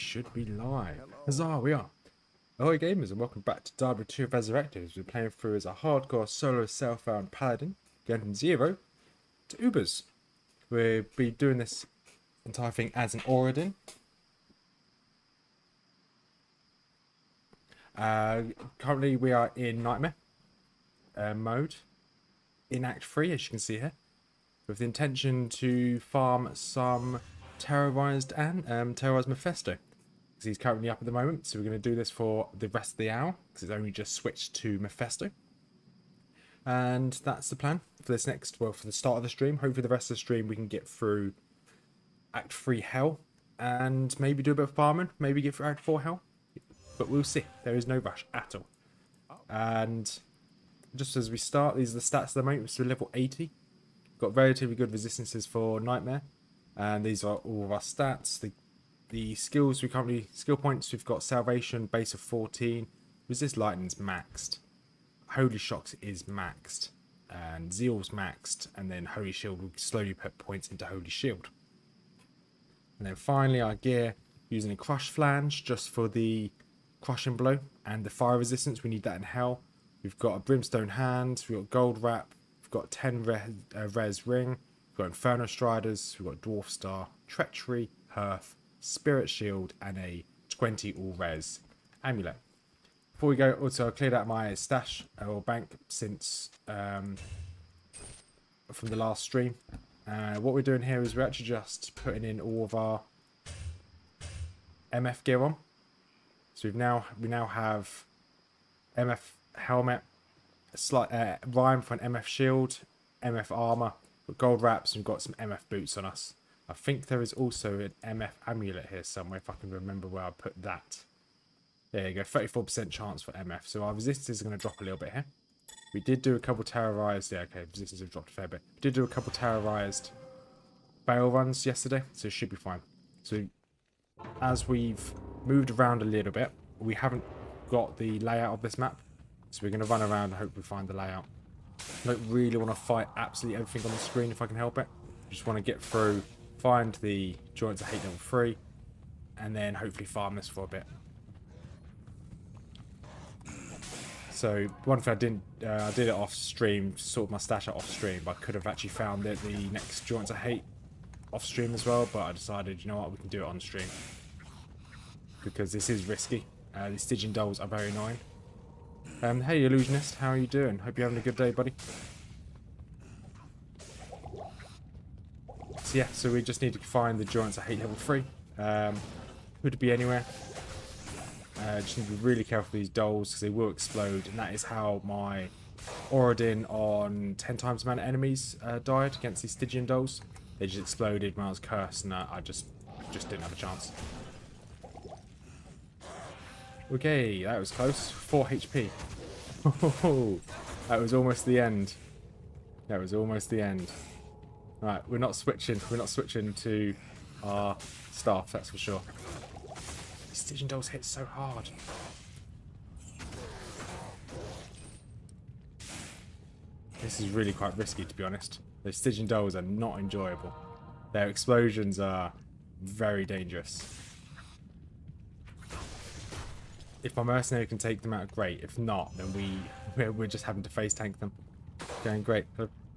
should be live. Huzzah, we are. Ahoy gamers, and welcome back to Diablo 2 Resurrected. We're playing through as a hardcore solo self-found Paladin, going from 0 to Ubers. We'll be doing this entire thing as an Auradin. Currently we are in Nightmare mode, in Act 3 as you can see here, with the intention to farm some terrorized Mephisto, because he's currently up at the moment. So we're going to do this for the rest of the hour, because it's only just switched to Mephisto. And that's the plan for this next, well, for the start of the stream. Hopefully the rest of the stream we can get through Act 3 Hell, and maybe do a bit of farming, maybe get through Act 4 Hell. But we'll see. There is no rush at all. And just as we start, these are the stats at the moment. So level 80. Got relatively good resistances for Nightmare. And these are all of our stats. The skills we currently, skill points, we've got Salvation, base of 14. Resist Lightning's maxed. Holy Shocks is maxed. And Zeal's maxed. And then Holy Shield will slowly put points into Holy Shield. And then finally our gear, using a Crush Flange just for the crushing blow and the fire resistance. We need that in Hell. We've got a Brimstone Hand. We've got Gold Wrap. We've got 10 res Ring. We've got Inferno Striders, we've got Dwarf Star, Treachery, Hearth, Spirit Shield, and a 20 all-res amulet. Before we go, also I cleared out my stash or bank since from the last stream. What we're doing here is we're actually just putting in all of our MF gear on. So we now have MF helmet, a slight rhyme for an MF shield, MF armor. Gold wraps, and we've got some MF boots on us. I think there is also an MF amulet here somewhere, if I can remember where I put that. There you go, 34% chance for MF. So our resistance is going to drop a little bit here. We did do a couple terrorized. Yeah, okay, resistance have dropped a fair bit. We did do a couple terrorized bail runs yesterday, so it should be fine. So as we've moved around a little bit, we haven't got the layout of this map. So we're going to run around and hope we find the layout. I don't really want to fight absolutely everything on the screen if I can help it. I just want to get through, find the Joints of Hate level 3, and then hopefully farm this for a bit. So one thing I did it off stream, sorted my stash out off stream, but I could have actually found the next Joints of Hate off stream as well, but I decided, you know what, we can do it on stream. Because this is risky. The Stygian dolls are very annoying. Hey Illusionist, how are you doing? Hope you're having a good day, buddy. So yeah, so we just need to find the Joints of Hate level 3. Could be anywhere. Just need to be really careful with these dolls because they will explode, and that is how my Auradin on 10 times the amount of enemies died against these Stygian dolls. They just exploded when I was cursed, and I just didn't have a chance. Okay, that was close. 4 HP. Oh, that was almost the end. That was almost the end. Right, we're not switching. We're not switching to our staff, that's for sure. These Stygian dolls hit so hard. This is really quite risky, to be honest. Those Stygian dolls are not enjoyable. Their explosions are very dangerous. If my mercenary can take them out, great. If not, then we're just having to face tank them. Going great.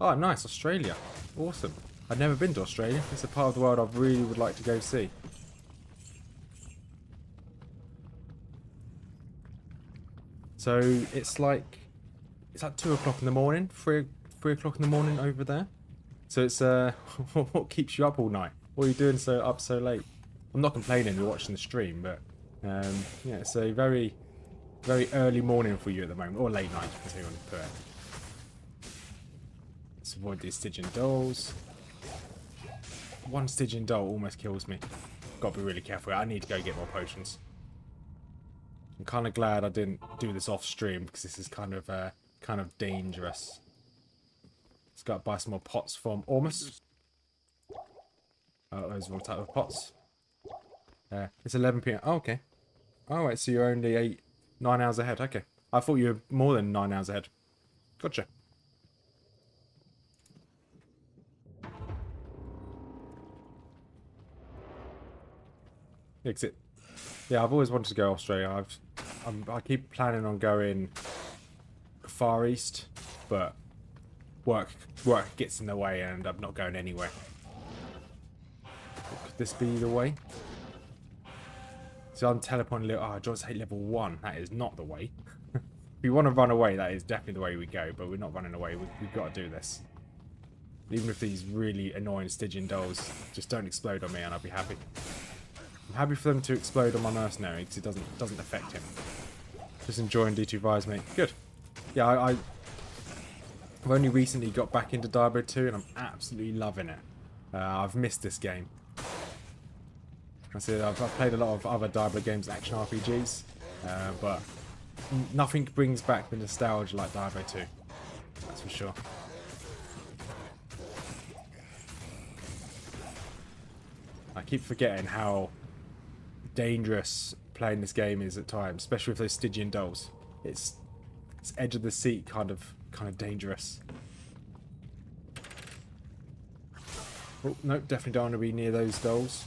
Oh, nice, Australia. Awesome. I've never been to Australia. It's a part of the world I really would like to go see. So it's like 2 o'clock in the morning, 3 o'clock in the morning over there. So it's what keeps you up all night? What are you doing up so late? I'm not complaining. You're watching the stream, but. Yeah, it's a very, very early morning for you at the moment, or late night, depends how you want to put it. Let's avoid these Stygian dolls. One Stygian doll almost kills me. Got to be really careful. I need to go get more potions. I'm kind of glad I didn't do this off stream because this is kind of dangerous. Let's go buy some more pots from Ormus. Oh, those are all type of pots. It's 11 PM. Oh, okay. Oh, wait, so you're only 9 hours ahead. Okay. I thought you were more than 9 hours ahead. Gotcha. Exit. Yeah, I've always wanted to go Australia. I keep planning on going Far East, but work gets in the way and I end up not going anywhere. Could this be the way? So I'm teleporting. Oh, John's hate level 1. That is not the way. If you want to run away, that is definitely the way we go. But we're not running away. We've got to do this. Even if these really annoying Stygian dolls just don't explode on me, and I'll be happy. I'm happy for them to explode on my mercenary because it doesn't affect him. Just enjoying D2R's, mate. Good. Yeah, I've only recently got back into Diablo 2 and I'm absolutely loving it. I've missed this game. I said I've played a lot of other Diablo games, action RPGs, but nothing brings back the nostalgia like Diablo 2. That's for sure. I keep forgetting how dangerous playing this game is at times, especially with those Stygian dolls. It's edge of the seat kind of dangerous. Oh no, definitely don't want to be near those dolls.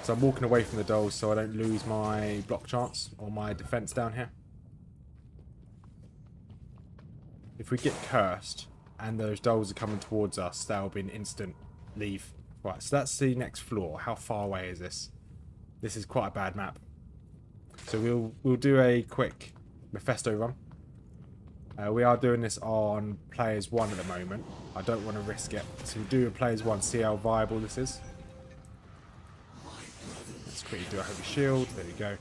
So I'm walking away from the dolls so I don't lose my block chance or my defense down here. If we get cursed and those dolls are coming towards us, that'll be an instant leave. Right, so that's the next floor. How far away is this? This is quite a bad map. So we'll do a quick Mephisto run. We are doing this on players 1 at the moment. I don't want to risk it. So we'll do a players 1, see how viable this is. Let's quickly do a heavy shield. There we go.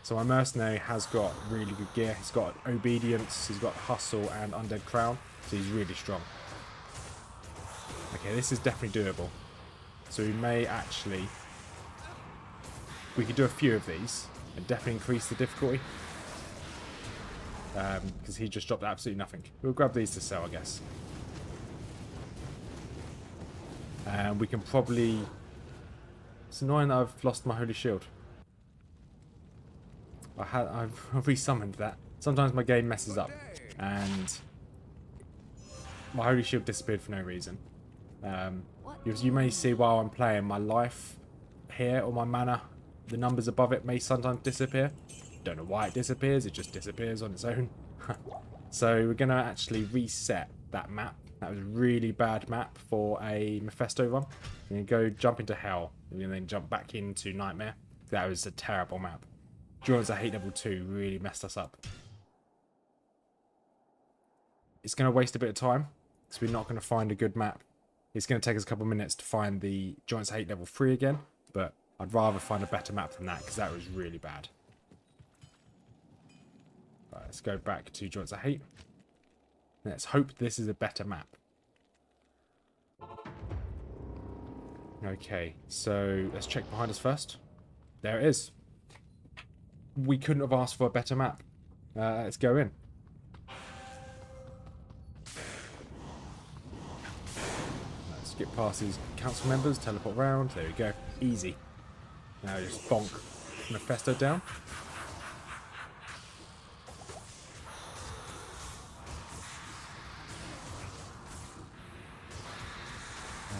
So my mercenary has got really good gear. He's got obedience, he's got hustle and undead crown. So he's really strong. Okay, this is definitely doable. So we may actually... We could do a few of these and definitely increase the difficulty. Because he just dropped absolutely nothing. We'll grab these to sell, I guess. And we can probably... It's annoying that I've lost my holy shield. I've resummoned that. Sometimes my game messes up and my holy shield disappeared for no reason. You may see while I'm playing my life here or my mana, the numbers above it may sometimes disappear. Don't know why it disappears, it just disappears on its own. So we're going to actually reset that map. That was a really bad map for a Mephisto run. We're going to go jump into Hell and then jump back into Nightmare. That was a terrible map. Drones I hate level 2 really messed us up. It's going to waste a bit of time because we're not going to find a good map. It's going to take us a couple of minutes to find the Giants I hate level 3 again, but I'd rather find a better map than that because that was really bad. Right, let's go back to Giants I hate. Let's hope this is a better map. Okay, so let's check behind us first. There it is. We couldn't have asked for a better map. Let's go in. Let's get past these council members, teleport around. There we go. Easy. Now just bonk Mephisto down.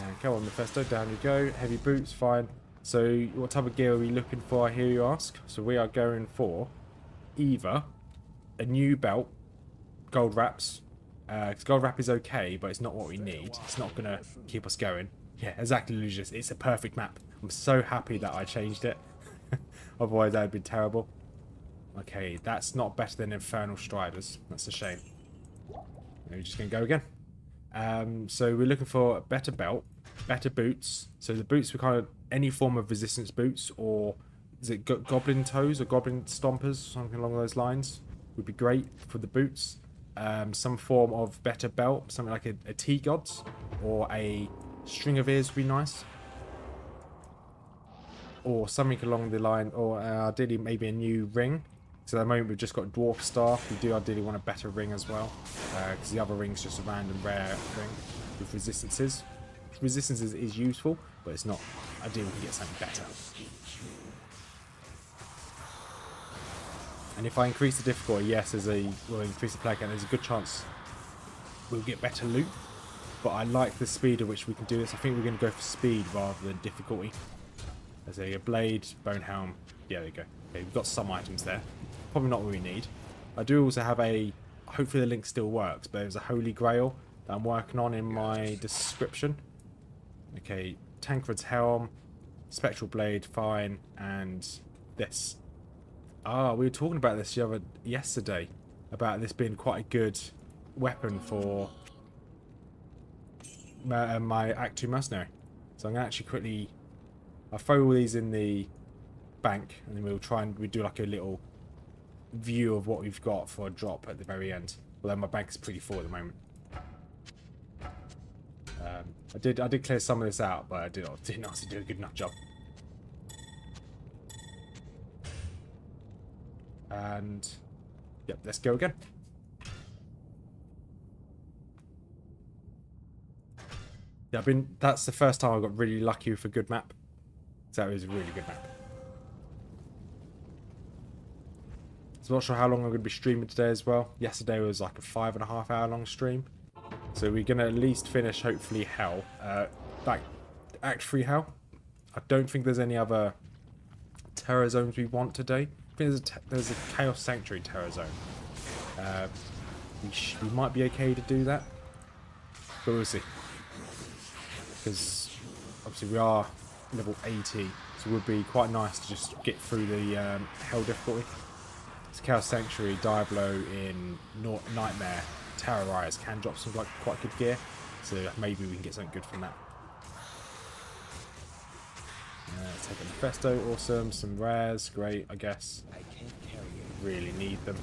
And come on, Mephisto, down you go. Heavy boots, fine. So what type of gear are we looking for, I hear you ask? So we are going for either a new belt, gold wraps. Because gold wrap is okay, but it's not what we need. It's not going to keep us going. Yeah, exactly, Lucius. It's a perfect map. I'm so happy that I changed it. Otherwise, that would be terrible. Okay, that's not better than Infernal Striders. That's a shame. We're just going to go again. So we're looking for a better belt, better boots. So the boots were kind of any form of resistance boots, or is it goblin toes or goblin stompers, something along those lines would be great for the boots. Some form of better belt, something like a T-Gods or a string of ears would be nice, or something along the line, or ideally maybe a new ring. So at the moment we've just got dwarf staff. We do ideally want a better ring as well, because the other ring's just a random rare ring with resistances. Resistances is useful, but it's not ideal. We can get something better. And if I increase the difficulty, yes, we'll increase the player count. There's a good chance we'll get better loot. But I like the speed at which we can do this. I think we're going to go for speed rather than difficulty. There's a blade, bone helm. Yeah, there you go. Okay, we've got some items there. Probably not what we need. I do also have a... Hopefully the link still works, but there's a Holy Grail that I'm working on in my description. Okay, Tancred's helm, Spectral blade, fine, and this. Ah, we were talking about this yesterday, about this being quite a good weapon for my Act 2 mercenary. So I'm going to actually quickly... I'll throw all these in the bank, and then we'll do like a little view of what we've got for a drop at the very end. Although my bank is pretty full at the moment. I did clear some of this out, but I didn't also do a good enough job. And yep, let's go again. Yeah, that's the first time I got really lucky with a good map. So that was a really good map. So I'm not sure how long I'm going to be streaming today as well. Yesterday was like a 5.5 hour long stream. So we're going to at least finish, hopefully, Hell. Like, Act 3 Hell. I don't think there's any other terror zones we want today. I think there's a Chaos Sanctuary terror zone. We might be okay to do that. But we'll see. Because, obviously, we are level 80. So it would be quite nice to just get through the Hell difficulty. It's Chaos Sanctuary, Diablo in Nightmare. Terrorize can drop some quite good gear, so maybe we can get something good from that. Take a Manifesto, awesome. Some rares, great, I guess. I can't carry it. Really need them.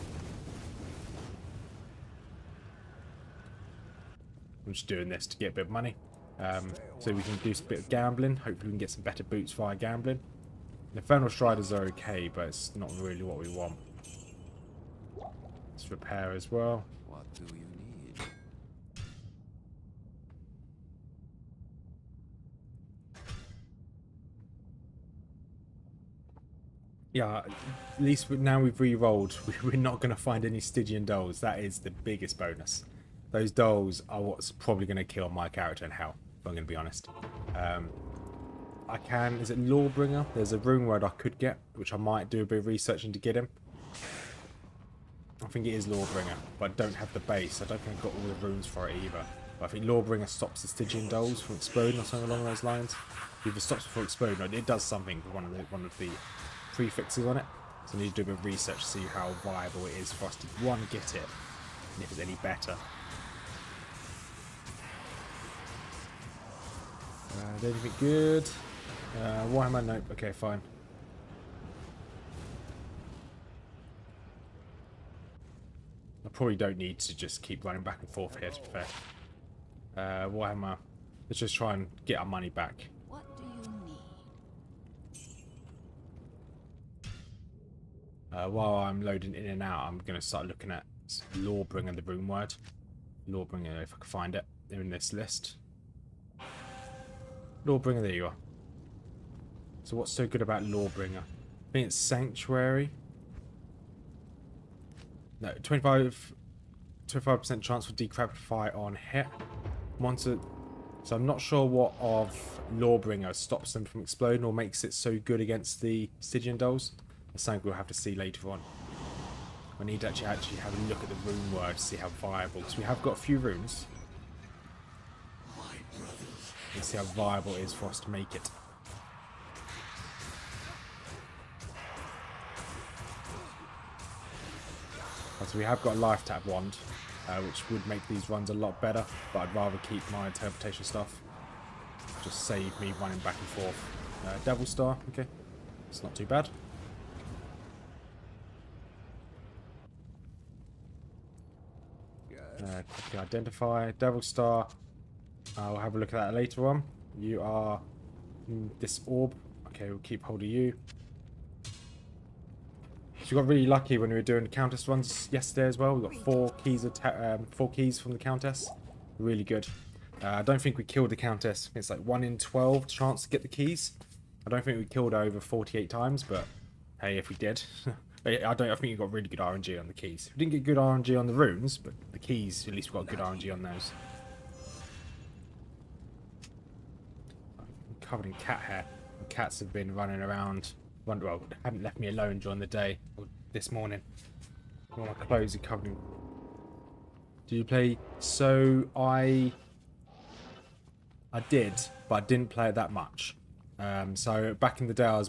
I'm just doing this to get a bit of money, so we can do a bit of gambling. Hopefully, we can get some better boots via gambling. The Infernal Striders are okay, but it's not really what we want. Let's repair as well. What do you need? Yeah, at least now we've re-rolled, we're not going to find any Stygian dolls. That is the biggest bonus. Those dolls are what's probably going to kill my character in Hell, if I'm going to be honest. Is it Lawbringer? There's a rune word I could get, which I might do a bit of researching to get him. I think it is Lawbringer, but I don't have the base. I don't think I've got all the runes for it either. But I think Lawbringer stops the Stygian dolls from exploding or something along those lines. Either stops before exploding, or it does something with one of the prefixes on it. So I need to do a bit of research to see how viable it is for us to, one, get it, and if it's any better. Anything good? Why am I? Nope. Okay, fine. I probably don't need to just keep running back and forth here, to be fair. Warhammer. Let's just try and get our money back. What do you need? While I'm loading in and out, I'm going to start looking at Lawbringer, the rune word. Lawbringer, if I can find it. They're in this list. Lawbringer, there you are. So what's so good about Lawbringer? I think it's Sanctuary. No, 25% chance for decrepify on hit. So I'm not sure what of Lawbringer stops them from exploding or makes it so good against the Stygian dolls. That's something we'll have to see later on. I need to actually have a look at the rune word to see how viable, because we have got a few runes. Let's see how viable it is for us to make it. So we have got a life tap wand, which would make these runs a lot better, but I'd rather keep my interpretation stuff. Just save me running back and forth. Devil Star, okay. It's not too bad. Quickly identify. Devil Star. I'll have a look at that later on. You are this orb. Okay, we'll keep hold of you. So we got really lucky when we were doing the Countess runs yesterday as well. We got 4 keys from the Countess. Really good. I don't think we killed the Countess. It's like 1 in 12 chance to get the keys. I don't think we killed her over 48 times, but hey, if we did. I think we got really good RNG on the keys. We didn't get good RNG on the runes, but the keys, at least we got good RNG on those. I'm covered in cat hair. Cats have been running around. Well, haven't left me alone during the day or this morning. All my clothes are covered in. Do you play? So I did, but I didn't play it that much. So back in the day, I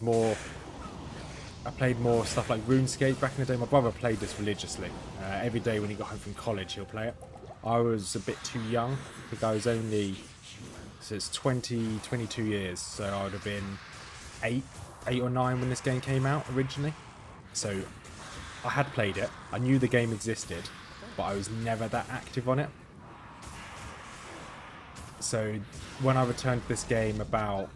played more stuff like RuneScape back in the day. My brother played this religiously. Every day when he got home from college, he'll play it. I was a bit too young. I think I was only, so it's 22 years. So I would have been 8 or 9 when this game came out originally. So I had played it. I knew the game existed, but I was never that active on it. So when I returned to this game about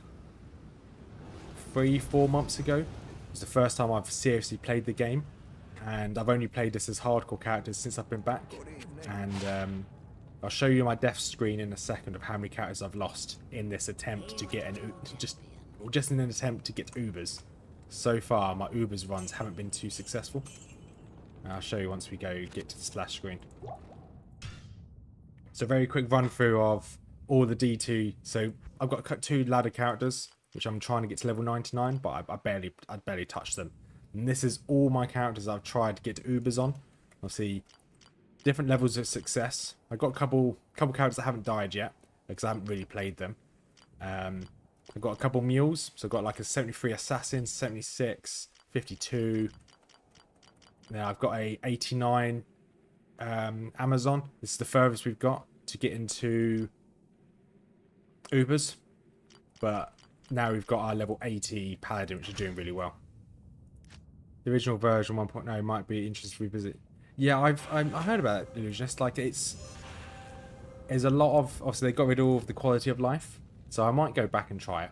3-4 months ago, it was the first time I've seriously played the game, and I've only played this as hardcore characters since I've been back. And I'll show you my death screen in a second of how many characters I've lost in this attempt to get just in an attempt to get Ubers. So far, my Ubers runs haven't been too successful. I'll show you once we get to the splash screen. So very quick run through of all the D2. So I've got 2 ladder characters, which I'm trying to get to level 99, but I barely touched them. And this is all my characters I've tried to get Ubers on. Obviously, different levels of success. I've got a couple characters that haven't died yet, because I haven't really played them. I've got a couple mules, so I've got like a 73 assassin, 76, 52. Now I've got a 89 Amazon. This is the furthest we've got to get into Ubers, but now we've got our level 80 Paladin, which is doing really well. The original version 1.0 might be interesting to revisit. Yeah, I heard about it, Illusionist. Like there's a lot of, obviously they got rid of all of the quality of life, so I might go back and try it.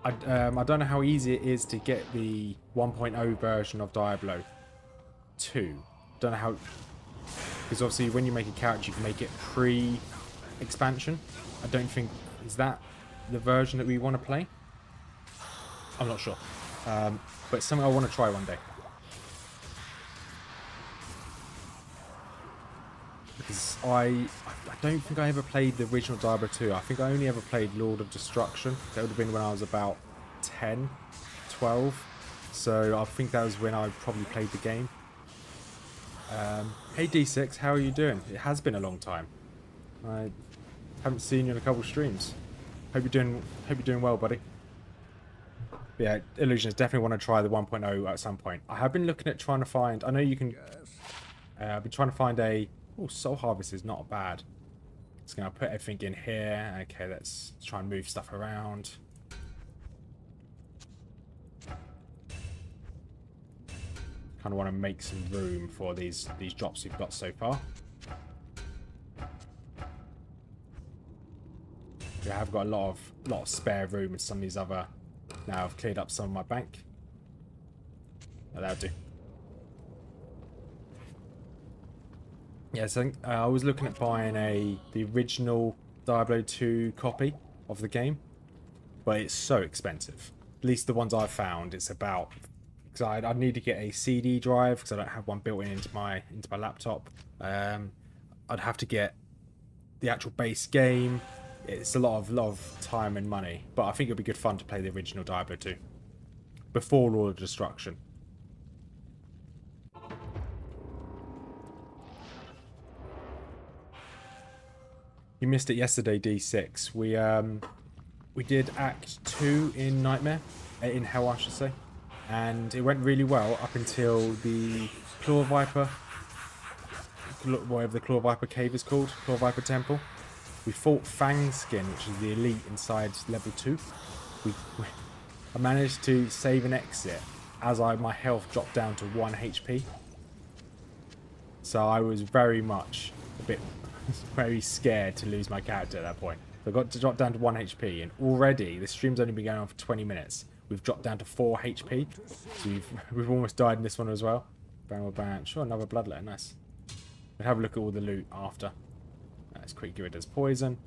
I don't know how easy it is to get the 1.0 version of Diablo 2. Don't know how, because obviously when you make a character you can make it pre-expansion. I don't think, is that the version that we want to play? I'm not sure, but it's something I want to try one day. Because I don't think I ever played the original Diablo 2. I think I only ever played Lord of Destruction. That would have been when I was about 10, 12. So I think that was when I probably played the game. Hey D6, how are you doing? It has been a long time. I haven't seen you in a couple of streams. Hope you're doing well, buddy. But yeah, Illusions, definitely want to try the 1.0 at some point. I have been looking at trying to find, I know you can, I've been trying to find a, oh, Soul Harvest is not bad. Just going to put everything in here. Okay, let's try and move stuff around. Kind of want to make some room for these drops we've got so far. I have got a lot of spare room in some of these other. Now I've cleared up some of my bank. That'll do. Yes, I think I was looking at buying the original Diablo 2 copy of the game, but it's so expensive. At least the ones I've found, it's about, because I'd need to get a CD drive because I don't have one built into my laptop. I'd have to get the actual base game. It's a lot of time and money, but I think it'd be good fun to play the original Diablo 2 before Lord of Destruction. You missed it yesterday, D6. We did Act 2 in Nightmare, in Hell, I should say, and it went really well up until the Claw Viper, whatever the Claw Viper cave is called, Claw Viper Temple. We fought Fang Skin, which is the elite inside level 2. I managed to save and exit as my health dropped down to 1 HP. So I was very much very scared to lose my character at that point. So I got to drop down to 1 HP, and already the stream's only been going on for 20 minutes. We've dropped down to 4 HP. So we've almost died in this one as well. Bang. Sure, another bloodletter, nice. We'll have a look at all the loot after. Let's quick give it as poison.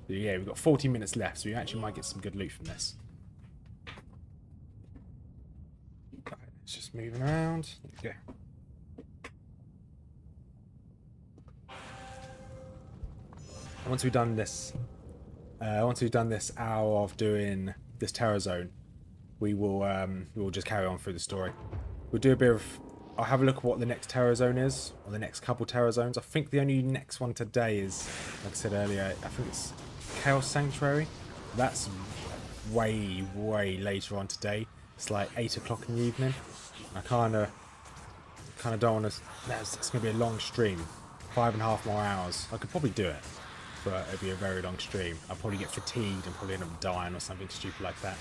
So yeah, we've got 40 minutes left, so we actually might get some good loot from this. Right, let's just move around. There we go. Once we've done this hour of doing this terror zone, we will just carry on through the story. We'll do a bit of... I'll have a look at what the next terror zone is, or the next couple terror zones. I think the only next one today is, like I said earlier, I think it's Chaos Sanctuary. That's way later on today. It's like 8 o'clock in the evening. I kind of don't want to... It's going to be a long stream. 5.5 more hours. I could probably do it, but it'd be a very long stream. I'll probably get fatigued and probably end up dying or something stupid like that.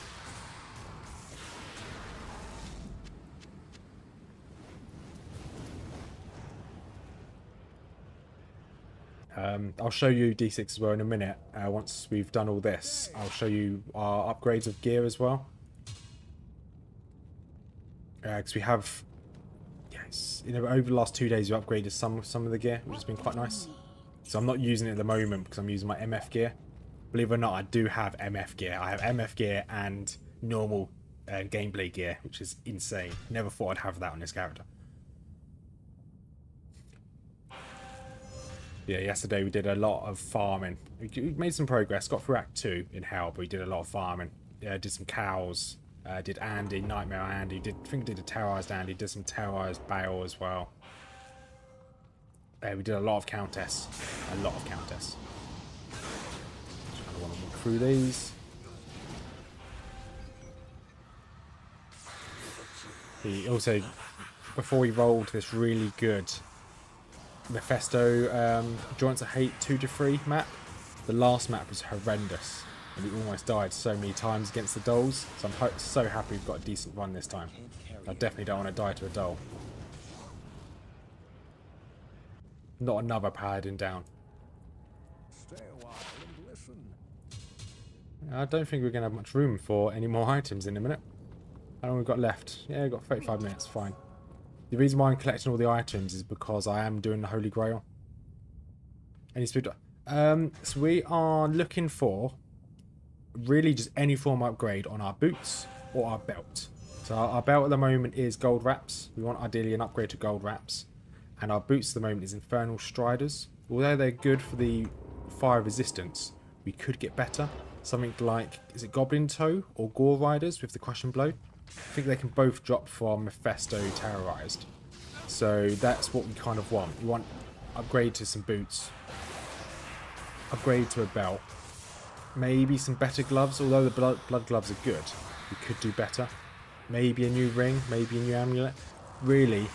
I'll show you D6 as well in a minute. Once we've done all this, I'll show you our upgrades of gear as well. Because we have, yes, you know, over the last 2 days we upgraded some of the gear, which has been quite nice. So I'm not using it at the moment because I'm using my MF gear. Believe it or not, I do have MF gear. I have MF gear and normal gameplay gear, which is insane. Never thought I'd have that on this character. Yeah, yesterday we did a lot of farming. We made some progress, got through Act 2 in Hell, but we did a lot of farming. Yeah, did some cows, did Andy, Nightmare Andy, I think we did a terrorized Andy, did some terrorized Bale as well. We did a lot of Countess. A lot of Countess. Just kind of want to walk through these. He also, before we rolled this really good Mephisto Joints of Hate 2 to 3 map, the last map was horrendous and we almost died so many times against the dolls, so I'm so happy we've got a decent run this time. I definitely don't want to die to a doll. Not another Paladin down. Stay a while and listen. I don't think we're going to have much room for any more items in a minute. How long have we got left? Yeah, we've got 35 minutes, fine. The reason why I'm collecting all the items is because I am doing the Holy Grail. Any speed? So we are looking for really just any form of upgrade on our boots or our belt. So our belt at the moment is gold wraps. We want ideally an upgrade to gold wraps. And our boots at the moment is Infernal Striders. Although they're good for the fire resistance, we could get better. Something like, is it Goblin Toe or Gore Riders with the Crush and Blow? I think they can both drop from Mephisto Terrorized. So that's what we kind of want. We want upgrade to some boots, upgrade to a belt, maybe some better gloves, although the blood gloves are good. We could do better. Maybe a new ring, maybe a new amulet. Really,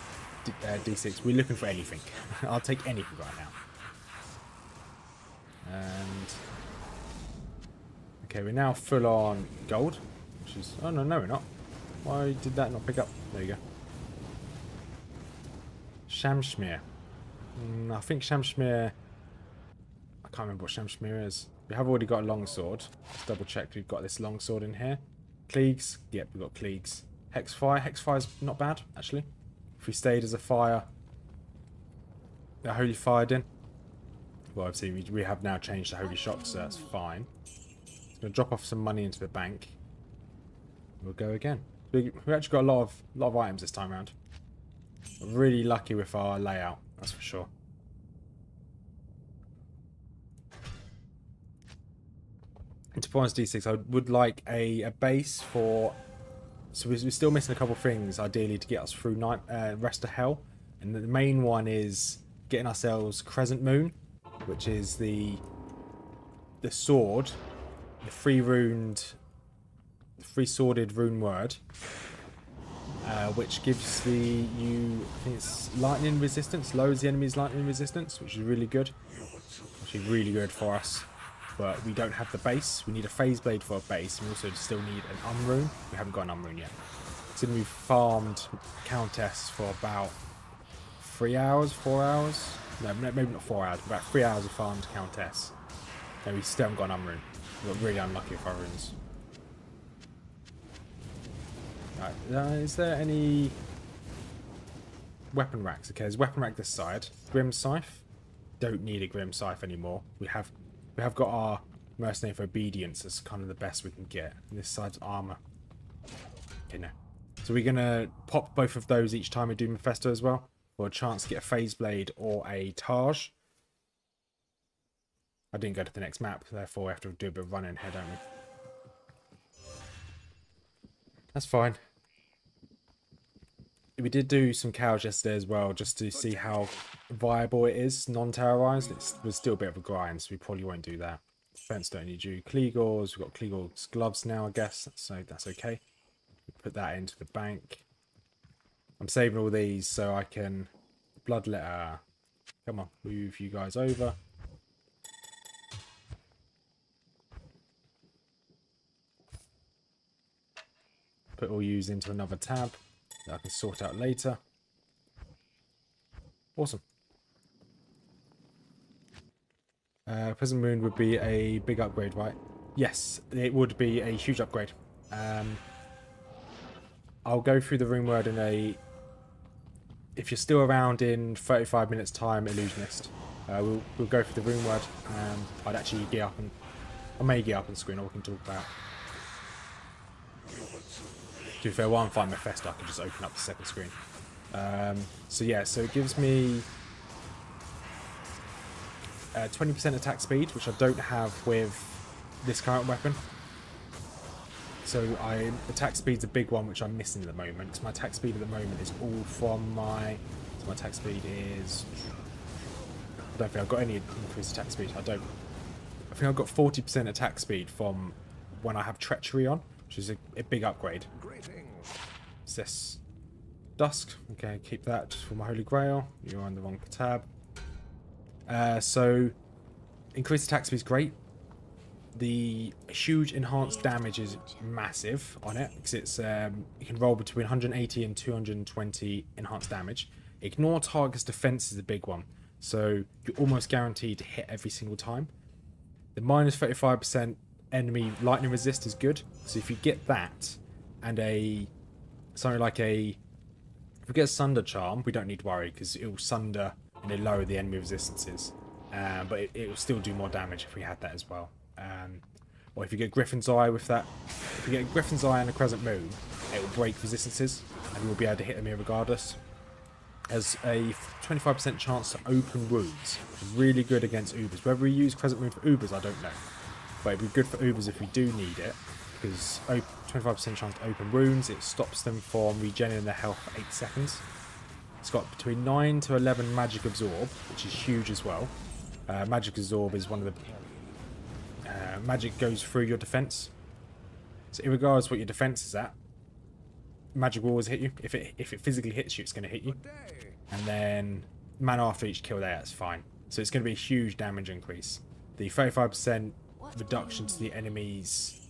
D6, we're looking for anything. I'll take anything right now. And okay, we're now full on gold, which is, oh no, we're not. Why did that not pick up? There you go. Shamshmir. I think Shamshmir... I can't remember what Shamshmir is. We have already got a longsword. Let's double check we've got this longsword in here. Cleagues. Yep, we've got Cleagues. Hexfire. Hexfire's not bad, actually. If we stayed as a fire... The Holy Firedin. Well, obviously we have now changed the Holy Shock, so that's fine. It's going to drop off some money into the bank. We'll go again. We actually got a lot of items this time around. We're really lucky with our layout, that's for sure. And to be honest, D6, I would like a base for... So we're still missing a couple of things, ideally, to get us through rest of Hell. And the main one is getting ourselves Crescent Moon, which is the sword, the three-sworded rune word, which gives you, I think it's lightning resistance, lowers the enemy's lightning resistance, which is really good. Actually really good for us. But we don't have the base. We need a phase blade for a base. We also still need an unrune. We haven't got an unrune yet. So we've farmed Countess for about 3 hours, 4 hours. No, maybe not 4 hours. About 3 hours of farmed Countess. And we still haven't got an unrune. We got really unlucky with our runes. Right, is there any weapon racks? Okay, there's a weapon rack this side. Grim Scythe. Don't need a Grim Scythe anymore. We have got our Mercenary for Obedience. That's kind of the best we can get. And this side's armor. Okay, no. So we're going to pop both of those each time we do Mephisto as well. For a chance to get a Phase Blade or a Taj. I didn't go to the next map, therefore we have to do a bit of running here, don't we? That's fine. We did do some cows yesterday as well, just to see how viable it is, non-terrorized. It was still a bit of a grind, so we probably won't do that. Defense don't need you. Kleagors, we've got Kleagor's gloves now, I guess, so that's okay. Put that into the bank. I'm saving all these so I can bloodletter. Come on, move you guys over. Put all yous into another tab that I can sort out later. Awesome. Present Moon would be a big upgrade, right? Yes, it would be a huge upgrade. I'll go through the rune word in a... If you're still around in 35 minutes time, Illusionist, we'll go through the rune word. I'd actually gear up and... I may gear up on screen, or we can talk about... To be fair, while I'm fighting Mephisto, I can just open up the second screen. So yeah, so it gives me 20% attack speed, which I don't have with this current weapon. So attack speed's a big one, which I'm missing at the moment. My attack speed at the moment is all from my... So my attack speed is... I don't think I've got any increased attack speed. I think I've got 40% attack speed from when I have Treachery on, which is a big upgrade. What's this? Dusk. Okay, keep that just for my Holy Grail. You're on the wrong tab. So, increased attack speed is great. The huge enhanced damage is massive on it, because it's you can roll between 180 and 220 enhanced damage. Ignore target's defense is a big one, so you're almost guaranteed to hit every single time. The minus 35% enemy lightning resist is good, so if you get that and something like if we get a Sunder Charm, we don't need to worry, because it will sunder and it lower the enemy resistances, but it will still do more damage if we had that as well. Or if you get Griffin's Eye with that, if you get Griffin's Eye and a Crescent Moon, it will break resistances and you'll be able to hit them here regardless. Has a 25% chance to open wounds, which is really good against Ubers. Whether we use Crescent Moon for Ubers, I don't know, but it'd be good for Ubers if we do need it, because 25% chance to open wounds, it stops them from regenerating their health for 8 seconds. It's got between 9 to 11 Magic Absorb, which is huge as well. Magic Absorb is one of the... magic goes through your defense. So regardless what your defense is at, magic will always hit you. If it physically hits you, it's going to hit you. And then mana after each kill there, that's fine. So it's going to be a huge damage increase. The 35% reduction to the enemy's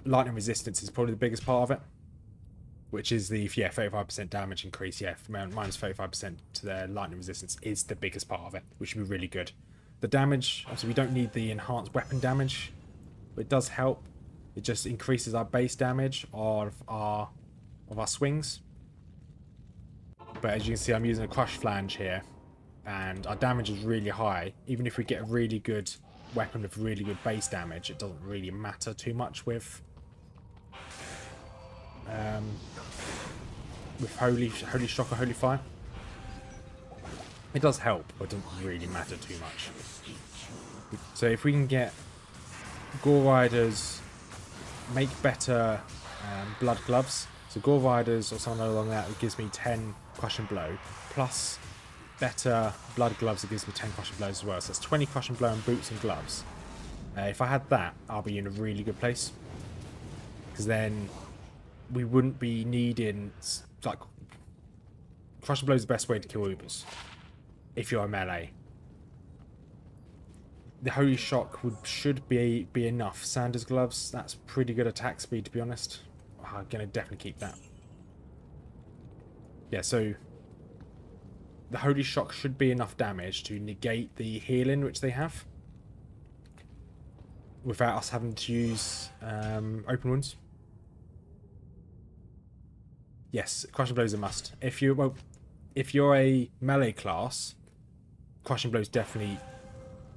lightning resistance is probably the biggest part of it, which is the 35% damage increase. Yeah, minus 35% to their lightning resistance is the biggest part of it, which would be really good. The damage, obviously we don't need the enhanced weapon damage, but it does help. It just increases our base damage of our swings. But as you can see, I'm using a Crush Flange here, and our damage is really high. Even if we get a really good weapon with really good base damage, it doesn't really matter too much with Holy Shock or Holy Fire. It does help, but it doesn't really matter too much. So if we can get Gore Riders, make better blood gloves. So Gore Riders or something along that, it gives me 10 Crush and Blow, plus better blood gloves, it gives me 10 Crush and Blows as well. So that's 20 Crush and Blow and boots and gloves. If I had that, I'll be in a really good place, because then we wouldn't be needing, like, Crush and Blow is the best way to kill Ubers if you're a melee. The Holy Shock should be enough. Sanders gloves, that's pretty good attack speed, to be honest. I'm gonna definitely keep that. Yeah, so the Holy Shock should be enough damage to negate the healing which they have, without us having to use open wounds. Yes, Crush and Blow is a must. If you're a melee class, Crush and Blow is definitely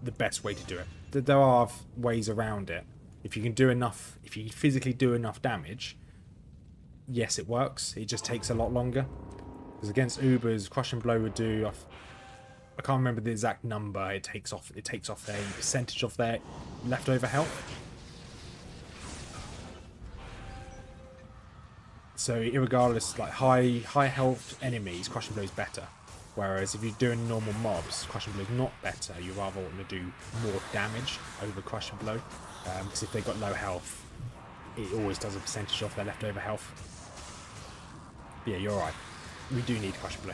the best way to do it. There are ways around it. If you can do enough, if you physically do enough damage, yes, it works. It just takes a lot longer. Because against Ubers, Crush and Blow would do, I can't remember the exact number. It takes off a percentage of their leftover health. So irregardless, like high health enemies, crushing blow is better. Whereas if you're doing normal mobs, crushing blow is not better. You rather want to do more damage over crushing blow, because if they've got low health, it always does a percentage off their leftover health. Yeah, you're right. We do need crushing blow.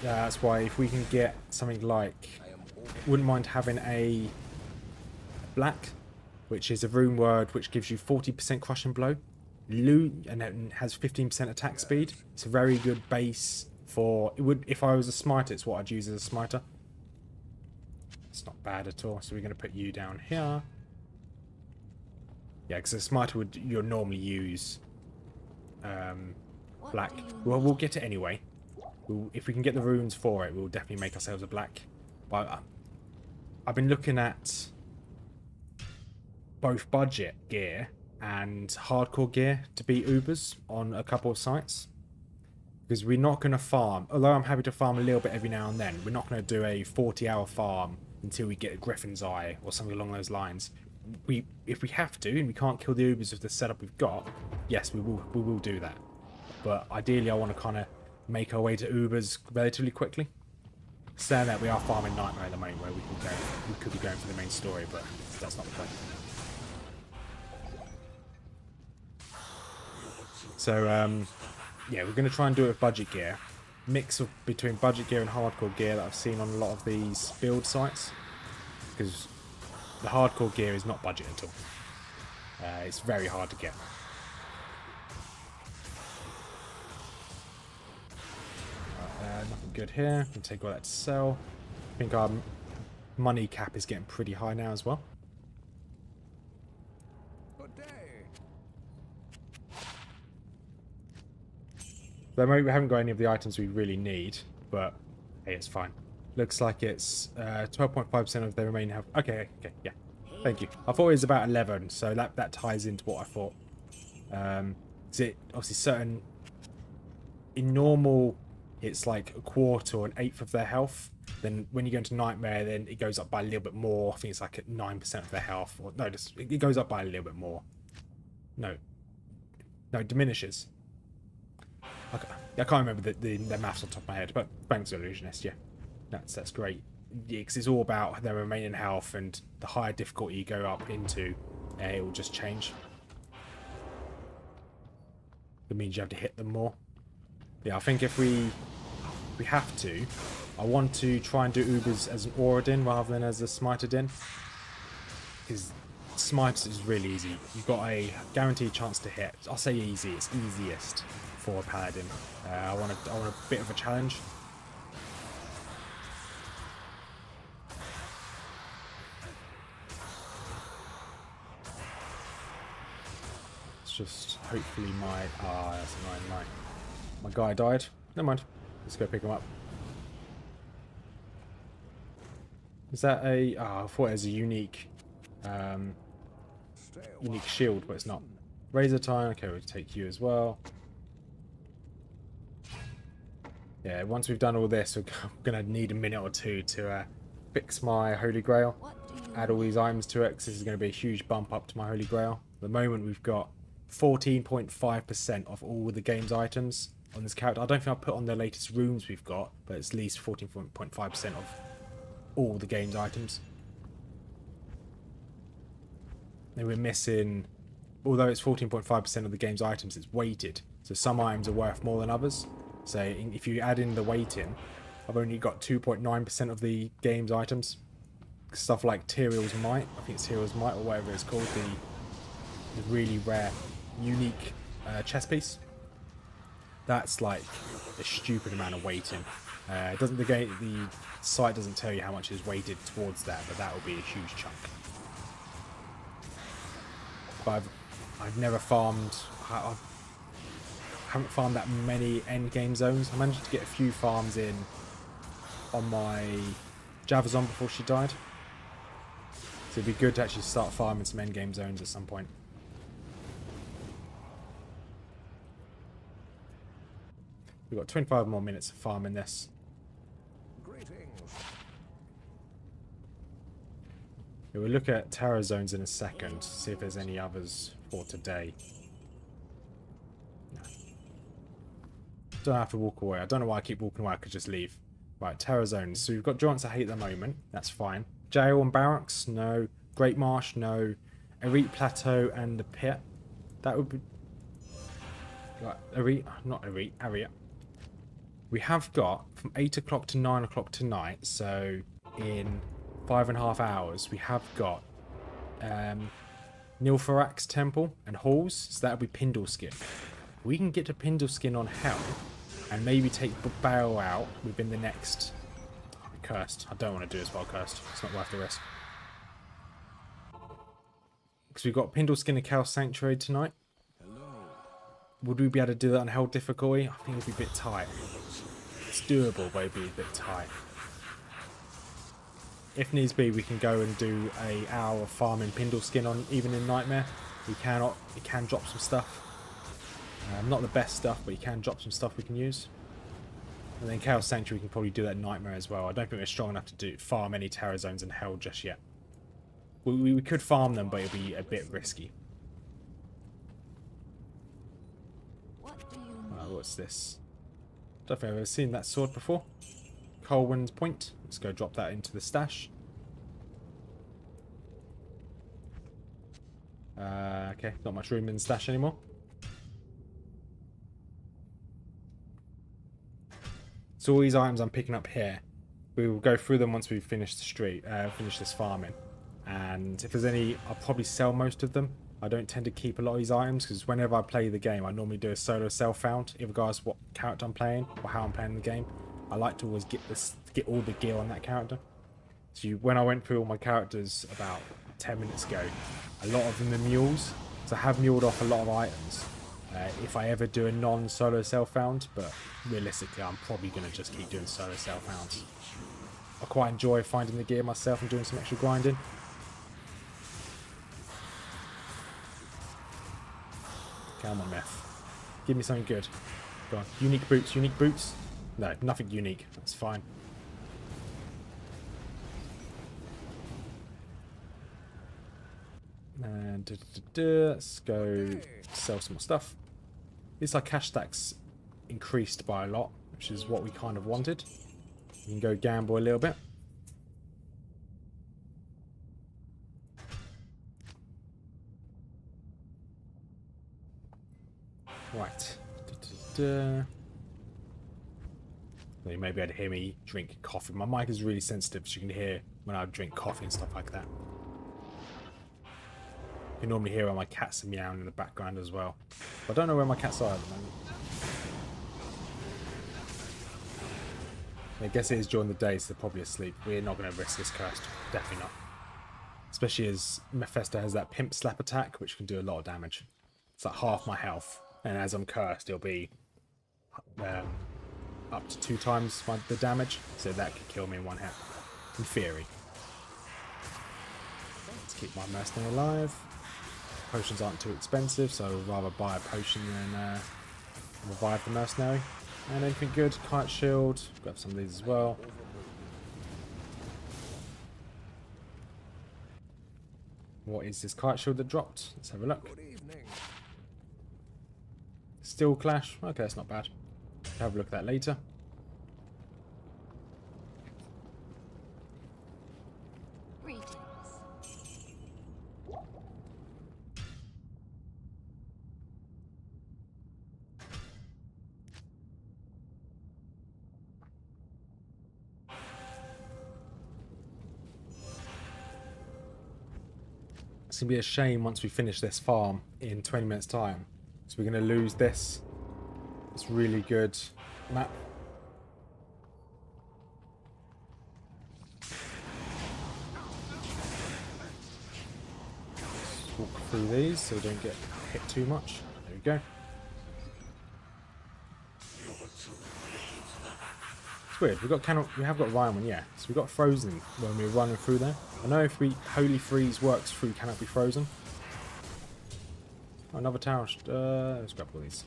That's why if we can get something like, wouldn't mind having a black, which is a rune word which gives you 40% crushing blow, and it has 15% attack speed. It's a very good base for it. Would if I was a smiter, it's what I'd use as a smiter. It's not bad at all. So we're going to put you down here. Yeah, because a smiter would you'll normally use black. Well, we'll get it anyway. If we can get the runes for it, we'll definitely make ourselves a black. But I've been looking at both budget gear and hardcore gear to beat Ubers on a couple of sites. Because we're not going to farm, although I'm happy to farm a little bit every now and then, we're not going to do a 40-hour farm until we get a Griffin's Eye or something along those lines. If we have to, and we can't kill the Ubers with the setup we've got, yes, we will do that. But ideally, I want to kind of make our way to Ubers relatively quickly. Saying that, we are farming Nightmare at the moment, where we could be going for the main story, but that's not the plan. So, yeah, we're going to try and do it with budget gear. Mix of between budget gear and hardcore gear that I've seen on a lot of these build sites. Because the hardcore gear is not budget at all. It's very hard to get. Nothing good here. Can take all that to sell. I think our money cap is getting pretty high now as well. Good day. So we haven't got any of the items we really need, but hey, it's fine. Looks like it's 12.5% of their remaining health. Okay, yeah. Thank you. I thought it was about 11, so that ties into what I thought. Is it obviously certain in normal? It's like a quarter or an eighth of their health. Then when you go into Nightmare, then it goes up by a little bit more. I think it's like at 9% of their health. Or no, it goes up by a little bit more. No, it diminishes. Okay. I can't remember the maths on top of my head, but thanks, Illusionist. Yeah, that's great. Yeah, because it's all about their remaining health, and the higher difficulty you go up into, it will just change. That means you have to hit them more. Yeah, I think if we have to, I want to try and do Ubers as an Auradin rather than as a Smiter Din. Because Smite is really easy. You've got a guaranteed chance to hit. I'll say easy. It's easiest for a Paladin. I want a bit of a challenge. It's just hopefully that's annoying. My guy died. Never mind. Let's go pick him up. Is that a... I thought it was a unique shield, but it's not. Razor time. Okay, we'll take you as well. Yeah, once we've done all this, we're going to need a minute or two to fix my Holy Grail. Add all these items to it, because this is going to be a huge bump up to my Holy Grail. At the moment, we've got 14.5% of all the game's items on this character. I don't think I'll put on the latest runes we've got, but it's at least 14.5% of all the game's items. And we're missing, although it's 14.5% of the game's items, it's weighted. So some items are worth more than others. So if you add in the weighting, I've only got 2.9% of the game's items. Stuff like Tyrael's Might, I think it's Tyrael's Might or whatever it's called, the really rare, unique chest piece. That's like a stupid amount of weighting. The site doesn't tell you how much is weighted towards that, but that will be a huge chunk. But I've never farmed. I haven't farmed that many end game zones. I managed to get a few farms in on my Javazon before she died. So it'd be good to actually start farming some end game zones at some point. We've got 25 more minutes of farming this. Greetings. We'll look at terror zones in a second, see if there's any others for today. Don't have to walk away. I don't know why I keep walking away. I could just leave. Right, Terror Zones. So we've got Giants I hate at the moment. That's fine. Jail and Barracks? No. Great Marsh? No. Elite Plateau and the Pit? That would be... Right, Elite... Not Elite. Area. We have got from 8 o'clock to 9 o'clock tonight, so in 5.5 hours, we have got Nilfarax Temple and Halls, so that would be Pindleskin. We can get to Pindleskin on Hell and maybe take Baal out within the next... Oh, cursed. I don't want to do this while cursed. It's not worth the risk. Because we've got Pindleskin and Chaos Sanctuary tonight. Would we be able to do that on Hell difficulty? I think it'd be a bit tight. It's doable, but it'd be a bit tight. If needs be, we can go and do an hour of farming Pindleskin on even in Nightmare. We can drop some stuff. Not the best stuff, but you can drop some stuff we can use. And then Chaos Sanctuary can probably do that in Nightmare as well. I don't think we're strong enough to farm any Terror Zones in Hell just yet. We could farm them, but it'd be a bit risky. What's this? Don't think I've ever seen that sword before. Colwyn's Point. Let's go drop that into the stash. Okay, not much room in the stash anymore. So all these items I'm picking up here, we will go through them once we finish the street, finish this farming. And if there's any, I'll probably sell most of them. I don't tend to keep a lot of these items because whenever I play the game, I normally do a solo self-found, regardless of what character I'm playing or how I'm playing the game. I like to always get all the gear on that character. So when I went through all my characters about 10 minutes ago, a lot of them are mules. So I have muled off a lot of items if I ever do a non-solo self-found, but realistically I'm probably going to just keep doing solo self-founds. I quite enjoy finding the gear myself and doing some extra grinding. Come on, Meth. Give me something good. Go on. Unique boots. Unique boots? No, nothing unique. That's fine. And let's go sell some more stuff. At least our cash stack's increased by a lot, which is what we kind of wanted. We can go gamble a little bit. Right. You may be able to hear me drink coffee. My mic is really sensitive, so you can hear when I drink coffee and stuff like that. You normally hear where my cats are meowing in the background as well. But I don't know where my cats are at the moment. I guess it is during the day, so they're probably asleep. We're not going to risk this cursed. Definitely not. Especially as Mephisto has that pimp slap attack, which can do a lot of damage. It's like half my health. And as I'm cursed, it'll be up to 2 times the damage. So that could kill me in one hit. In theory. Let's keep my mercenary alive. Potions aren't too expensive, so I would rather buy a potion than revive the mercenary. And anything good, kite shield, grab some of these as well. What is this kite shield that dropped? Let's have a look. Steel clash, okay, that's not bad. Have a look at that later. It's going to be a shame once we finish this farm in 20 minutes time. So we're going to lose this. It's really good map. Let's walk through these so we don't get hit too much. There we go. It's weird. We have got Ryan one, yeah. So we got frozen when we were running through there. I know if Holy Freeze works through cannot be frozen. Oh, another tower. Let's grab all these.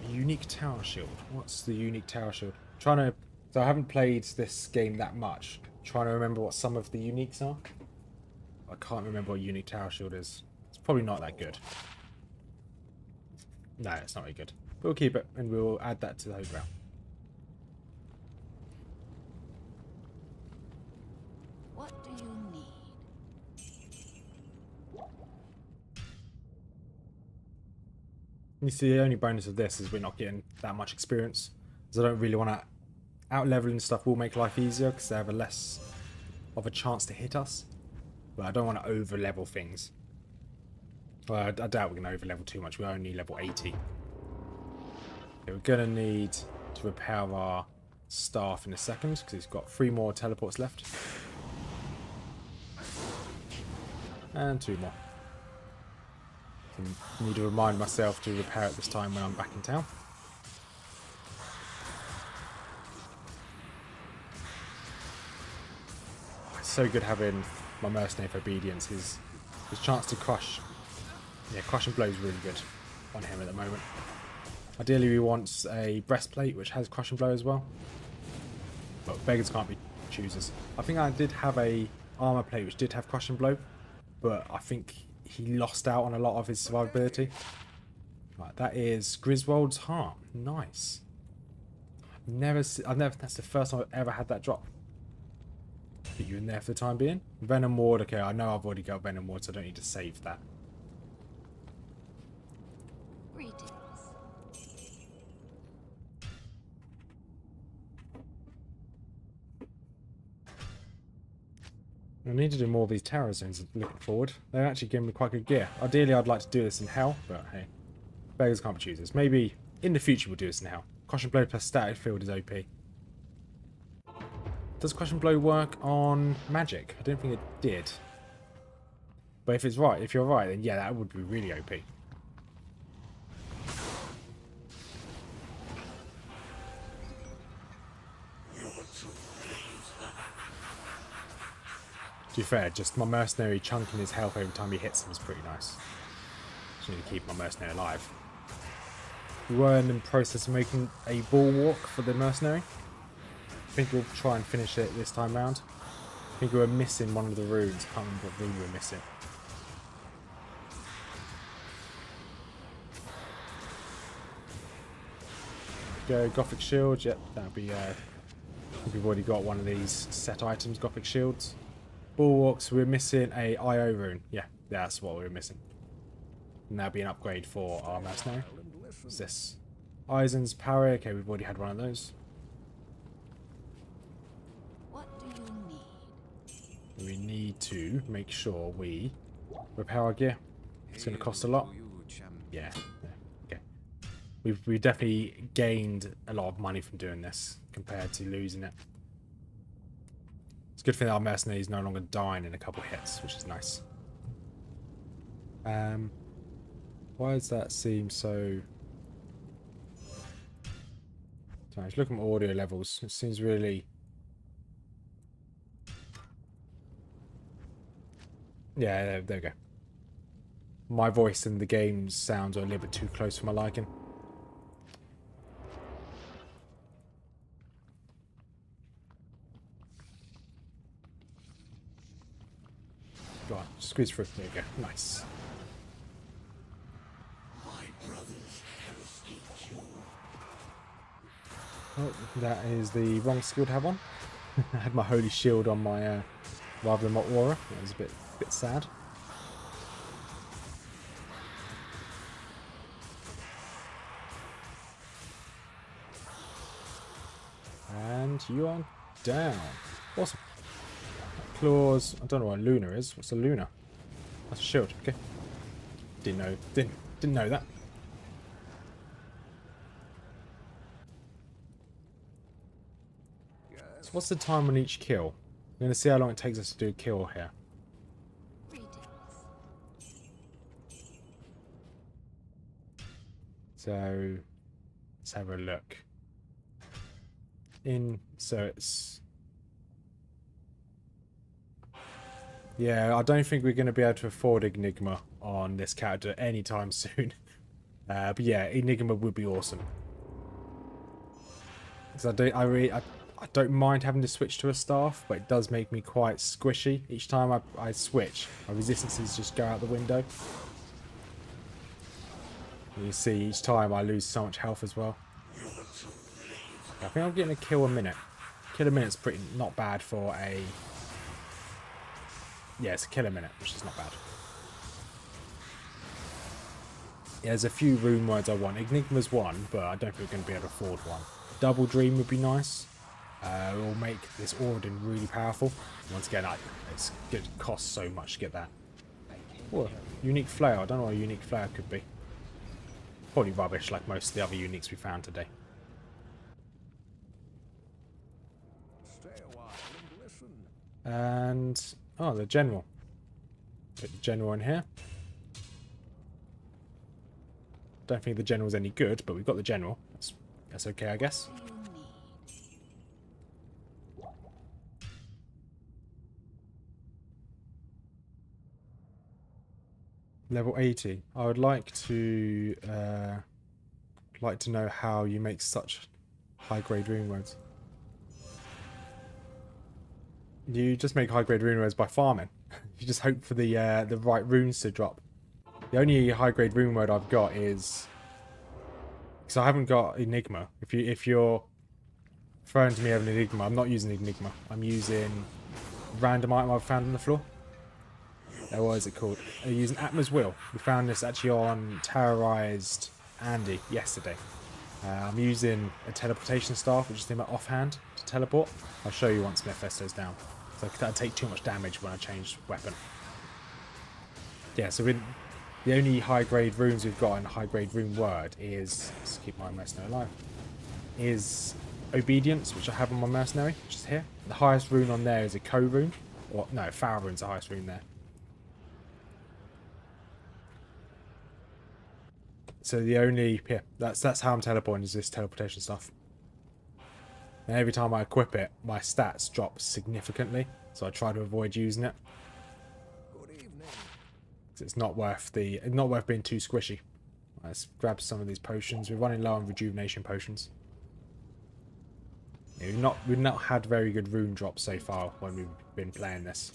Unique tower shield. What's the unique tower shield? So I haven't played this game that much. Trying to remember what some of the uniques are. I can't remember what unique tower shield is. It's probably not that good. No, it's not very good. We'll keep it, and we'll add that to the Holy Grail. What do you need? You see, the only bonus of this is we're not getting that much experience. Because I don't really want to... Out-leveling stuff will make life easier, because they have a less of a chance to hit us. But I don't want to over-level things. Well, I doubt we're going to over-level too much. We're only level 80. Okay, we're going to need to repair our staff in a second, because it's got 3 more teleports left. And 2 more. I need to remind myself to repair it this time when I'm back in town. It's so good having my mercenary for obedience. His chance to crush... Yeah, crushing blow is really good on him at the moment. Ideally he wants a breastplate which has crushing blow as well. But beggars can't be choosers. I think I did have a armor plate which did have crushing blow. But I think he lost out on a lot of his survivability. Right, that is Griswold's Heart. Nice. That's the first time I've ever had that drop. Put you in there for the time being. Venom Ward, okay, I know I've already got Venom Ward, so I don't need to save that. Greetings. I need to do more of these tower zones looking forward. They're actually giving me quite good gear. Ideally, I'd like to do this in Hell, but hey, beggars can't be choosers. Maybe in the future we'll do this in Hell. Crushing Blow plus static field is OP. Does Crushing Blow work on magic? I don't think it did. But if it's right, if you're right, then yeah, that would be really OP. To be fair, just my mercenary chunking his health every time he hits him is pretty nice. Just need to keep my mercenary alive. We were in the process of making a bulwark for the mercenary. I think we'll try and finish it this time round. I think we were missing one of the runes. I can't remember what rune we were missing. Go Gothic Shield. Yep, that'll be... I think we've already got one of these set items, Gothic Shields. Bulwarks, we're missing a IO rune. Yeah, that's what we're missing. And that'll be an upgrade for our mercenary. What's this? Eisen's Parry. Okay, we've already had one of those. What do you need? We need to make sure we repair our gear. It's going to cost a lot. Yeah. Okay. We've definitely gained a lot of money from doing this compared to losing it. It's a good thing that our mercenary is no longer dying in a couple hits, which is nice. Why does that seem so... So let's look at my audio levels. It seems really... Yeah, there we go. My voice and the game sounds are a little bit too close for my liking. Go on, squeeze through. There you go. Nice. Oh, that is the wrong skill to have on. I had my holy shield on my rather than my aura. That was a bit sad. And you are down. Awesome. Claws. I don't know what a Luna is. What's a Luna? That's a shield. Okay. Didn't know that. So what's the time on each kill? I'm going to see how long it takes us to do a kill here. Greetings. So let's have a look. So it's... Yeah, I don't think we're going to be able to afford Enigma on this character anytime soon. But yeah, Enigma would be awesome. Because I don't mind having to switch to a staff, but it does make me quite squishy. Each time I switch, my resistances just go out the window. You see each time I lose so much health as well. I think I'm getting a kill a minute. Kill a minute's pretty not bad for a... Yeah, it's a kill a minute, which is not bad. Yeah, there's a few rune words I want. Enigma's one, but I don't think we're going to be able to afford one. Double Dream would be nice. It will make this Auradin really powerful. Once again, it's going to cost so much to get that. Oh, unique flare. I don't know what a unique flare could be. Probably rubbish, like most of the other uniques we found today. Stay a while and listen. And oh, the general. Put the general in here. Don't think the general's any good, but we've got the general. That's okay, I guess. What do you need? Level 80. I would like to know how you make such high-grade rune words. You just make high-grade rune words by farming. You just hope for the right runes to drop. The only high-grade rune word I've got is... Because I haven't got Enigma. If you're throwing to me an Enigma, I'm not using Enigma. I'm using random item I've found on the floor. What is it called? I'm using Atma's Will. We found this actually on Terrorized Andy yesterday. I'm using a teleportation staff, which is in my offhand to teleport. I'll show you once Mephisto's down. So that'll take too much damage when I change weapon. Yeah, so the only high-grade runes we've got and high-grade rune word is... Let's keep my mercenary alive. Is Obedience, which I have on my mercenary, which is here. The highest rune on there is a Co rune. Or, no, Foul rune's the highest rune there. So the only... Yeah, that's how I'm teleporting, is this teleportation stuff. And every time I equip it, my stats drop significantly. So I try to avoid using it. Good evening. It's not worth being too squishy. Let's grab some of these potions. We're running low on rejuvenation potions. Yeah, we've not had very good rune drops so far when we've been playing this.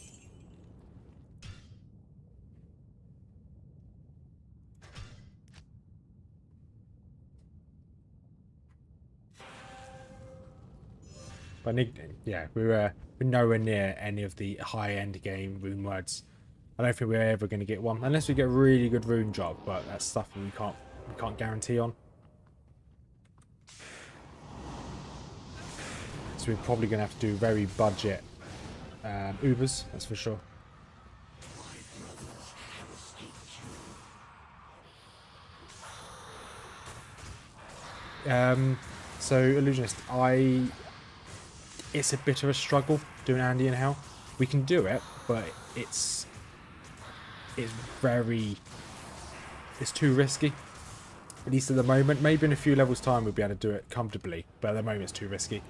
But yeah, we're nowhere near any of the high-end game rune words. I don't think we're ever going to get one unless we get a really good rune drop, but that's stuff we can't guarantee on. So we're probably going to have to do very budget Ubers, that's for sure. So Illusionist, it's a bit of a struggle doing Andy in Hell. We can do it, but it's too risky. At least at the moment. Maybe in a few levels time we'll be able to do it comfortably, but at the moment it's too risky.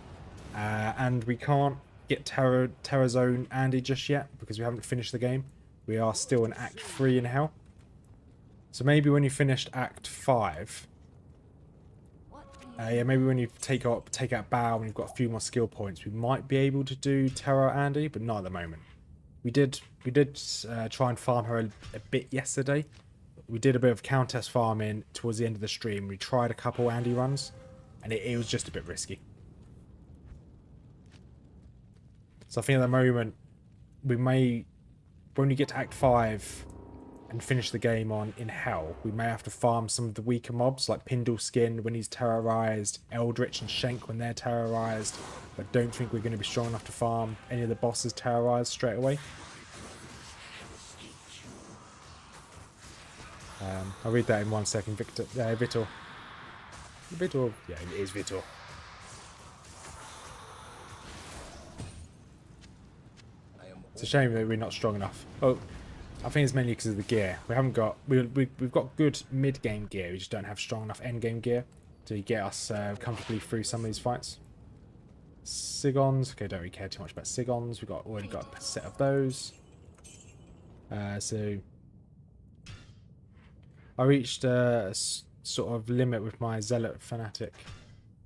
And we can't get Terror Zone Andy just yet because we haven't finished the game. We are still in Act 3 in Hell. So maybe when you finished Act 5, yeah, maybe when you take out Bow and you've got a few more skill points, we might be able to do Terror Andy, but not at the moment. We did try and farm her a bit yesterday. We did a bit of contest farming towards the end of the stream. We tried a couple Andy runs, and it was just a bit risky. So I think at the moment, we may, when we get to Act 5 and finish the game in Hell, we may have to farm some of the weaker mobs, like Pindle Skin when he's terrorized, Eldritch and Shank when they're terrorized. I don't think we're going to be strong enough to farm any of the bosses terrorized straight away. I'll read that in 1 second. Vitor. Vitor. Yeah, it is Vitor. It's a shame that we're not strong enough. Oh, I think it's mainly because of the gear. We haven't got... We've got good mid-game gear. We just don't have strong enough end-game gear to get us comfortably through some of these fights. Sigons. Okay, don't really care too much about Sigons. We've already got a set of those. So... I reached a sort of limit with my Zealot Fanatic.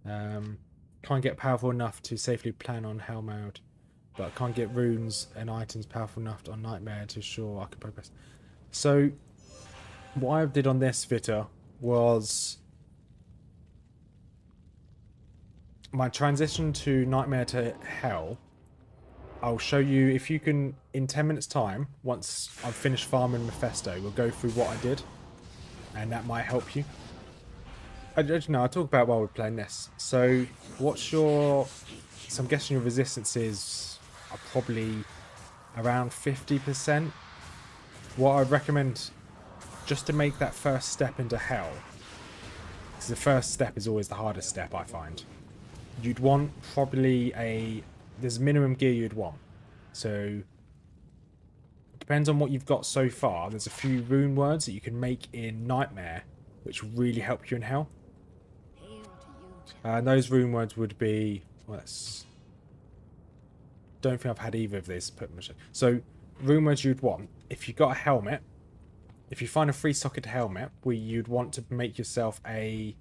Can't get powerful enough to safely plan on Hell mode. But can't get runes and items powerful enough on Nightmare to ensure I can progress. So, what I did on this, Vitor, was my transition to Nightmare to Hell. I'll show you if you can, in 10 minutes time, once I've finished farming Mephisto, we'll go through what I did, and that might help you. I talk about while we're playing this. So what's your, so I'm guessing your resistances are probably around 50%. What I'd recommend, just to make that first step into Hell, because the first step is always the hardest step, I find. You'd want probably there's minimum gear you'd want. So, it depends on what you've got so far. There's a few rune words that you can make in Nightmare, which will really help you in Hell. Hail to you, And those rune words would be, well, don't think I've had either of these put much. So, rune words you'd want, if you've got a helmet, if you find a free socket helmet, where you'd want to make yourself a,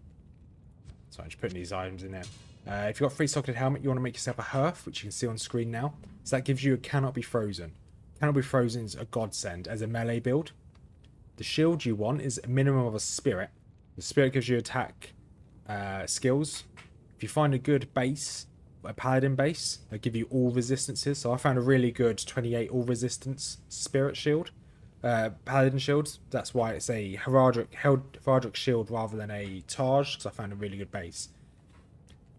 sorry, I'm just putting these items in there. If you've got a free socketed helmet, you want to make yourself a hearth, which you can see on screen now. So that gives you a cannot be frozen. Cannot be frozen is a godsend as a melee build. The shield you want is a minimum of a spirit. The spirit gives you attack skills. If you find a good base, a paladin base, they'll give you all resistances. So I found a really good 28 all resistance spirit shield. Paladin shield. That's why it's a heraldic shield rather than a Taj, because I found a really good base.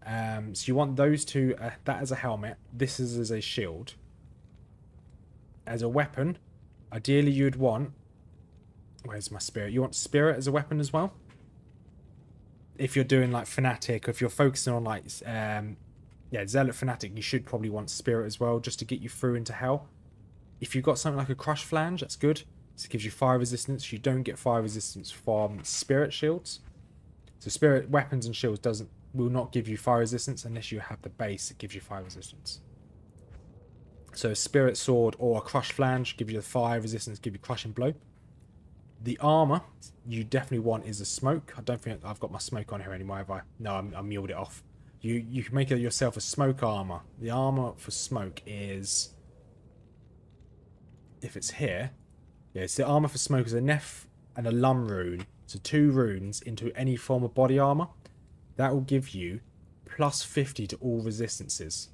So you want those two, that as a helmet, this is as a shield. As a weapon, ideally you'd want, where's my spirit? You want spirit as a weapon as well. If you're doing like fanatic, or if you're focusing on like, zealot fanatic, you should probably want spirit as well, just to get you through into Hell. If you've got something like a crush flange, that's good. So it gives you fire resistance. You don't get fire resistance from spirit shields. So spirit weapons and shields will not give you fire resistance unless you have the base that gives you fire resistance. So a spirit sword or a crush flange give you the fire resistance, give you crushing blow. The armor you definitely want is a smoke. I don't think I've got my smoke on here anymore, have I? No, I muled it off. You can make yourself a smoke armor. The armor for smoke is, if it's here, yeah, it's the armor for smoke is a Neph and a Lum rune. So 2 runes into any form of body armor. That will give you plus 50 to all resistances.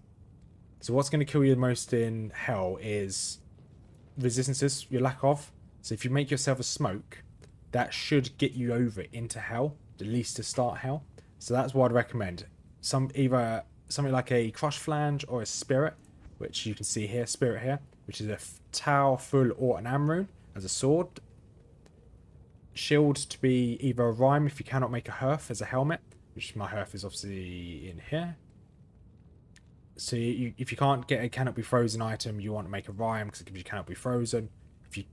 So what's going to kill you the most in Hell is resistances you lack of. So if you make yourself a smoke, that should get you over into Hell, at least to start Hell. So that's what I'd recommend. Either something like a crush flange or a spirit, which you can see here, spirit here, which is a Tau full or an Amrune as a sword. Shield to be either a rhyme if you cannot make a hearth as a helmet, which my hearth is obviously in here. So if you can't get a cannot be frozen item, you want to make a rhyme because it gives you cannot be frozen. If you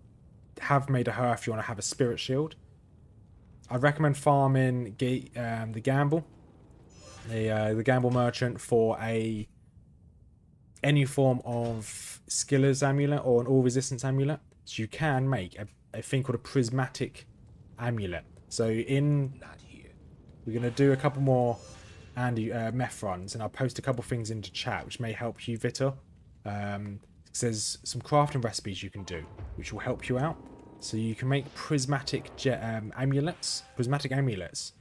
have made a hearth, you want to have a spirit shield. I'd recommend farming the gamble, the gamble merchant for any form of skiller's amulet or an all resistance amulet. So you can make a thing called a prismatic amulet. So we're going to do a couple more meth runs, and I'll post a couple things into chat which may help you, Vitor. There's some crafting recipes you can do which will help you out. So you can make prismatic amulets. Prismatic amulets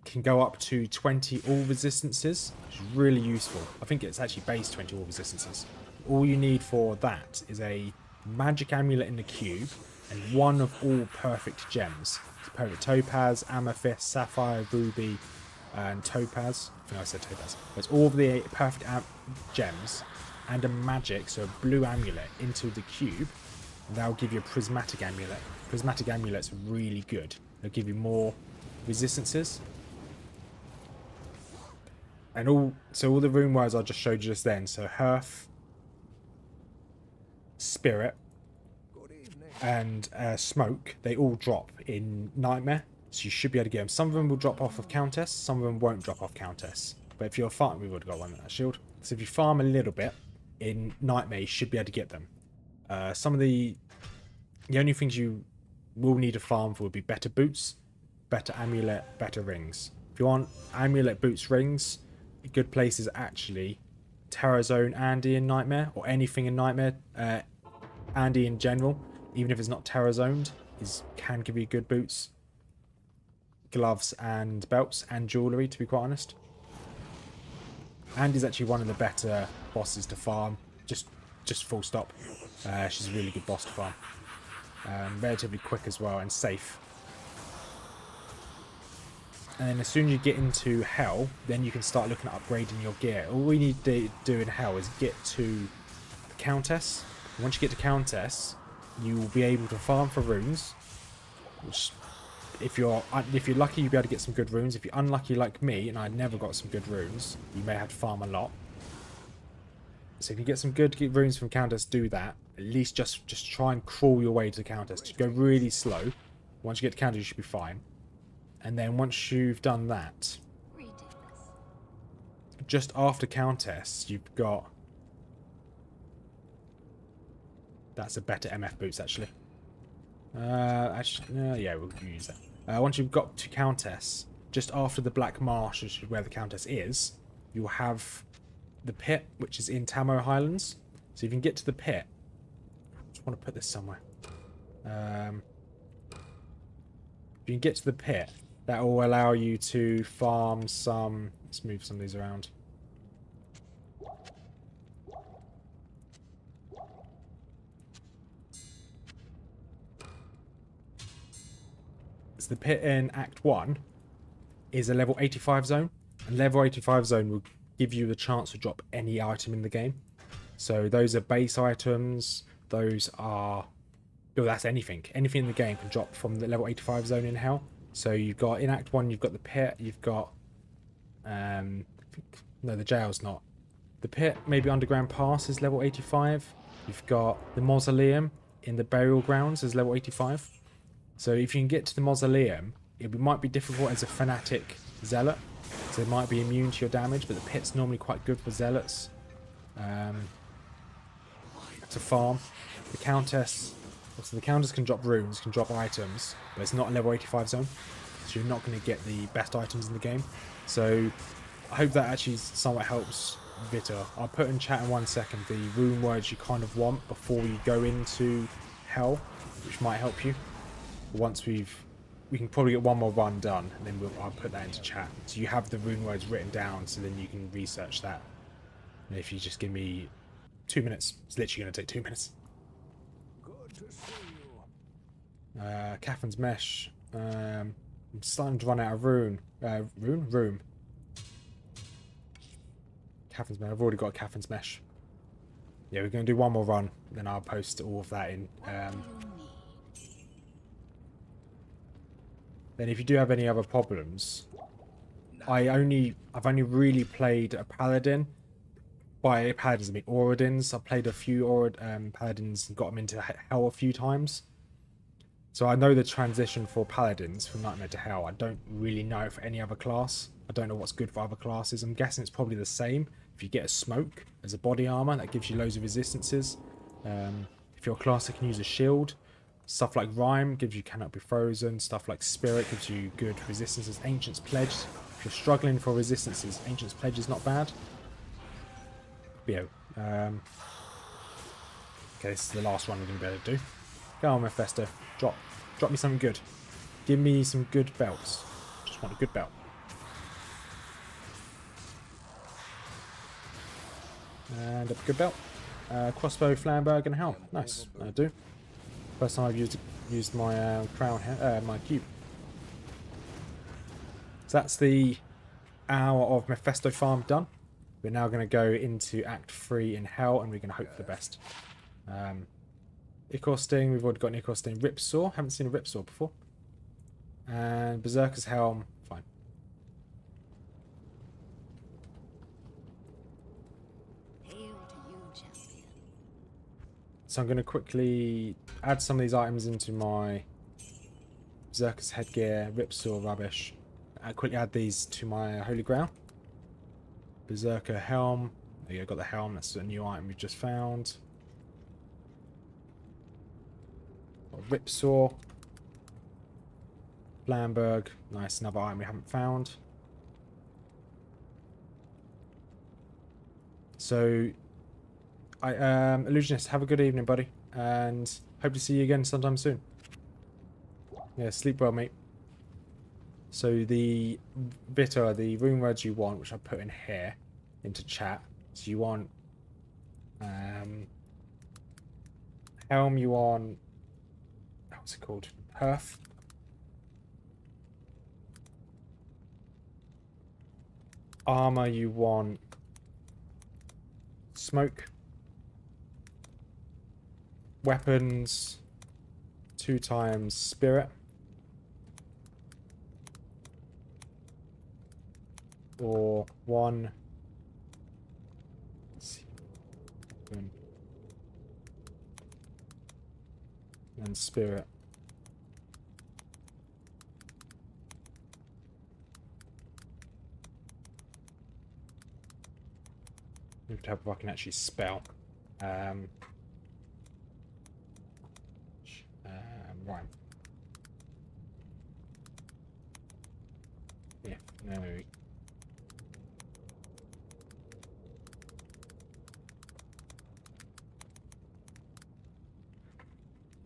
can go up to 20 all resistances, which is really useful. I think it's actually base 20 all resistances. All you need for that is a magic amulet in the cube and one of all perfect gems. So perfect topaz, amethyst, sapphire, ruby, and topaz. I think I said topaz. It's all of the perfect gems and a magic, so a blue amulet into the cube. And that'll give you a prismatic amulet. Prismatic amulets are really good. They'll give you more resistances. And all the rune words I just showed you just then. So hearth, spirit, and smoke, they all drop in Nightmare, so you should be able to get them. Some of them will drop off of Countess, some of them won't drop off Countess. But if you're farming, we would have got one in that shield. So if you farm a little bit in Nightmare, you should be able to get them. Some of the only things you will need to farm for would be better boots, better amulet, better rings. If you want amulet, boots, rings, a good place is actually Terror Zone Andy in Nightmare, or anything in Nightmare. Andy in general, even if it's not Terror Zoned, can give you good boots. gloves and belts and jewellery, to be quite honest. And is actually one of the better bosses to farm. Just full stop. She's a really good boss to farm. Relatively quick as well and safe. And then as soon as you get into Hell, then you can start looking at upgrading your gear. All we need to do in Hell is get to the Countess. Once you get to Countess, you will be able to farm for runes. Which, if you're lucky, you'll be able to get some good runes. If you're unlucky like me, and I never got some good runes, you may have to farm a lot. So if you get some good runes from Countess, do that. At least just try and crawl your way to the Countess. Just go really slow. Once you get to Countess, you should be fine. And then once you've done that, just after Countess, you've got... That's a better MF boots, actually. Yeah, we'll use that. Once you've got to Countess, just after the Black Marsh, which is where the Countess is, you'll have the pit, which is in Tamo Highlands. So you can get to the pit. I just want to put this somewhere. If you can get to the pit, that will allow you to farm some... Let's move some of these around. So the pit in Act 1 is a level 85 zone. And level 85 zone will give you the chance to drop any item in the game. So those are base items. Those are... Oh, that's anything. Anything in the game can drop from the level 85 zone in Hell. So you've got, in Act 1, you've got the pit, you've got, no, the jail's not. The pit, maybe Underground Pass is level 85. You've got the Mausoleum in the Burial Grounds is level 85. So if you can get to the Mausoleum, it might be difficult as a Fanatic Zealot. So it might be immune to your damage, but the pit's normally quite good for Zealots. To farm. The Countess... So the Countess can drop runes, can drop items, but it's not a level 85 zone. So you're not going to get the best items in the game. So I hope that actually somewhat helps Vita. I'll put in chat in 1 second the rune words you kind of want before you go into Hell, which might help you. Once we can probably get one more run done, and then I'll put that into chat. So you have the rune words written down, so then you can research that. And if you just give me 2 minutes, it's literally going to take 2 minutes. Catherine's Mesh. I'm starting to run out of room. Catherine's Mesh. I've already got Catherine's Mesh. Yeah, we're going to do one more run. Then I'll post all of that in. Then if you do have any other problems, I've only really played a Paladin. By Paladins, I mean Auradins. I've played a few Paladins and got them into Hell a few times. So I know the transition for Paladins from Nightmare to Hell. I don't really know for any other class. I don't know what's good for other classes. I'm guessing it's probably the same. If you get a smoke as a body armor, that gives you loads of resistances. If you're a class that can use a shield, stuff like Rhyme gives you cannot be frozen. Stuff like Spirit gives you good resistances. Ancient's Pledge. If you're struggling for resistances, Ancient's Pledge is not bad. But yeah. Okay, this is the last one we're going to be able to do. Go on, Mephisto. Drop me something good. Give me some good belts. Just want a good belt. And a good belt. Crossbow, Flamberg, and helm. Nice. I do. First time I've used my crown here, my cube. So that's the hour of Mephisto farm done. We're now going to go into Act 3 in Hell, and we're going to hope for the best. Ichor Sting, we've already got an Ichor Sting. Ripsaw, haven't seen a Ripsaw before. And Berserker's Helm, fine. Hail to you, champion. So I'm going to quickly add some of these items into my Berserker's Headgear, Ripsaw rubbish. I'll quickly add these to my Holy Grail. Berserker Helm. There you go, got the helm. That's a new item we just found. Got Ripsaw. Flamberg. Nice, another item we haven't found. So, Illusionist, have a good evening, buddy. And hope to see you again sometime soon. Yeah, sleep well, mate. So the Vitor, the rune words you want, which I put in here into chat. So you want helm, you want, what's it called? Hearth. Armor, you want smoke. Weapons, 2 times spirit. Or 1. Let's see. And spirit. It would help if I can actually spell. Right. Yeah, no.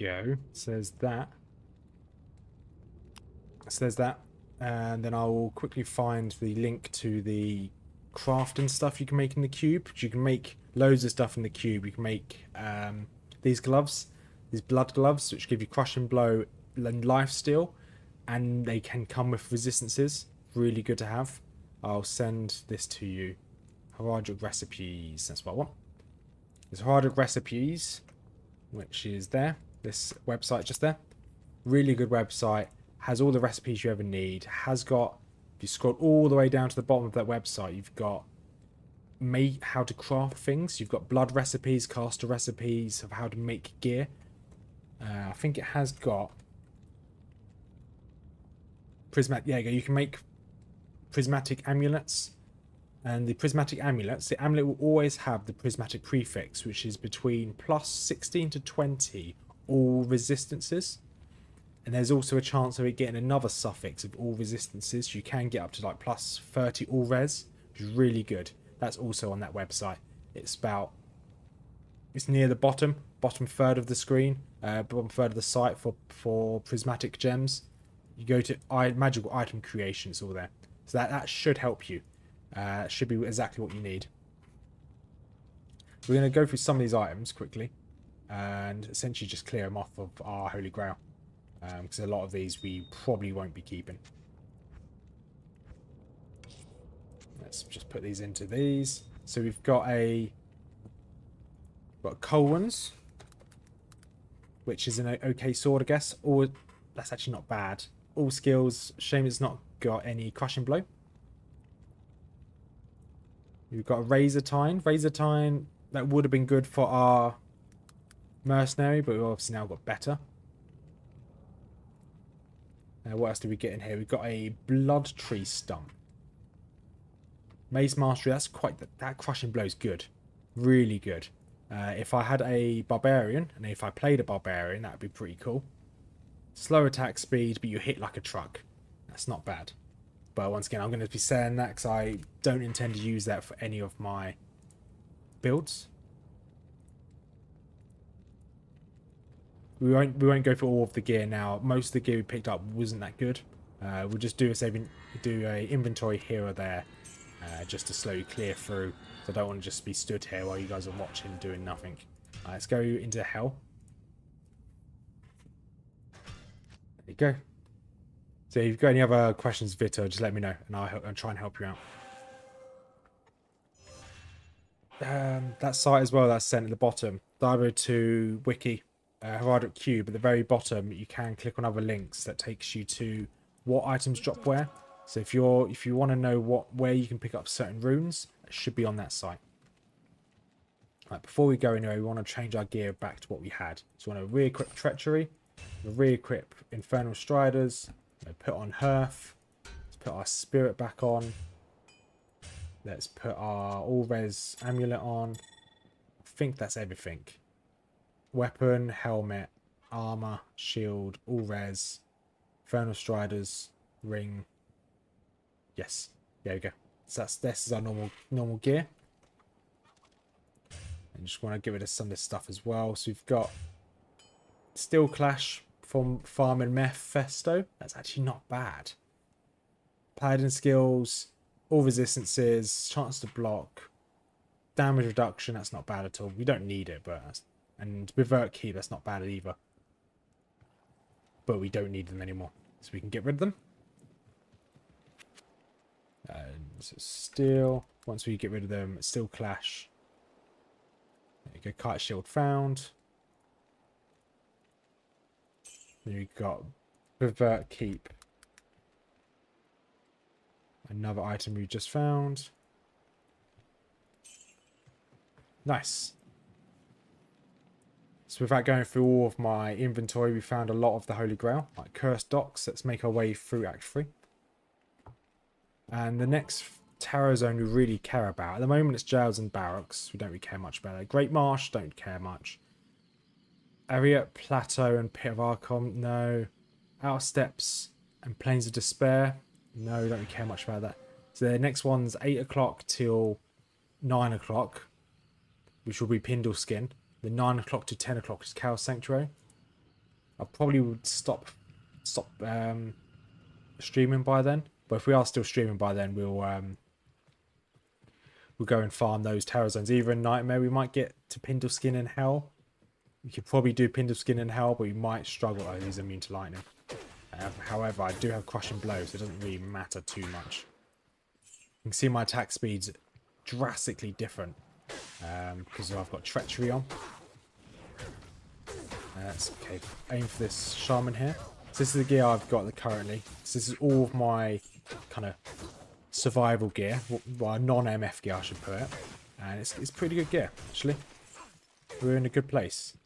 Go says that. And then I will quickly find the link to the crafting stuff you can make in the cube. You can make loads of stuff in the cube. You can make these gloves, these blood gloves, which give you crushing blow and lifesteal, and they can come with resistances. Really good to have. I'll send this to you. Heraldic recipes. That's what I want. There's Heraldic recipes, which is there. This website just there. Really good website. Has all the recipes you ever need. Has got, if you scroll all the way down to the bottom of that website, you've got how to craft things. You've got blood recipes, caster recipes of how to make gear. I think it has got prismatic. Yeah, you can make prismatic amulets. And the prismatic amulets, the amulet will always have the prismatic prefix, which is between plus 16 to 20 all resistances. And there's also a chance of it getting another suffix of all resistances. You can get up to like plus 30 all res, which is really good. That's also on that website. It's near the bottom third of the screen, bottom third of the site for prismatic gems. You go to magical item creation, it's all there. So that should help you. Should be exactly what you need. We're going to go through some of these items quickly and essentially just clear them off of our Holy Grail. Because a lot of these we probably won't be keeping. Let's just put these into these. So we've got Colwyn's, which is an okay sword, I guess. Or that's actually not bad. All skills. Shame it's not got any crushing blow. We've got a Razor Tine. Razor Tine, that would have been good for our mercenary, but we've obviously now got better. What else do we get in here? We've got a Blood Tree Stump. Maze Mastery, that's that crushing blow is good. Really good. If I had a Barbarian, and if I played a Barbarian, that would be pretty cool. Slow attack speed, but you hit like a truck. That's not bad. But once again, I'm going to be saying that because I don't intend to use that for any of my builds. We won't go for all of the gear now. Most of the gear we picked up wasn't that good. We'll just do a inventory here or there, just to slowly clear through. So I don't want to just be stood here while you guys are watching doing nothing. Let's go into hell. There you go. So if you've got any other questions, Vito, just let me know, and I'll try and help you out. That site as well, that's sent at the bottom. Diablo 2 wiki. Heraldic Cube at the very bottom, you can click on other links that takes you to what items drop where. So if you want to know where you can pick up certain runes, it should be on that site. Right, before we go anyway, we want to change our gear back to what we had. So we want to re-equip Treachery, re-equip Infernal Striders, put on Hearth, let's put our Spirit back on, let's put our All-Res Amulet on. I think that's everything. Weapon, helmet, armor, shield, all res, Infernal Striders, ring. Yes, there we go. So this is our normal gear. And just want to get rid of some of this stuff as well. So we've got Steel Clash from Farm and Mephisto. That's actually not bad. Paladin skills, all resistances, chance to block, damage reduction. That's not bad at all. We don't need it, but and Revert Keep. That's not bad either. But we don't need them anymore, so we can get rid of them. And so still, once we get rid of them, still clash. There you go, kite shield found. Then we got Revert Keep. Another item we just found. Nice. So without going through all of my inventory, we found a lot of the Holy Grail, like Cursed Docks. Let's make our way through Act 3. And the next Terror Zone we really care about. At the moment it's jails and barracks. We don't really care much about it. Great Marsh, don't care much. Ariat, Plateau and Pit of Archon, no. Outer Steppes and Plains of Despair, no, don't really care much about that. So the next one's 8 o'clock till 9 o'clock, which will be Pindle Skin. The 9 o'clock to 10 o'clock is Chaos Sanctuary. I probably would stop streaming by then. But if we are still streaming by then, we'll go and farm those Terror Zones. Either in Nightmare, we might get to Pindle Skin in Hell. We could probably do Pindle Skin in Hell, but we might struggle. Oh, he's immune to lightning. However, I do have Crushing Blow, so it doesn't really matter too much. You can see my attack speed's drastically different because I've got Treachery on. That's okay. Aim for this Shaman here. So this is the gear I've got currently. So this is all of my kind of survival gear, well, non-MF gear I should put it. And it's pretty good gear, actually. We're in a good place.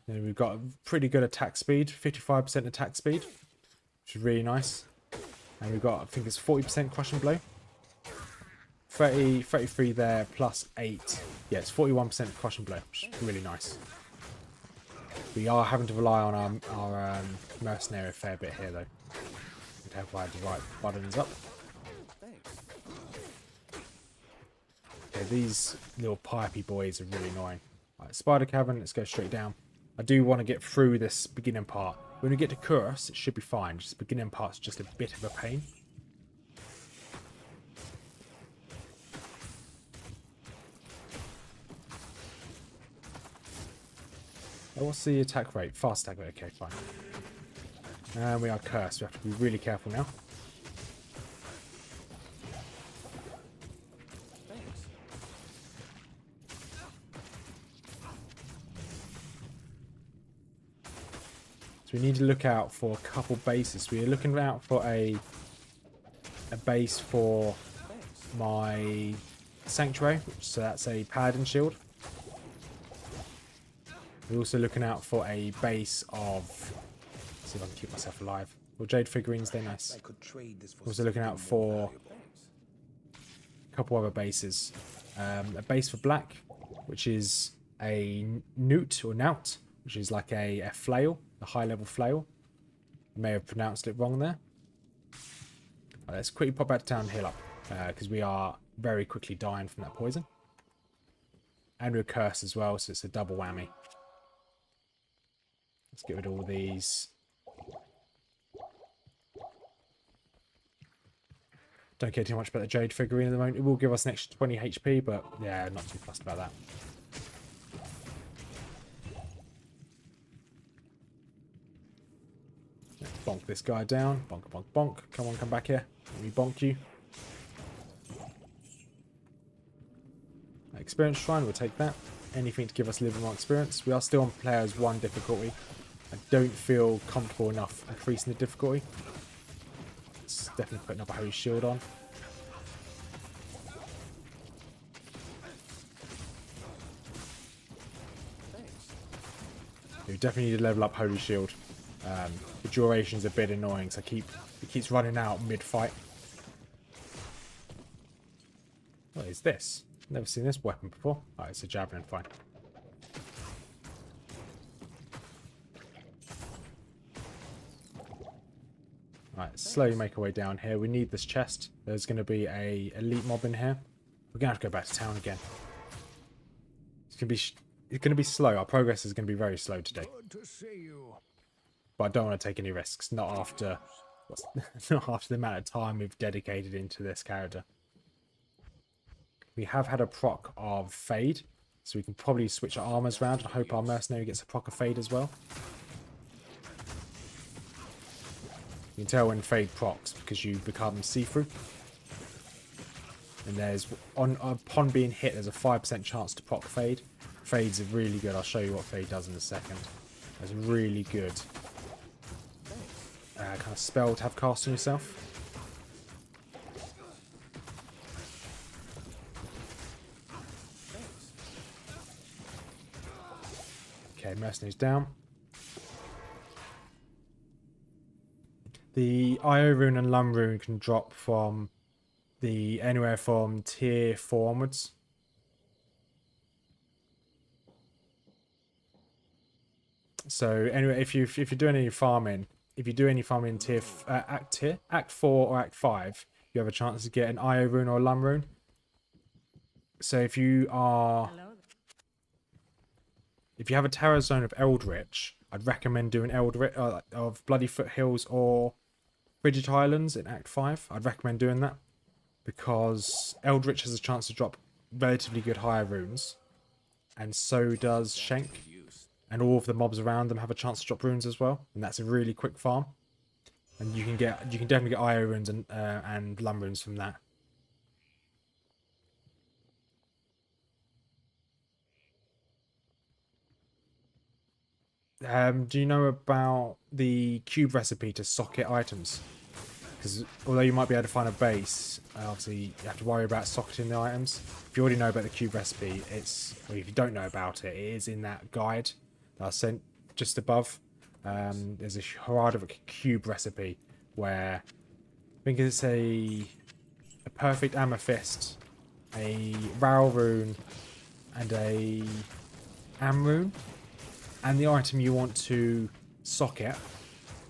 And we've got a pretty good attack speed, 55% attack speed, which is really nice. And we've got, I think it's 40% Crushing Blow. 33 there, plus 8. Yeah, it's 41% Crushing Blow, which is really nice. We are having to rely on our mercenary a fair bit here, though. We'd have to have the right buttons up. Okay, these little pipey boys are really annoying. Right, Spider Cavern, let's go straight down. I do want to get through this beginning part. When we get to Curse, it should be fine. Just the beginning part's just a bit of a pain. Oh, what's the attack rate? Fast attack rate. Okay, fine. And we are cursed. We have to be really careful now. So we need to look out for a couple bases. We are looking out for a base for my Sanctuary, so that's a Paladin shield. We're also looking out for a base of... Let's see if I can keep myself alive. Well, Jade figurines, they're nice. Also looking out for a couple other bases. A base for black, which is a newt or knout, which is like a flail, a high-level flail. I may have pronounced it wrong there. Right, let's quickly pop out down, heal up, because we are very quickly dying from that poison. And we're cursed as well, so it's a double whammy. Let's get rid of all these. Don't care too much about the Jade figurine at the moment. It will give us an extra 20 HP, but yeah, not too fussed about that. Let's bonk this guy down. Bonk, bonk, bonk. Come on, come back here. Let me bonk you. Experience Shrine, we'll take that. Anything to give us a little more experience. We are still on Players 1 difficulty. I don't feel comfortable enough increasing the difficulty. It's definitely putting up a Holy Shield on. We definitely need to level up Holy Shield. The duration's a bit annoying, so it keeps running out mid-fight. What is this? Never seen this weapon before. Oh, it's a javelin, fine. Right, slowly make our way down here. We need this chest. There's going to be a elite mob in here. We're going to have to go back to town again. It's going to be slow. Our progress is going to be very slow today. Good to see you. But I don't want to take any risks. Not after not after the amount of time we've dedicated into this character. We have had a proc of Fade, so we can probably switch our armors around and hope our mercenary gets a proc of Fade as well. You can tell when Fade procs because you become see-through. And there's, upon being hit, there's a 5% chance to proc Fade. Fades are really good. I'll show you what Fade does in a second. It's really good kind of spell to have cast on yourself. Okay, mercenaries down. The IO rune and Lum rune can drop from anywhere from tier 4 onwards. So anyway, if you're doing any farming, if you do any farming in Act 4 or Act 5, you have a chance to get an IO rune or a Lum rune. So if you have a terror zone of Eldritch, I'd recommend doing Eldritch of Bloody Foothills or Frigid Highlands in Act 5. I'd recommend doing that because Eldritch has a chance to drop relatively good higher runes, and so does Shank. And all of the mobs around them have a chance to drop runes as well, and that's a really quick farm. And you can definitely get IO runes and Lum runes from that. Do you know about the cube recipe to socket items? Because although you might be able to find a base, obviously you have to worry about socketing the items. If you already know about the cube recipe, or if you don't know about it, it is in that guide that I sent just above. There's a Auradin cube recipe where I think it's a perfect amethyst, a Ral rune, and a Am rune. And the item you want to socket,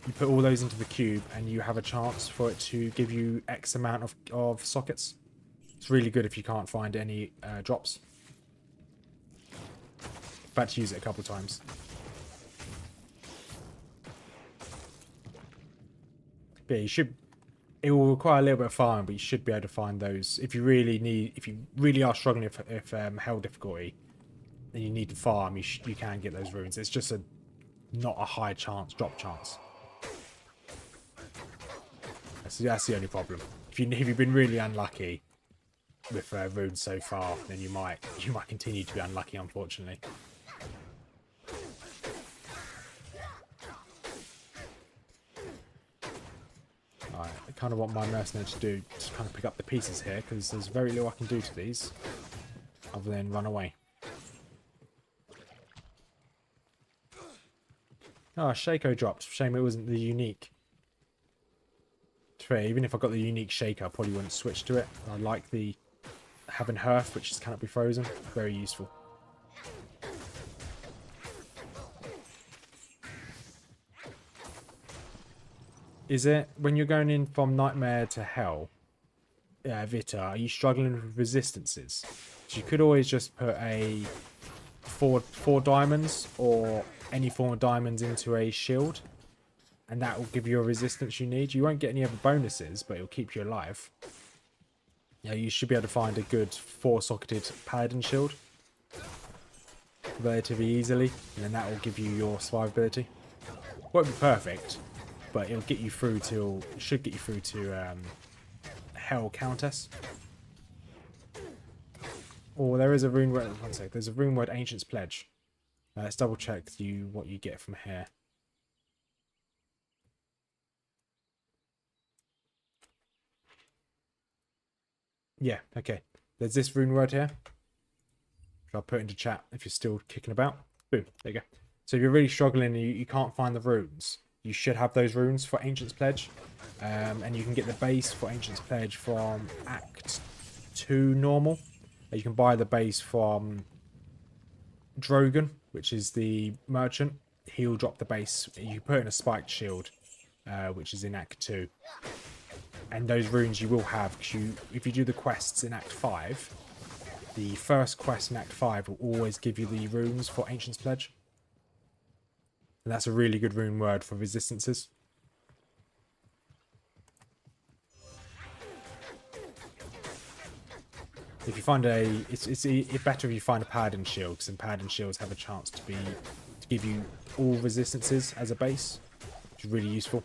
you put all those into the cube and you have a chance for it to give you X amount of sockets. It's really good if you can't find any drops. I've had to use it a couple of times. But yeah, it will require a little bit of farming, but you should be able to find those if you really are struggling if hell difficulty. Then you need to farm, you can get those runes. It's just not a high drop chance. That's the only problem. If you've been really unlucky with runes so far, then you might continue to be unlucky, unfortunately. Alright, I kind of want my mercenary to do just kind of pick up the pieces here because there's very little I can do to these other than run away. Oh, Shaco dropped. Shame it wasn't the unique. Even if I got the unique Shaker, I probably wouldn't switch to it. I like the having Hearth, which cannot be frozen. Very useful. Is it when you're going in from Nightmare to Hell, Vita, are you struggling with resistances? So you could always just put a four diamonds or any form of diamonds into a shield, and that will give you a resistance you need. You won't get any other bonuses, but it'll keep you alive. Yeah, you should be able to find a good 4-socketed Paladin shield relatively easily, and then that will give you your survivability. Won't be perfect, but it'll get you through to Hell Countess. Or there is a rune word. One sec. There's a rune word Ancient's Pledge. Let's double check what you get from here. Yeah, okay. There's this rune word here, which I'll put into chat if you're still kicking about. Boom, there you go. So if you're really struggling and you can't find the runes, you should have those runes for Ancient's Pledge. And you can get the base for Ancient's Pledge from Act 2 normal. You can buy the base from Drogon, which is the merchant. He'll drop the base. You put in a spiked shield, which is in Act 2. And those runes you will have, because if you do the quests in Act 5, the first quest in Act 5 will always give you the runes for Ancient's Pledge. And that's a really good rune word for resistances. If you find it's better if you find a Paladin shield, because then Paladin shields have a chance to give you all resistances as a base, which is really useful.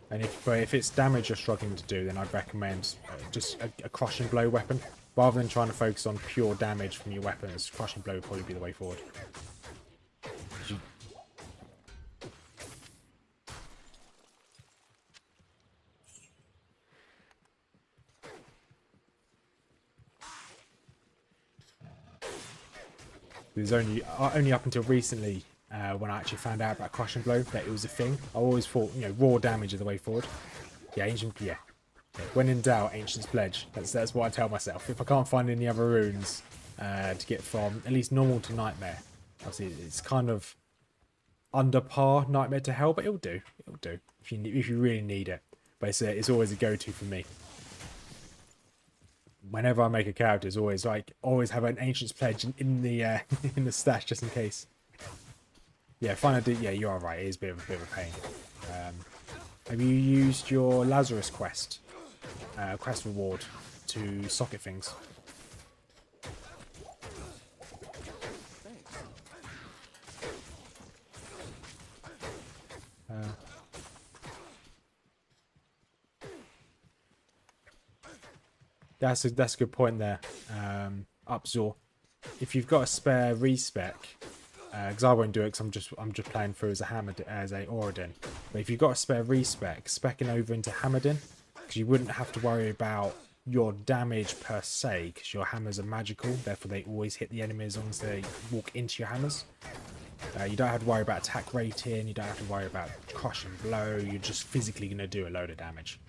And if it's damage you're struggling to do, then I'd recommend just a crushing blow weapon. Rather than trying to focus on pure damage from your weapons, crushing blow would probably be the way forward. There's only up until recently when I actually found out about crushing blow that it was a thing. I always thought, you know, raw damage is the way forward. Yeah, yeah. When in doubt, Ancient's Pledge. That's what I tell myself. If I can't find any other runes to get from at least normal to nightmare, obviously it's kind of under par nightmare to hell, but it'll do. It'll do if you really need it. But it's always a go-to for me. Whenever I make a character, it's always have an Ancient's Pledge in the in the stash just in case. Yeah, yeah, you are right. It is a bit of a pain. Have you used your Lazarus quest reward to socket things? That's a good point there, Upzor. If you've got a spare respec, because I won't do it because I'm just playing through as a Auradin. But if you've got a spare respec, specking over into Hammerdin, because you wouldn't have to worry about your damage per se, because your hammers are magical, therefore they always hit the enemy as long as they walk into your hammers. You don't have to worry about attack rating, you don't have to worry about crush and blow, you're just physically going to do a load of damage.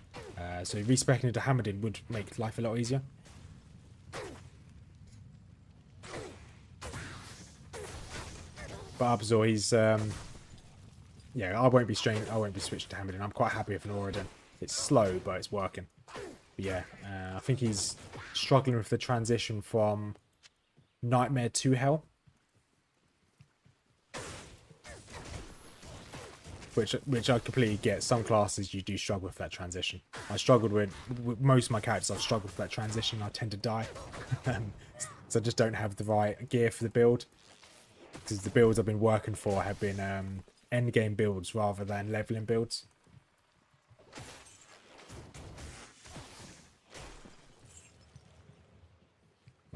So respecing into Hammerdin would make life a lot easier. But Abzor, he's yeah, I won't be switching to Hammerdin. I'm quite happy with an Auradin. It's slow, but it's working. But yeah, I think he's struggling with the transition from Nightmare to Hell. Which I completely get. Some classes you do struggle with that transition. I struggled with most of my characters. I've struggled with that transition. I tend to die, so I just don't have the right gear for the build. Because the builds I've been working for have been end game builds rather than leveling builds.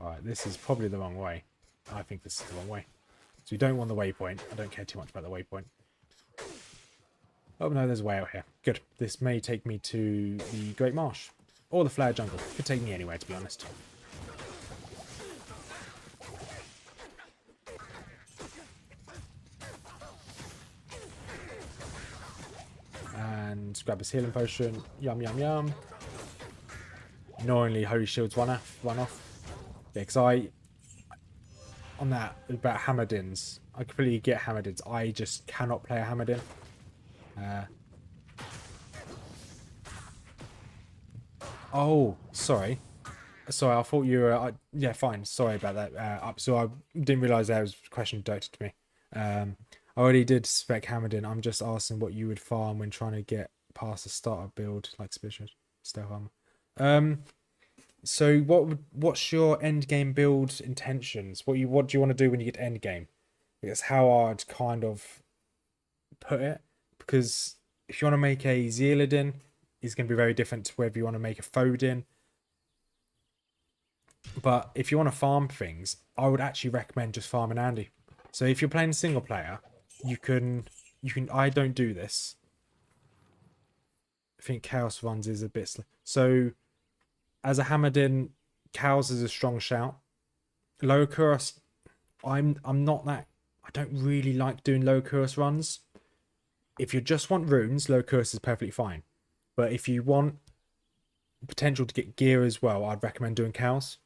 Alright, this is probably the wrong way. I think this is the wrong way. So we don't want the waypoint. I don't care too much about the waypoint. Oh no, there's a way out here. Good. This may take me to the Great Marsh. Or the Flare Jungle. Could take me anywhere, to be honest. And grab his healing potion. Yum, yum, yum. Annoyingly, Holy Shield's run off. Yeah, because on that, about Hammerdins, I completely get Hammerdins. I just cannot play a Hammerdin. Oh, sorry. Sorry, I thought you were... yeah, fine. Sorry about that. So I didn't realise that was a question directed to me. I already did spec Hammerdin. I'm just asking what you would farm when trying to get past a starter build, like Suspicious Stealth Armor. So what's your end game build intentions? What do you want to do when you get to end game? That's how I'd kind of put it. Because if you want to make a Zealadin, it's going to be very different to whether you want to make a Fodin. But if you want to farm things, I would actually recommend just farming Andy. So if you're playing single player, you can. I don't do this. I think Chaos runs is a bit slow. So as a Hammerdin, Chaos is a strong shout. Low Cuirass, I'm not that. I don't really like doing low Cuirass runs. If you just want runes, low Cuirass is perfectly fine. But if you want potential to get gear as well, I'd recommend doing Chaos.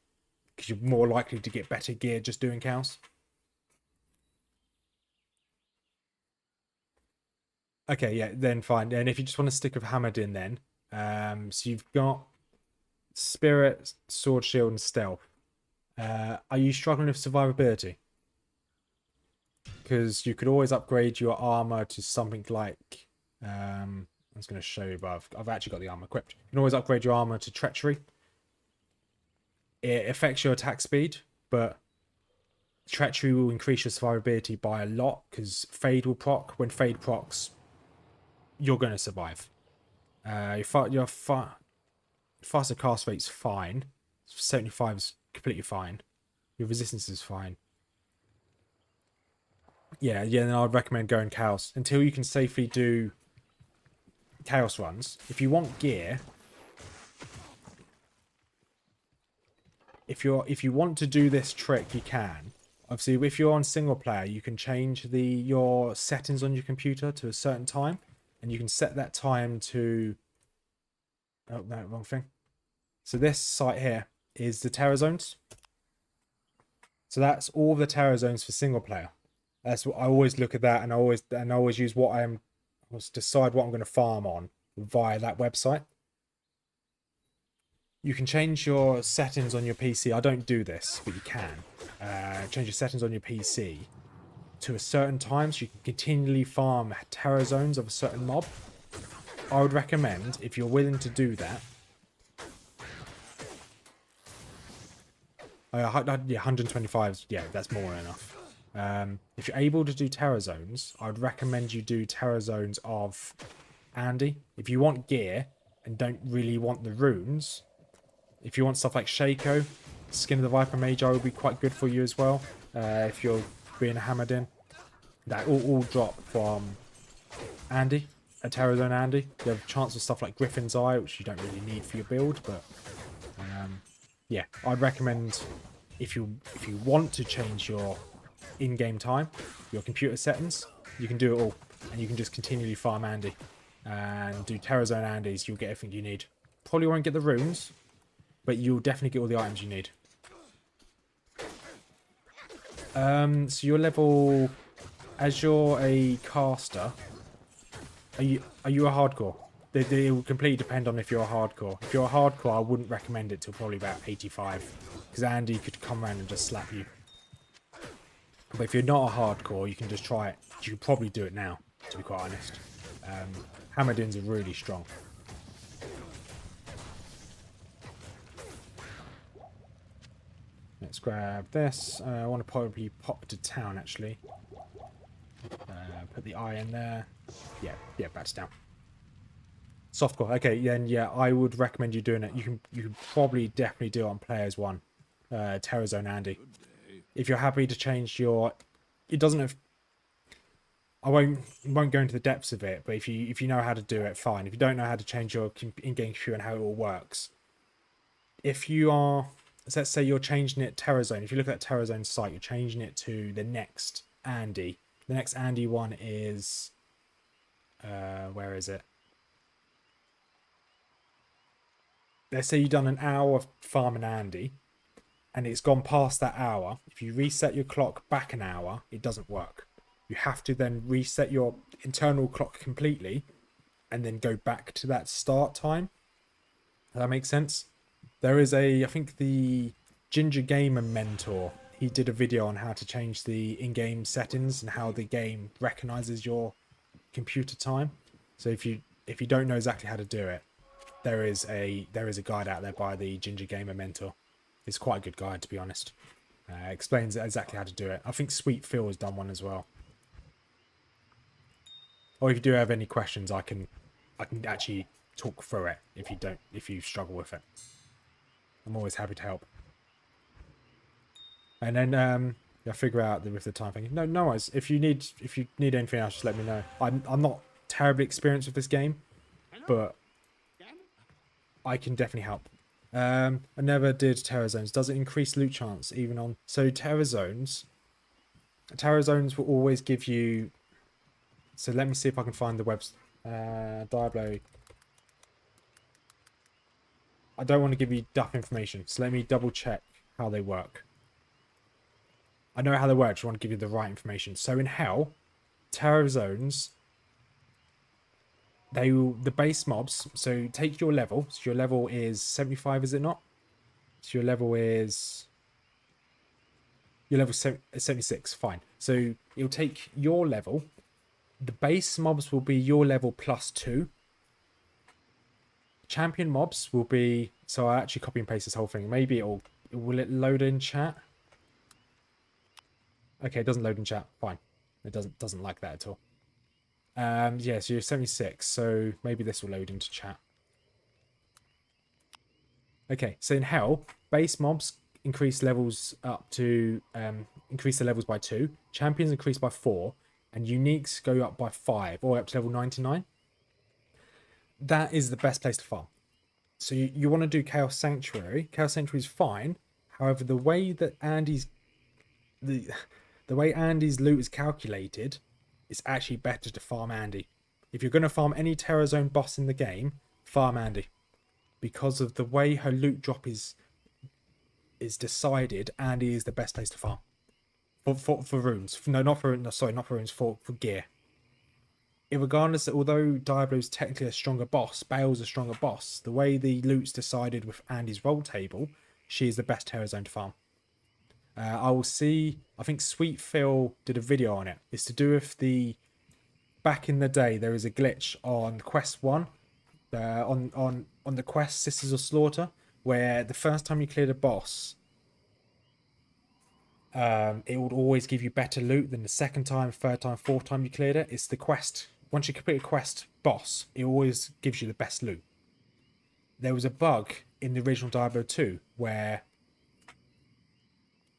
Because you're more likely to get better gear just doing Chaos. Okay, yeah, then fine. And if you just want to stick with Hammerdin then. So you've got Spirit, Sword, Shield, and Stealth. Are you struggling with survivability? because you could always upgrade your armor to something like I was going to show you, but I've actually got the armor equipped. You can always upgrade your armor to treachery. It affects your attack speed, but treachery will increase your survivability by a lot because fade will proc. When fade procs, you're going to survive. Your faster cast rate's fine. 75 is completely fine. Your resistance is fine. Yeah, then I'd recommend going Chaos until you can safely do Chaos runs. If you want gear, if you want to do this trick, you can. Obviously, if you're on single player, you can change your settings on your computer to a certain time, and you can set that time to. Oh no, wrong thing. So this site here is the terror zones. So that's all the terror zones for single player. That's what I always look at that, and I always use decide what I'm going to farm on via that website. You can change your settings on your PC. I don't do this, but you can change your settings on your PC to a certain time, so you can continually farm terror zones of a certain mob. I would recommend, if you're willing to do that, 125, yeah, that's more than enough. If you're able to do terror zones, I would recommend you do terror zones of Andy. If you want gear and don't really want the runes, if you want stuff like Shaco, Skin of the Viper Magi would be quite good for you as well. If you're being hammered in, that all drop from Andy, a terror zone Andy. You have a chance of stuff like Griffin's Eye, which you don't really need for your build, but yeah, I'd recommend if you want to change your in-game time, your computer settings, you can do it all, and you can just continually farm Andy and do Terror Zone Andys. You'll get everything you need. Probably won't get the runes, but you'll definitely get all the items you need. So your level, as you're a caster, are you a hardcore? It will completely depend on if you're a hardcore. If you're a hardcore, I wouldn't recommend it till probably about 85, because Andy could come around and just slap you. But if you're not a hardcore, you can just try it. You could probably do it now, to be quite honest. Hammerdins are really strong. Let's grab this. I want to probably pop to town, actually. Put the eye in there. Yeah, bats down. Softcore. Okay, then yeah, I would recommend you doing it. You can probably definitely do it on Players 1. Terror Zone Andy. If you're happy to change your... It doesn't have... I won't go into the depths of it, but if you know how to do it, fine. If you don't know how to change your in-game computer and how it all works, if you are... So let's say you're changing it Terror Zone. If you look at that Terror Zone site, you're changing it to the next Andy. The next Andy one is... where is it? Let's say you've done an hour of farming Andy, and it's gone past that hour. If you reset your clock back an hour, it doesn't work. You have to then reset your internal clock completely, and then go back to that start time. Does that make sense? There is I think the Ginger Gamer Mentor, he did a video on how to change the in-game settings and how the game recognizes your computer time. So if you don't know exactly how to do it, there is a guide out there by the Ginger Gamer Mentor. It's quite a good guide, to be honest. Explains exactly how to do it. I think Sweet Phil has done one as well. Or if you do have any questions, I can actually talk through it if you struggle with it. I'm always happy to help. And then you'll figure out with the time thing. No worries. If you need anything else, just let me know. I'm not terribly experienced with this game, but I can definitely help. I never did Terror Zones. Does it increase loot chance even on... So Terror Zones will always give you... So let me see if I can find the Diablo. I don't want to give you duff information, so let me double check how they work. I know how they work, I just want to give you the right information. So in Hell, Terror Zones... the base mobs, so take your level. So your level is 75, is it not? So your level is You're level 76, fine. So it'll take your level. The base mobs will be your level +2. Champion mobs will be... So I actually copy and paste this whole thing. Maybe will it load in chat? Okay, it doesn't load in chat. Fine. It doesn't like that at all. Yeah, so you're 76. So maybe this will load into chat. Okay, so in Hell, base mobs increase levels up to... increase the levels by 2. Champions increase by 4. And uniques go up by 5, all the way up to level 99. That is the best place to farm. So you want to do Chaos Sanctuary. Chaos Sanctuary is fine. However, the way that Andy's loot is calculated, it's actually better to farm Andy. If you're going to farm any Terror Zone boss in the game, farm Andy. Because of the way her loot drop is decided, Andy is the best place to farm. For runes. No, not for runes, for gear. Regardless that although Diablo's technically a stronger boss, Bale's a stronger boss, the way the loot's decided with Andy's roll table, she is the best Terror Zone to farm. I will see, I think Sweet Phil did a video on it. It's to do with back in the day, there was a glitch on Quest 1, on the quest Sisters of Slaughter, where the first time you cleared a boss, it would always give you better loot than the second time, third time, fourth time you cleared it. It's the quest. Once you complete a quest boss, it always gives you the best loot. There was a bug in the original Diablo 2 where...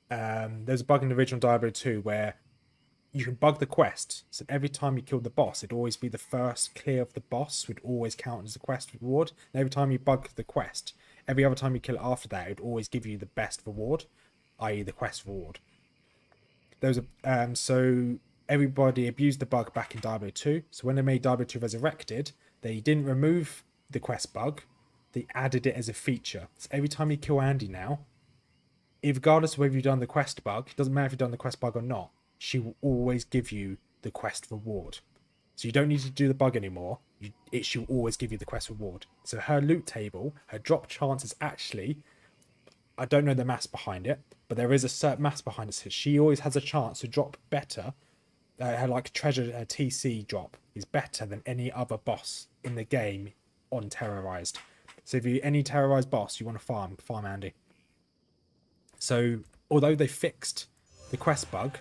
there's a bug in the original Diablo 2 where you can bug the quest. So every time you kill the boss, it'd always be the first clear of the boss would always count as a quest reward. And every time you bug the quest, every other time you kill it after that, it would always give you the best reward, i.e. the quest reward. There was so everybody abused the bug back in Diablo 2. So when they made Diablo 2 Resurrected, they didn't remove the quest bug. They added it as a feature. So every time you kill Andy now, regardless of whether you've done the quest bug, it doesn't matter if you've done the quest bug or not, she will always give you the quest reward. So you don't need to do the bug anymore. She'll always give you the quest reward. So her loot table, her drop chance is actually... I don't know the maths behind it, but there is a certain maths behind it. So she always has a chance to drop better. Her treasure, her TC drop is better than any other boss in the game on Terrorized. So if you any Terrorized boss you want to farm Andy. So although they fixed the quest bug,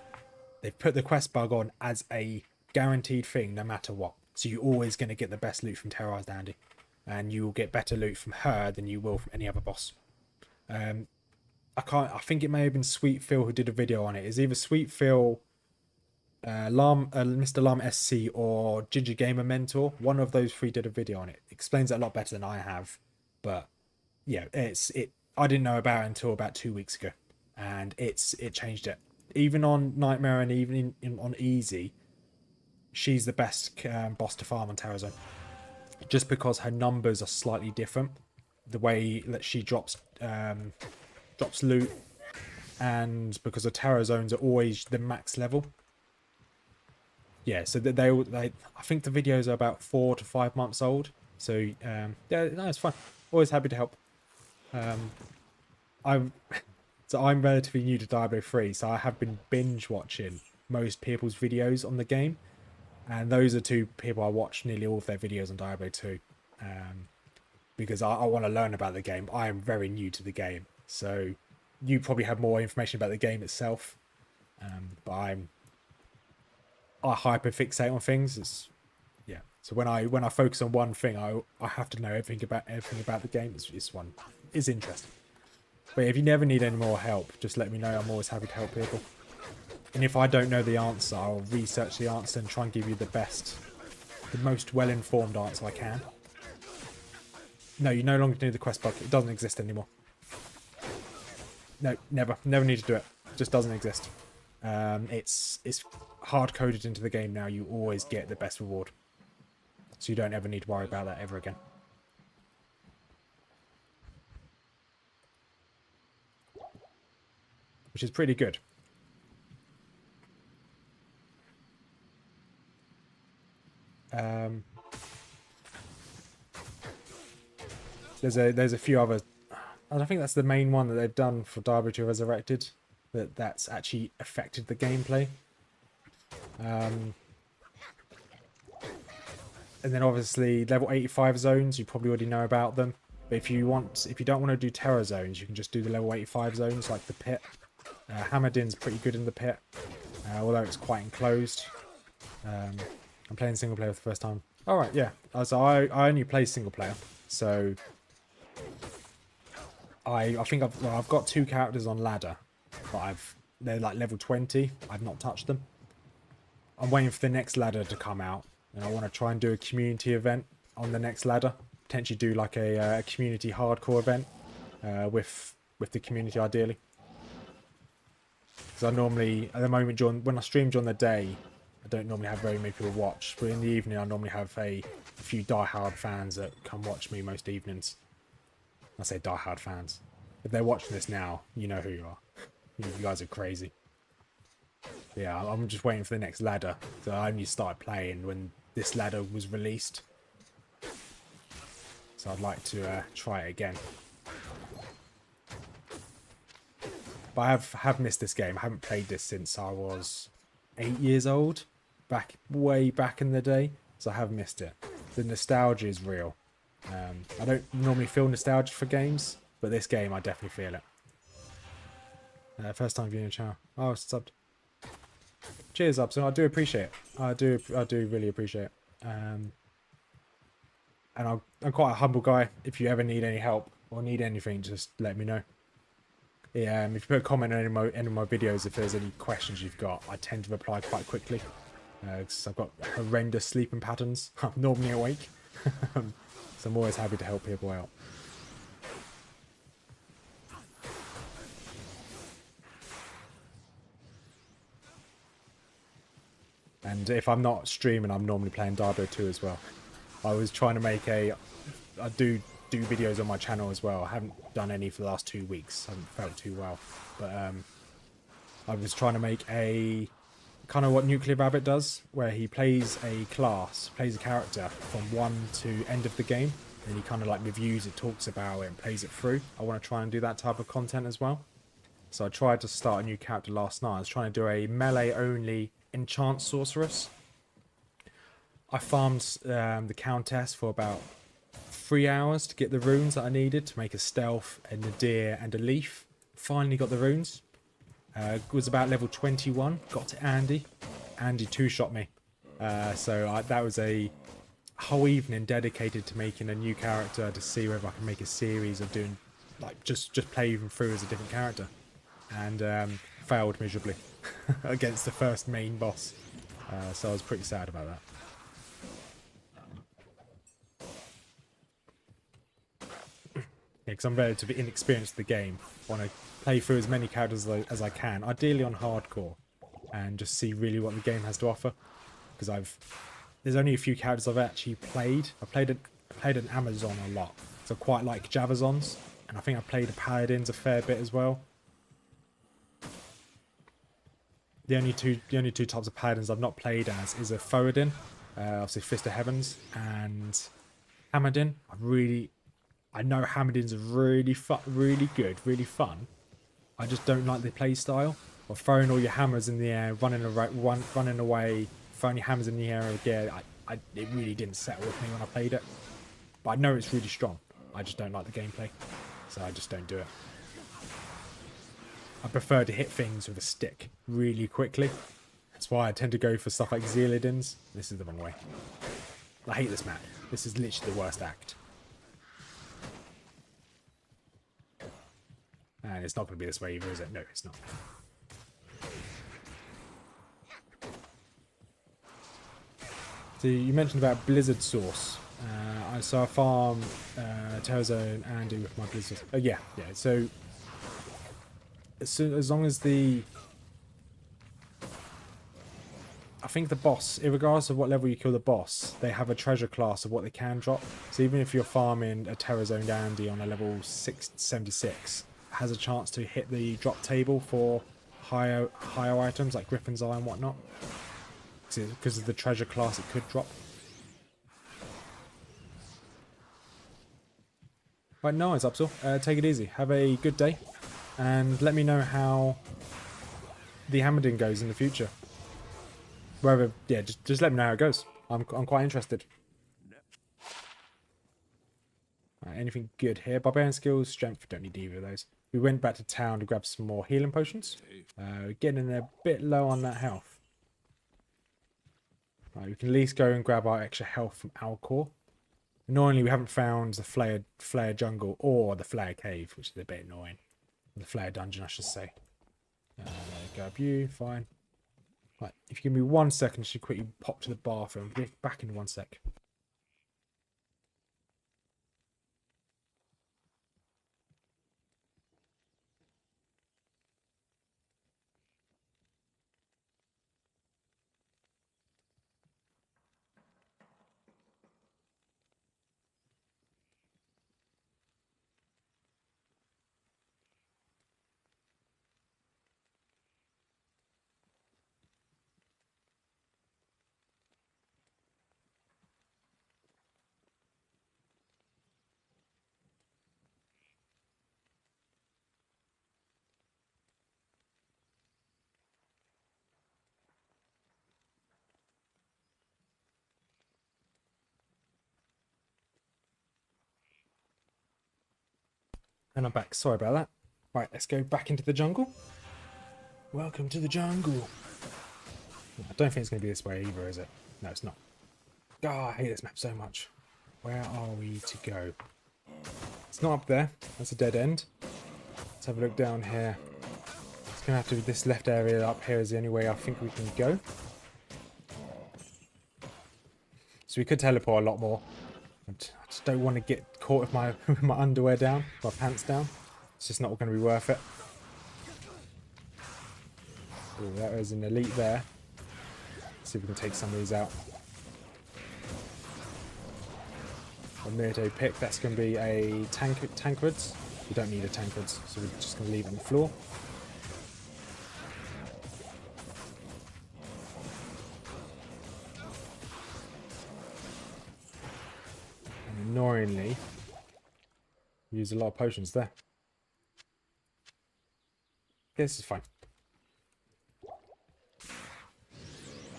they've put the quest bug on as a guaranteed thing no matter what. So you're always going to get the best loot from Terrorized Andy. And you will get better loot from her than you will from any other boss. I think it may have been Sweet Phil who did a video on it. It's either Sweet Phil, Mr. Lam SC, or Ginger Gamer Mentor. One of those three did a video on it. Explains it a lot better than I have. But yeah, I didn't know about it until about 2 weeks ago, and it changed it. Even on Nightmare and even on Easy, she's the best boss to farm on Terror Zone. Just because her numbers are slightly different. The way that she drops loot, and because the Terror Zones are always the max level. Yeah, so they I think the videos are about 4 to 5 months old. So yeah, no, it's fine. Always happy to help. I'm relatively new to Diablo 3, so I have been binge watching most people's videos on the game, and those are two people I watch nearly all of their videos on Diablo 2. Because I want to learn about the game. I am very new to the game, so you probably have more information about the game itself. But I hyper fixate on things. Yeah. So when I focus on one thing, I have to know everything about the game. It's interesting. But if you never need any more help, just let me know. I'm always happy to help people. And if I don't know the answer, I'll research the answer and try and give you the most well-informed answer I can. No, you no longer need the quest bug. It doesn't exist anymore. No, never need to do it. It just doesn't exist. It's hard-coded into the game now. You always get the best reward. So you don't ever need to worry about that ever again. Which is pretty good. There's a few other... I don't think that's the main one that they've done for Diablo 2 Resurrected. that's actually affected the gameplay. And then obviously level 85 zones, you probably already know about them. But if you don't want to do terror zones, you can just do the level 85 zones like the pit. Hammerdin's pretty good in the pit, although it's quite enclosed. I'm playing single player for the first time. Alright, yeah. So I only play single player, so I think I've got 2 characters on ladder, but they're like level 20. I've not touched them. I'm waiting for the next ladder to come out, and I want to try and do a community event on the next ladder. Potentially do like a community hardcore event with the community ideally. Because I normally, at the moment, when I stream during the day, I don't normally have very many people watch. But in the evening, I normally have a few diehard fans that come watch me most evenings. I say diehard fans. If they're watching this now, you know who you are. You guys are crazy. Yeah, I'm just waiting for the next ladder. So I only started playing when this ladder was released. So I'd like to try it again. But I have missed this game. I haven't played this since I was 8 years old. Way back in the day. So I have missed it. The nostalgia is real. I don't normally feel nostalgia for games, but this game I definitely feel it. First time viewing a channel. Oh, subbed. Cheers, Upson. I do appreciate it. I do really appreciate it. And I'm quite a humble guy. If you ever need any help or need anything, just let me know. Yeah, if you put a comment on any of my videos, if there's any questions you've got, I tend to reply quite quickly. Because I've got horrendous sleeping patterns. I'm normally awake. So I'm always happy to help people out. And if I'm not streaming, I'm normally playing Diablo 2 as well. I was trying to make I do videos on my channel as well. I haven't done any for the last 2 weeks. I haven't felt too well. But I was trying to make a kind of what Nuclear Rabbit does, where he plays a character from 1 to end of the game. And he kind of like reviews it, talks about it, and plays it through. I want to try and do that type of content as well. So I tried to start a new character last night. I was trying to do a melee-only enchant sorceress. I farmed the countess for about 3 hours to get the runes that I needed to make a stealth and a deer and a leaf. Finally got the runes. Was about level 21. Got to Andy. Andy two-shot me. So that was a whole evening dedicated to making a new character to see whether I can make a series of doing like just play even through as a different character. And failed miserably against the first main boss. So I was pretty sad about that. Because I'm relatively inexperienced in the game. I want to play through as many characters as I can, ideally on hardcore, and just see really what the game has to offer. Because there's only a few characters I've actually played. I played an Amazon a lot, so I quite like Javazons, and I think I played the Paladins a fair bit as well. The only two types of Paladins I've not played as is a Auradin, obviously Fist of Heavens, and Hammerdin. I know Hammerdin's really good, really fun. I just don't like the play style of throwing all your hammers in the air, running away, throwing your hammers in the air again. It really didn't settle with me when I played it. But I know it's really strong. I just don't like the gameplay, so I just don't do it. I prefer to hit things with a stick really quickly. That's why I tend to go for stuff like Zealadins. This is the wrong way. I hate this map. This is literally the worst act. And it's not going to be this way either, is it? No, it's not. So you mentioned about Blizzard Source. So I farm Terrazone and do with my Blizzard. Yeah. So as long as I think the boss, regardless of what level you kill the boss, they have a treasure class of what they can drop. So even if you're farming a Terrazone Andy on a level 76, has a chance to hit the drop table for higher items like Griffin's Eye and whatnot. Because of the treasure class it could drop. Right, no worries, Upsall. Take it easy. Have a good day. And let me know how the Hammerdin goes in the future. Wherever, yeah, just let me know how it goes. I'm quite interested. Right, anything good here? Barbarian skills, strength, don't need either of those. We went back to town to grab some more healing potions. Getting a bit low on that health. Right, we can at least go and grab our extra health from Alcor. Annoyingly, we haven't found the Flare Jungle or the Flare Cave, which is a bit annoying. The Flare Dungeon, I should say. Grab you, fine. Right, if you give me 1 second, I should quickly pop to the bathroom. Be back in 1 sec. And I'm back. Sorry about that. Right, let's go back into the jungle. Welcome to the jungle. I don't think it's going to be this way either, is it? No, it's not. Oh, I hate this map so much. Where are we to go? It's not up there. That's a dead end. Let's have a look down here. It's going to have to be this left area up here is the only way I think we can go. So we could teleport a lot more. I just don't want to get caught with my with my underwear down, my pants down. It's just not going to be worth it. Oh, that was an elite there. Let's see if we can take some of these out. A Myrto pick, that's going to be a Tankreds. We don't need a Tankreds, so we're just going to leave it on the floor. And annoyingly, we use a lot of potions there. Okay, this is fine.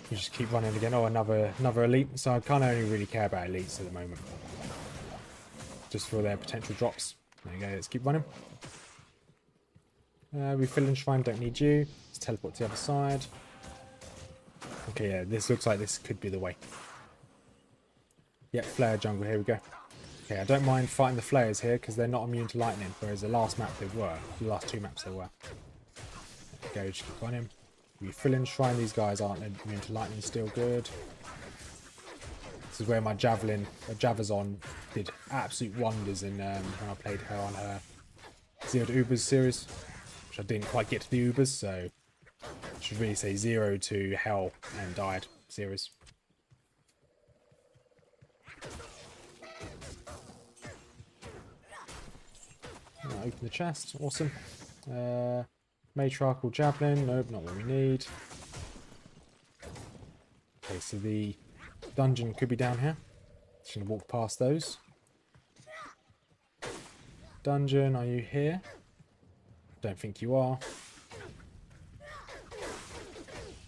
We just keep running again. Oh, another elite. So I can't only really care about elites at the moment. Just for their potential drops. There you go, let's keep running. Refilling shrine, don't need you. Let's teleport to the other side. Okay, yeah, this looks like this could be the way. Yep, flare jungle, here we go. Okay, I don't mind fighting the flares here because they're not immune to lightning, whereas the last map they were. The last two maps they were. There we go, just keep running. Refilling shrine, these guys aren't immune to lightning, still good. This is where my Javazon did absolute wonders in when I played her on her Zero to Ubers series, which I didn't quite get to the Ubers, so I should really say Zero to Hell and Died series. Open the chest, awesome. Matriarchal Javelin, nope, not what we need. Okay, so the dungeon could be down here. Just gonna walk past those. Dungeon, are you here? Don't think you are.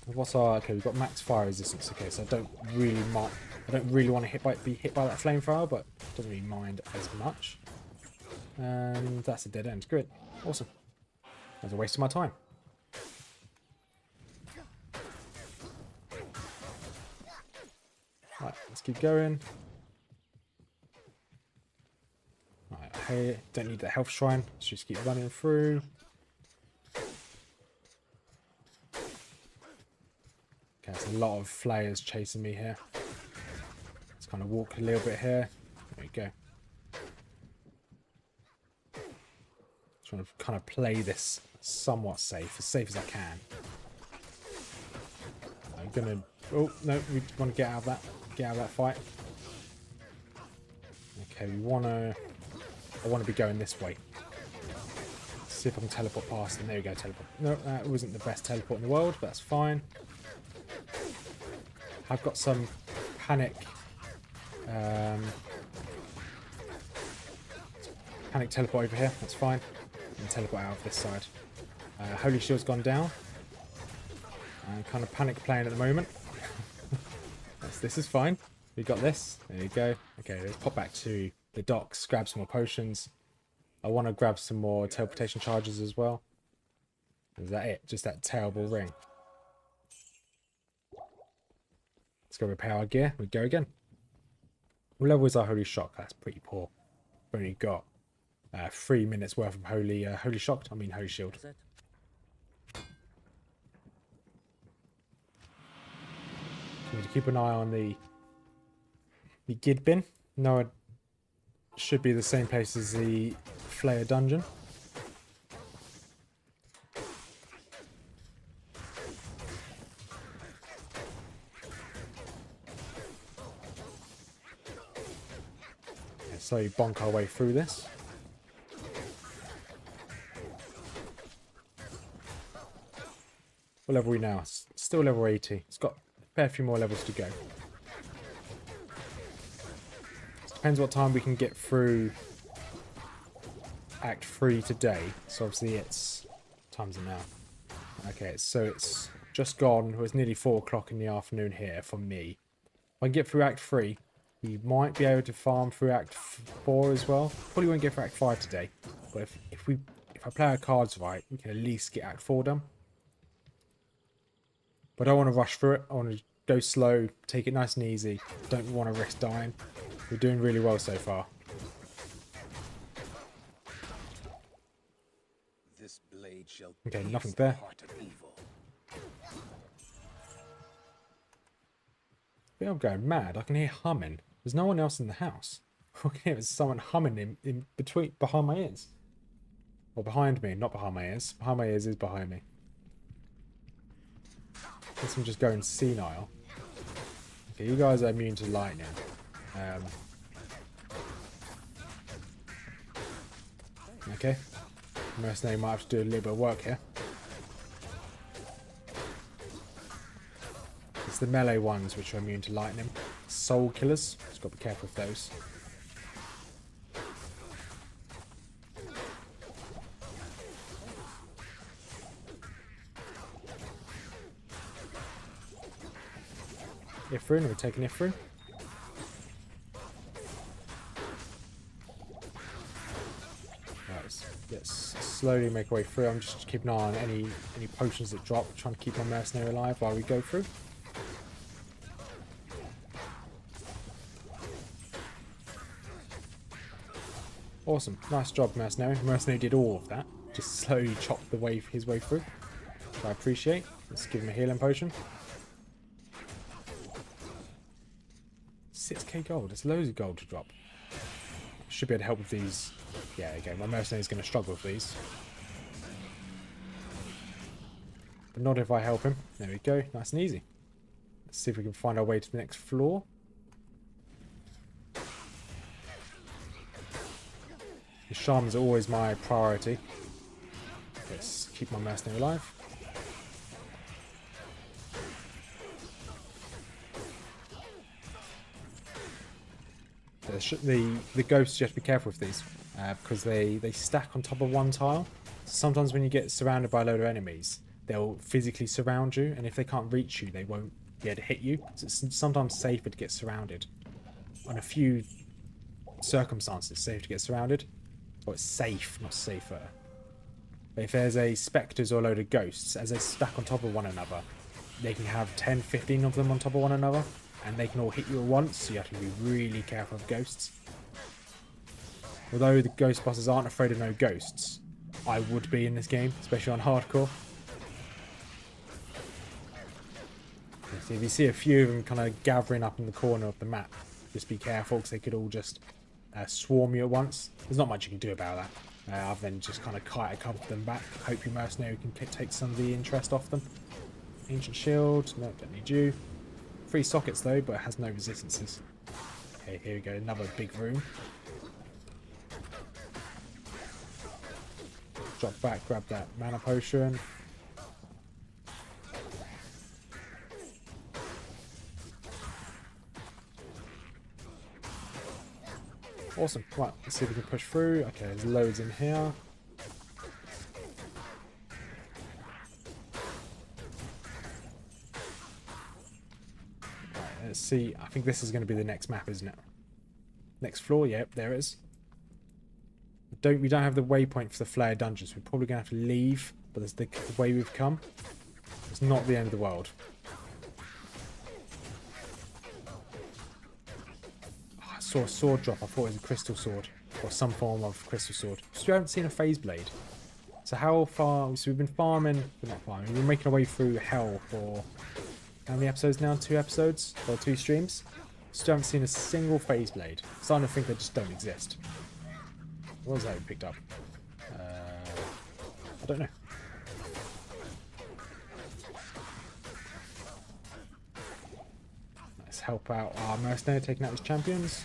What's our... Okay, we've got max fire resistance. Okay, so I don't really want to be hit by that flamethrower, but don't really mind as much. And that's a dead end. Great. Awesome. That was a waste of my time. Right, let's keep going. Right, hey, don't need the health shrine. Let's just keep running through. Okay, there's a lot of flayers chasing me here. Let's kind of walk a little bit here. There we go. Trying to kind of play this somewhat safe as I can. I'm gonna... Oh, no, we want to get out of that fight. Okay, I want to be going this way. Let's see if I can teleport past them. There we go, teleport. No, that wasn't the best teleport in the world, but that's fine. I've got some panic... panic teleport over here, that's fine. And teleport out of this side. Holy Shield's gone down. Kind of panic playing at the moment. This is fine. We got this. There you go. Okay, let's pop back to the docks, grab some more potions. I want to grab some more teleportation charges as well. Is that it? Just that terrible ring. Let's go repair our gear. We go again. What level is our Holy Shock? That's pretty poor. We've only got 3 minutes worth of Holy Shock. I mean Holy Shield. Need to keep an eye on the Gid bin. No, it should be the same place as the Flayer dungeon. Okay, slowly bonk our way through this. What level are we now? It's still level 80. It's got a fair few more levels to go. Depends what time we can get through Act 3 today. So obviously it's... what time's it now? Okay, so it's just gone. Well, it's nearly 4 o'clock in the afternoon here for me. If I can get through Act 3, we might be able to farm through Act 4 as well. Probably won't get through Act 5 today. But if I play our cards right, we can at least get Act 4 done. But I don't want to rush through it. I want to go slow, take it nice and easy. Don't want to risk dying. We're doing really well so far. This blade shall Okay, nothing there. I think I'm going mad. I can hear humming. There's no one else in the house. I can hear someone humming in between, behind my ears. Or behind me, not behind my ears. Behind my ears is behind me. I guess I'm just going senile. Okay, you guys are immune to lightning. Okay. Mercenary might have to do a little bit of work here. It's the melee ones which are immune to lightning. Soul killers. Just got to be careful with those. Ifrin, we're taking Ifrin. Right, let's slowly make our way through. I'm just keeping an eye on any potions that drop, trying to keep my mercenary alive while we go through. Awesome, nice job, mercenary. Mercenary did all of that, just slowly chopped his way through. Which I appreciate. Let's give him a healing potion. 6k gold. There's loads of gold to drop. Should be able to help with these. Yeah, okay. My mercenary is going to struggle with these. But not if I help him. There we go. Nice and easy. Let's see if we can find our way to the next floor. The shamans are always my priority. Let's keep my mercenary alive. The ghosts, you have to be careful with these because they stack on top of one tile. So sometimes when you get surrounded by a load of enemies, they'll physically surround you, and if they can't reach you, they won't be able to hit you. So it's sometimes safer to get surrounded. On a few circumstances, it's safe to get surrounded. Or it's safe, not safer. But if there's a spectres or a load of ghosts, as they stack on top of one another, they can have 10, 15 of them on top of one another. And they can all hit you at once, so you have to be really careful of ghosts. Although the ghost bosses aren't afraid of no ghosts, I would be in this game, especially on hardcore. So if you see a few of them kind of gathering up in the corner of the map, just be careful because they could all just swarm you at once. There's not much you can do about that, other than just kind of kite a couple of them back. Hope your mercenary can take some of the interest off them. Ancient shield, no, don't need you. 3 sockets though, but it has no resistances. Okay, here we go, another big room. Drop back, grab that mana potion. Awesome, right, let's see if we can push through. Okay, there's loads in here. Let's see. I think this is going to be the next map, isn't it? Next floor. Yep, there it is. We don't have the waypoint for the flare dungeons. We're probably going to have to leave. But that's the way we've come. It's not the end of the world. Oh, I saw a sword drop. I thought it was a crystal sword. Or some form of crystal sword. So we haven't seen a phase blade. So how far... So we've been farming... Not farming. We've been making our way through hell for... How many episodes now? 2 episodes? Or 2 streams? Still haven't seen a single phase blade. Starting to think they just don't exist. What was that we picked up? I don't know. Let's help out our mercenary taking out his champions.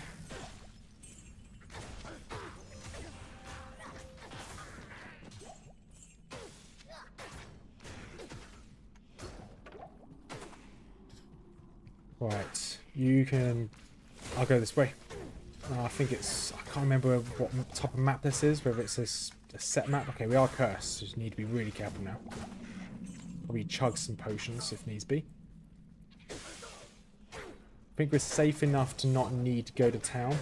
Right, you can... I'll go this way. I think it's... I can't remember what type of map this is, whether it's a set map. Okay, we are cursed, so just need to be really careful now. Probably chug some potions if needs be. I think we're safe enough to not need to go to town.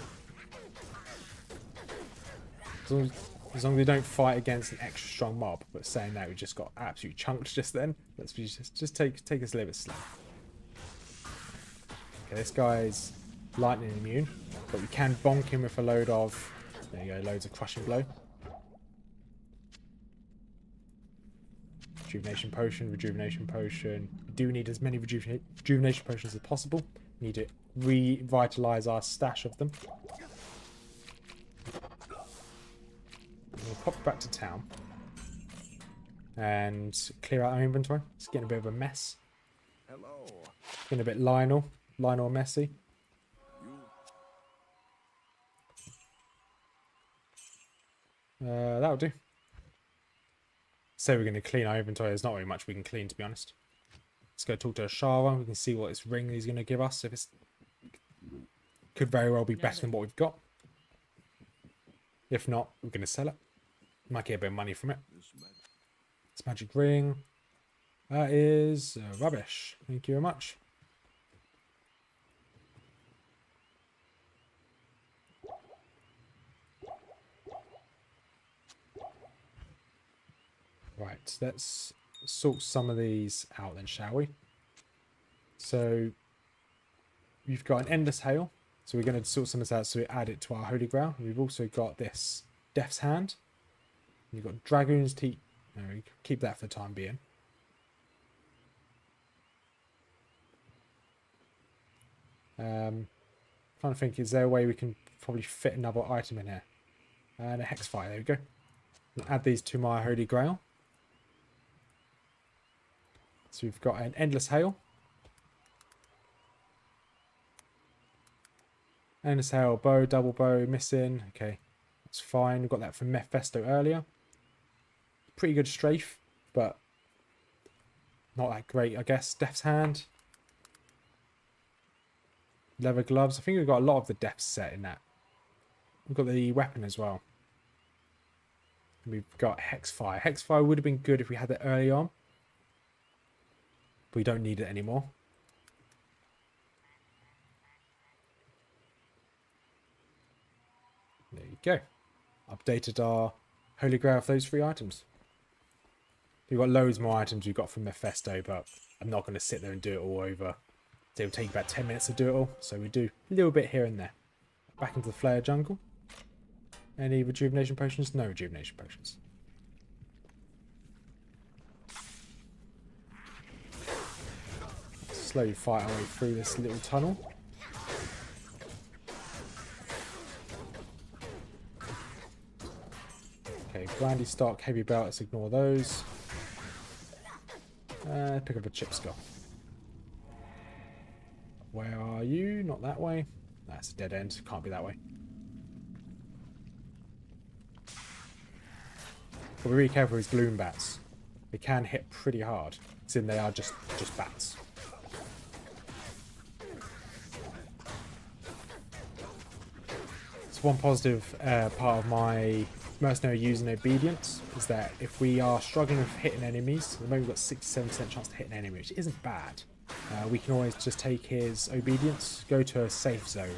As long as we don't fight against an extra strong mob. But saying that, we just got absolutely chunked just then. Let's just take us a little bit slow. Okay, this guy's lightning immune, but we can bonk him with a load of... There you go, loads of crushing blow. Rejuvenation potion, rejuvenation potion. We do need as many rejuvenation potions as possible. We need to revitalize our stash of them. We'll pop back to town and clear out our inventory. It's getting a bit of a mess. Hello. Getting a bit Lionel messy. That'll do. So we're going to clean our inventory. There's not very much we can clean, to be honest. Let's go talk to Ashara. We can see what this ring is going to give us. If it's could very well be better than what we've got. If not, we're going to sell it. Might get a bit of money from it. This magic ring. That is rubbish. Thank you very much. Right, let's sort some of these out then, shall we? So, we've got an Endless Hail. So we're going to sort some of this out so we add it to our Holy Grail. We've also got this Death's Hand. You've got Dragoon's Teeth. No, we keep that for the time being. Trying to think, is there a way we can probably fit another item in here? And a Hexfire, there we go. I'll add these to my Holy Grail. So we've got an Endless Hail. Endless Hail, bow, double bow, missing. Okay, that's fine. We got that from Mephisto earlier. Pretty good strafe, but not that great, I guess. Death's Hand. Leather gloves. I think we've got a lot of the Death set in that. We've got the weapon as well. We've got Hexfire. Hexfire would have been good if we had it early on. But we don't need it anymore. There you go. Updated our Holy Grail of those 3 items. We've got loads more items we've got from Mephisto, but I'm not going to sit there and do it all over. It'll take about 10 minutes to do it all, so we do a little bit here and there. Back into the Flare Jungle. Any rejuvenation potions? No rejuvenation potions. Slowly fight our way through this little tunnel. Okay, Brandy Stock, Heavy Belt, let's ignore those. Pick up a Chip Skull. Where are you? Not that way. That's a dead end. Can't be that way. But be really careful with these gloom bats. They can hit pretty hard, since they are just bats. So one positive part of my mercenary using obedience is that if we are struggling with hitting enemies, at the moment we've got 67% chance to hit an enemy, which isn't bad. we can always just take his obedience, go to a safe zone,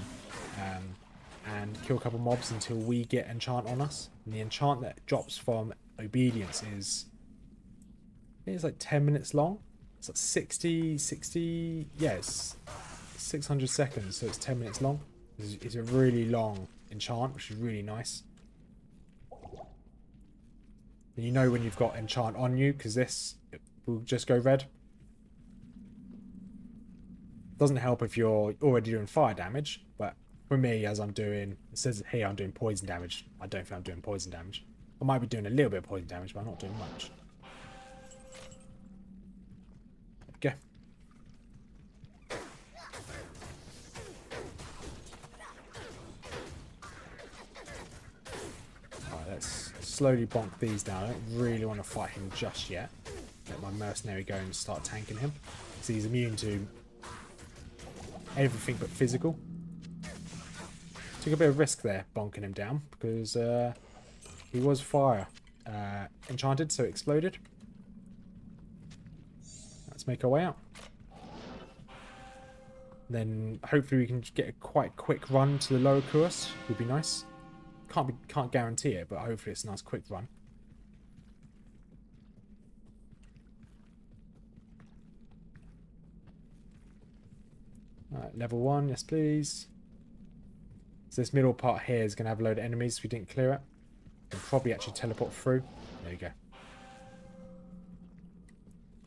and kill a couple mobs until we get enchant on us. And the enchant that drops from obedience is, I think it's like 10 minutes long. It's like 60, yes, 600 seconds, so it's 10 minutes long. It's a really long enchant, which is really nice. And you know when you've got enchant on you, because this will just go red. Doesn't help if you're already doing fire damage, but for me, as I'm doing, it says here I'm doing poison damage. I don't think I'm doing poison damage. I might be doing a little bit of poison damage, but I'm not doing much. Okay. Alright, let's slowly bonk these down. I don't really want to fight him just yet. Let my mercenary go and start tanking him. So he's immune to everything but physical. Took a bit of risk there, bonking him down, because he was fire enchanted, so it exploded. Let's make our way out. Then hopefully we can get a quite quick run to the lower course. Would be nice. Can't guarantee it, but hopefully it's a nice quick run. Alright, level 1, yes please. So this middle part here is going to have a load of enemies if we didn't clear it. And probably actually teleport through. There you go.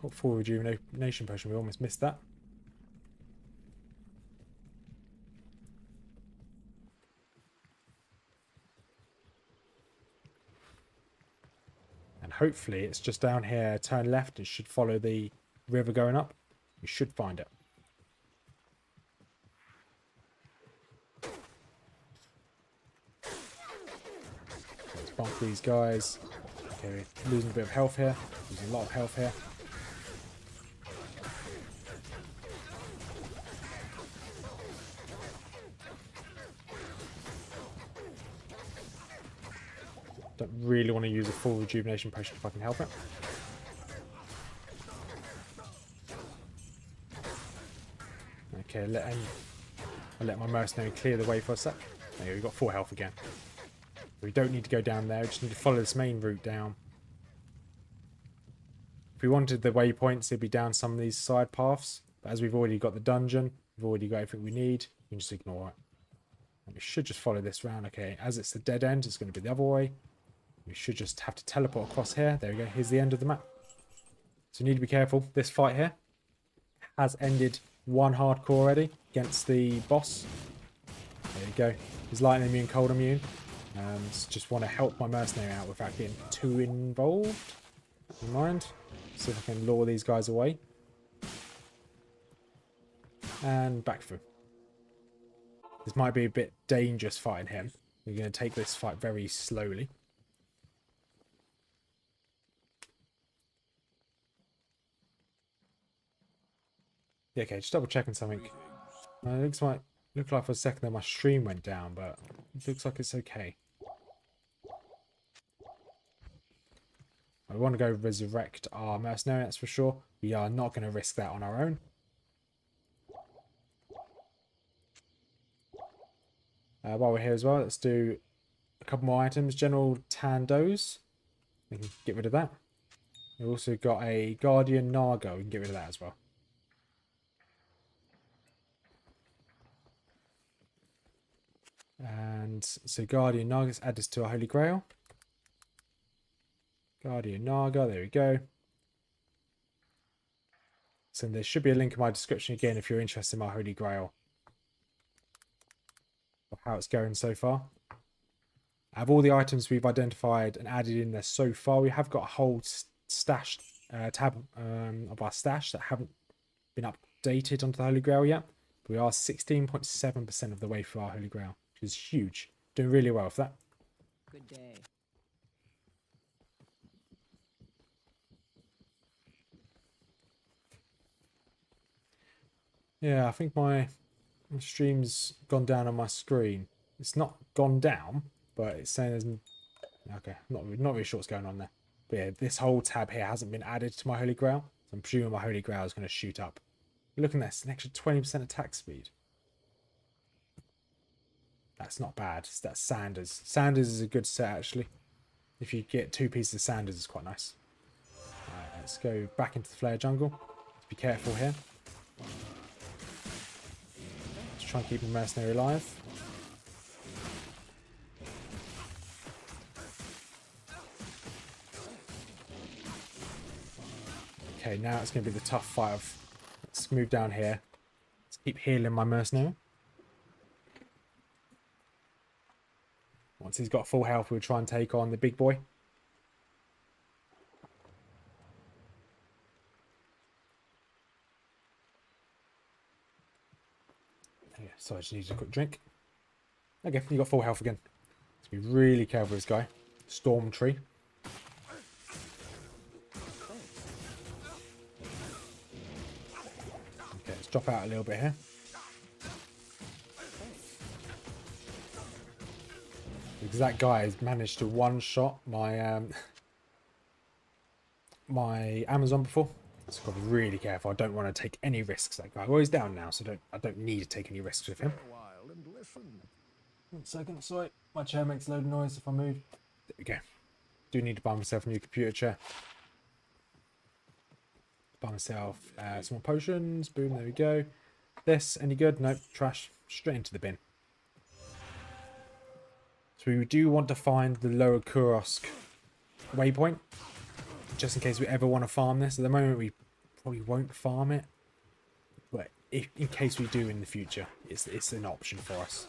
Got full rejuvenation potion, we almost missed that. And hopefully it's just down here, turn left, and should follow the river going up. You should find it. Let's bump these guys. Okay, we're losing a bit of health here. Losing a lot of health here. Don't really want to use a full rejuvenation potion if I can help it. Okay, I'll let my mercenary clear the way for a sec. There you go, we've got full health again. We don't need to go down there, we just need to follow this main route down. If we wanted the waypoints, it'd be down some of these side paths. But as we've already got the dungeon, we've already got everything we need, we can just ignore it. And we should just follow this round. Okay, as it's the dead end, it's going to be the other way. We should just have to teleport across here. There we go, here's the end of the map. So you need to be careful. This fight here has ended one hardcore already against the boss. There you go. He's lightning immune, cold immune. Just want to help my mercenary out without getting too involved. Never mind. See if I can lure these guys away. And back through. This might be a bit dangerous fighting him. We're going to take this fight very slowly. Yeah, okay, just double checking something. It looked like for a second that my stream went down, but it looks like it's okay. I want to go resurrect our mercenary, that's for sure. We are not going to risk that on our own. While we're here as well, let's do a couple more items. General Tandos. We can get rid of that. We've also got a Guardian Naga. We can get rid of that as well. And so Guardian Naga, let's add this to our Holy Grail. Guardian Naga, there we go. So there should be a link in my description again if you're interested in my Holy Grail. Or how it's going so far. Out of all the items we've identified and added in there so far, we have got a whole stash tab of our stash that haven't been updated onto the Holy Grail yet. But we are 16.7% of the way through our Holy Grail, which is huge. Doing really well with that. Good day. Yeah, I think my stream's gone down on my screen. It's not gone down, but it's saying there's... Okay, not really sure what's going on there. But yeah, this whole tab here hasn't been added to my Holy Grail. So I'm presuming my Holy Grail is going to shoot up Look at this, an extra 20% attack speed. That's not bad. That's Sanders. Sanders is a good set, actually. If you get 2 pieces of Sanders, it's quite nice. Alright, let's go back into the Flare Jungle. Let's be careful here. Let's try and keep the Mercenary alive. Okay, now it's going to be the tough fight of... Let's move down here. Let's keep healing my Mercenary. Once he's got full health, we'll try and take on the big boy. Yeah, so I just need a quick drink. Okay, you got full health again. Let's be really careful with this guy. Storm Tree. Okay, let's drop out a little bit here. Because that guy has managed to one-shot my my Amazon before. So I've got to be really careful. I don't want to take any risks. That guy. Well, he's down now, so I don't need to take any risks with him. Stay a while and listen. 1 second, sorry. My chair makes a load of noise if I move. There we go. Do need to buy myself a new computer chair. Buy myself some more potions. Boom, there we go. This, any good? Nope, trash. Straight into the bin. So we do want to find the Lower Kursk waypoint, just in case we ever want to farm this. At the moment, we probably won't farm it, but in case we do in the future, it's an option for us.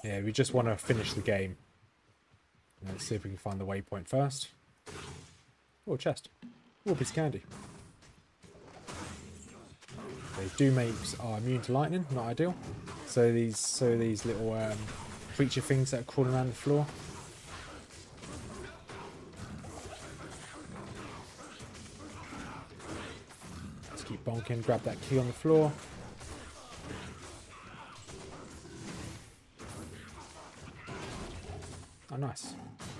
Yeah, we just want to finish the game. Let's see if we can find the waypoint first. Oh, chest. Oh, piece of candy. They do make are immune to lightning, not ideal. So these little creature things that are crawling around the floor. Let's keep bonking, grab that key on the floor. Oh, nice.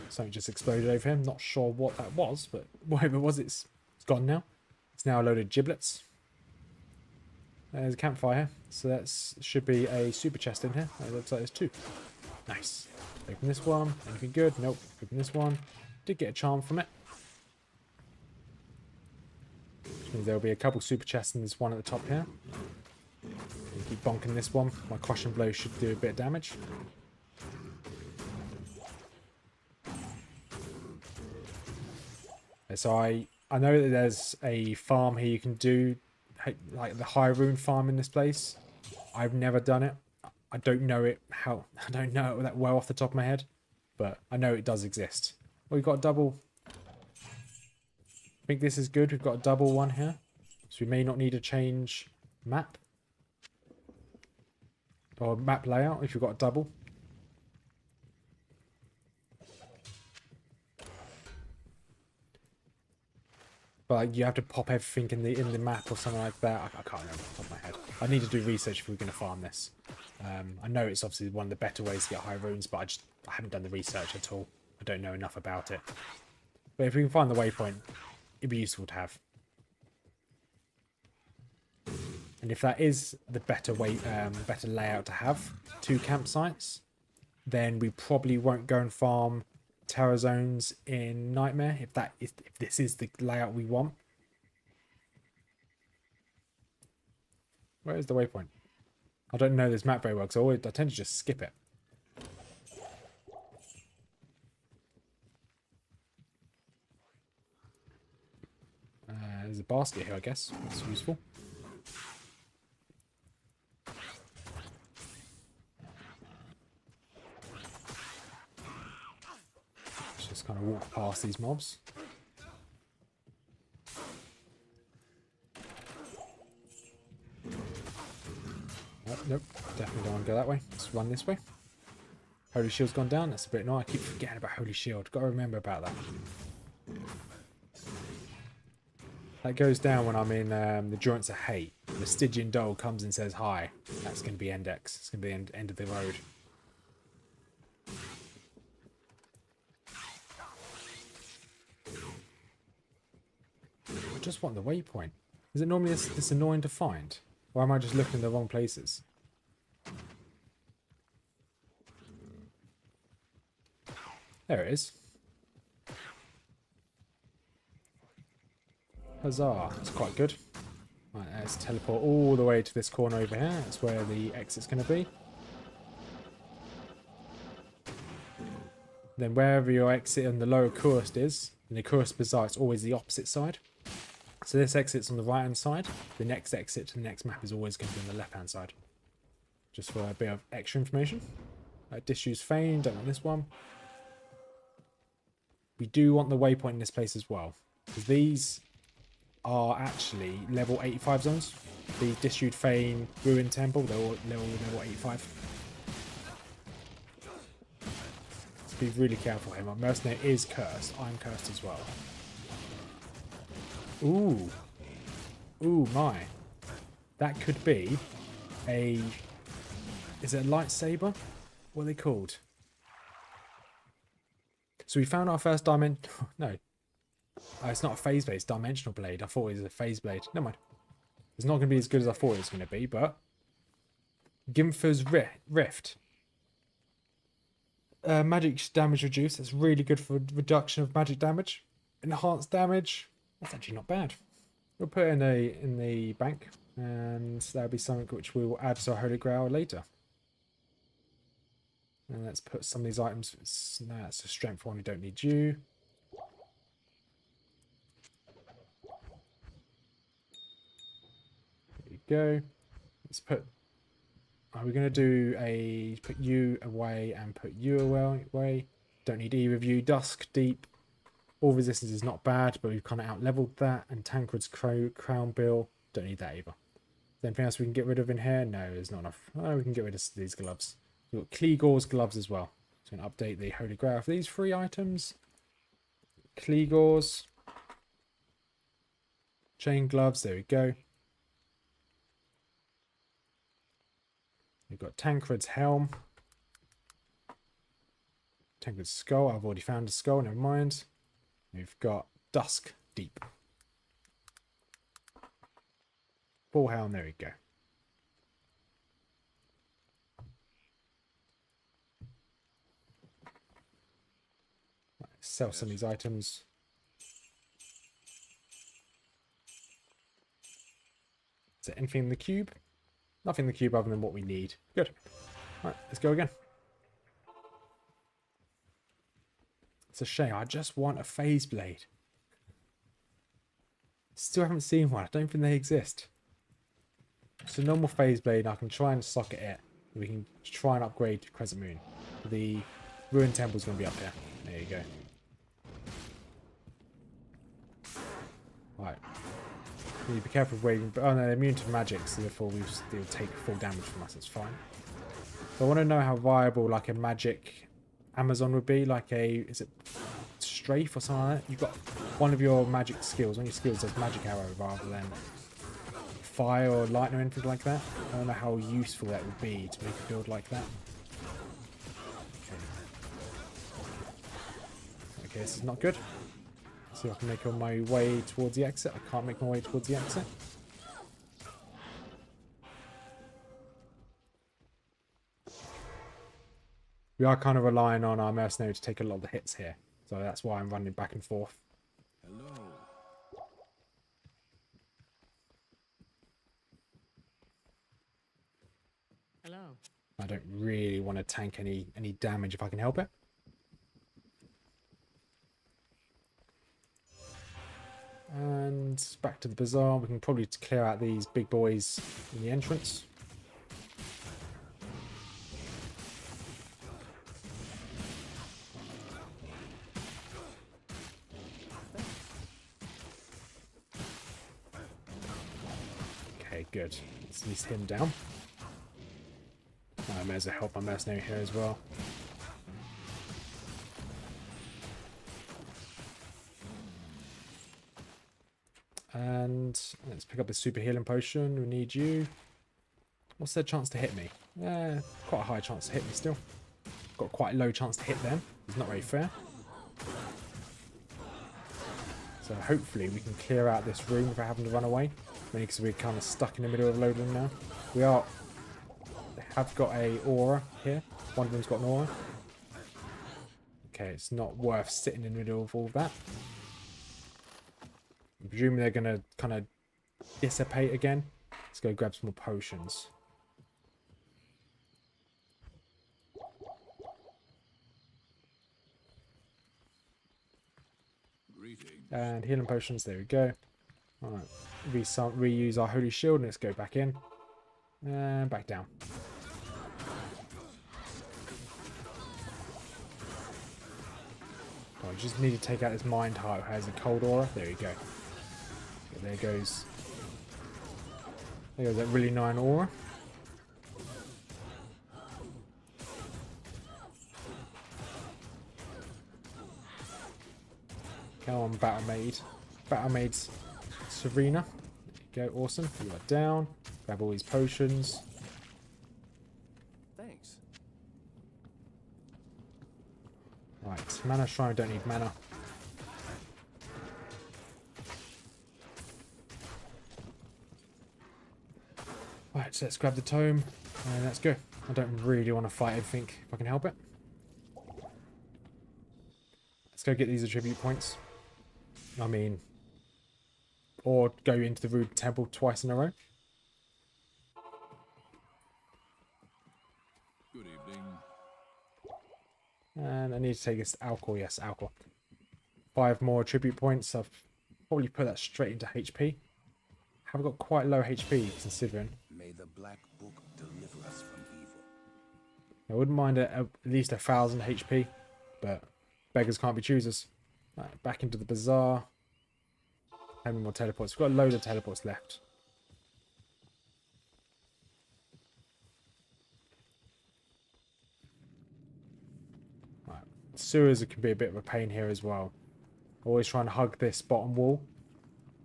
Something just exploded over him. Not sure what that was, but whatever it was, it's gone now. It's now a load of giblets. There's a campfire here, so that should be a super chest in here. It looks like there's 2. Nice. Open this one. Anything good? Nope. Open this one. Did get a charm from it. Which means there'll be a couple super chests in this one at the top here. Keep bonking this one. My crushing blow should do a bit of damage. So I know that there's a farm here you can do, like the high rune farm in this place. I've never done it. I don't know it that well off the top of my head, but I know it does exist. Well, we've got a double. I think this is good. We've got a double one here, so we may not need to change map or map layout if you've got a double. But like, you have to pop everything in the map or something like that. I can't remember off the top of my head. I need to do research if we're going to farm this. I know it's obviously one of the better ways to get high runes, but I haven't done the research at all. I don't know enough about it. But if we can find the waypoint, it'd be useful to have. And if that is the better better layout to have, 2 campsites, then we probably won't go and farm Terror zones in Nightmare if this is the layout we want. Where is the waypoint? I don't know this map very well because I tend to just skip it. There's a basket here, I guess. That's useful. Just kind of walk past these mobs. Oh, nope, definitely don't want to go that way. Let's run this way. Holy Shield's gone down. That's a bit annoying. I keep forgetting about Holy Shield. Got to remember about that. That goes down when I'm in the Durance of Hate. The Stygian Doll comes and says hi. That's going to be Endex. It's going to be the end of the road. just want the waypoint. Is it normally this annoying to find? Or am I just looking in the wrong places? There it is. Huzzah. That's quite good. Right, let's teleport all the way to this corner over here. That's where the exit's going to be. Then wherever your exit on the lower Kurst is, in the Kurst Bazaar, it's always the opposite side. So this exit's on the right hand side. The next exit to the next map is always going to be on the left hand side. Just for a bit of extra information. Disused Fane, don't want this one. We do want the waypoint in this place as well. Because these are actually level 85 zones. The Disused Fane, Ruined Temple, they're all level 85. Be really careful here. My mercenary is cursed. I'm cursed as well. Ooh. Ooh, my. That could be a... Is it a lightsaber? What are they called? So we found our first diamond... No. It's not a phase blade. It's dimensional blade. I thought it was a phase blade. Never mind. It's not going to be as good as I thought it was going to be, but... Gimfer's Rift. Magic damage reduced. That's really good for reduction of magic damage. Enhanced damage. That's actually not bad. We'll put it in the bank, and that'll be something which we will add to our Holy Grail later. And let's put some of these items. No, that's a strength one. We don't need you. There you go. Let's put. Are we going to do a put you away and put you away? Don't need either of you. Dusk, Deep. All resistance is not bad, but we've kind of out-leveled that. And Tancred's Crown Bill. Don't need that either. Anything else we can get rid of in here? No, there's not enough. Oh, we can get rid of these gloves. We've got Kleegor's gloves as well. So I'm going to update the Holy Grail for these 3 items. Kleegor's. Chain gloves. There we go. We've got Tancred's helm. Tancred's skull. I've already found a skull, never mind. We've got Dusk Deep. Full helm, there we go. Right, sell some of these items. Is there anything in the cube? Nothing in the cube other than what we need. Good. Right, let's go again. It's a shame. I just want a phase blade. Still haven't seen one. I don't think they exist. It's a normal phase blade. I can try and socket it. We can try and upgrade to Crescent Moon. The Ruined Temple's going to be up there. There you go. Right. You need to be careful of waiting. Oh no, they're immune to magic, so therefore they'll take full damage from us. That's fine. So I want to know how viable like a magic Amazon would be. Like a, is it strafe or something like that? You've got one of your magic skills. One of your skills does magic arrow rather than fire or lightning or anything like that. I don't know how useful that would be to make a build like that. Okay, this is not good. See if I can make my way towards the exit. I can't make my way towards the exit. We are kind of relying on our mercenary to take a lot of the hits here. So that's why I'm running back and forth. Hello. Hello. I don't really want to tank any damage if I can help it. And back to the bazaar. We can probably clear out these big boys in the entrance. Okay, good. Let's at least him down. I may as well help my mercenary here as well. And let's pick up a super healing potion. We need you. What's their chance to hit me? Quite a high chance to hit me still. Got quite a low chance to hit them. It's not very fair. So So hopefully we can clear out this room without having to run away. Mainly because we're kind of stuck in the middle of loading now. We have got a aura here. One of them's got an aura. Okay, it's not worth sitting in the middle of all of that. I'm presuming they're going to kind of dissipate again. Let's go grab some more potions. And healing potions, there we go. Alright, reuse our holy shield and let's go back in. And back down. Oh, I just need to take out this mind heart who has a cold aura. There we go. Okay, there goes. There goes that really annoying aura. Come on, Battle Maid. Battle Maid's Serena. There you go, awesome. You are down. Grab all these potions. Thanks. Right, mana shrine, don't need mana. Right, so let's grab the tome and let's go. I don't really want to fight everything if I can help it. Let's go get these attribute points. I mean, or go into the Rude Temple twice in a row. Good evening. And I need to take this alcohol. Yes, alcohol. 5 more attribute points. I've probably put that straight into HP. Have got quite low HP considering. May the Black Book deliver us from evil. I wouldn't mind at least 1,000 HP, but beggars can't be choosers. Right, back into the bazaar. How many more teleports? We've got a load of teleports left. Right. Sewers can be a bit of a pain here as well. Always trying to hug this bottom wall.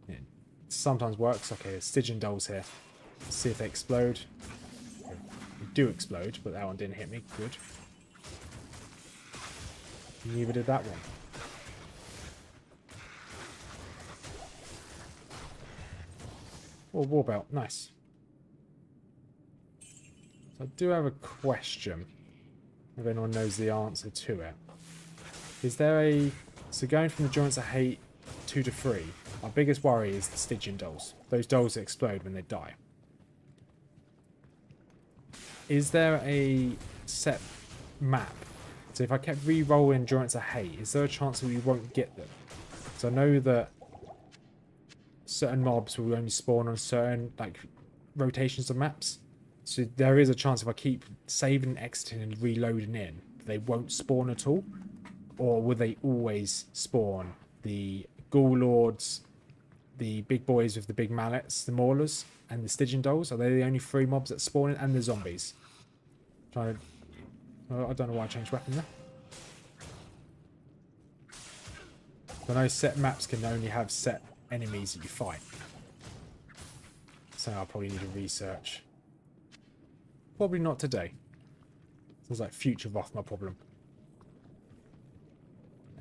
It sometimes works. Okay, there's Stygian dolls here. Let's see if they explode. They do explode, but that one didn't hit me. Good. Neither did that one. Oh, Warbelt. Nice. So I do have a question. If anyone knows the answer to it. Is there a... So going from the Endurance of Hate 2 to 3, our biggest worry is the Stygian dolls. Those dolls that explode when they die. Is there a set map? So if I kept re-rolling Endurance of Hate, is there a chance that we won't get them? So I know that certain mobs will only spawn on certain like rotations of maps. So there is a chance if I keep saving, exiting and reloading in, they won't spawn at all. Or will they always spawn? The Ghoul Lords, the big boys with the big mallets, the Maulers, and the Stygian dolls, are they the only 3 mobs that spawn in? And the zombies. I don't know why I changed weapon there. I know set maps can only have set enemies that you fight. So I'll probably need to research. Probably not today. Sounds like future Roth my problem.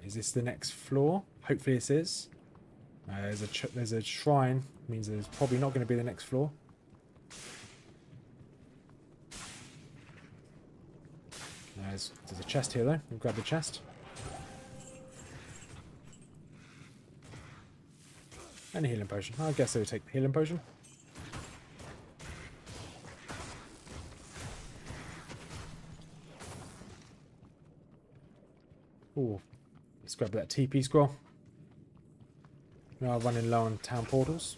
Is this the next floor? Hopefully this is. There's a shrine. Means there's probably not going to be the next floor. There's a chest here though. We'll grab the chest. And a healing potion. I guess I would take the healing potion. Ooh. Let's grab that TP scroll. We are running low on town portals.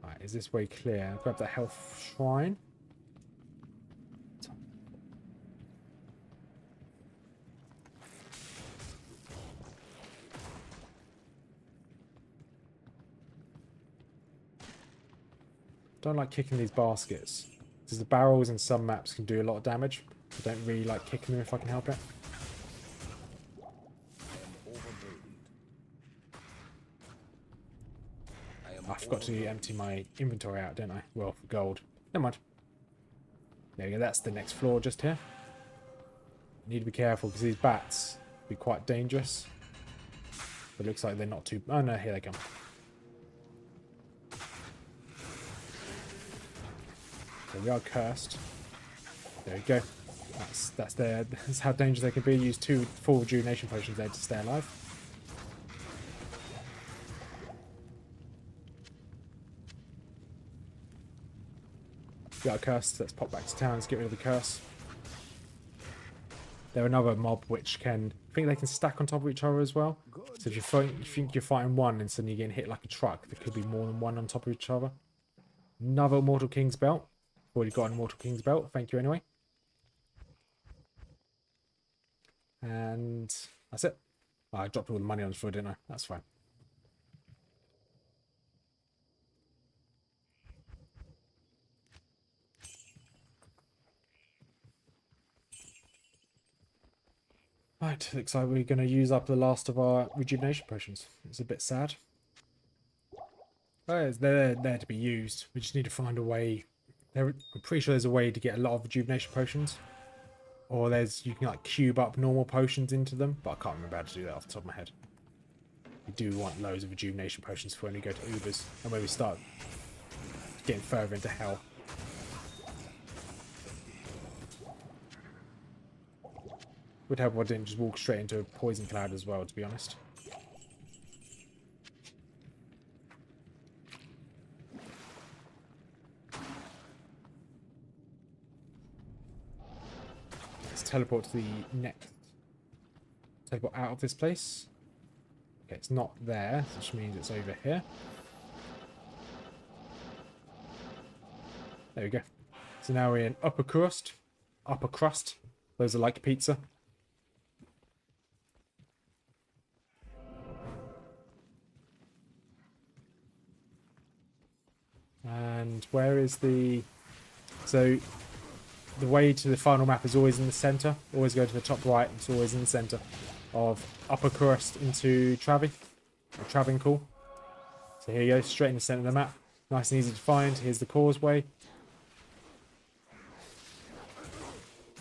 Right, is this way clear? Grab that health shrine. Don't like kicking these baskets because the barrels in some maps can do a lot of damage. I don't really like kicking them if I can help it. I forgot to empty my inventory out, didn't I? Well, for gold. Never mind. There we go, that's the next floor just here. Need to be careful because these bats can be quite dangerous. But it looks like they're not too... Oh no, here they come. So we are cursed. There we go. That's how dangerous they can be. Use 2 full rejuvenation potions there to stay alive. We are cursed. Let's pop back to town. Let's get rid of the curse. They're another mob which can... I think they can stack on top of each other as well. So if you think you're fighting one and suddenly you're getting hit like a truck, there could be more than one on top of each other. Another Immortal King's Belt. Already got an Immortal King's Belt. Thank you anyway. And that's it. Oh, I dropped all the money on the floor, didn't I? That's fine. Right, looks like we're going to use up the last of our rejuvenation potions. It's a bit sad. Oh, they're there to be used. We just need to find a way. I'm pretty sure there's a way to get a lot of rejuvenation potions. Or you can like cube up normal potions into them, but I can't remember how to do that off the top of my head. We do want loads of rejuvenation potions for when we go to Ubers and when we start getting further into hell. Would help if I didn't just walk straight into a poison cloud as well, to be honest. Teleport to the next. Teleport out of this place. Okay, it's not there, which means it's over here. There we go. So now we're in upper crust. Upper crust. Those are like pizza. And where is the... So... The way to the final map is always in the centre. Always go to the top right. It's always in the centre of upper crust into Travi. Or Travincool. So here you go, straight in the centre of the map. Nice and easy to find. Here's the causeway.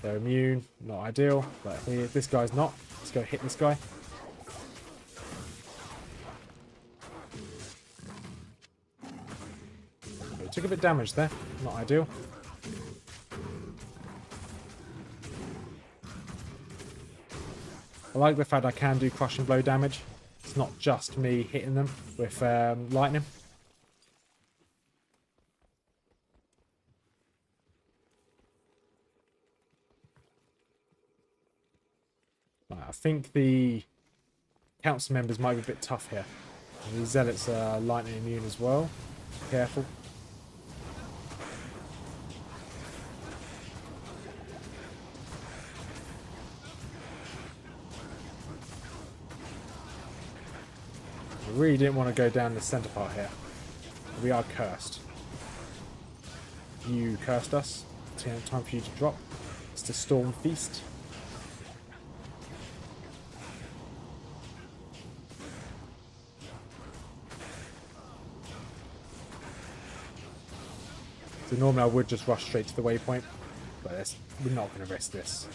They're immune. Not ideal. But here, this guy's not. Let's go hit this guy. Okay, took a bit of damage there. Not ideal. I like the fact I can do crushing blow damage. It's not just me hitting them with lightning. Right, I think the council members might be a bit tough here. And the zealots are lightning immune as well. Careful. I really didn't want to go down the centre part here. We are cursed. You cursed us. It's time for you to drop. It's the Storm Feast. So normally I would just rush straight to the waypoint, but we're not going to risk this.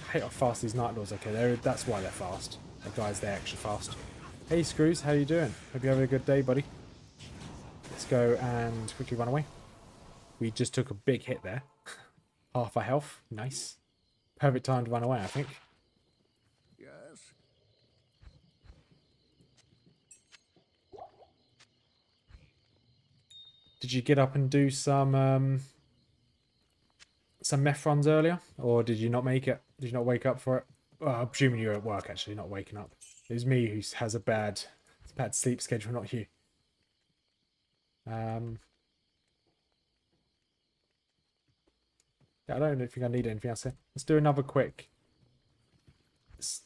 I hate how fast these Night Lords. Okay, that's why they're fast. The guys, they're extra fast. Hey Screws, how you doing? Hope you're having a good day, buddy. Let's go and quickly run away. We just took a big hit there. Half our health. Nice. Perfect time to run away, I think. Yes. Did you get up and do some meth runs earlier? Or did you not make it? Did you not wake up for it? Well, I'm presuming you're at work, actually, not waking up. It was me who has a bad sleep schedule, not you. Yeah, I don't think I need anything else here. Let's do another quick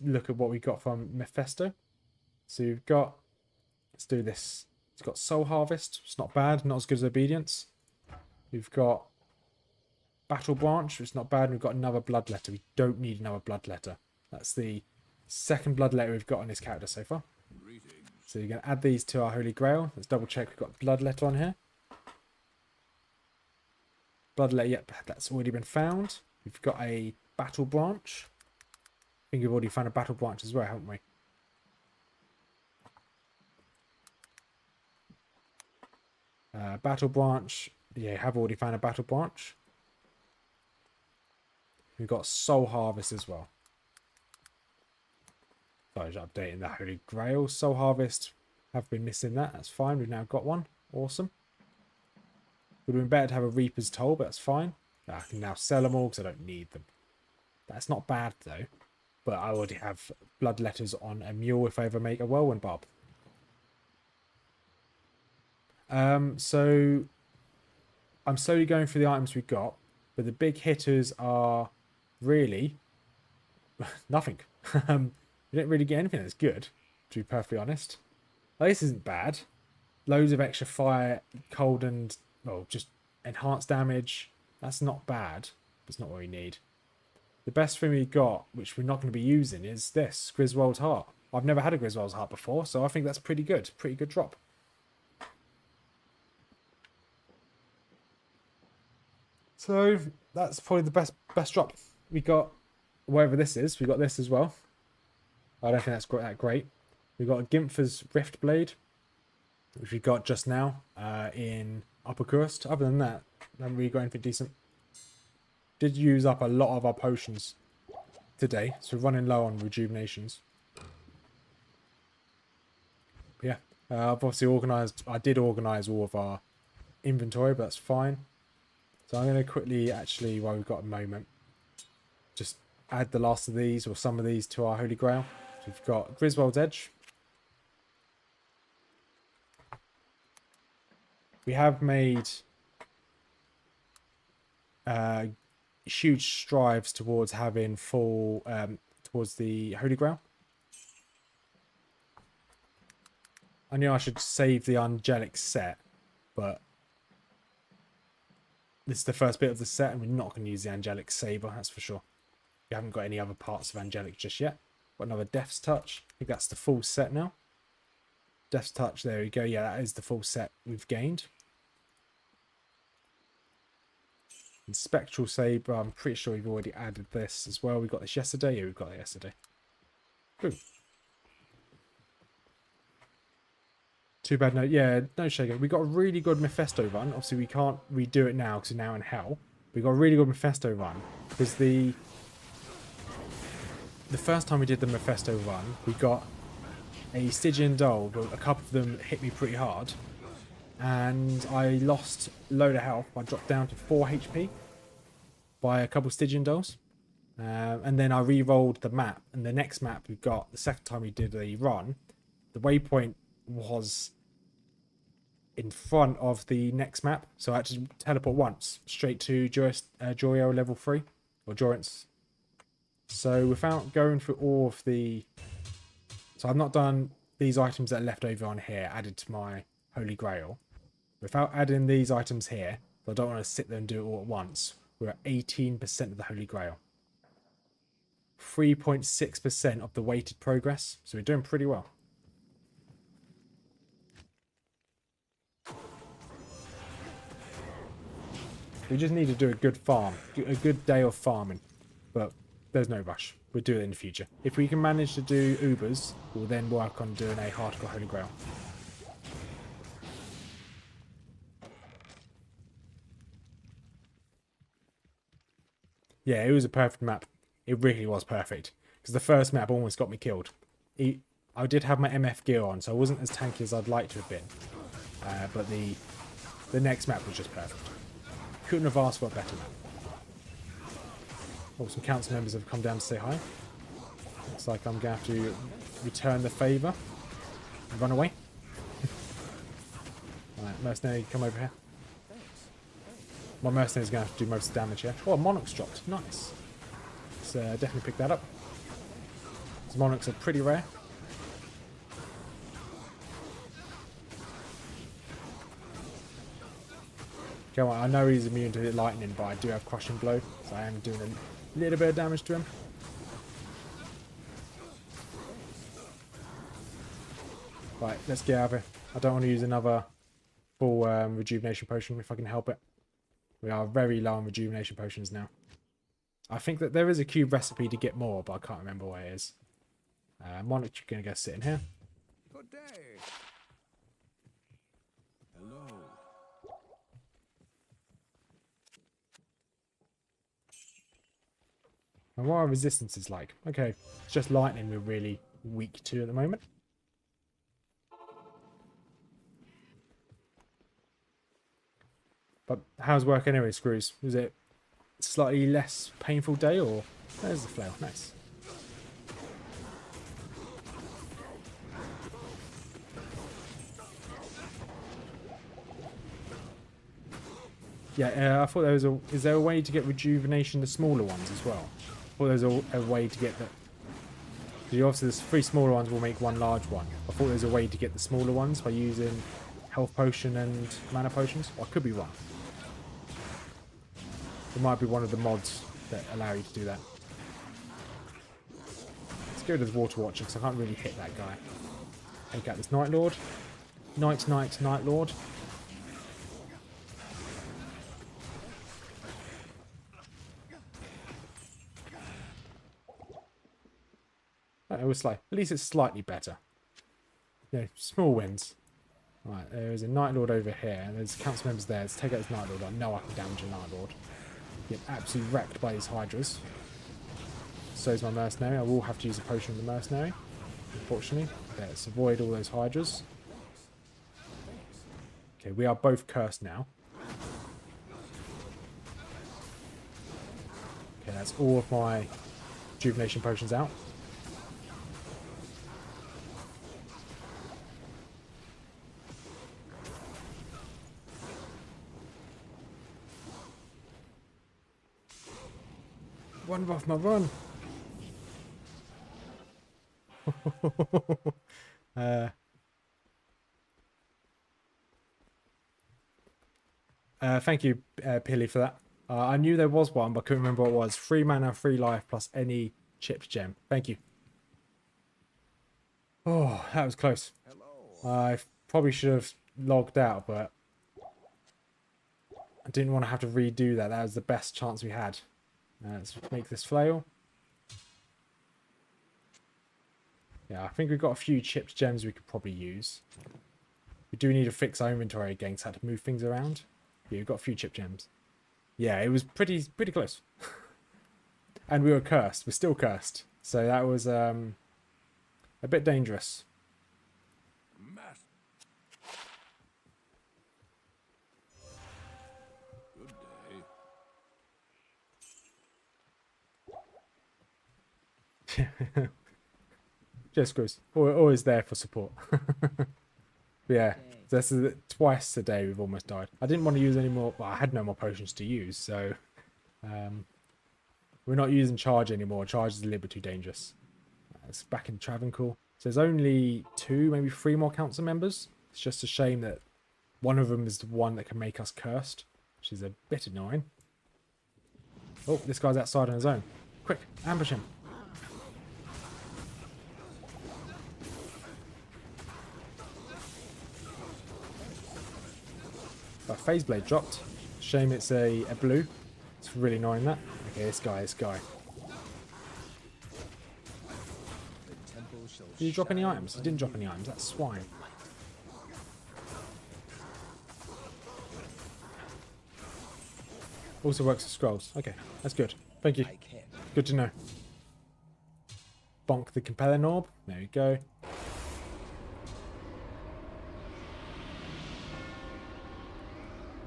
look at what we got from Mephisto. So you've got... Let's do this. It's got Soul Harvest. It's not bad. Not as good as Obedience. We've got Battle Branch. It's not bad. We've got another Bloodletter. We don't need another Bloodletter. That's the second Bloodletter we've got on this character so far. Greetings. So you're going to add these to our Holy Grail. Let's double check we've got Bloodlet on here. Bloodlet, yep, that's already been found. We've got a Battle Branch. I think we've already found a Battle Branch as well, haven't we? Battle Branch. Yeah, have already found a Battle Branch. We've got Soul Harvest as well. Sorry, just updating the Holy Grail. Soul Harvest. Have been missing that. That's fine. We've now got one. Awesome. Would have been better to have a Reaper's Toll, but that's fine. I can now sell them all because I don't need them. That's not bad though. But I already have Bloodletters on a mule if I ever make a Whirlwind Barb. So I'm slowly going through the items we've got, but the big hitters are really nothing. We didn't really get anything that's good, to be perfectly honest. Well, this isn't bad. Loads of extra fire, cold, and well, just enhanced damage. That's not bad. It's not what we need. The best thing we got, which we're not going to be using, is this Griswold's Heart. I've never had a Griswold's Heart before, so I think that's pretty good. Pretty good drop. So that's probably the best drop. We got whatever this is. We got this as well. I don't think that's that great. We got a Gimpfer's Rift Blade, which we got just now in Upper Crust. Other than that, haven't really got anything decent. Did use up a lot of our potions today, so we're running low on rejuvenations. But yeah, I've obviously organised. I did organise all of our inventory, but that's fine. So I'm going to quickly, actually, while we've got a moment, just add the last of these or some of these to our Holy Grail. So we've got Griswold's Edge. We have made huge strides towards having full, towards the Holy Grail. I knew I should save the Angelic set, but this is the first bit of the set, and we're not going to use the Angelic Saber, that's for sure. We haven't got any other parts of Angelic just yet. Got another Death's Touch. I think that's the full set now. Death's Touch, there we go. Yeah, that is the full set we've gained. And Spectral Saber, I'm pretty sure we've already added this as well. We got this yesterday. Yeah, we've got it yesterday. Good. Too bad, no. Yeah, no shaking. We got a really good Mephisto run. Obviously, we can't redo it now because we're now in hell. We got a really good Mephisto run because the first time we did the Mephisto run, we got a Stygian Doll. But a couple of them hit me pretty hard, and I lost a load of health. I dropped down to 4 HP by a couple of Stygian Dolls, and then I re-rolled the map. And the next map we got, the second time we did the run, the waypoint was in front of the next map, so I had to teleport once straight to Joriel level 3 or Jorance. So without going through all of the, so I've not done these items that are left over on here added to my Holy Grail. Without adding these items here, I don't want to sit there and do it all at once. We're at 18% of the Holy Grail, 3.6% of the weighted progress, so we're doing pretty well. We just need to do a good farm, a good day of farming, but there's no rush. We'll do it in the future. If we can manage to do Ubers, we'll then work on doing a Hardcore Holy Grail. Yeah, it was a perfect map. It really was perfect, because the first map almost got me killed. I did have my MF gear on, so I wasn't as tanky as I'd like to have been, but the next map was just perfect. Couldn't have asked for a better map. Oh, some council members have come down to say hi. Looks like I'm going to have to return the favour and run away. Alright, mercenary, come over here. My mercenary's going to have to do most of the damage here. Oh, a Monarch's dropped. Nice. Let's definitely pick that up. These Monarchs are pretty rare. Okay, well, I know he's immune to lightning, but I do have Crushing Blow, so I am doing a little bit of damage to him. Right, let's get out of here. I don't want to use another full rejuvenation potion if I can help it. We are very low on rejuvenation potions now. I think that there is a cube recipe to get more, but I can't remember where it is. Monarch, you're going to go sit in here. Good day. Hello. And what our resistance is like. Okay, it's just lightning we're really weak to at the moment. But how's work anyway, Screws? Was it a slightly less painful day, or... There's the flail, nice. Yeah, I thought there was a... Is there a way to get rejuvenation the smaller ones as well? I thought there was a way to get the... Because obviously there's 3 smaller ones will make 1 large one. I thought there was a way to get the smaller ones by using health potion and mana potions. Well, I could be wrong. It might be one of the mods that allow you to do that. Let's go to the Water Watcher because I can't really hit that guy. Take out this Night Lord. Night Lord. It was at least it's slightly better. Yeah, small wins. Right, there's a Night Lord over here. There's council members there. Let's take out this Night Lord. I know I can damage a Night Lord. Get absolutely wrecked by these Hydras. So is my Mercenary. I will have to use a potion of the Mercenary, unfortunately. Okay, let's avoid all those Hydras. Okay, we are both cursed now. Okay, that's all of my rejuvenation potions out. Run, Rothma, run! Thank you, Pilly, for that. I knew there was one, but I couldn't remember what it was. 3 mana, 3 life, plus any chipped gem. Thank you. Oh, that was close. Hello. I probably should have logged out, but I didn't want to have to redo that. That was the best chance we had. Let's make this flail. Yeah, I think we've got a few chipped gems we could probably use. We do need to fix our inventory again because I had to move things around. Yeah, we've got a few chipped gems. Yeah, it was pretty close. And we were cursed. We're still cursed. So that was a bit dangerous. Mass. Good day. Just Screws. Always there for support. Yeah, this is twice today we've almost died. I didn't want to use any more. Well, I had no more potions to use, so we're not using charge anymore. Charge is a little bit too dangerous. It's back in Travancore. So there's only 2, maybe 3 more council members. It's just a shame that one of them is the one that can make us cursed, which is a bit annoying. Oh, this guy's outside on his own. Quick, ambush him. But Phase Blade dropped. Shame it's a blue. It's really annoying that. Okay, this guy. Did he drop any items? He didn't drop any items. That's swine. Also works with scrolls. Okay, that's good. Thank you. Good to know. Bonk the compelling orb. There we go.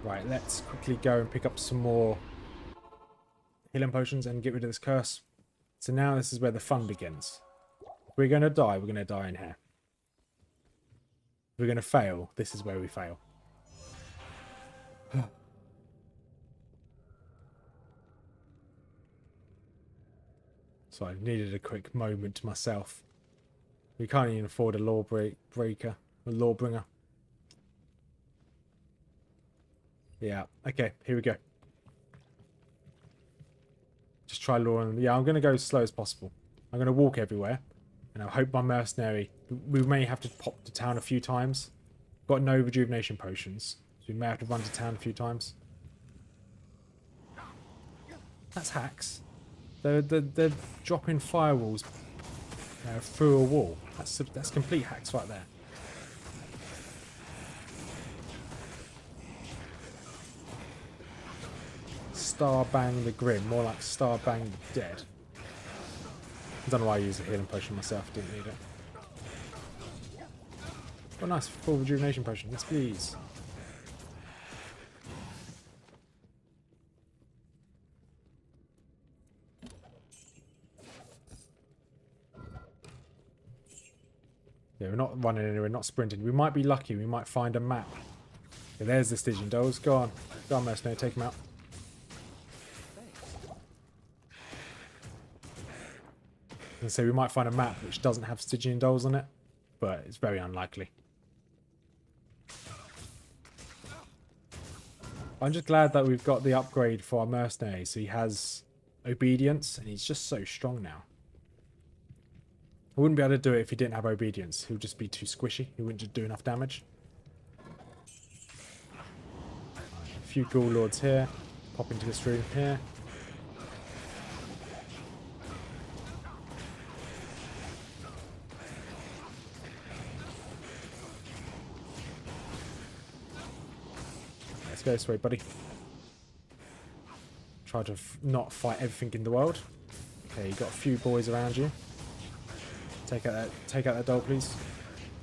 Right, let's quickly go and pick up some more healing potions and get rid of this curse. So now this is where the fun begins. If we're going to die, we're going to die in here. If we're going to fail, this is where we fail. So I needed a quick moment to myself. We can't even afford a lawbringer. Yeah, okay, here we go. Just try luring them. Yeah, I'm going to go as slow as possible. I'm going to walk everywhere And I hope my mercenary... We may have to pop to town a few times. Got no rejuvenation potions. So we may have to run to town a few times. That's hacks. They're dropping firewalls through a wall. That's complete hacks right there. Star Bang the Grim. More like Star Bang the Dead. I don't know why I used a healing potion myself. Didn't need it. Oh, nice. Full rejuvenation potion. Yes, please. Yeah, we're not running anywhere. We're not sprinting. We might be lucky. We might find a map. Yeah, there's the Stygian dolls. Go on. Go on, mercenary. Take him out. And so we might find a map which doesn't have Stygian dolls on it, but it's very unlikely. I'm just glad that we've got the upgrade for our mercenary, so he has obedience, and he's just so strong now. I wouldn't be able to do it if he didn't have obedience. He would just be too squishy. He wouldn't just do enough damage. A few ghoul lords here. Pop into this room here. Let's go this way, buddy. Try to not fight everything in the world. Okay, you got a few boys around you. Take out that doll, please.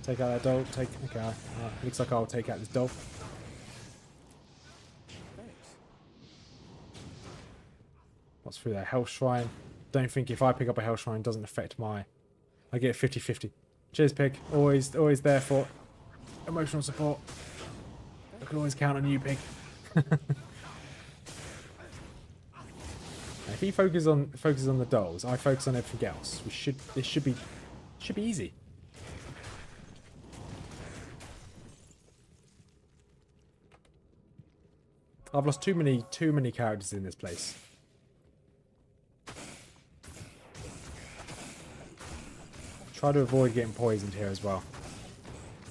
Take out that doll. Okay, looks like I'll take out this doll. What's through there? Hell Shrine. Don't think if I pick up a Hell Shrine, it doesn't affect my... I get 50-50. Cheers, pig. Always there for emotional support. I can always count on you, pig. If he focuses on the dolls, I focus on everything else. This should be easy. I've lost too many characters in this place. Try to avoid getting poisoned here as well.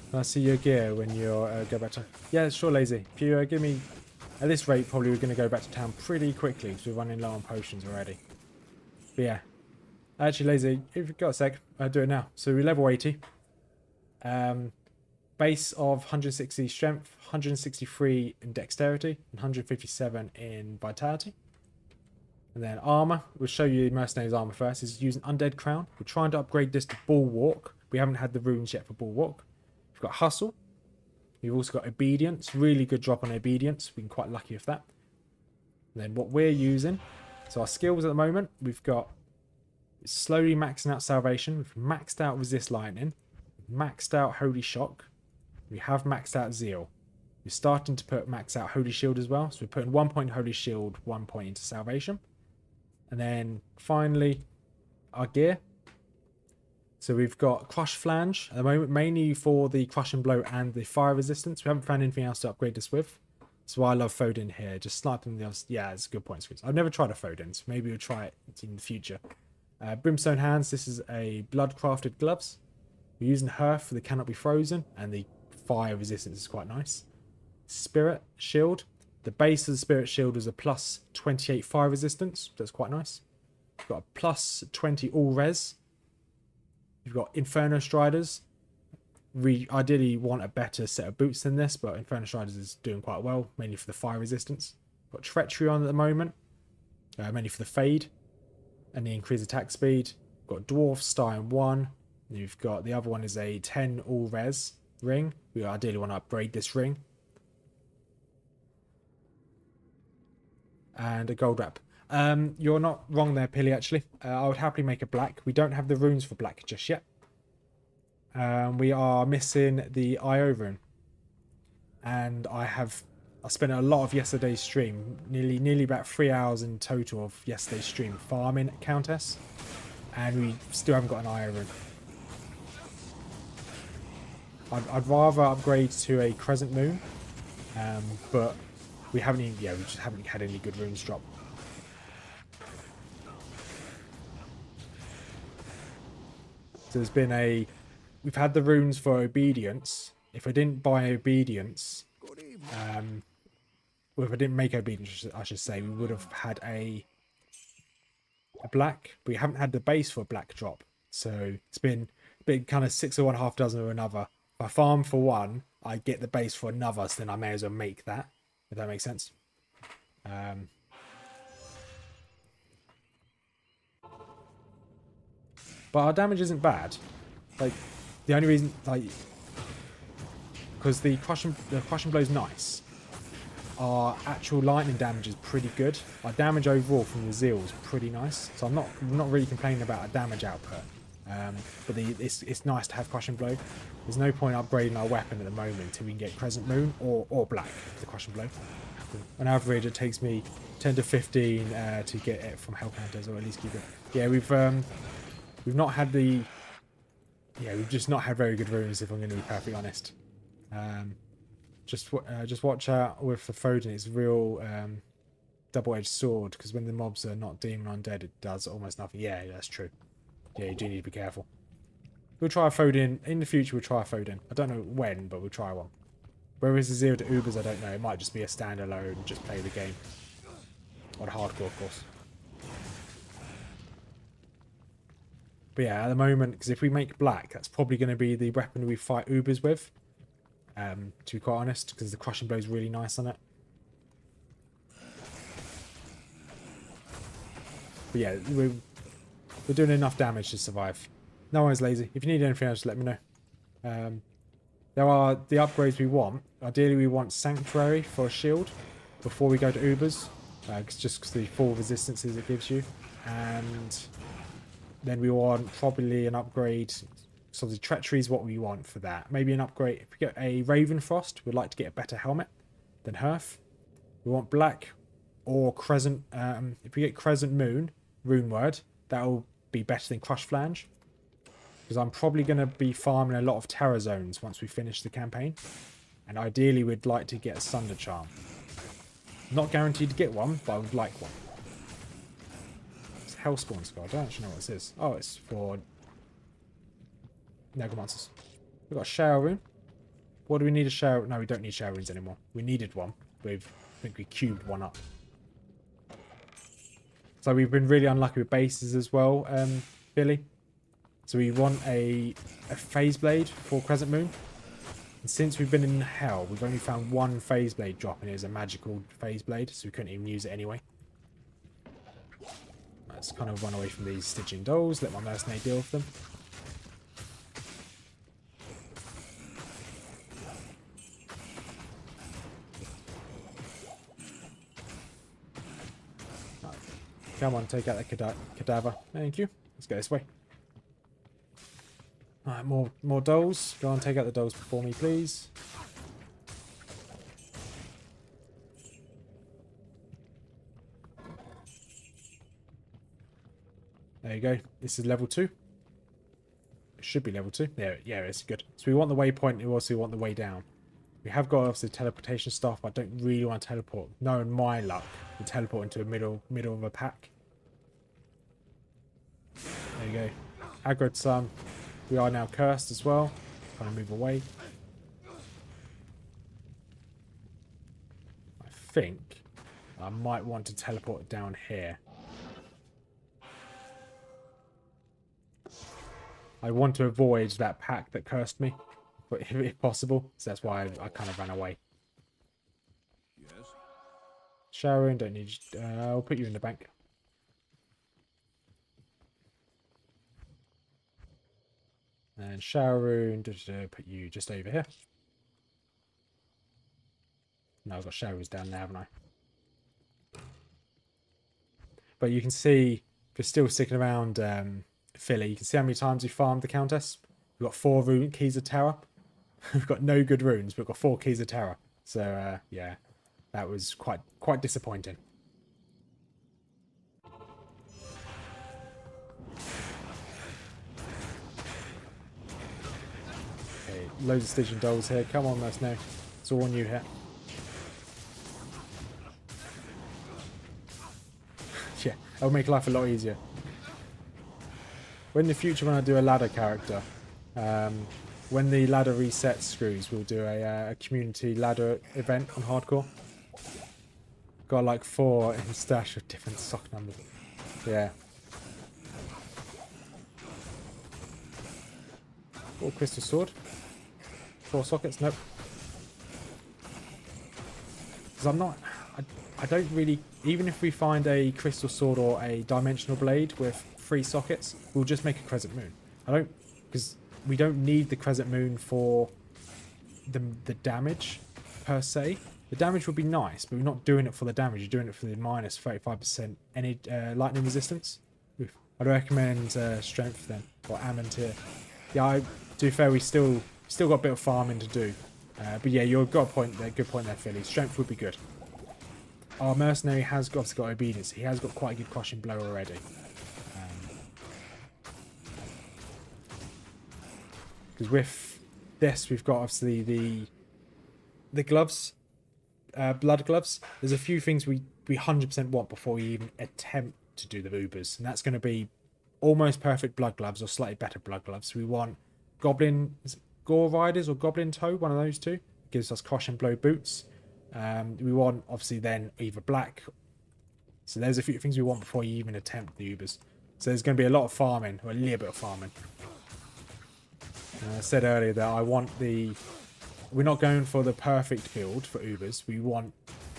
Can I see your gear when you go back to... Yeah, sure, Lazy. If you give me... At this rate, probably we're going to go back to town pretty quickly because we're running low on potions already. But yeah. Actually, Lazy, if you've got a sec, I'll do it now. So we're level 80. Base of 160 strength, 163 in dexterity, and 157 in vitality. And then armor. We'll show you Mercenary's armor first. Is using Undead Crown. We're trying to upgrade this to Bulwark. We haven't had the runes yet for Bulwark. We've got Hustle. We've also got Obedience. Really good drop on Obedience. We've been quite lucky with that. And then what we're using. So our skills at the moment. We've got slowly maxing out Salvation. We've maxed out Resist Lightning. We've maxed out Holy Shock. We have maxed out Zeal. We're starting to max out Holy Shield as well. So we're putting 1 point Holy Shield, 1 point into Salvation. And then finally our gear. So we've got Crush Flange at the moment, mainly for the Crush and Blow and the fire resistance. We haven't found anything else to upgrade this with. So why I love Foden here. Just sniping the others. Yeah, it's a good point. I've never tried a Foden, so maybe we'll try it in the future. Brimstone Hands. This is a blood-crafted gloves. We're using her for the Cannot Be Frozen, and the fire resistance is quite nice. Spirit Shield. The base of the Spirit Shield is a plus 28 fire resistance. That's quite nice. We've got a plus 20 all res. You've got Inferno Striders. We ideally want a better set of boots than this, but Inferno Striders is doing quite well, mainly for the fire resistance. Got Treachery on at the moment, mainly for the fade and the increased attack speed. Got Dwarf Stein 1. And you've got the other one is a 10 all res ring. We ideally want to upgrade this ring. And a gold wrap. You're not wrong there, Pilly, actually. I would happily make a black. We don't have the runes for black just yet. We are missing the IO rune. And I spent a lot of yesterday's stream, nearly about 3 hours in total of yesterday's stream farming Countess. And we still haven't got an IO rune. I'd rather upgrade to a Crescent Moon. But we just haven't had any good runes drop. So there's been we've had the runes for obedience. If I didn't buy obedience, well, if I didn't make obedience, I should say, we would have had a black. But we haven't had the base for a black drop. So it's been kind of 6 or 1/2 dozen or another. If I farm for one, I get the base for another, so then I may as well make that. If that makes sense. But our damage isn't bad. Like, the only reason, like, because the crushing blow is nice. Our actual lightning damage is pretty good. Our damage overall from the zeal is pretty nice. So I'm not really complaining about our damage output. But it's nice to have crushing blow. There's no point upgrading our weapon at the moment until we can get Crescent Moon or Black for the crushing blow. On average, it takes me 10 to 15 to get it from Hell Counters, or at least keep it. Yeah, we've not had we've just not had very good runes, if I'm going to be perfectly honest. Just watch out with the Foden. It's a real double-edged sword, because when the mobs are not demon undead, it does almost nothing. Yeah, that's true. Yeah, you do need to be careful. We'll try a Foden. In the future, we'll try a Foden. I don't know when, but we'll try one. Whereas the 0 to Ubers, I don't know. It might just be a standalone and just play the game. On hardcore, of course. But yeah, at the moment, because if we make black, that's probably going to be the weapon we fight Ubers with. To be quite honest, because the crushing blow is really nice on it. But yeah, we're doing enough damage to survive. No one's lazy. If you need anything else, let me know. There are the upgrades we want. Ideally, we want Sanctuary for a shield before we go to Ubers. Just because the full resistances it gives you. And then we want probably an upgrade. So the Treachery is what we want for that. Maybe an upgrade. If we get a Raven Frost, we'd like to get a better helmet than Hearth. We want Black or Crescent. If we get Crescent Moon, Rune Word, that'll be better than Crush Flange. Because I'm probably going to be farming a lot of Terror Zones once we finish the campaign. And ideally, we'd like to get a Sunder Charm. Not guaranteed to get one, but I would like one. It's Hellspawn Skull. I don't actually know what this is. Oh, it's for Necromancers. We've got a Shower Rune. What do we need a Shower? No, we don't need Shower Runes anymore. We needed one. I think we cubed one up. So we've been really unlucky with bases as well, Billy. So we want a Phase Blade for Crescent Moon. And since we've been in Hell, we've only found one Phase Blade drop, and it is a magical Phase Blade, so we couldn't even use it anyway. Let's kind of run away from these Stygian Dolls, let my mercenary deal with them. Right. Come on, take out the cadaver. Thank you. Let's go this way. Alright, more dolls. Go on, take out the dolls before me, please. There you go. This is level 2. It should be level 2. Yeah, it's good. So we want the waypoint, we also want the way down. We have got obviously teleportation stuff, but I don't really want to teleport. Knowing my luck, we teleport into the middle of a pack. There you go. Aggroed some. We are now cursed as well. Kind of move away. I think I might want to teleport down here. I want to avoid that pack that cursed me, but if possible. So that's why I kind of ran away. Yes. Sharon, don't need. I'll put you in the bank. And Sharon, put you just over here. No, I've got Sharon's down there, haven't I? But you can see, if you're still sticking around Philly, you can see how many times we farmed the Countess. We've got 4 Keys of Terror. We've got no good runes, but we've got 4 Keys of Terror. So, yeah, that was quite disappointing. Okay, loads of Stygian Dolls here. Come on, mercenary. It's all on you here. Yeah, that'll make life a lot easier. in the future when I do a ladder character, when the ladder reset screws, we'll do a community ladder event on hardcore. Got like 4 in stash of different sock numbers. Yeah. Oh, crystal sword. 4 sockets, nope. Because I'm not... I don't really... Even if we find a crystal sword or a dimensional blade with 3 sockets, we'll just make a crescent moon. I don't... Because we don't need the crescent moon for the damage, per se. The damage would be nice, but we're not doing it for the damage. You're doing it for the minus 35% any lightning resistance. Oof. I'd recommend strength then, or ammon tier. Yeah, to be fair, we still got a bit of farming to do. But yeah, you've got a point there. Good point there, Philly. Strength would be good. Our mercenary has obviously got obedience. He has got quite a good crushing blow already. Because with this, we've got obviously the gloves, blood gloves. There's a few things we 100% want before we even attempt to do the Ubers, and that's going to be almost perfect blood gloves or slightly better blood gloves. We want goblin gore riders or goblin toe, one of those two. Gives us crush and blow boots. We want obviously then either black. So there's a few things we want before you even attempt the Ubers. So there's going to be a lot of farming, or a little bit of farming. I said earlier that I want the... We're not going for the perfect build for Ubers. We want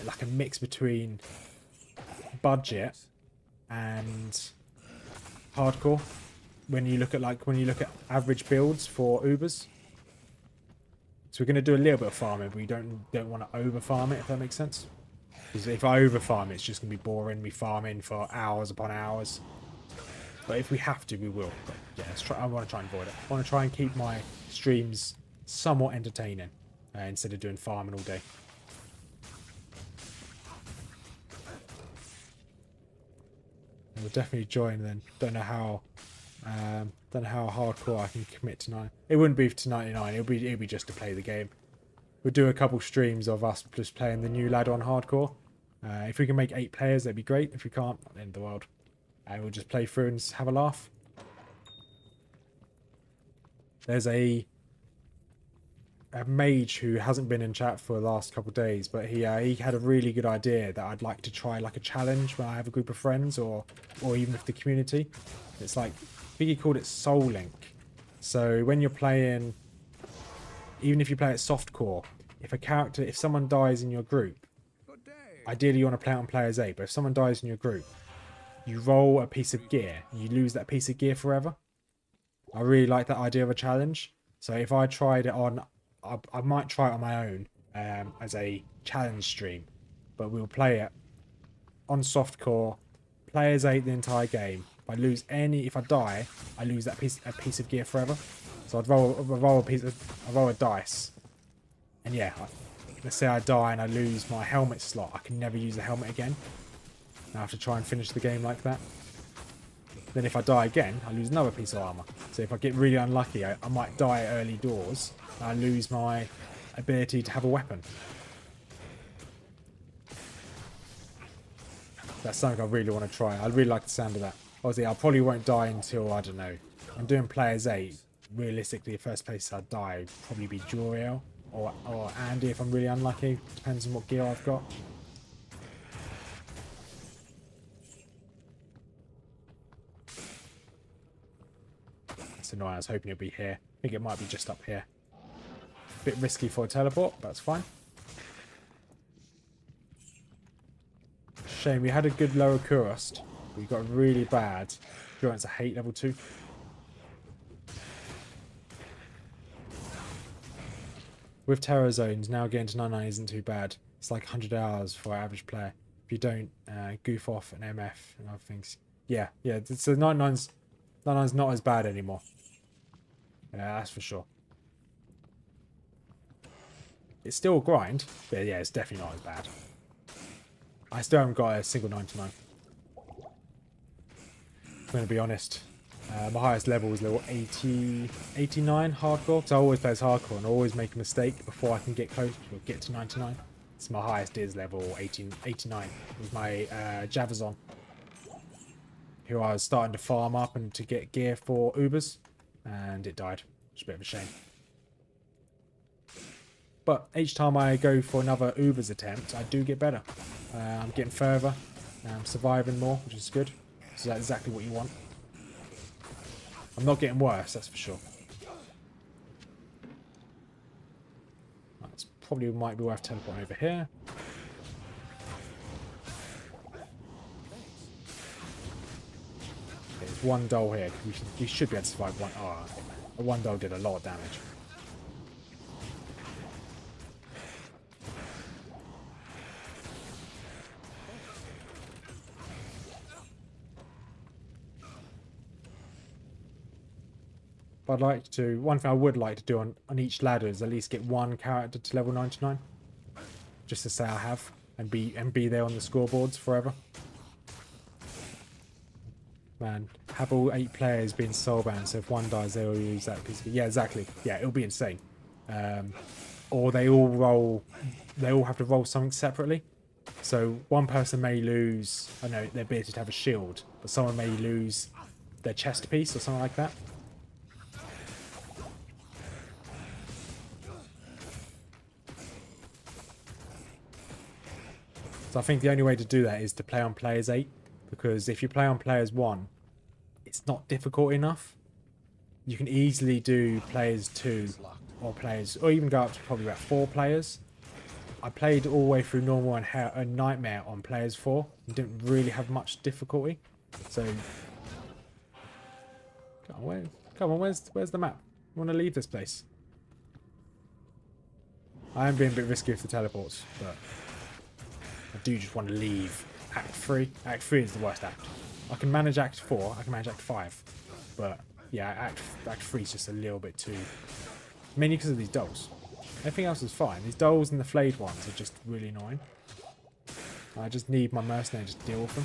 like a mix between budget and hardcore. When you look at average builds for Ubers. So we're going to do a little bit of farming, but we don't want to over farm it, if that makes sense. Because if I over farm it, it's just going to be boring. Me farming for hours upon hours. But if we have to, we will. But yeah, let's try. I want to try and avoid it. I want to try and keep my streams somewhat entertaining instead of doing farming all day. We'll definitely join then. Don't know how hardcore I can commit tonight. It wouldn't be to 99. It'll be just to play the game. We'll do a couple streams of us just playing the new ladder on hardcore. If we can make 8 players, that'd be great. If we can't, not the end of the world. And we'll just play through and have a laugh. There's a mage who hasn't been in chat for the last couple of days, but he had a really good idea that I'd like to try like a challenge when I have a group of friends or even with the community. It's like, I think he called it Soul Link. So when you're playing, even if you play it softcore, if someone dies in your group, ideally you want to play it on players 8, but if someone dies in your group, you roll a piece of gear, you lose that piece of gear forever. I really like that idea of a challenge. So if I tried it on, I might try it on my own as a challenge stream, but we'll play it on softcore, players 8 the entire game. If I die, I lose that piece of gear forever. So I'd roll a dice, and yeah, let's say I die and I lose my helmet slot. I can never use the helmet again. I have to try and finish the game like that. Then if I die again, I lose another piece of armor. So if I get really unlucky, I might die early doors. And I lose my ability to have a weapon. That's something I really want to try. I really like the sound of that. Obviously, I probably won't die until, I don't know. I'm doing players 8. Realistically, the first place I'd die would probably be Joriel or Andy if I'm really unlucky. Depends on what gear I've got. That's annoying. I was hoping it'd be here. I think it might be just up here. Bit risky for a teleport, but that's fine. Shame, we had a good lower Kurust. We got really bad endurance of hate level 2. With Terror Zones, now getting to 99 isn't too bad. It's like 100 hours for our average player. If you don't goof off an MF and other things. Yeah. So 99's not as bad anymore. Yeah, that's for sure. It's still a grind, but yeah, it's definitely not as bad. I still haven't got a single 99. I'm going to be honest. My highest level is level 89 hardcore. Because I always play as hardcore and I always make a mistake before I can get close or get to 99. So my highest is level 89 with my Javazon. who I was starting to farm up and to get gear for Ubers, and it died. It's a bit of a shame. But each time I go for another Ubers attempt, I do get better. I'm getting further, I'm surviving more, which is good. So that's exactly what you want. I'm not getting worse, that's for sure. That's probably might be worth teleporting over here. Okay, there's one doll here. We should be able to survive one. Oh, one doll did a lot of damage. But one thing I would like to do on each ladder is at least get one character to level 99. Just to say I have, and be there on the scoreboards forever. Man, have all 8 players being soulbound, so if one dies, they all use that piece of... Yeah, exactly. Yeah, it'll be insane. Or they all have to roll something separately. So one person may lose, I know, their ability to have a shield, but someone may lose their chest piece or something like that. So I think the only way to do that is to play on players 8, because if you play on players 1, it's not difficult enough. You can easily do players 2 or even go up to probably about 4 players. I played all the way through normal and nightmare on players 4 and didn't really have much difficulty. So come on, where's the map? I want to leave this place. I am being a bit risky with the teleports, but I do just want to leave Act 3. Act 3 is the worst act. I can manage Act 4, I can manage Act 5. But yeah, Act 3 is just a little bit too... Mainly because of these dolls. Everything else is fine. These dolls and the flayed ones are just really annoying. I just need my mercenary to deal with them.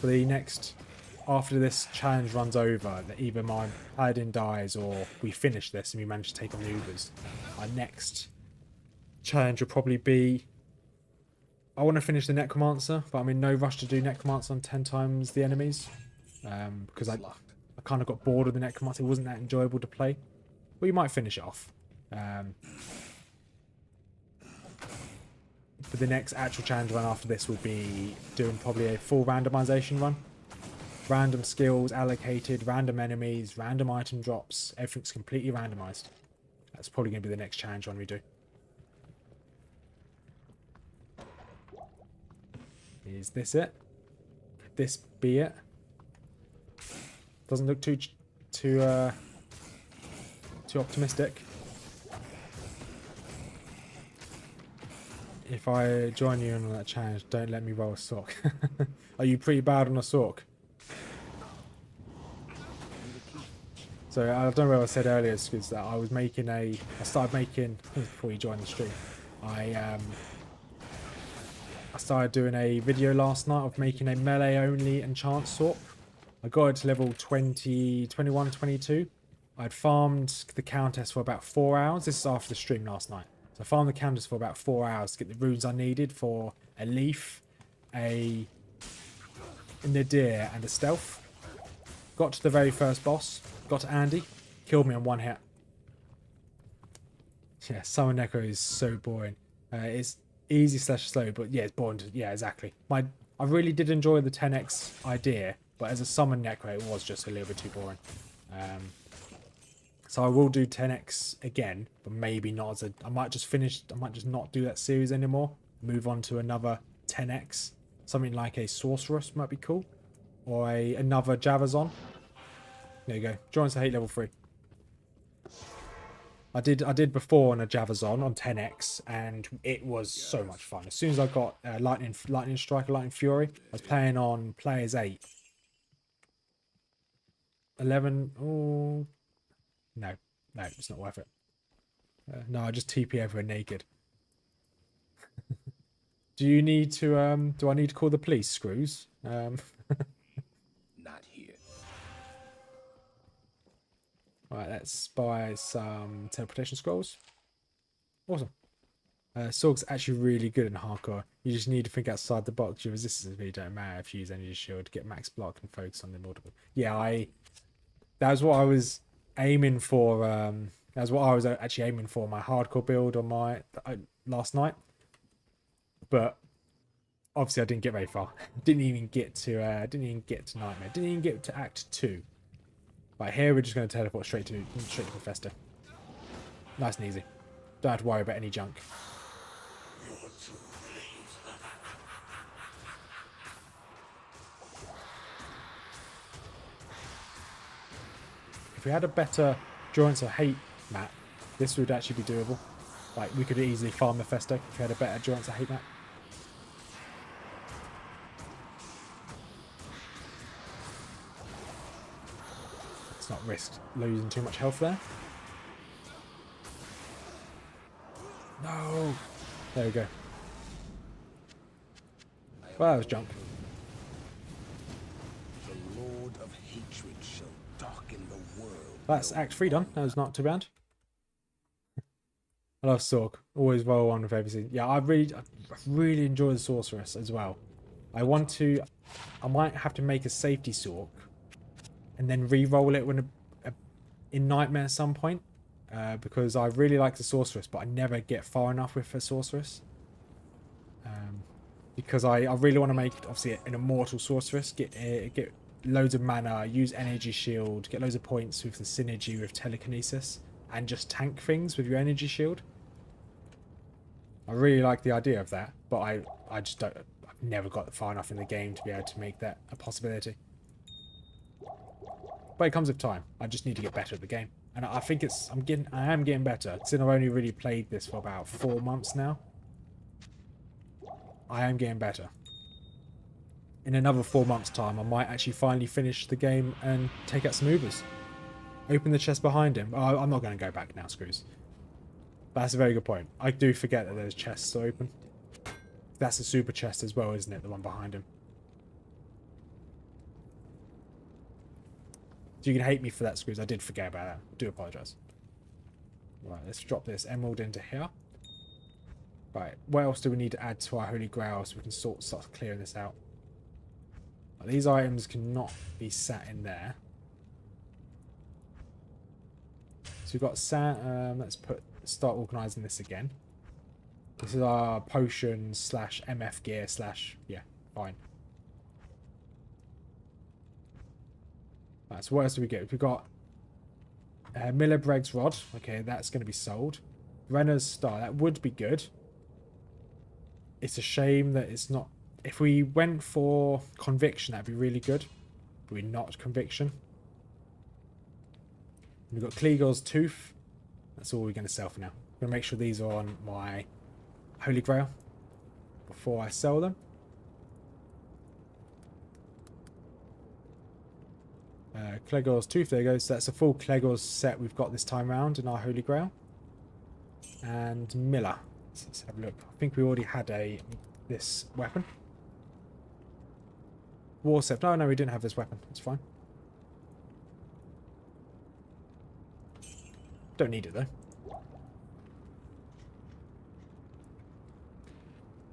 For the next... After this challenge runs over, that either my Paladin dies or we finish this and we manage to take on the Ubers. Our next challenge will probably be... I want to finish the Necromancer, but I'm in no rush to do Necromancer on 10 times the enemies. Because I kind of got bored of the Necromancer. It wasn't that enjoyable to play. But you might finish it off. But the next actual challenge run after this will be doing probably a full randomization run. Random skills allocated, random enemies, random item drops. Everything's completely randomized. That's probably going to be the next challenge one we do. Is this it? Could this be it? Doesn't look too optimistic. If I join you on that challenge, don't let me roll a sock. Are you pretty bad on a sock? So I don't know what I said earlier, because that I started making before you joined the stream. I started doing a video last night of making a melee only enchant sword. I got it to level 20, 21, 22. I'd farmed the Countess for about 4 hours. This is after the stream last night. So I farmed the Countess for about 4 hours to get the runes I needed for a leaf, a nadir, and a stealth. Got to the very first boss. Got to Andy. Killed me on one hit. Yeah, Summon Necro is so boring. It's easy / slow, but yeah, it's boring. Yeah, exactly. I really did enjoy the 10x idea, but as a Summon Necro, it was just a little bit too boring. So I will do 10x again, but maybe not as a... I might just not do that series anymore. Move on to another 10x. Something like a Sorceress might be cool. Or another Javazon. There you go. Join us at hate level 3. I did before on a Javazon on 10x, and it was so much fun. As soon as I got Lightning Strike, Lightning Fury, I was playing on players 8. 11. Oh, no, it's not worth it. No, I just TP everyone naked. Do you need to? Do I need to call the police, Screws? Not here. Right, let's buy some teleportation scrolls. Awesome. Sorg's actually really good in hardcore. You just need to think outside the box. Your resistance really don't matter if you use energy shield, get max block and focus on the multiple. Yeah, that was what I was aiming for. That was what I was actually aiming for my hardcore build on my last night. But obviously I didn't get very far. Didn't even get to Nightmare. Didn't even get to Act 2. Right, here we're just going to teleport straight to Professor. Nice and easy. Don't have to worry about any junk. If we had a better Joints of Hate map, this would actually be doable. Like, we could easily farm Mephisto if we had a better Joints of Hate map. Let's not risk losing too much health there. No! There we go. Well, that was junk. The Lord of Hatred shall darken the world. That's Act 3 done. That was not too bad. I love Sorg. Always roll on with everything. Yeah, I really enjoy the Sorceress as well. I might have to make a safety Sorg and then re-roll it when in Nightmare at some point. Because I really like the Sorceress, but I never get far enough with the Sorceress. Because I really want to make, obviously, an immortal Sorceress. Get loads of mana, use energy shield, get loads of points with the synergy with telekinesis, and just tank things with your energy shield. I really like the idea of that, but I just don't. I've never got far enough in the game to be able to make that a possibility. But it comes with time. I just need to get better at the game. And I think I am getting better. Since I've only really played this for about 4 months now. I am getting better. In another 4 months' time, I might actually finally finish the game and take out some Ubers. Open the chest behind him. Oh, I'm not going to go back now, screws. That's a very good point. I do forget that there's chests to open. That's a super chest as well, isn't it? The one behind him. So you can hate me for that, Screws. I did forget about that. I do apologise. Right, let's drop this emerald into here. Right, what else do we need to add to our Holy Grail so we can start clearing this out? Right, these items cannot be sat in there. So we've got sand. Let's start organising this again. This is our potion / MF gear / yeah, fine. Right, so what else do we get? We've got Miller Bregg's Rod. Okay, that's going to be sold. Renner's Star. That would be good. It's a shame that it's not... If we went for Conviction, that'd be really good. But we're not Conviction. We've got Kleagor's Tooth. That's all we're going to sell for now. I'm going to make sure these are on my Holy Grail before I sell them. Kleagor's Tooth, there goes. So that's a full Kleagor's set we've got this time around in our Holy Grail. And Miller. So let's have a look. I think we already had this weapon. Warcept. No, we didn't have this weapon. It's fine. Don't need it though.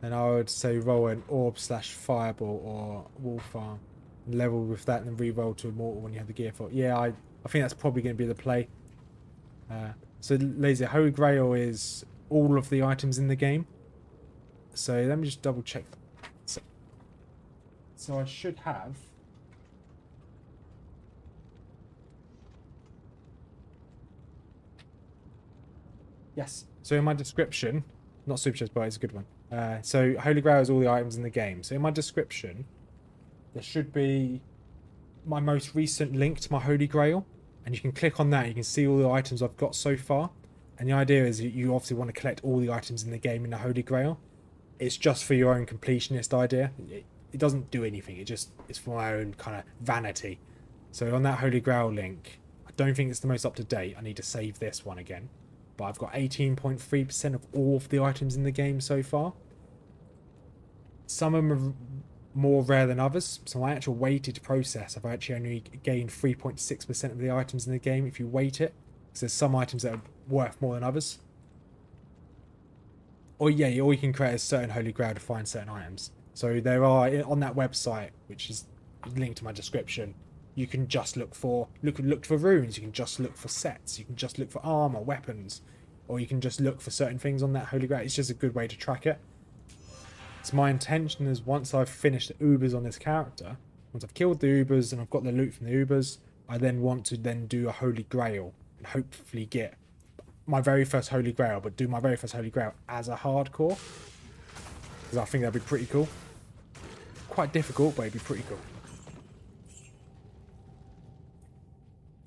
Then I would say roll an orb / fireball or wolf arm. Level with that and then re-roll to immortal when you have the gear for it. Yeah, I think that's probably going to be the play. So lazy Holy Grail is all of the items in the game. So let me just double check. So I should have... Yes. So in my description, not super chest, but it's a good one. So Holy Grail is all the items in the game. So in my description, there should be my most recent link to my Holy Grail. And you can click on that. You can see all the items I've got so far. And the idea is you obviously want to collect all the items in the game in the Holy Grail. It's just for your own completionist idea. It doesn't do anything. It's for my own kind of vanity. So on that Holy Grail link, I don't think it's the most up to date. I need to save this one again. But I've got 18.3% of all of the items in the game so far. Some of them more rare than others. So my actual weighted process, I've actually only gained 3.6% of the items in the game if you weight it. So there's some items that are worth more than others. Or yeah, or you can create a certain Holy Grail to find certain items. So there are, on that website, which is linked to my description, you can just look for runes, you can just look for sets, you can just look for armor, weapons, or you can just look for certain things on that Holy Grail. It's just a good way to track it. So my intention is, once I've finished the Ubers on this character, once I've killed the Ubers and I've got the loot from the Ubers, I then want to then do a Holy Grail and hopefully get my very first Holy Grail, but do my very first Holy Grail as a hardcore, because I think that'd be pretty cool. Quite difficult, but it'd be pretty cool.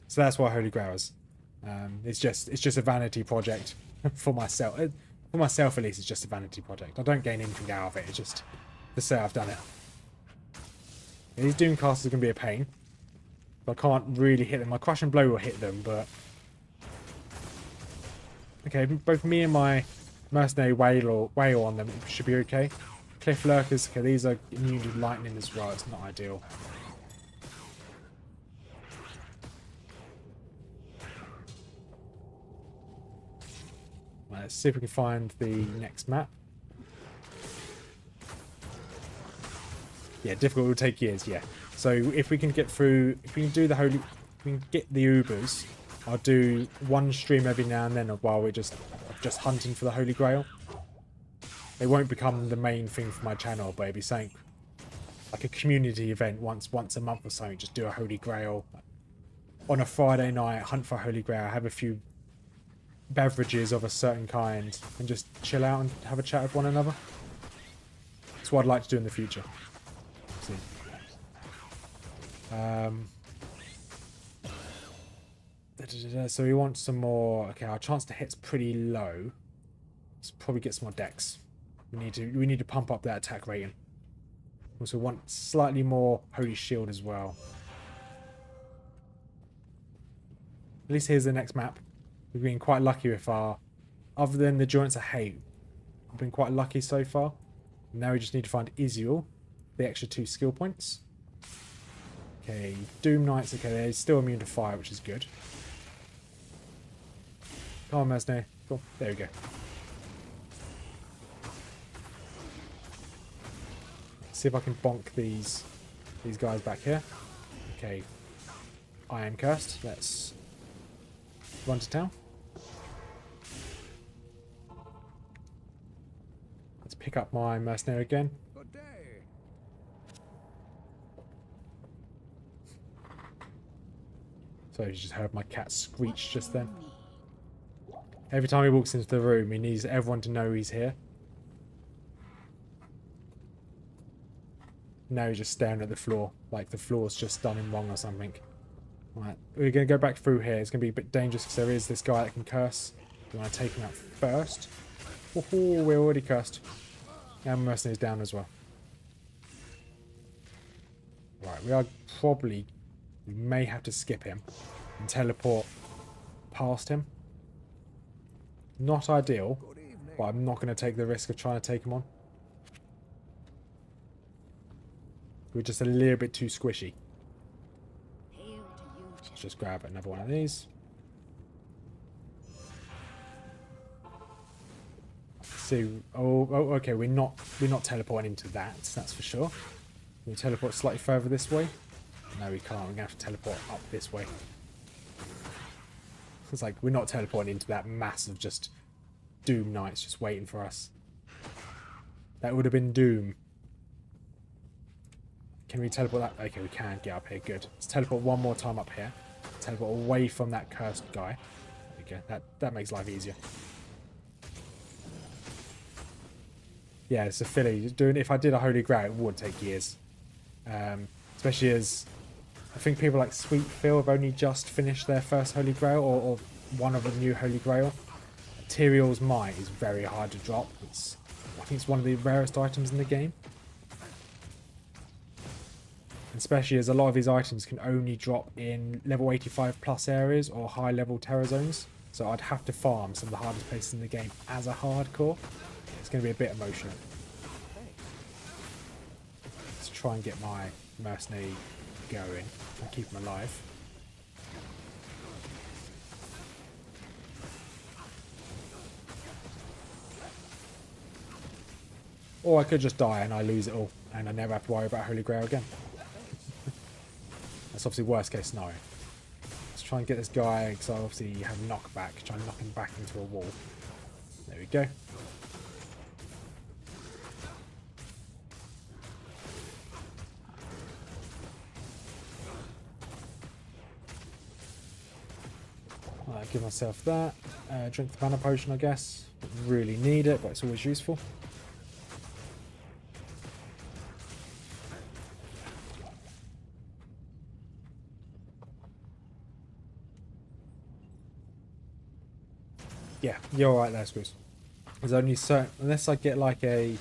So that's why Holy Grail is. It's just a vanity project for myself. For myself, at least, it's just a vanity project. I don't gain anything out of it. It's just to say I've done it. These Doomcasters are going to be a pain. I can't really hit them. My Crush and Blow will hit them, but... Okay, both me and my Mercenary Whale on them should be okay. Cliff Lurkers, okay, these are immune to lightning as well. It's not ideal. Right, let's see if we can find the next map. Yeah, difficult will take years, yeah. So if we can get through, if we can do the Holy, if we can get the Ubers, I'll do one stream every now and then while we're just hunting for the Holy Grail. It won't become the main thing for my channel, but it'll be something like a community event once a month or something. Just do a Holy Grail on a Friday night, hunt for Holy Grail, have a few beverages of a certain kind, and just chill out and have a chat with one another. That's what I'd like to do in the future. See. So we want some more. Okay, our chance to hit's pretty low. Let's probably get some more decks. We need to pump up that attack rating. Also want slightly more Holy Shield as well. At least here's the next map. We've been quite lucky with our... Other than the Joints of Hate, we've been quite lucky so far. Now we just need to find Iziel, the extra 2 skill points. Okay, Doom Knights, okay, they're still immune to fire, which is good. Come on, Mercenary. Cool, there we go. Let's see if I can bonk these guys back here. Okay, I am cursed. Let's run to town. Let's pick up my Mercenary again. Good day. So you just heard my cat screech just then. Every time he walks into the room, he needs everyone to know he's here. Now he's just staring at the floor, like the floor's just done him wrong or something. Right, we're going to go back through here. It's going to be a bit dangerous because there is this guy that can curse. We want to take him out first. Oh, we're already cursed. And Mercenary's down as well. Right, we may have to skip him and teleport past him. Not ideal, but I'm not going to take the risk of trying to take him on. We're just a little bit too squishy. Let's just grab another one of these. See, okay, we're not teleporting into that, that's for sure. Can we teleport slightly further this way? No, we can't. We're going to have to teleport up this way. It's like we're not teleporting into that mass of just Doom Knights just waiting for us. That would have been Doom. Can we teleport that? Okay, we can get up here. Good. Let's teleport one more time up here. Teleport away from that cursed guy. There we go. That makes life easier. Yeah, it's a filly. If I did a Holy Grail, it would take years. Especially as I think people like Sweet Phil have only just finished their first Holy Grail, or one of the new Holy Grail. Tyrael's Might is very hard to drop. I think it's one of the rarest items in the game. Especially as a lot of these items can only drop in level 85 plus areas or high level terror zones. So I'd have to farm some of the hardest places in the game as a hardcore. It's going to be a bit emotional. Let's try and get my mercenary going and keep him alive. Or I could just die and I lose it all and I never have to worry about Holy Grail again. That's obviously worst case scenario. Let's try and get this guy, because I obviously have knockback. Try and knock him back into a wall. There we go. Alright, give myself that. Drink the mana potion, I guess. Don't really need it, but it's always useful. Yeah, you're alright there, Squeeze. There's only certain... Unless I get like a...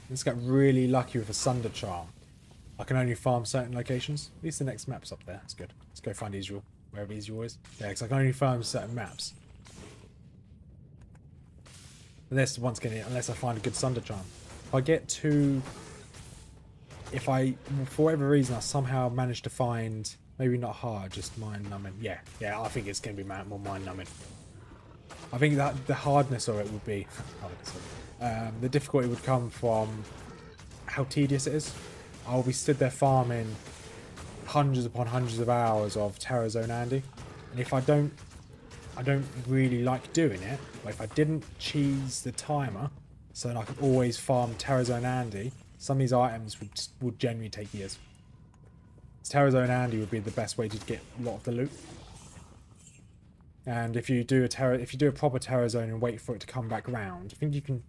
Let's get really lucky with a Sunder Charm. I can only farm certain locations. At least the next map's up there. That's good. Let's go find Israel. Wherever Israel is. Yeah, because I can only farm certain maps. Unless, once again, unless I find a good Sunder Charm. If I get to... If I, for whatever reason, I somehow manage to find... Maybe not hard, just mind-numbing. Yeah, I think it's going to be more mind-numbing. I think that the hardness of it would be... the difficulty would come from how tedious it is. I'll be stood there farming hundreds upon hundreds of hours of Terror Zone Andy. And if I don't really like doing it, but if I didn't cheese the timer so that I could always farm Terror Zone Andy, some of these items would genuinely take years. Terror Zone Andy would be the best way to get a lot of the loot. And if you do a proper Terror Zone and wait for it to come back round, I think you can.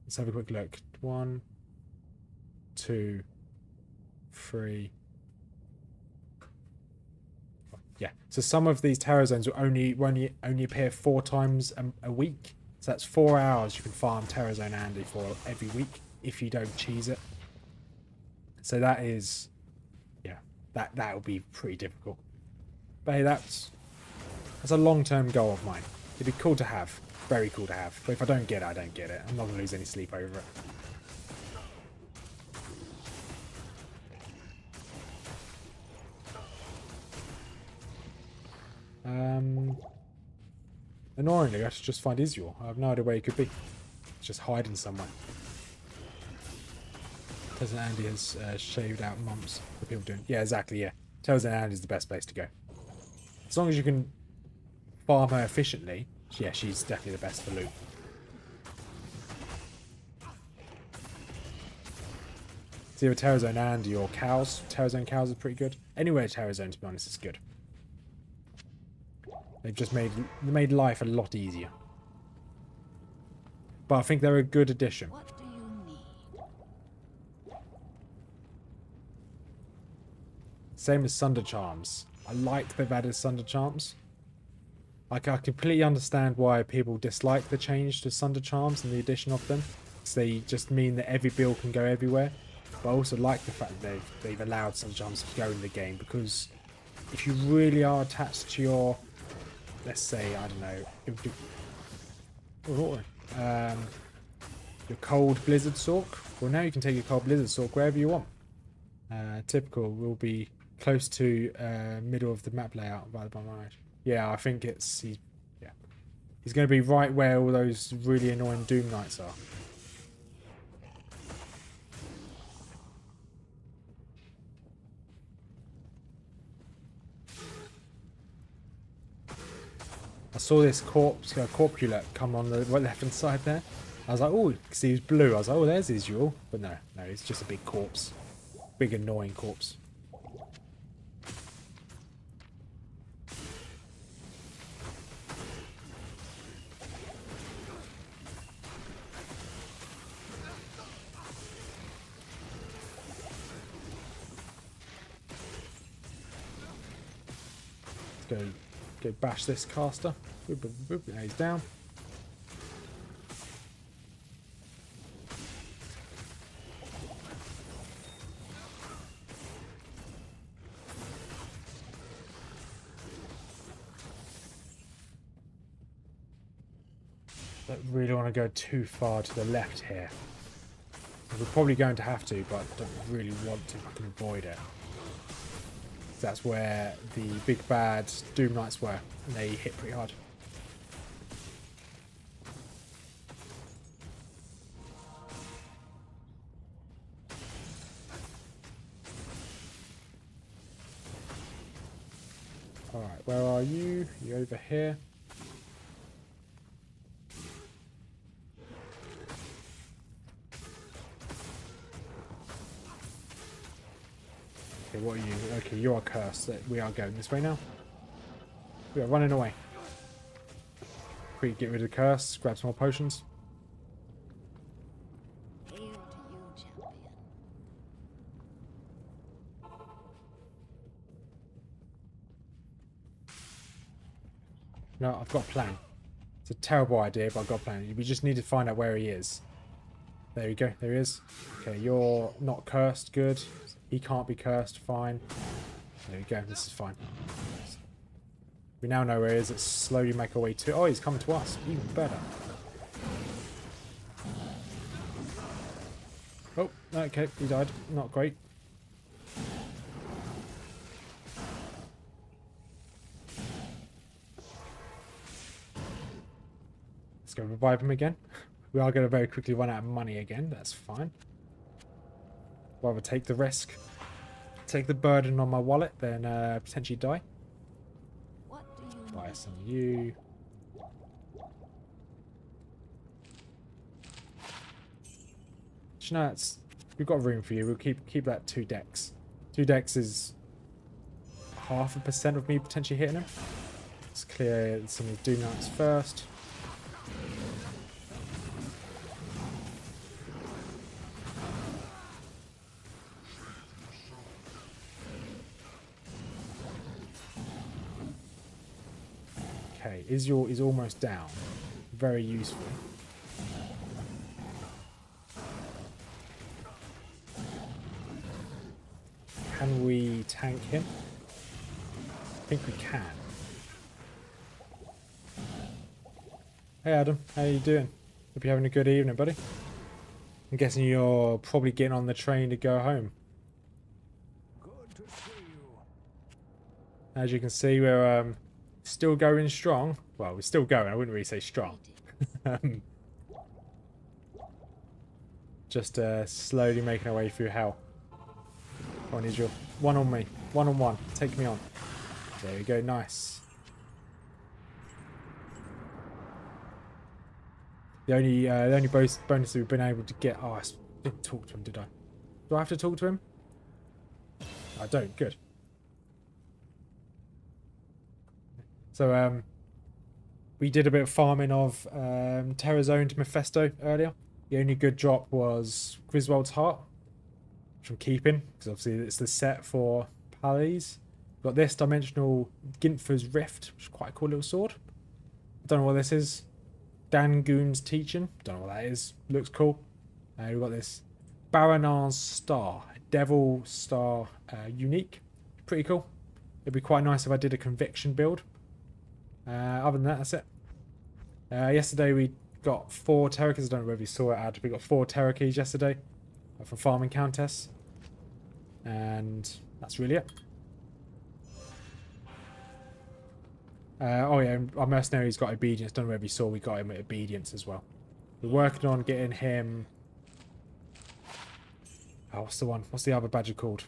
Let's have a quick look. 1, 2, 3. Yeah. So some of these Terror Zones will only appear 4 times a week. So that's 4 hours you can farm Terror Zone Andy for every week if you don't cheese it. So that is, yeah, that would be pretty difficult. But hey, that's a long-term goal of mine. It'd be cool to have. Very cool to have. But if I don't get it, I don't get it. I'm not going to lose any sleep over it. Annoyingly, I should just find Israel. I have no idea where he could be. It's just hiding somewhere. Tezan Andy has shaved out mumps for people doing... Yeah, exactly, yeah. Tezan Andy is the best place to go. As long as you can farm her efficiently, yeah, she's definitely the best for loot. It's either Terror Zone Andy or cows. Terror Zone cows is pretty good. Anywhere Terror Zone, to be honest, is good. They've just made life a lot easier. But I think they're a good addition. What do you need? Same as Sunder Charms. I like they've added Sunder Charms. Like, I completely understand why people dislike the change to Sunder Charms and the addition of them. So they just mean that every build can go everywhere. But I also like the fact that they've allowed Sunder Charms to go in the game, because if you really are attached to your, let's say, I don't know, your cold Blizzard Sork, well, now you can take your cold Blizzard Sork wherever you want. Typical will be close to middle of the map layout by my mind. Yeah, I think he's going to be right where all those really annoying Doom Knights are. I saw this corpulate come on the left-hand side there. I was like, oh, because he was blue. I was like, oh, there's Israel. But no, it's just a big corpse. Big annoying corpse. Let's go bash this caster. Boop, boop, boop. Now he's down. Don't really want to go too far to the left here. We're probably going to have to, but I don't really want to. I can avoid it. That's where the big bad Doom Knights were, and they hit pretty hard. Alright, where are you? You over here? Okay, what are you? Okay, you are cursed. We are going this way now. We are running away. Quick, get rid of the curse, grab some more potions. Hail to you, champion. No, I've got a plan. It's a terrible idea, but I've got a plan. We just need to find out where he is. There we go. There he is. Okay, you're not cursed. Good. He can't be cursed. Fine. There we go. This is fine. We now know where he is. Let's slowly make our way to... Oh, he's coming to us. Even better. Oh, okay. He died. Not great. Let's go revive him again. We are going to very quickly run out of money again. That's fine. Rather take the risk. Take the burden on my wallet than potentially die. What do you Buy need? some of you. No, it's, we've got room for you. We'll keep that 2 decks. 2 decks is 0.5% of me potentially hitting him. Let's clear some of the Doom Knights first. Okay, Israel is almost down. Very useful. Can we tank him? I think we can. Hey Adam, how you doing? Hope you're having a good evening, buddy. I'm guessing you're probably getting on the train to go home. Good to see you. As you can see, we're still going strong. Well, we're still going. I wouldn't really say strong. Just slowly making our way through hell. Come on, Israel. One on me. 1-on-1. Take me on. There we go. Nice. The only bonus we've been able to get... Oh, I didn't talk to him, did I? Do I have to talk to him? I don't. Good. So, we did a bit of farming of Terrazone to Mephisto earlier. The only good drop was Griswold's Heart, which I'm keeping, because obviously it's the set for Paladins. Got this Dimensional Ginther's Rift, which is quite a cool little sword. I don't know what this is. Dangoon's Teaching. Don't know what that is. Looks cool. We've got this Baranar's Star, a Devil Star unique. Pretty cool. It'd be quite nice if I did a Conviction build. Other than that, that's it. Yesterday we got 4 Terra Keys. I don't know whether you saw it, Ad. We got 4 Terra Keys yesterday from Farming Countess. And that's really it. Oh yeah, our mercenary's got Obedience. Don't know whether you saw we got him at Obedience as well. We're working on getting him... Oh, what's the one? What's the other badger called?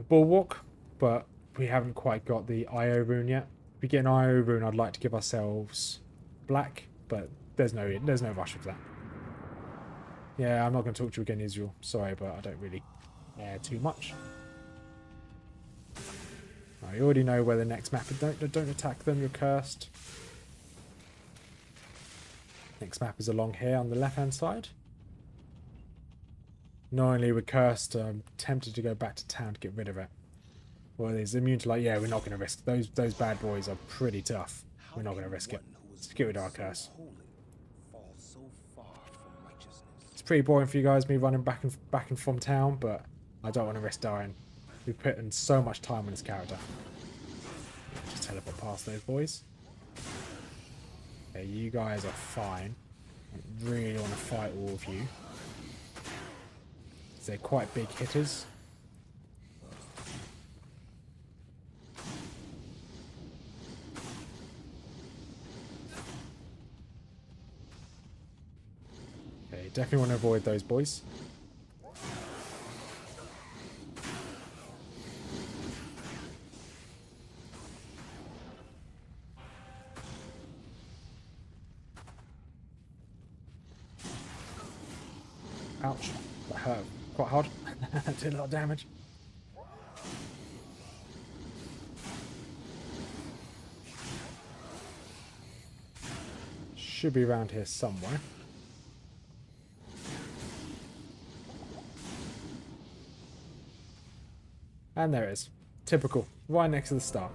Bulwark. But we haven't quite got the IO rune yet. If we get an IO rune, I'd like to give ourselves black, but there's no rush with that. Yeah, I'm not going to talk to you again, Israel. Sorry, but I don't really care too much. Oh, you already know where the next map is. Don't attack them, you're cursed. Next map is along here on the left-hand side. Not only we're cursed, I'm tempted to go back to town to get rid of it. Well, it's immune to light. Yeah, we're not going to risk. Those bad boys are pretty tough. We're not going to risk it. Let's get rid of our curse. It's pretty boring for you guys, me running back and from town, but I don't want to risk dying. We've put in so much time on this character. Just teleport past those boys. Okay, you guys are fine. I don't really want to fight all of you. They're quite big hitters. Okay, definitely want to avoid those boys. Ouch, that hurt quite hard. Did a lot of damage. Should be around here somewhere. And there it is. Typical. Right next to the star.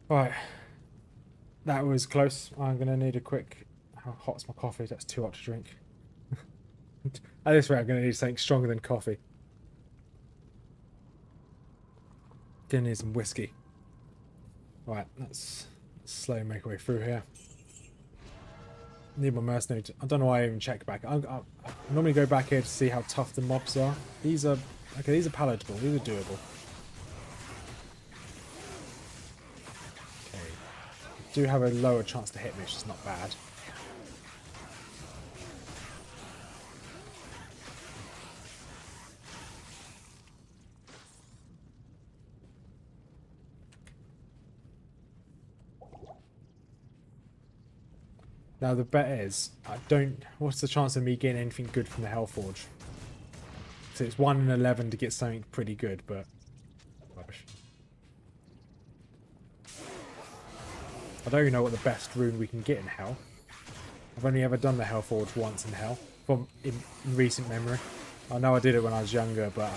Right. That was close. I'm going to need a quick... How hot's my coffee? That's too hot to drink. At this rate, I'm going to need something stronger than coffee. Going to need some whiskey. Right, let's slowly make our way through here. Need my mercenary. I don't know why I even check back. I normally go back here to see how tough the mobs are. These are... Okay, these are palatable. These are doable. Okay. Do have a lower chance to hit me, which is not bad. Now the bet is, what's the chance of me getting anything good from the Hellforge? So it's 1 in 11 to get something pretty good, but rubbish. I don't even know what the best rune we can get in Hell. I've only ever done the Hellforge once in Hell, in recent memory. I know I did it when I was younger, but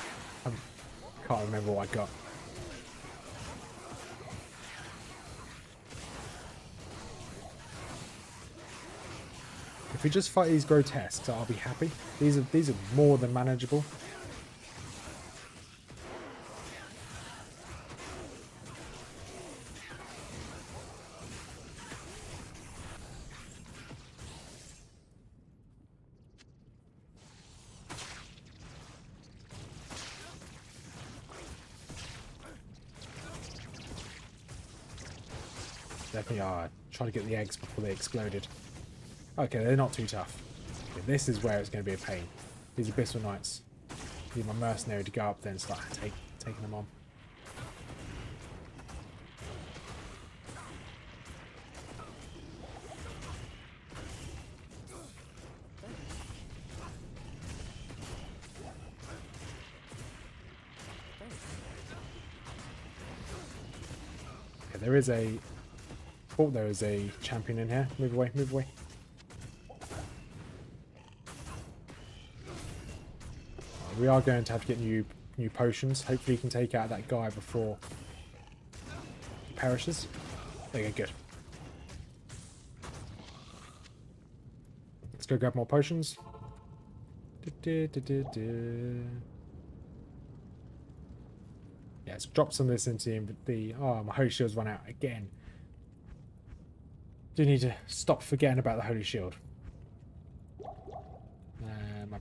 I can't remember what I got. If we just fight these grotesques, I'll be happy. These are more than manageable. Definitely are. Try to get the eggs before they exploded. Okay, they're not too tough. Okay, this is where it's going to be a pain. These Abyssal Knights. Need my mercenary to go up there and start taking them on. Okay, there is a... Oh, there is a champion in here. Move away, move away. We are going to have to get new potions. Hopefully, you can take out that guy before he perishes. There you go, good. Let's go grab more potions. Yeah, let's drop some of this into the... Oh, my Holy Shield's run out again. Do need to stop forgetting about the Holy Shield. My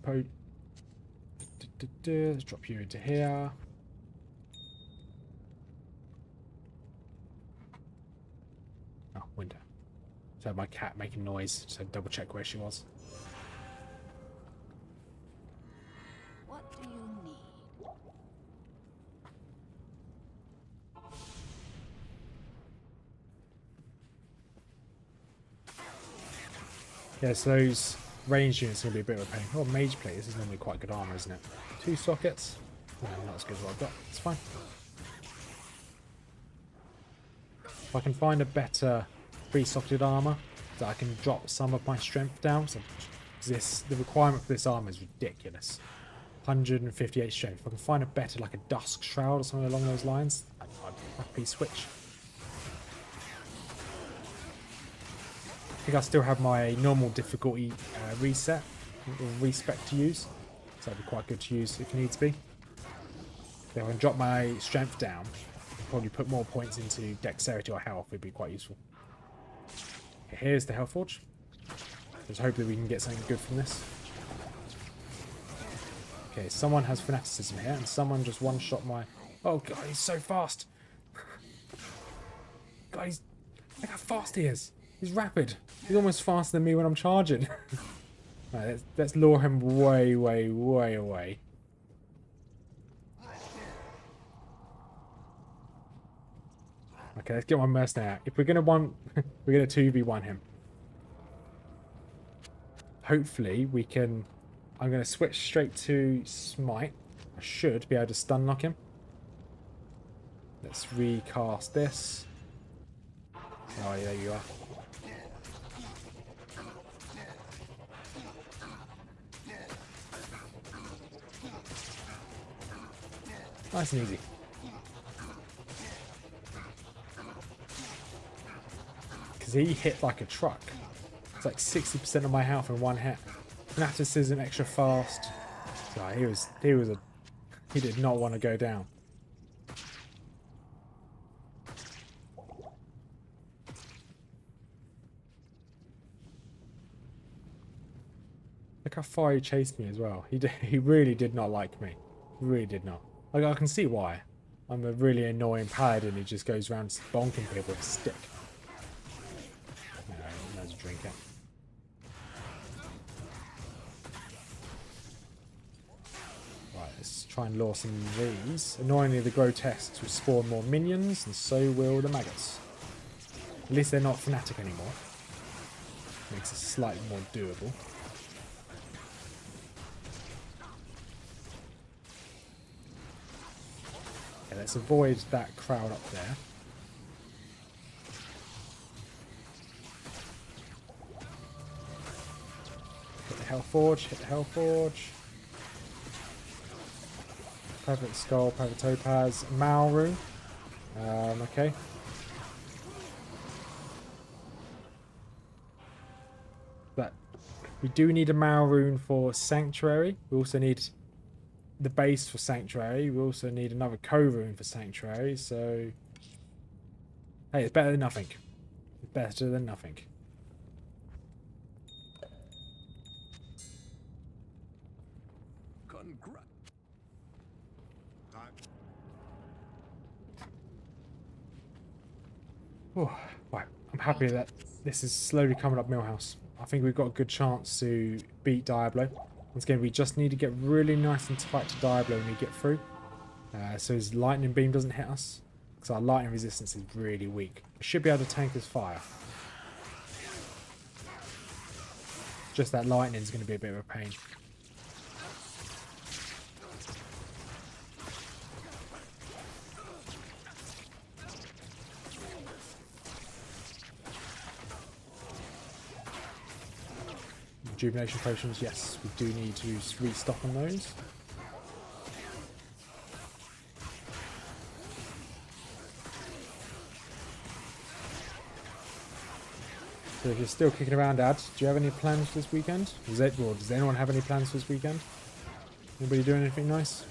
let's drop you into here. Oh, window. So my cat making noise. Just had to double check where she was. What do you need? Yes, those ranged units are going to be a bit of a pain. Oh, Mage Plate. This is normally quite good armor, isn't it? 2 sockets. No, not as good as what I've got. It's fine. If I can find a better 3-socketed armor, that I can drop some of my strength down. So the requirement for this armor is ridiculous. 158 strength. If I can find a better, like a Dusk Shroud or something along those lines, I'd happily switch. I think I still have my normal difficulty reset or respec to use, so that'd be quite good to use if needs be. If I can drop my strength down, probably put more points into dexterity or health, would be quite useful. Okay, here's the Hellforge. Let's hope that we can get something good from this. Okay, someone has fanaticism here, and someone just one-shot my... Oh, God, he's so fast. God, look how fast he is. He's rapid. He's almost faster than me when I'm charging. Right, let's lure him way, way, way away. Okay, let's get my mercenary out. If we're gonna we're gonna 2v1 him. Hopefully we can. I'm gonna switch straight to smite. I should be able to stun lock him. Let's recast this. Oh, yeah, there you are. Nice and easy. Because he hit like a truck. It's like 60% of my health in one hit. Fanaticism extra fast. So he did not want to go down. Look how far he chased me as well. He really did not like me. He really did not. Like, I can see why. I'm a really annoying paladin who just goes around bonking people with a stick. There's a drink it. Right, let's try and lure some of these. Annoyingly, the grotesques will spawn more minions, and so will the maggots. At least they're not fanatic anymore. Makes it slightly more doable. Okay, let's avoid that crowd up there. Hit the Hell Forge, hit the Hell Forge. Perfect Skull, Perfect Topaz, Mauru. Okay. But we do need a Mauru for Sanctuary. We also need the base for Sanctuary. We also need another co-rune for Sanctuary. So, hey, it's better than nothing. It's better than nothing. Oh, right, I'm happy that this is slowly coming up Millhouse. I think we've got a good chance to beat Diablo. Once again, we just need to get really nice and tight to Diablo when we get through. So his lightning beam doesn't hit us. Because our lightning resistance is really weak. We should be able to tank his fire. Just that lightning is going to be a bit of a pain. Rejuvenation potions, yes, we do need to restock on those. So if you're still kicking around, Dad, do you have any plans for this weekend? Does anyone have any plans for this weekend? Anybody doing anything nice?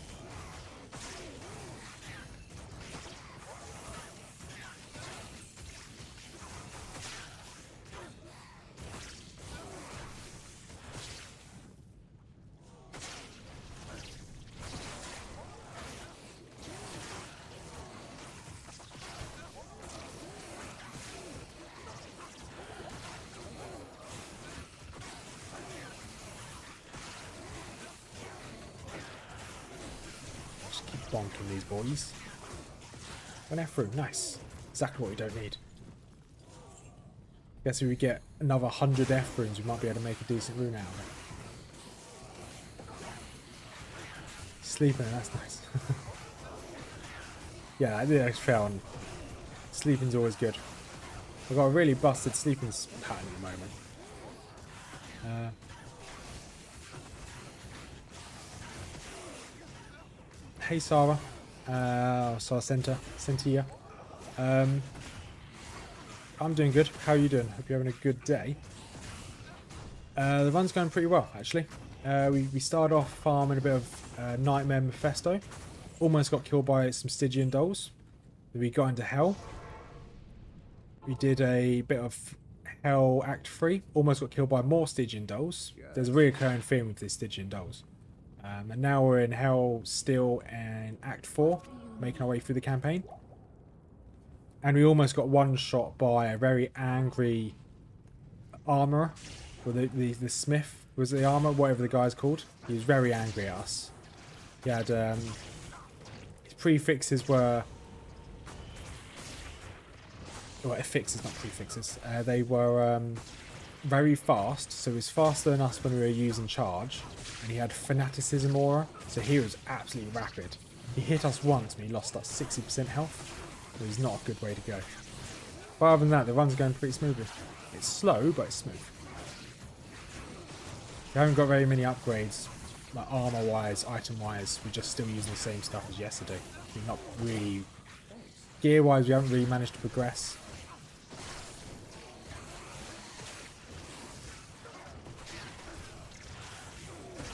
Bonking these boys. An F-rune, nice. Exactly what we don't need. Guess if we get another 100 F-runes, we might be able to make a decent rune out of it. Sleeping, that's nice. Yeah, I did extra on. Sleeping's always good. I've got a really busted sleeping pattern at the moment. Hey Sarah, Sentia. I'm doing good. How are you doing? Hope you're having a good day. The run's going pretty well, actually. We started off farming a bit of Nightmare Mephisto. Almost got killed by some Stygian dolls. We got into Hell. We did a bit of Hell Act 3. Almost got killed by more Stygian dolls. There's a reoccurring theme with these Stygian dolls. And now we're in Hell, Steel, and Act 4, making our way through the campaign. And we almost got one shot by a very angry armourer. Or the smith was the armour, whatever the guy's called. He was very angry at us. He had, his prefixes were... Well, affixes, not prefixes. They were very fast, so he was faster than us when we were using charge. And he had fanaticism aura, so he was absolutely rapid. He hit us once and he lost us 60% health. It was not a good way to go. But other than that, the run's going pretty smoothly. It's slow, but it's smooth. We haven't got very many upgrades, like armor-wise, item-wise. We're just still using the same stuff as yesterday. We're not really... Gear-wise, we haven't really managed to progress.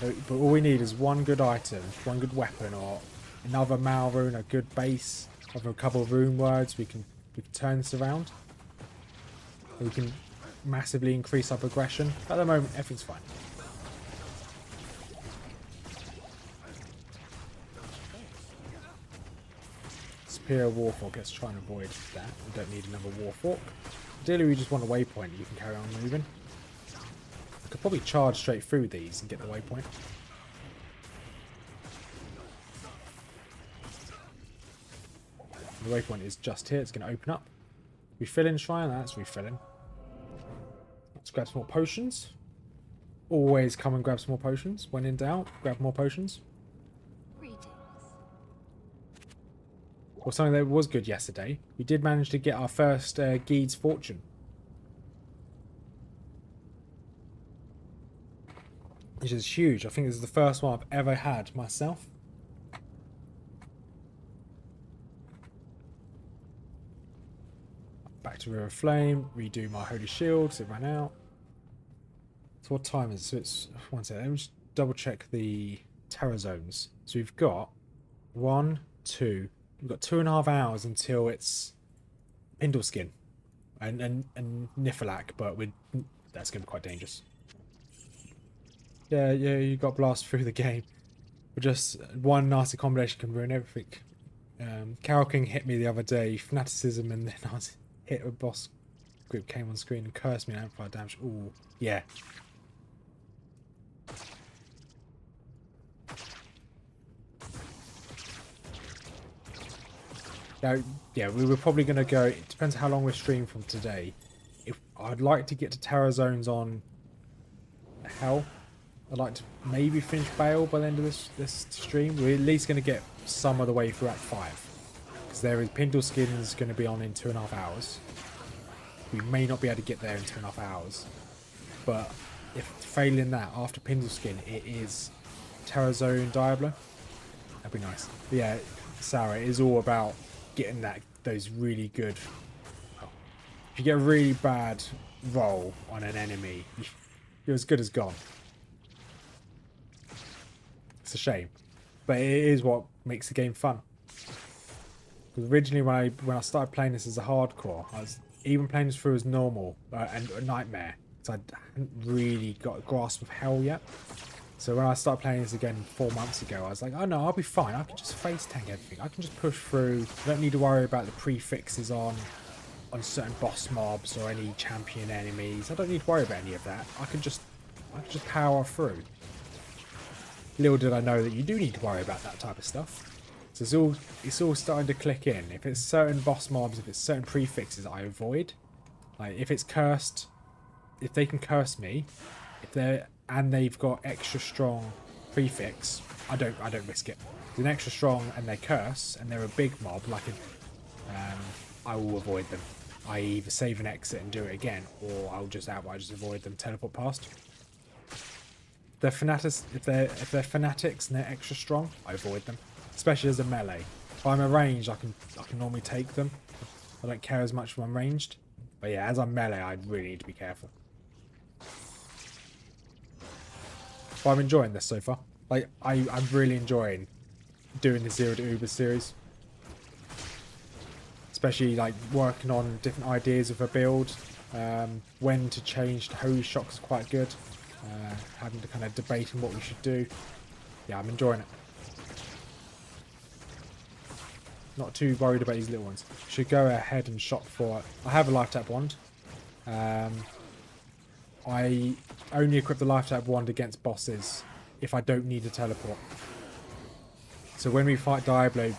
But all we need is one good item, one good weapon, or another Mal rune, a good base, of a couple of rune words. We can turn this around. We can massively increase our progression. At the moment, everything's fine. Superior Warfork. Let's try and avoid that. We don't need another Warfork. Ideally, we just want a waypoint. You can carry on moving. I could probably charge straight through these and get the waypoint. The waypoint is just here. It's going to open up. Refilling shrine. That's refilling. Let's grab some more potions. Always come and grab some more potions. When in doubt, grab more potions. Greetings. Well, something that was good yesterday. We did manage to get our first Guide's Fortune. Which is huge. I think this is the first one I've ever had myself. Back to River Flame, redo my Holy Shield, so it ran out. So what time is it? So it's, one second, let me just double check the Terror Zones. So we've got we've got 2.5 hours until it's Pindle Skin and Niflak, but that's going to be quite dangerous. Yeah, you got blast through the game. But just one nasty combination can ruin everything. Carol King hit me the other day, fanaticism, and then I was hit a boss group came on screen and cursed me and amplified damage. Ooh, yeah. Now, yeah, we were probably going to go, it depends how long we're streaming from today. If I'd like to get to Terror Zones on Hell. I'd like to maybe finish Bale by the end of this stream. We're at least going to get some of the way through Act 5. Because there is Pindle Skin's going to be on in 2.5 hours. We may not be able to get there in 2.5 hours. But if failing that, after Pindle Skin, it is Terror Zone Diablo. That'd be nice. But yeah, Sarah, it is all about getting those really good... Well, if you get a really bad roll on an enemy, you're as good as gone. It's a shame, but it is what makes the game fun. Because originally, when I started playing this as a hardcore, I was even playing this through as normal and a nightmare, because I hadn't really got a grasp of Hell yet. So when I started playing this again 4 months ago, I was like, oh no, I'll be fine. I can just face tank everything. I can just push through. I don't need to worry about the prefixes on certain boss mobs or any champion enemies. I don't need to worry about any of that. I can just power through. Little did I know that you do need to worry about that type of stuff. So it's all starting to click in. If it's certain boss mobs, if it's certain prefixes, I avoid. Like if it's cursed, if they can curse me, and they've got extra strong prefix, I don't risk it. If it's an extra strong and they curse and they're a big mob, I will avoid them. I either save and exit and do it again, or I'll just outright avoid them, teleport past. If they're fanatics and they're extra strong, I avoid them. Especially as a melee. If I'm a ranged, I can normally take them. I don't care as much when I'm ranged. But yeah, as I'm melee, I really need to be careful. But I'm enjoying this so far. Like, I'm really enjoying doing the Zero to Uber series. Especially like working on different ideas of a build. When to change to Holy Shock is quite good. Having to kind of debate on what we should do. Yeah, I'm enjoying it. Not too worried about these little ones. Should go ahead and shop for it. I have a life tap wand. I only equip the life tap wand against bosses if I don't need a teleport. So when we fight Diablo, is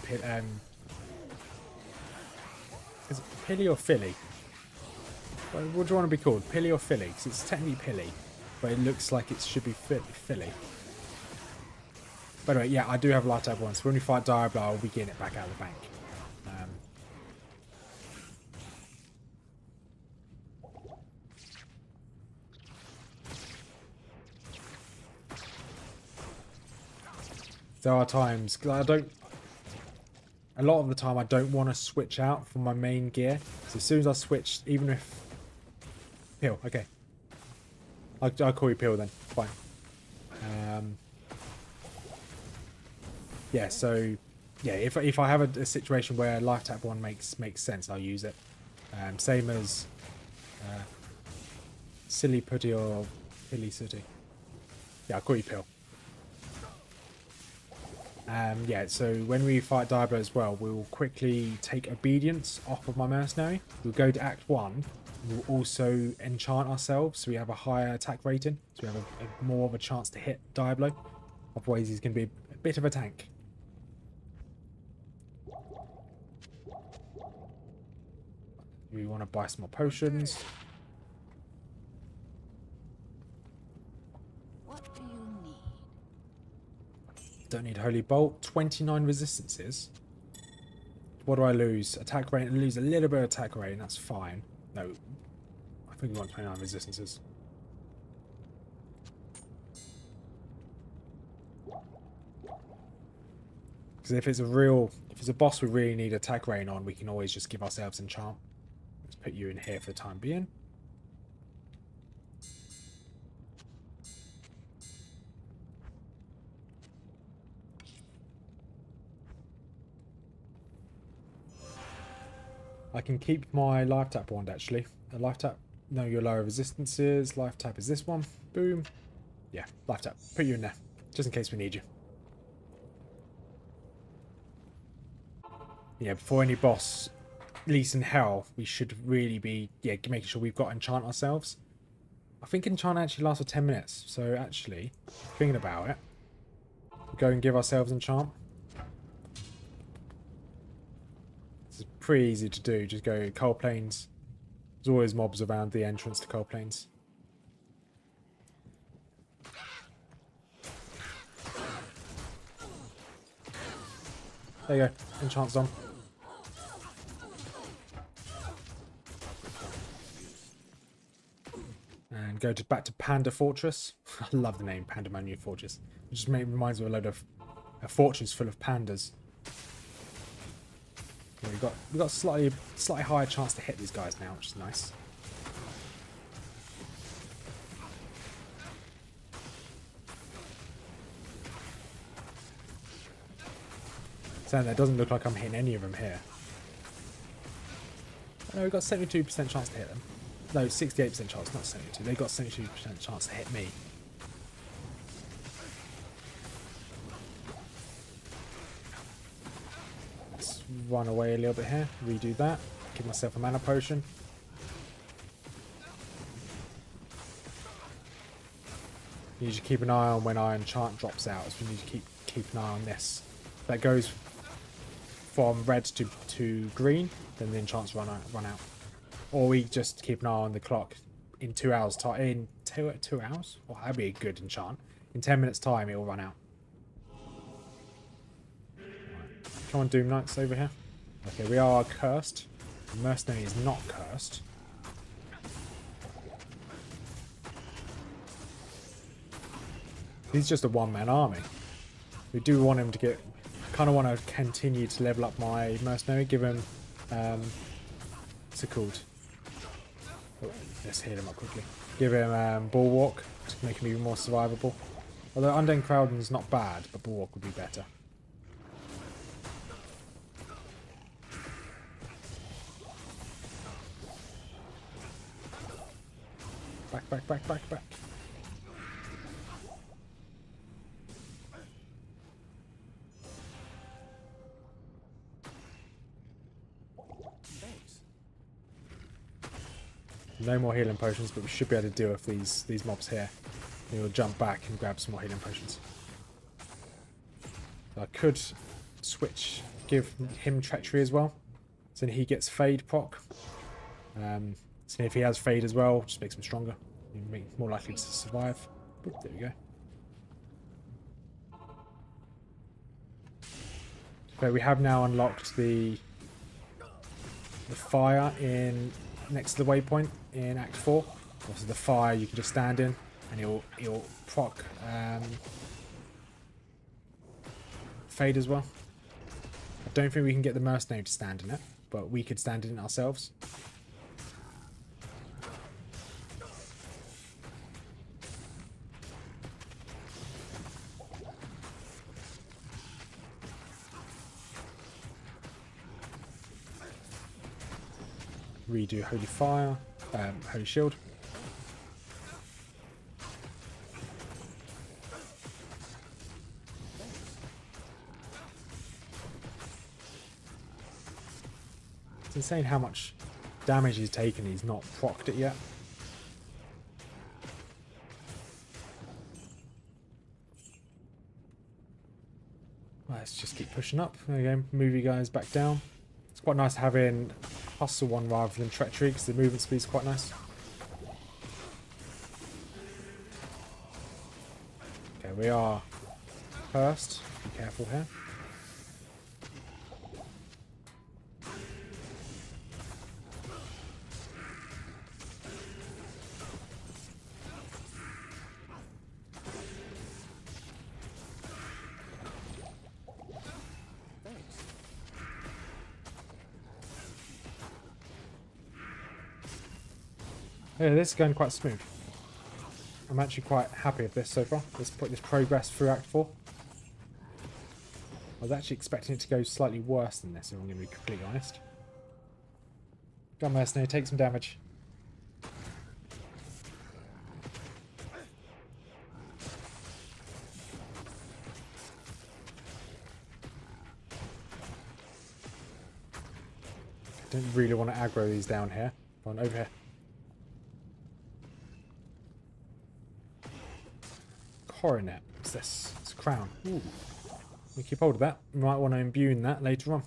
it Pilly or Philly? What do you want to be called? Pilly or Philly? Because it's technically Pilly, but it looks like it should be Philly. By the way, yeah, I do have a life tap wand. So when we fight Diablo, I'll be getting it back out of the bank. There are times, because a lot of the time I don't want to switch out from my main gear. So as soon as I switch, even if... Peel, okay. I'll call you Peel then, fine. Yeah, so... Yeah, if I have a situation where life tap one makes sense, I'll use it. Same as... Silly Putty or Pilly Sooty. Yeah, I'll call you Peel. Yeah, so when we fight Diablo as well, we'll quickly take obedience off of my mercenary. We'll go to Act 1. We'll also enchant ourselves, so we have a higher attack rating. So we have a more of a chance to hit Diablo. Otherwise, he's going to be a bit of a tank. We want to buy some more potions. Don't need Holy Bolt. 29 resistances. What do I lose? Attack rate. I lose a little bit of attack rate, and that's fine. No. I think we want 29 resistances. Because if it's a boss we really need attack rate on, we can always just give ourselves enchant. Let's put you in here for the time being. I can keep my life tap wand actually. A life tap, no, your lower resistances. Life tap is this one. Boom. Yeah, life tap. Put you in there, just in case we need you. Yeah, before any boss, at least in hell, we should really be making sure we've got enchant ourselves. I think enchant actually lasts for 10 minutes. So actually, thinking about it, go and give ourselves enchant. It's pretty easy to do. Just go Coal Plains. There's always mobs around the entrance to Coal Plains. There you go. Enchant's on. And go back to Panda Fortress. I love the name Pandemonium Fortress. It just reminds me of a fortress full of pandas. Yeah, we've got slightly higher chance to hit these guys now, which is nice. So it doesn't look like I'm hitting any of them here. No, we've got 72% chance to hit them. No, 68% chance, not 72. They've got 72% chance to hit me. Let's run away a little bit here. Redo that. Give myself a mana potion. You need to keep an eye on when our enchant drops out. So we need to keep an eye on this. That goes from red to green, then the enchants run out. Or we just keep an eye on the clock. In 2 hours time, in two hours? Well, that'd be a good enchant. In 10 minutes time, it will run out. Right. Come on, Doom Knights over here. Okay, we are cursed. The mercenary is not cursed. He's just a one-man army. We do want him to get... kind of want to continue to level up my mercenary. Give him... what's it called? Oh, let's heal him up quickly. Give him Bulwark to make him even more survivable. Although Undead Crowding's not bad, but Bulwark would be better. Back. No more healing potions, but we should be able to deal with these mobs here. And we'll jump back and grab some more healing potions. So I could switch, give him treachery as well. So then he gets fade proc. So if he has fade as well, just makes him stronger. More likely to survive. Oop, there we go. So we have now unlocked the fire in next to the waypoint in Act 4. Also the fire you can just stand in and he'll proc fade as well. I don't think we can get the mercenary to stand in it, but we could stand in it ourselves. Redo Holy Fire, Holy Shield. It's insane how much damage he's taken. He's not procced it yet. Let's just keep pushing up. There we go. Move you guys back down. It's quite nice having Hustle one rather than Treachery because the movement speed is quite nice. Okay, we are first. Be careful here. Yeah, this is going quite smooth. I'm actually quite happy with this so far. Let's put this progress through Act 4. I was actually expecting it to go slightly worse than this, if I'm going to be completely honest. Gun Mercenary, take some damage. I don't really want to aggro these down here. Go on, over here. Coronet. What's this? It's a crown. Ooh. We keep hold of that. We might want to imbue in that later on.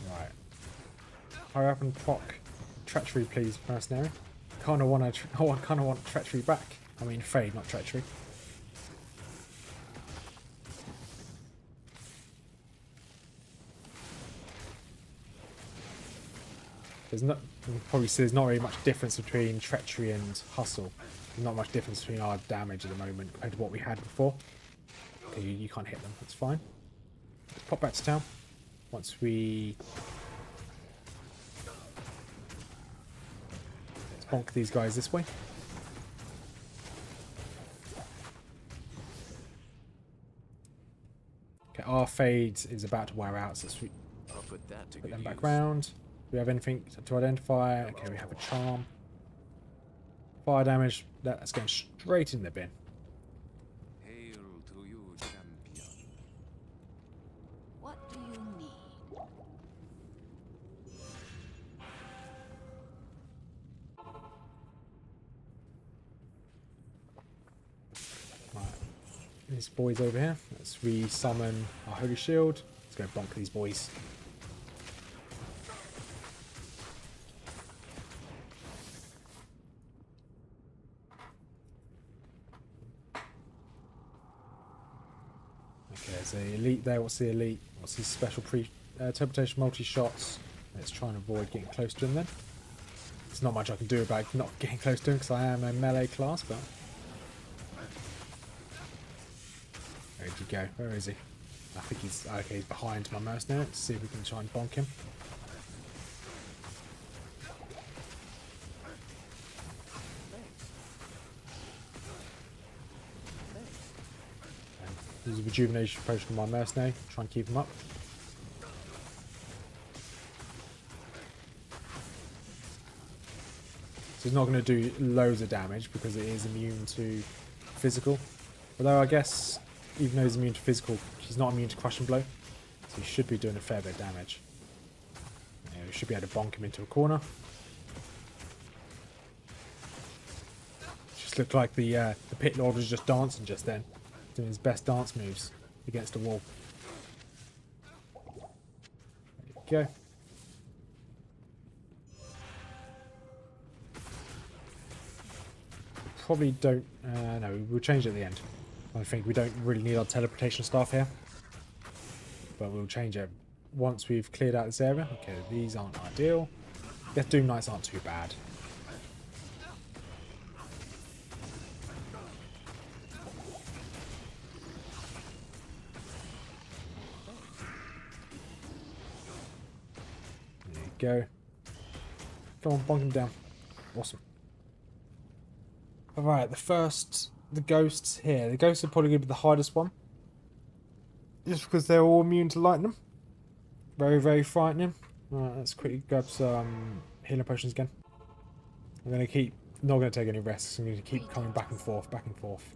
Right. Hurry up and proc Treachery, please, mercenary. I kind of want Treachery back. I mean, Fade, not Treachery. There's not, you can probably see there's not really much difference between Treachery and Hustle. There's not much difference between our damage at the moment compared to what we had before. Okay, you can't hit them, that's fine. Let's pop back to town. Once we... Let's bonk these guys this way. Okay, our Fade is about to wear out, so let's put that to put them good back use. round. Do we have anything to identify? Okay, we have a charm. Fire damage. That's going straight in the bin. Hail to you, champion. What do you need? Right. These boys over here. Let's re-summon our Holy Shield. Let's go bonk these boys. Okay, there's the elite there. What's the elite? What's his special teleportation multi-shots? Let's try and avoid getting close to him then. There's not much I can do about not getting close to him because I am a melee class, but... Where did he go? Where is he? I think he's... Okay, he's behind my mercenary. Let's see if we can try and bonk him. Use a rejuvenation potion on my mercenary. Try and keep him up. So it's not going to do loads of damage because it is immune to physical. Although I guess, even though he's immune to physical, he's not immune to crushing blow. So he should be doing a fair bit of damage. Yeah, we should be able to bonk him into a corner. Just looked like the Pit Lord was just dancing just then. Doing his best dance moves against a wall. There you go. Probably don't... no, we'll change it at the end. I think we don't really need our teleportation staff here. But we'll change it once we've cleared out this area. Okay, these aren't ideal. I guess Doom Knights aren't too bad. There you go. Come on, bonk him down. Awesome. Alright, the ghosts here. The ghosts are probably going to be the hardest one. Just because they're all immune to lightning. Very, very frightening. Alright, let's quickly grab some healing potions again. I'm going to keep... not going to take any risks. I'm going to keep coming back and forth, back and forth.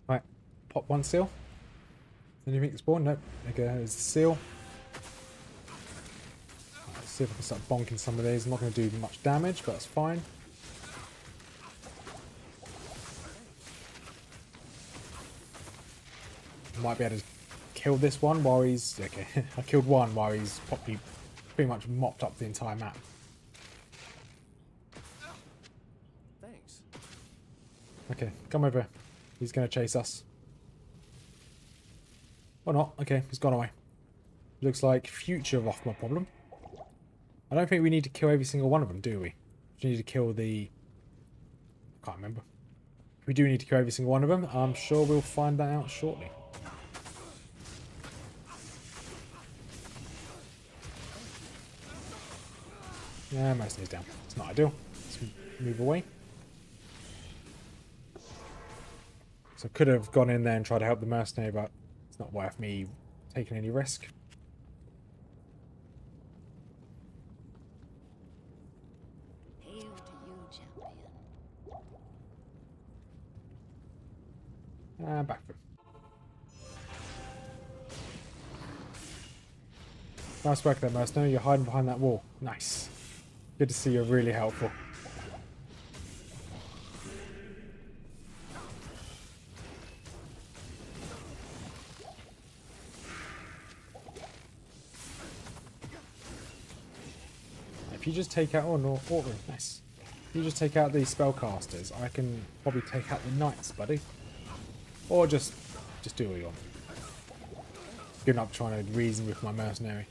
Right, pop one seal. Anything spawn? Nope. Okay, there's the seal. Right, let's see if I can start bonking some of these. I'm not going to do much damage, but that's fine. Might be able to kill this one while he's... okay, I killed one while he's probably pretty much mopped up the entire map. Thanks. Okay, come over. He's going to chase us. Or not. Okay, he's gone away. Looks like future off my problem. I don't think we need to kill every single one of them, do we? We need to kill the... I can't remember. If we do need to kill every single one of them, I'm sure we'll find that out shortly. Yeah, most of these down. It's not ideal. Let's move away. So I could have gone in there and tried to help the mercenary, but it's not worth me taking any risk. Hail to you, champion. And back through. Nice work there, mercenary. You're hiding behind that wall. Nice. Good to see you're really helpful. If you just take out... oh, no, Auradin. Nice. If you just take out these spellcasters, I can probably take out the knights, buddy. Or just do what you want. Giving up trying to reason with my mercenary.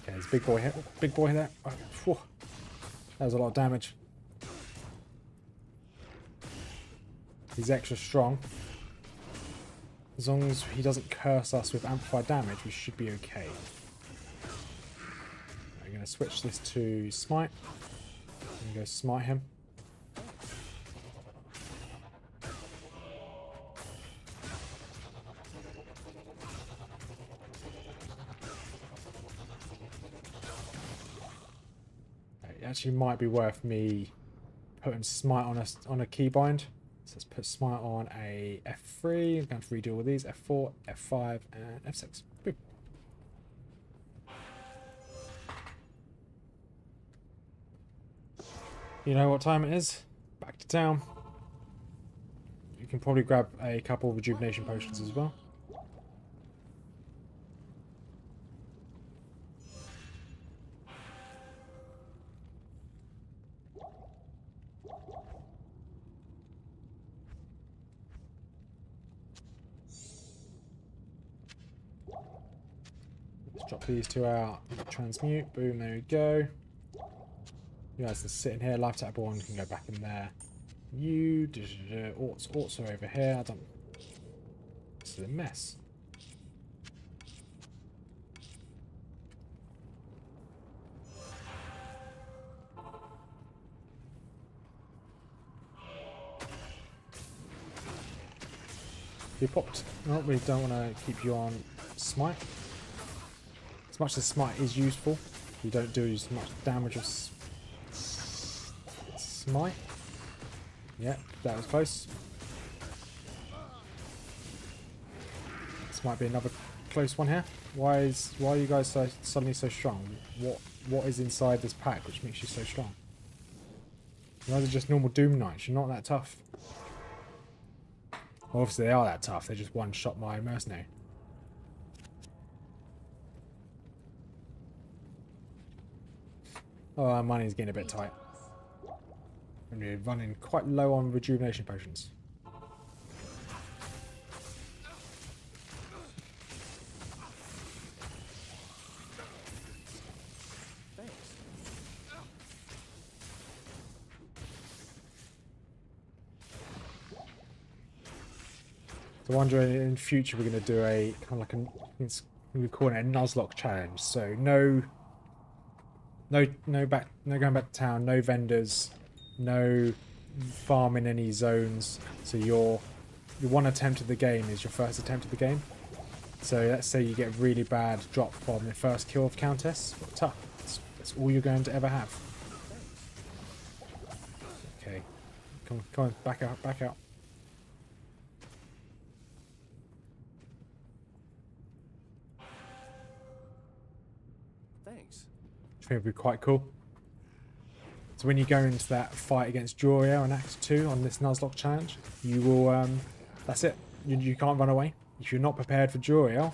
Okay, there's a big boy here. Big boy there. Oh, phew. That was a lot of damage. He's extra strong. As long as he doesn't curse us with amplified damage, we should be okay. I'm going to switch this to smite. I'm going to go smite him. It actually might be worth me putting smite on a keybind. So let's put smite on a F3. I'm going to redo all these. F4, F5, and F6. Boom. You know what time it is? Back to town. You can probably grab a couple of rejuvenation potions as well. Let's drop these two out. Transmute. Boom, there we go. You guys can sit in here. Life tap one can go back in there. You, Orts are over here. I don't... This is a mess. You popped. Oh, we don't want to keep you on smite. As much as smite is useful, you don't do as much damage as smite. Yeah, that was close. This might be another close one here. Why are you guys suddenly so strong? What is inside this pack which makes you so strong? You guys are just normal Doom Knights. You're not that tough. Well, obviously they are that tough. They just one-shot my mercenary. Oh, our money's getting a bit tight. And we're running quite low on rejuvenation potions. So I'm wondering in future we're going to do a kind of like we call it a Nuzlocke challenge. So no going back to town, no vendors, no farming any zones. So your one attempt at the game is your first attempt at the game. So let's say you get a really bad drop from the first kill of Countess. Tough. That's all you're going to ever have. Okay, come on, back out, back out. Thanks. I think would be quite cool. So when you go into that fight against Joriel in Act 2 on this Nuzlocke challenge, you will, that's it. You can't run away. If you're not prepared for Joriel,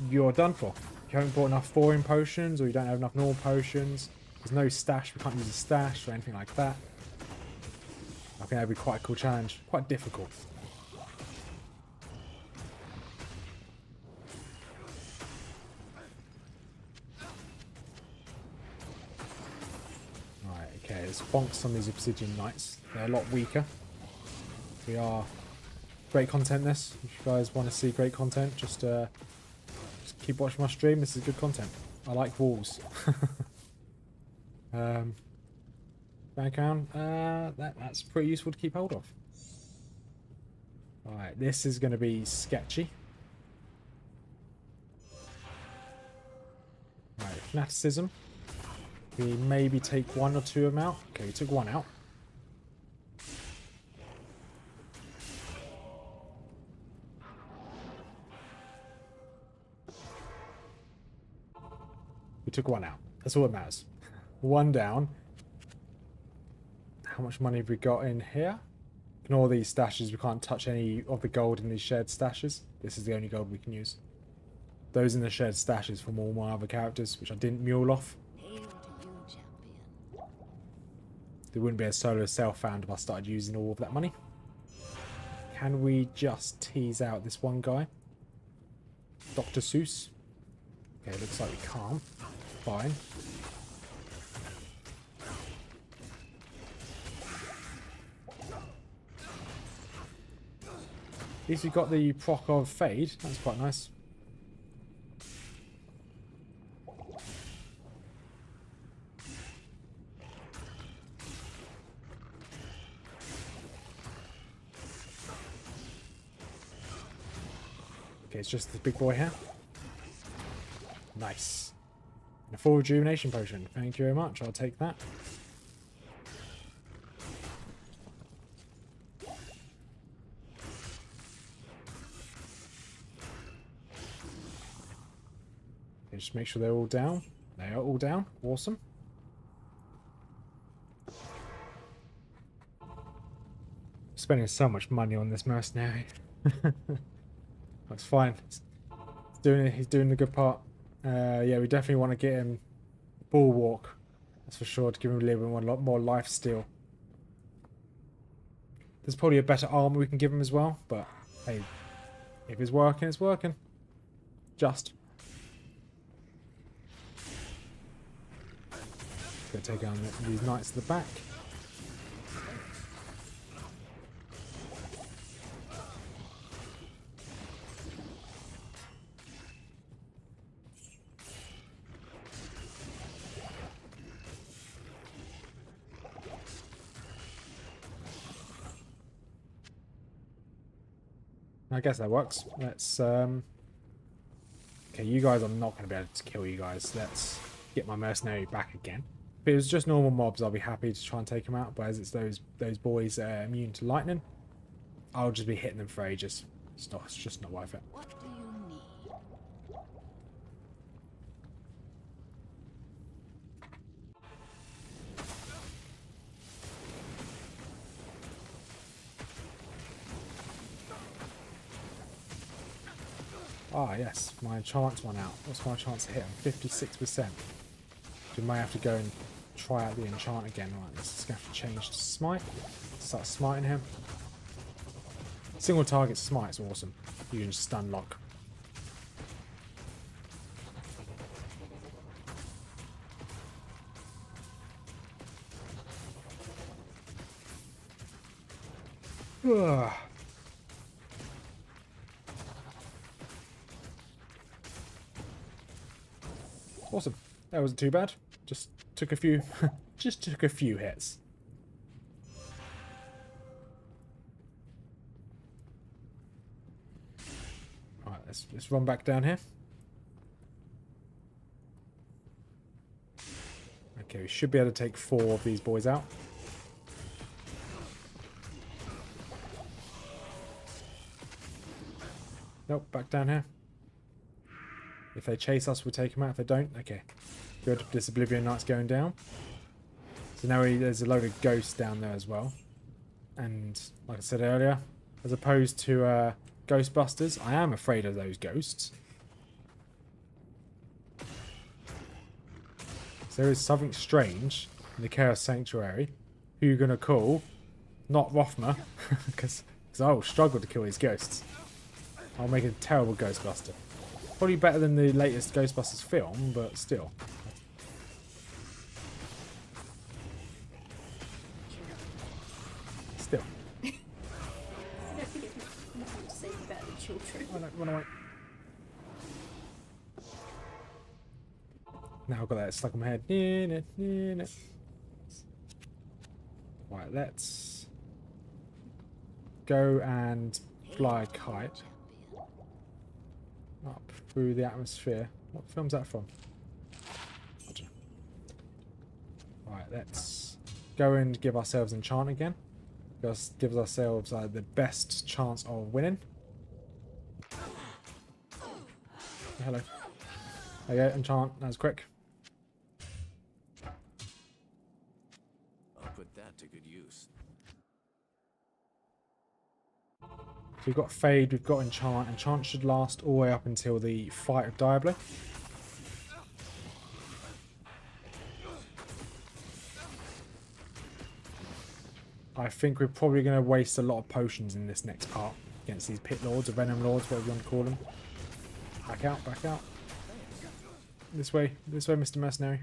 you're done for. If you haven't bought enough thawing potions or you don't have enough normal potions, there's no stash, we can't use a stash or anything like that. I think that'd be quite a cool challenge. Quite difficult. Okay, let's bonk some of these Obsidian Knights. They're a lot weaker. We are great content this. If you guys want to see great content, just keep watching my stream. This is good content. I like walls. Background, that's pretty useful to keep hold of. Alright, this is going to be sketchy. Alright, fanaticism. We maybe take one or two of them out. Okay, we took one out. We took one out. That's all that matters. One down. How much money have we got in here? Ignore these stashes. We can't touch any of the gold in these shared stashes. This is the only gold we can use. Those in the shared stashes from all my other characters, which I didn't mule off. Hail to you, champion. There wouldn't be a solo self found if I started using all of that money. Can we just tease out this one guy? Dr. Seuss. Okay, looks like we can't. Fine. At least we got the proc of Fade. That's quite nice. Okay, it's just the big boy here. Nice. And a full rejuvenation potion. Thank you very much. I'll take that. Okay, just make sure they're all down. They are all down. Awesome. Spending so much money on this mercenary. That's fine. He's doing the good part. Yeah, we definitely want to get him Bulwark. That's for sure, to give him a little bit more life steal. There's probably a better armor we can give him as well, but hey, if it's working, it's working. Just. Go take on these knights to the back. I guess that works. Let's okay, you guys are not going to be able to kill you guys. Let's get my mercenary back again. If it was just normal mobs, I'll be happy to try and take them out. But as it's those boys that are immune to lightning, I'll just be hitting them for ages. It's just not worth it. What do you need? Ah, yes, my enchant's won out. What's my chance to hit him? 56%. We might have to go and try out the enchant again. Right, this is going to have to change to smite. Start smiting him. Single target smite's awesome. You can stun lock. Ugh. Awesome. That wasn't too bad. Just took a few just took a few hits. Alright, let's run back down here. Okay, we should be able to take 4 of these boys out. Nope, back down here. If they chase us, we'll take them out. If they don't, okay. Good. This Oblivion Knight's going down. So now there's a load of ghosts down there as well. And like I said earlier, as opposed to Ghostbusters, I am afraid of those ghosts. So there is something strange in the Chaos Sanctuary. Who you're going to call? Not Rothma, because I will struggle to kill these ghosts. I'll make a terrible Ghostbuster. Probably better than the latest Ghostbusters film, but still. Still. I don't think it's nothing to say better than children. Oh no, run away. Now I've got that stuck in my head. Right, let's go and fly a kite up through the atmosphere. What film's that from? Right, let's go and give ourselves enchant again. Gives ourselves the best chance of winning. Hello. There you go, enchant. That was quick. I'll put that to good use. So we've got Fade, we've got Enchant. Enchant should last all the way up until the fight of Diablo. I think we're probably going to waste a lot of potions in this next part against these Pit Lords or Venom Lords, whatever you want to call them. Back out, back out. This way, Mr. Mercenary.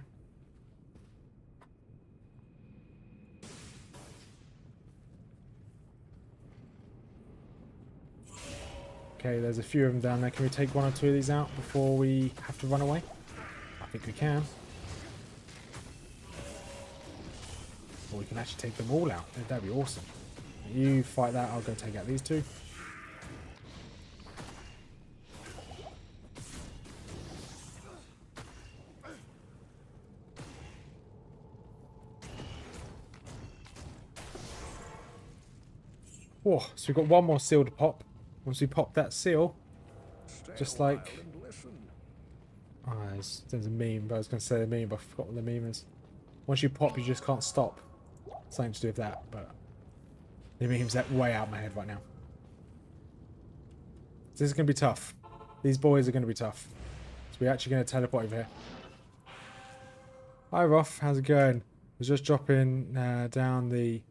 Okay, there's a few of them down there. Can we take 1 or 2 of these out before we have to run away? I think we can. Or we can actually take them all out. That'd be awesome. You fight that, I'll go take out these 2. Whoa, so we've got 1 more seal to pop. Once we pop that seal, just like... Oh, there's a meme, but I was going to say the meme, but I forgot what the meme is. Once you pop, you just can't stop. Something to do with that, but the meme's that way out of my head right now. This is going to be tough. These boys are going to be tough. So we're actually going to teleport over here. Hi, Roth. How's it going? I was just dropping down the...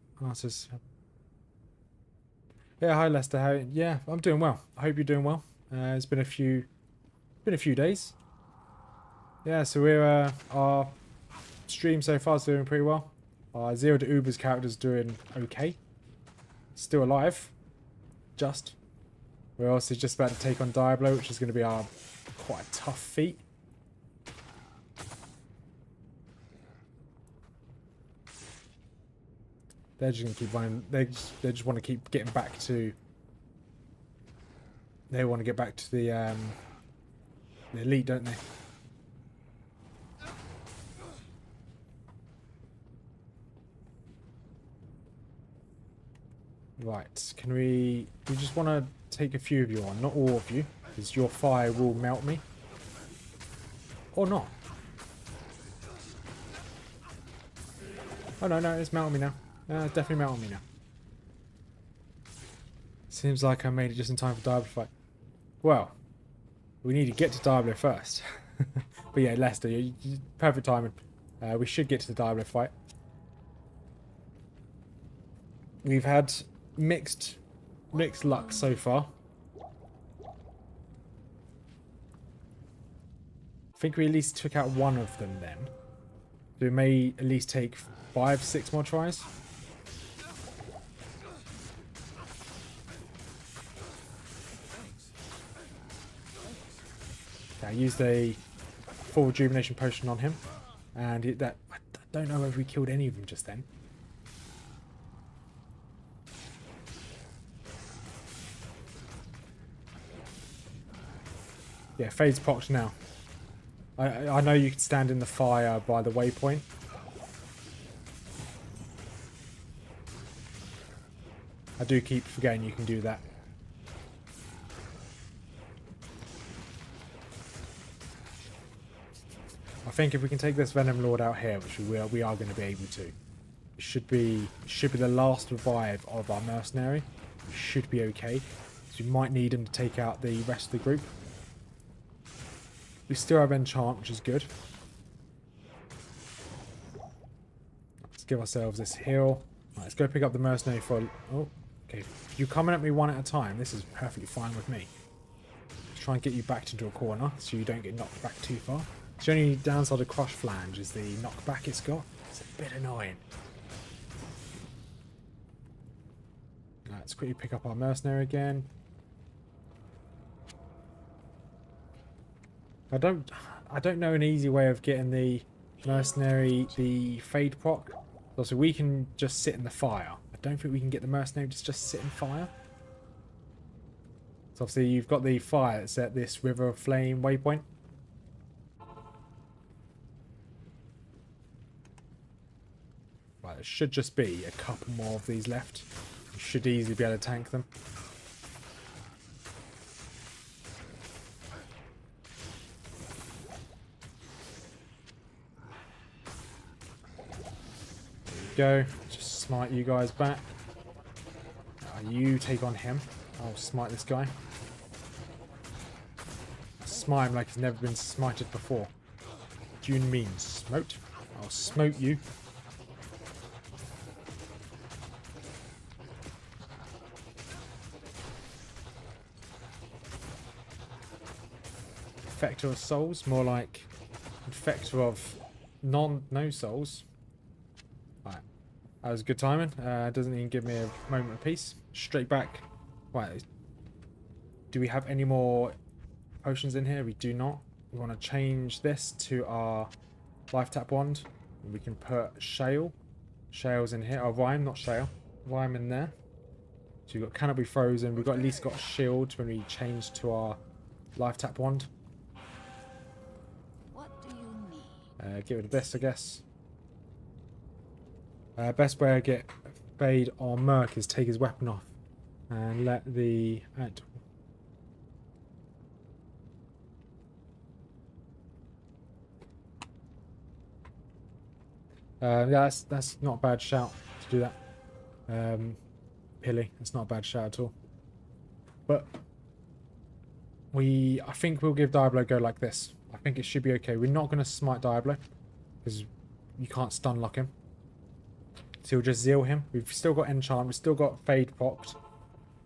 Yeah, hi Lester. Yeah, I'm doing well. I hope you're doing well. It's been a few days. Yeah, so we're our stream so far is doing pretty well. Our Zero to Uber's character's doing okay. Still alive. Just. We're also just about to take on Diablo, which is going to be our quite a tough feat. They're just going to keep running. They just want to keep getting back to They want to get back to the elite, don't they? Right, can we just want to take a few of you on, not all of you, because your fire will melt me. Or not. Oh no, it's melting me now. It's definitely melting me now. Seems like I made it just in time for Diablo fight. Well, we need to get to Diablo first. But yeah, Lester, perfect timing. We should get to the Diablo fight. We've had mixed luck so far. I think we at least took out one of them then. So it may at least take 5-6 more tries. Okay, I used a full rejuvenation potion on him, and I don't know if we killed any of them just then. Yeah, Fade's procced now. I know you can stand in the fire by the waypoint. I do keep forgetting you can do that. I think if we can take this Venom Lord out here, which we are going to be able to, it should be the last revive of our mercenary. We should be okay. So we might need him to take out the rest of the group. We still have enchant, which is good. Let's give ourselves this heal. Right, let's go pick up the mercenary for... Oh, okay. If you're coming at me one at a time, this is perfectly fine with me. Let's try and get you backed into a corner so you don't get knocked back too far. The only downside of Crush Flange is the knockback it's got. It's a bit annoying. Right, let's quickly pick up our mercenary again. I don't know an easy way of getting the mercenary the fade proc. So we can just sit in the fire. I don't think we can get the mercenary to just sit in fire. So obviously you've got the fire that's at this River of Flame waypoint. Right, there should just be a couple more of these left. You should easily be able to tank them. Go, just smite you guys back. You take on him. I'll smite this guy. Smite him like he's never been smited before. Do you mean smote? I'll smote you. Infector of souls, more like infector of no souls. That was good timing. Doesn't even give me a moment of peace. Straight back. Right. Do we have any more potions in here? We do not. We want to change this to our life tap wand. We can put shale. Shale's in here. Oh, rhyme, not shale. Rhyme in there. So we've got cannot be frozen. We've got at least got shield when we change to our life tap wand. What do you need? Get rid of this, I guess. Best way to get Fade on Merc is take his weapon off and let the... yeah, that's not a bad shout to do that. Pilly, that's not a bad shout at all. But I think we'll give Diablo a go like this. I think it should be okay. We're not going to smite Diablo because you can't stun lock him. So we'll just zeal him. We've still got enchant. We've still got Fade procced.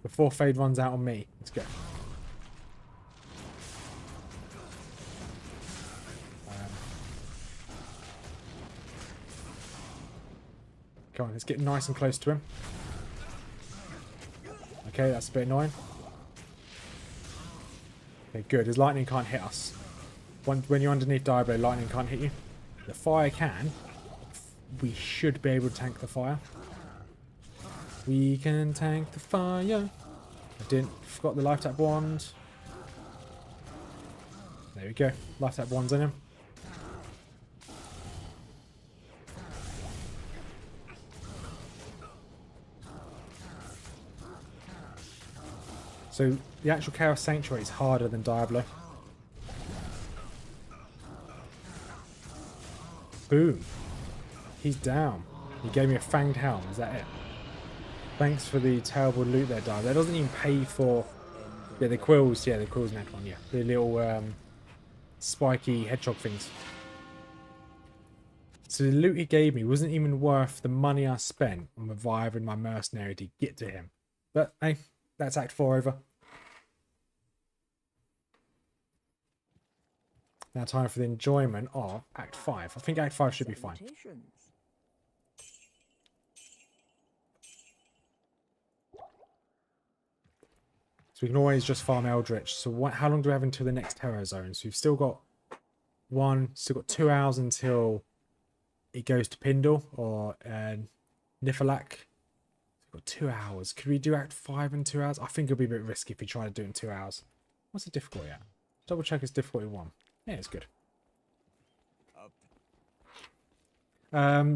Before Fade runs out on me. Let's go. Come on, let's get nice and close to him. Okay, that's a bit annoying. Okay, good. His lightning can't hit us. When you're underneath Diablo, lightning can't hit you. The fire can. We should be able to tank the fire. We can tank the fire. Forgot the life tap wand. There we go. Life tap wand's in him. So the actual Chaos Sanctuary is harder than Diablo. Boom. He's down. He gave me a fanged helm. Is that it? Thanks for the terrible loot there, Diablo. That doesn't even pay for... Yeah, the quills. Yeah, the quills in that one. Yeah, the little spiky hedgehog things. So the loot he gave me wasn't even worth the money I spent on reviving my mercenary to get to him. But hey, that's Act 4 over. Now time for the enjoyment of Act 5. I think Act 5 should be fine. So we can always just farm Eldritch. So how long do we have until the next Terror Zone? So we've still got 2 hours until it goes to Pindle or Nifalak. We've got 2 hours. Could we do Act 5 in 2 hours? I think it'll be a bit risky if we try to do it in 2 hours. What's the difficulty at? Double check it's difficulty 1. Yeah, it's good.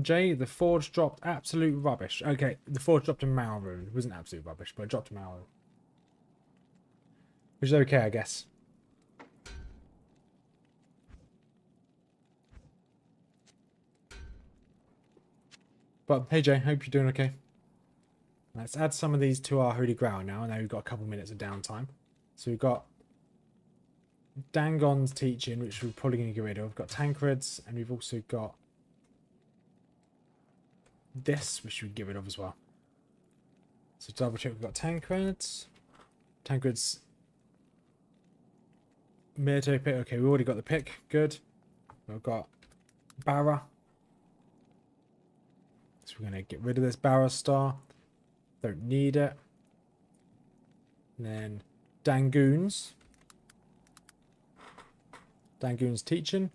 Jay, the Forge dropped absolute rubbish. Okay, the Forge dropped a Malrune. It wasn't absolute rubbish, but it dropped a Malrune. Which is okay, I guess. But hey Jay, hope you're doing okay. Let's add some of these to our Holy Grail now. Now we've got a couple minutes of downtime. So we've got Dangon's teaching, which we're probably going to get rid of. We've got Tancred's, and we've also got this, which we can get rid of as well. So double check, we've got Tancred's. Tancred's Myrto pick. Okay, we already got the pick. Good. We've got Barra. So we're going to get rid of this Barra star. Don't need it. And then Dangoon's. Dangoon's teaching.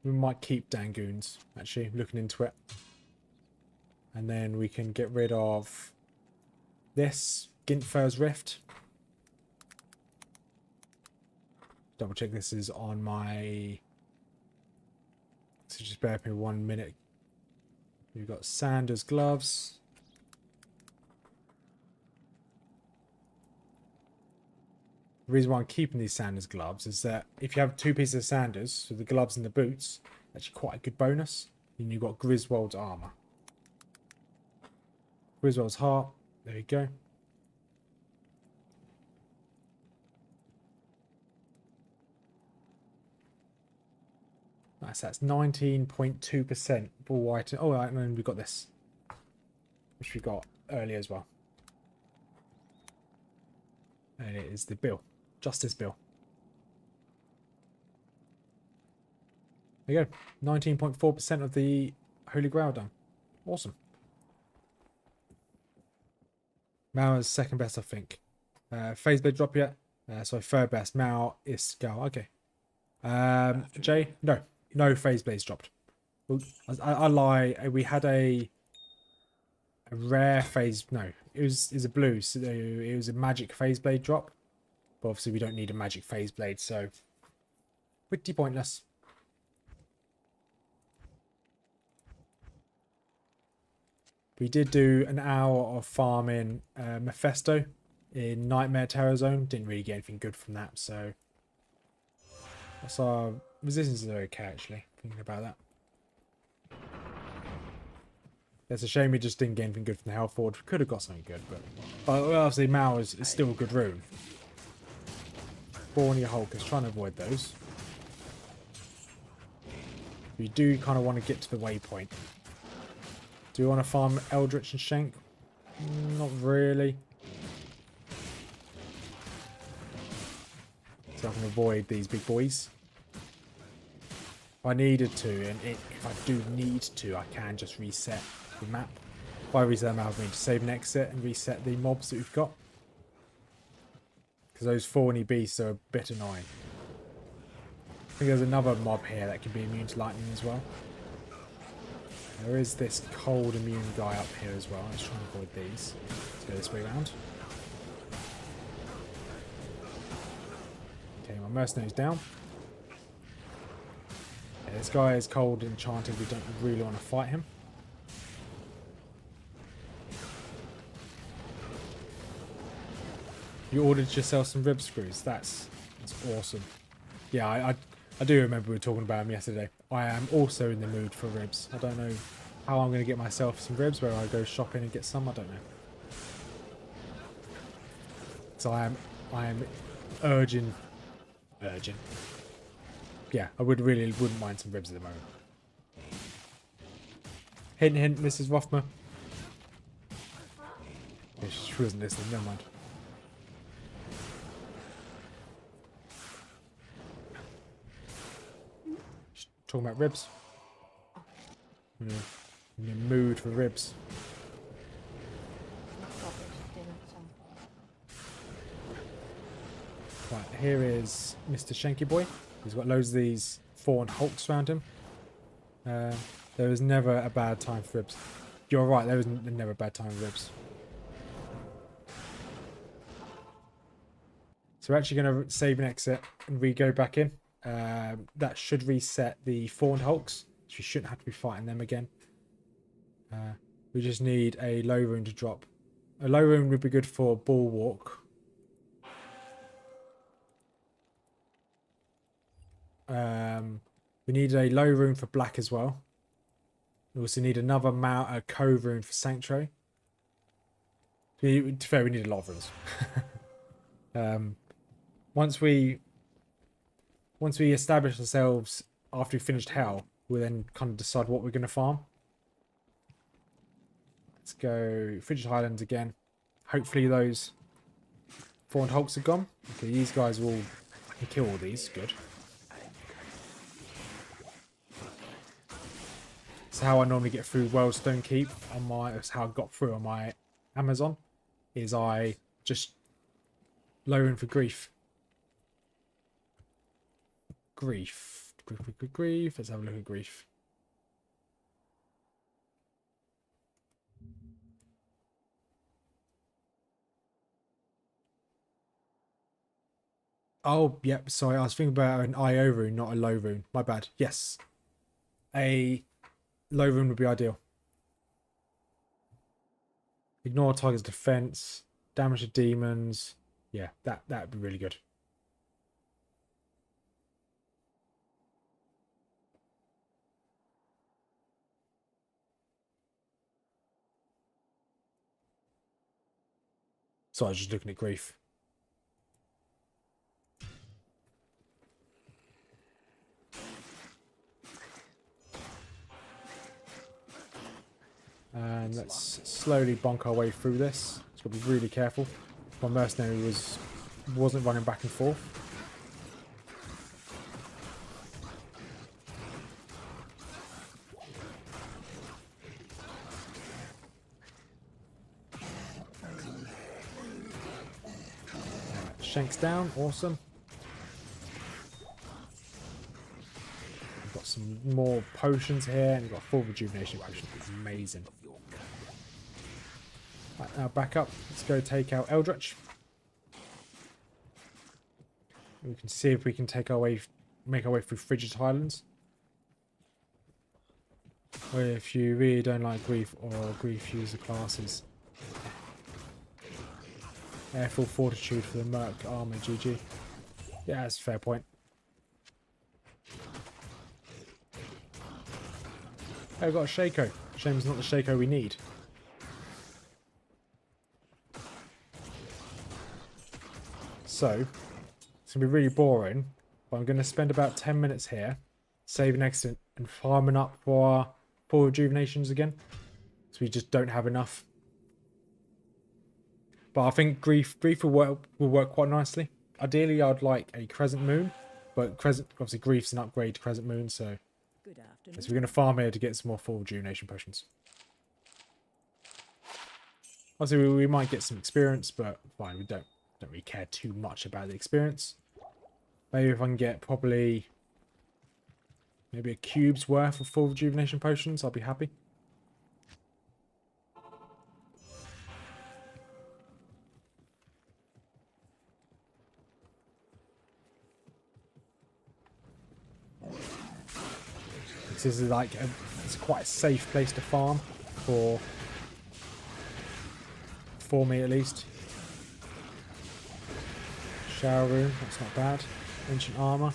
We might keep Dangoon's, actually, looking into it. And then we can get rid of this, Gintfer's Rift. Double check this is on my... So just bear with me 1 minute. We've got Sanders gloves. The reason why I'm keeping these Sanders gloves is that if you have 2 pieces of Sanders, so the gloves and the boots, actually quite a good bonus. And you've got Griswold's armor. Griswold's heart. There you go. Nice, that's 19.2% ball white. Oh, right, and then we've got this, which we got earlier as well. And it is the bill. Justice bill. There you go. 19.4% of the Holy Grail done. Awesome. Mao is second best, I think. Phase blade drop yet? So third best. Mao is Scowl. Okay. Jay? No phase blades dropped. Well, I lie. We had a rare phase. No, it was a blue. So it was a magic phase blade drop. But obviously we don't need a magic phase blade, so pretty pointless. We did do an hour of farming Mephisto in Nightmare Terror Zone. Didn't really get anything good from that, so that's our resistance is okay actually, thinking about that. It's a shame we just didn't get anything good from the Hell Forge. We could have got something good, but obviously Mao is still a good rune. Borneo Hulk is trying to avoid those. We do kind of want to get to the waypoint. Do we want to farm Eldritch and Shank? Not really. So I can avoid these big boys. If I needed to, and if I do need to, I can just reset the map. By reset the map, I mean to save and exit and reset the mobs that we've got. Because those thorny beasts are a bit annoying. think there's another mob here that can be immune to lightning as well. There is this cold immune guy up here as well. Let's try and avoid these. Let's go this way around. Okay, my mercenary's down. Yeah, this guy is cold enchanted. We don't really want to fight him. You ordered yourself some rib screws. That's awesome. Yeah, I do remember we were talking about them yesterday. I am also in the mood for ribs. I don't know how I'm going to get myself some ribs, where I go shopping and get some. I don't know. So I am urging. Yeah, I wouldn't mind some ribs at the moment. Hint, hint, Mrs. Rothma. Yeah, she wasn't listening. Never mind. Talking about ribs. In the mood for ribs. Right, here is Mr. Shanky Boy. He's got loads of these fawned hulks around him. There is never a bad time for ribs. You're right, there is never a bad time for ribs. So we're actually going to save and exit and re-go back in. That should reset the fawned hulks, so we shouldn't have to be fighting them again. We just need a low rune to drop. A low rune would be good for bulwark. We need a low rune for black as well. We also need another a cove rune for sanctuary. To be fair, we need a lot of runes. Once we establish ourselves after we finished hell, we'll then kind of decide what we're going to farm. Let's go Frigid Highlands again. Hopefully those fawned hulks are gone. Okay, these guys will... I can kill all these. Good. So how I normally get through Wellstone Keep on my... That's how I got through on my Amazon. Is I just lowering for grief. Grief. Let's have a look at grief. Oh, yep. Sorry, I was thinking about an IO rune, not a low rune. My bad. Yes. A low rune would be ideal. Ignore target's defense. Damage to demons. Yeah, that'd be really good. So I was just looking at grief. And let's slowly bonk our way through this. Just got to be really careful. My mercenary wasn't running back and forth. Shanks down, awesome. We've got some more potions here, and we've got a full rejuvenation potion. It's amazing. Right, now back up. Let's go take out Eldritch. We can see if we can make our way through Frigid Highlands. Or if you really don't like grief or grief user classes. Airful fortitude for the Merc armor, GG. Yeah, that's a fair point. Oh, we've got a Shaco. Shame it's not the Shaco we need. So, it's going to be really boring, but I'm going to spend about 10 minutes here, saving exit and farming up for our full rejuvenations again. So we just don't have enough. But I think grief will work quite nicely. Ideally, I'd like a Crescent Moon, but obviously grief's an upgrade to Crescent Moon, so we're going to farm here to get some more full rejuvenation potions. Obviously, we might get some experience, but fine, we don't really care too much about the experience. Maybe if I can get probably Maybe a cube's worth of full rejuvenation potions. I'll be happy. This is like it's quite a safe place to farm for me at least. Shower room, that's not bad. Ancient armor.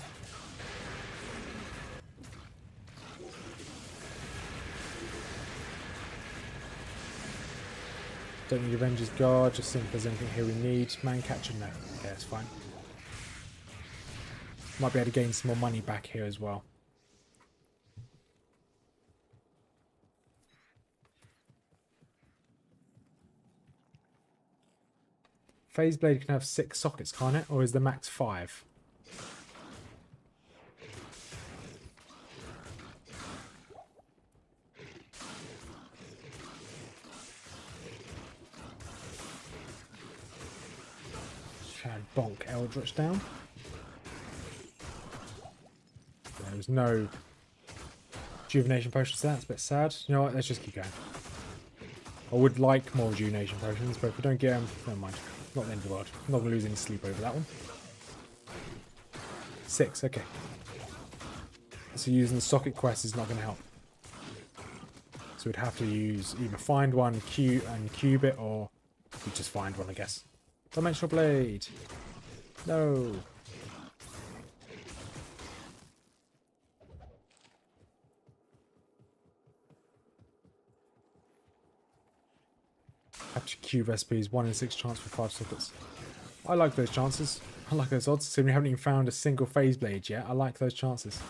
Don't need Avenger's Guard, just think if there's anything here we need. Man catcher, no. Okay, that's fine. Might be able to gain some more money back here as well. Phase Blade can have 6 sockets, can't it? Or is the max 5? Try and bonk Eldritch down. There was no rejuvenation potions there. That's a bit sad. You know what? Let's just keep going. I would like more rejuvenation potions, but if we don't get them, never mind. Not the end of the world. I'm not going to lose any sleep over that one. 6, okay. So using the socket quest is not going to help. So we'd have to use either find one, cube it, or we just find one, I guess. Dimensional Blade. No. Capture cube recipes, 1 in 6 chance for 5 sockets. I like those chances. I like those odds. So we haven't even found a single phase blade yet. I like those chances.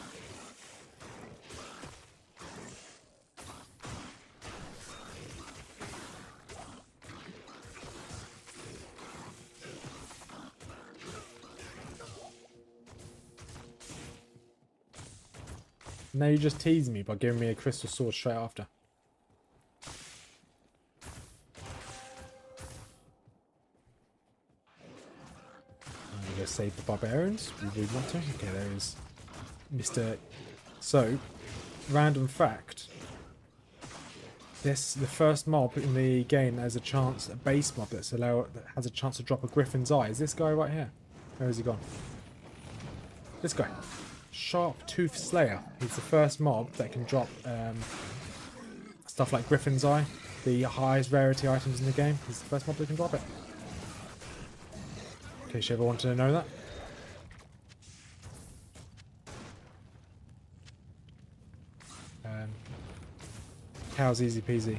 Now you just teasing me by giving me a crystal sword straight after. I'm going to save the barbarians. We would want to. Okay, there is Mr. So, random fact. The first mob in the game has a chance, a base mob that has a chance to drop a Griffin's Eye. Is this guy right here? Where has he gone? This guy. Sharp Tooth Slayer. He's the first mob that can drop stuff like Griffin's Eye, the highest rarity items in the game. He's the first mob that can drop it. In case you ever wanted to know that. Cow's easy peasy.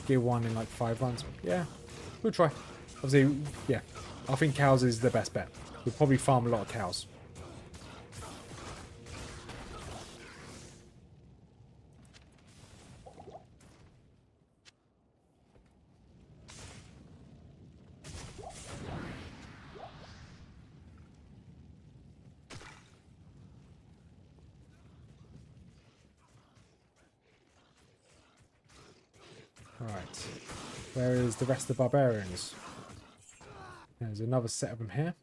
Gear 1 in like 5 runs. Yeah, we'll try. Obviously, yeah. I think cows is the best bet. We'll probably farm a lot of cows. Alright, where is the rest of the barbarians? There's another set of them here.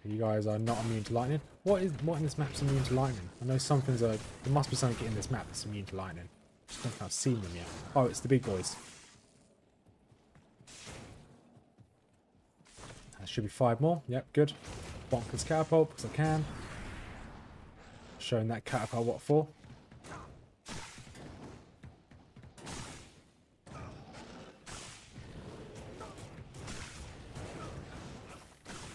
You guys are not immune to lightning. What in this map is immune to lightning? I know some things are... There must be something in this map that's immune to lightning. I just don't think I've seen them yet. Oh, it's the big boys. There should be 5 more. Yep, good. Bonkers catapult, because I can. Showing that catapult what for.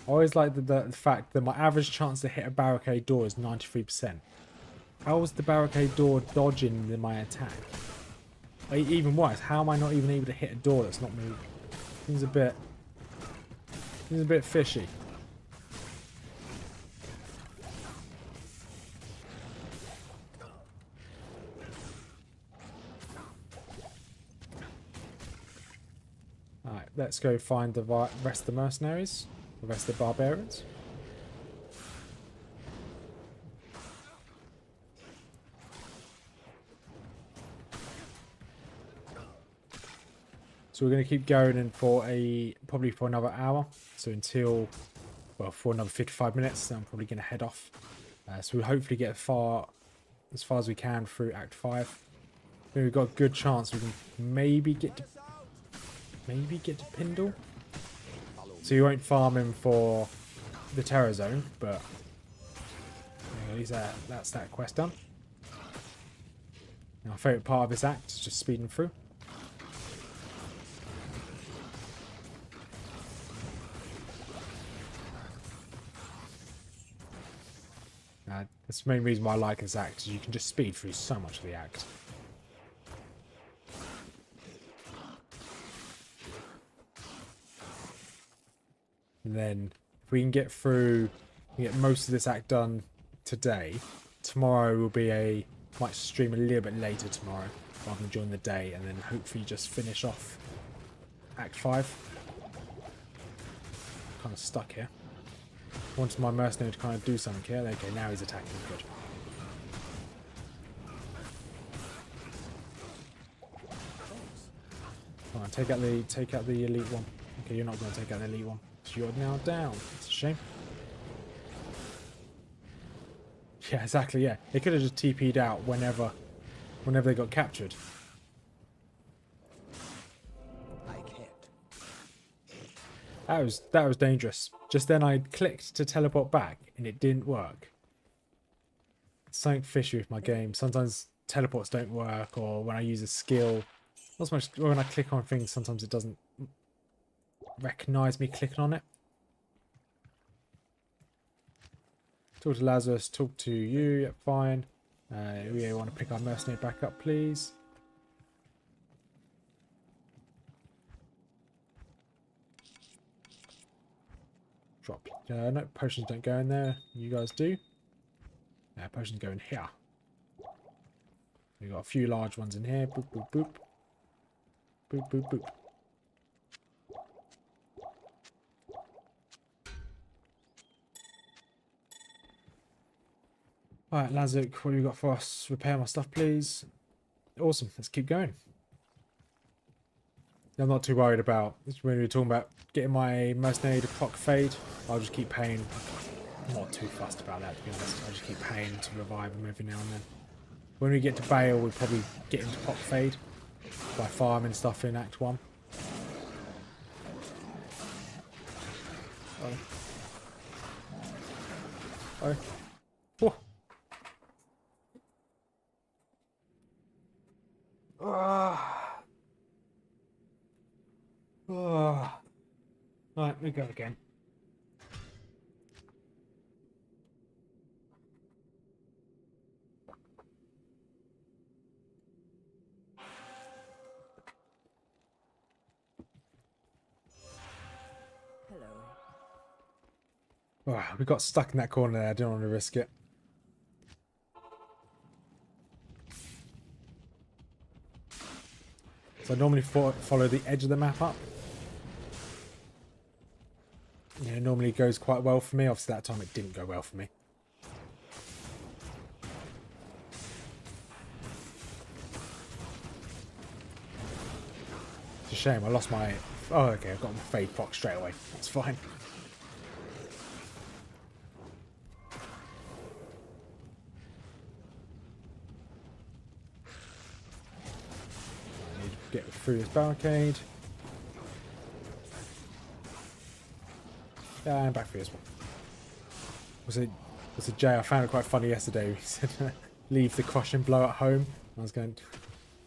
I always like the fact that my average chance to hit a barricade door is 93%. How is the barricade door dodging my attack? Even worse, how am I not even able to hit a door that's not moving? Seems a bit fishy. Alright, let's go find the rest of the mercenaries. The rest of the barbarians. So we're going to keep going in for probably for another hour. So until well, for another 55 minutes. Then I'm probably going to head off. So we'll hopefully get as far as we can through Act 5. I think we've got a good chance we can maybe get to Pindle. So you won't farm him for the Terror Zone, but at least that's that quest done. Now, my favourite part of this act is just speeding through. That's the main reason why I like this act, is you can just speed through so much of the act. And then if we can get through, get most of this act done today, tomorrow will be might stream a little bit later tomorrow rather than during the day, and then hopefully just finish off Act 5. Kind of stuck here. Wanted my mercenary to kind of do something here. Okay, now he's attacking. Good. Come on, take out the elite one. Okay, you're not going to take out the elite one. So you're now down. It's a shame. Yeah, exactly. Yeah, they could have just TP'd out whenever they got captured. That was dangerous. Just then I clicked to teleport back and it didn't work. It's something fishy with my game. Sometimes teleports don't work, or when I use a skill, not so much when I click on things, sometimes it doesn't recognize me clicking on it. Talk to Lazarus, talk to you, yep, fine. We want to pick our mercenary back up, please. Drop. No, potions don't go in there. You guys do. Yeah, potions go in here. We've got a few large ones in here. Boop, boop, boop. Boop, boop, boop. Alright, Lazuk, what have you got for us? Repair my stuff, please. Awesome, let's keep going. I'm not too worried about when we were talking about getting my mercenary to proc fade. I'll just keep paying. I'm not too fussed about that, to be honest. I'll just keep paying to revive him every now and then. When we get to Bale, we'll probably get him to proc fade by farming stuff in Act 1. Oh. Oh. Whoa. Oh. Right, we go again. Hello. Oh, we got stuck in that corner there. I didn't want to risk it. So I normally follow the edge of the map up. Yeah, it normally goes quite well for me. Obviously that time it didn't go well for me. It's a shame. I lost my... Oh, okay. I've got my fade proc straight away. That's fine. I need to get through this barricade. Yeah, I'm back for this one. Was it Jay? I found it quite funny yesterday. He said, leave the crush and blow at home. I was going...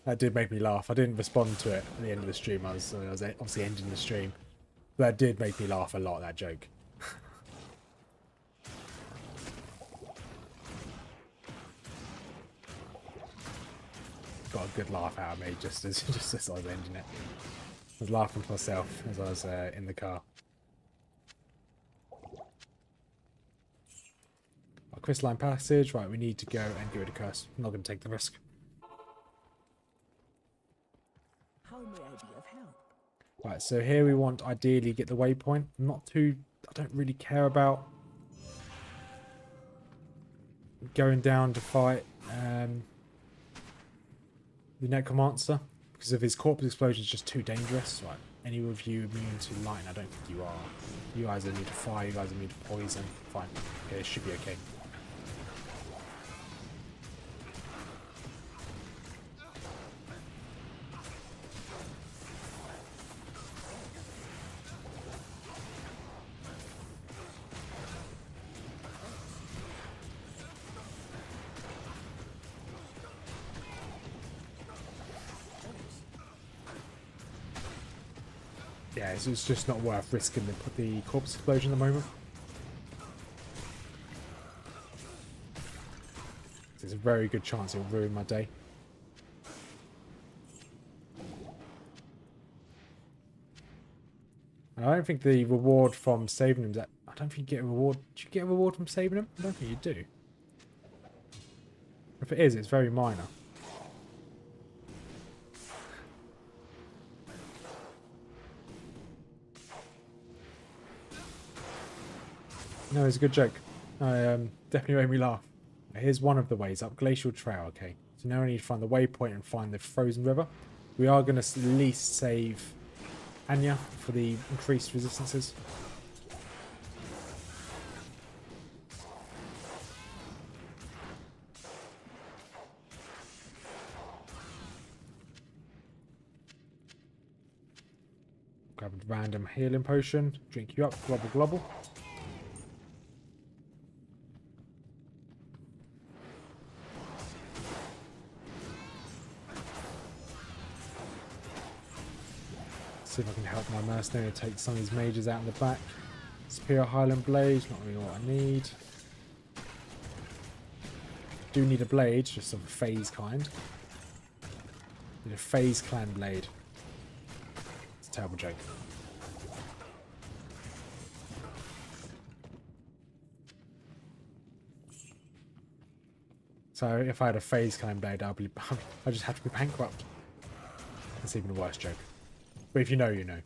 That did make me laugh. I didn't respond to it at the end of the stream. I was obviously ending the stream. But that did make me laugh a lot, that joke. Got a good laugh out of me just as I was ending it. I was laughing to myself as I was in the car. Crystalline passage. Right, we need to go and get rid of curse. I'm not going to take the risk. How may I be of help? Right, so here we want ideally get the waypoint. I don't really care about going down to fight the Necromancer because of his corpse explosion is just too dangerous. Right, any of you immune to lightning? I don't think you are. You guys are immune to fire, you guys are immune to poison. Fine. Okay, it should be okay. Yeah, it's just not worth risking the corpse explosion at the moment. There's a very good chance it'll ruin my day. And I don't think the reward from saving him that I don't think you get a reward. Do you get a reward from saving him? I don't think you do. If it is, it's very minor. No, it's a good joke. Definitely made me laugh. Here's one of the ways up. Glacial Trail, okay. So now I need to find the waypoint and find the frozen river. We are going to at least save Anya for the increased resistances. Grab a random healing potion. Drink you up. Globble, globble. See if I can help my mercenary take some of these mages out in the back. Superior Highland Blade, not really what I need. Do need a blade, just of a phase kind. Need a phase clan blade. It's a terrible joke. So if I had a phase clan blade, I just have to be bankrupt. That's even a worse joke. But if you know, you know.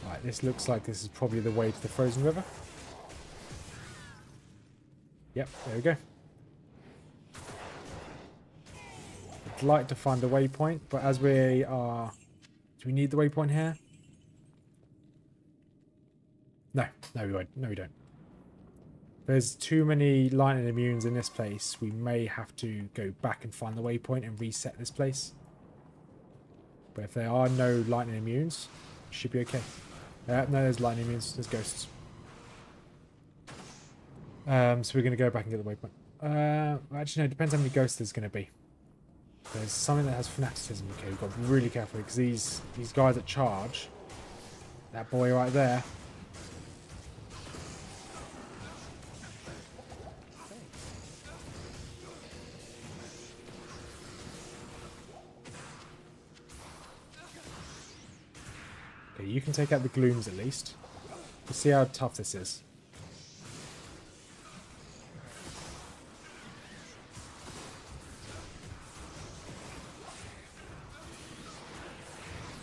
Right, this looks like this is probably the way to the frozen river. Yep, there we go. I'd like to find the waypoint, but as we are... Do we need the waypoint here? No, we won't. No, we don't. There's too many lightning immunes in this place. We may have to go back and find the waypoint and reset this place. But if there are no lightning immunes, it should be okay. No, there's lightning immunes. There's ghosts. So we're going to go back and get the waypoint. Actually, no, it depends how many ghosts there's going to be. There's something that has fanaticism. Okay, we've got to be really careful because these guys that charge, that boy right there, you can take out the glooms at least. We'll see how tough this is.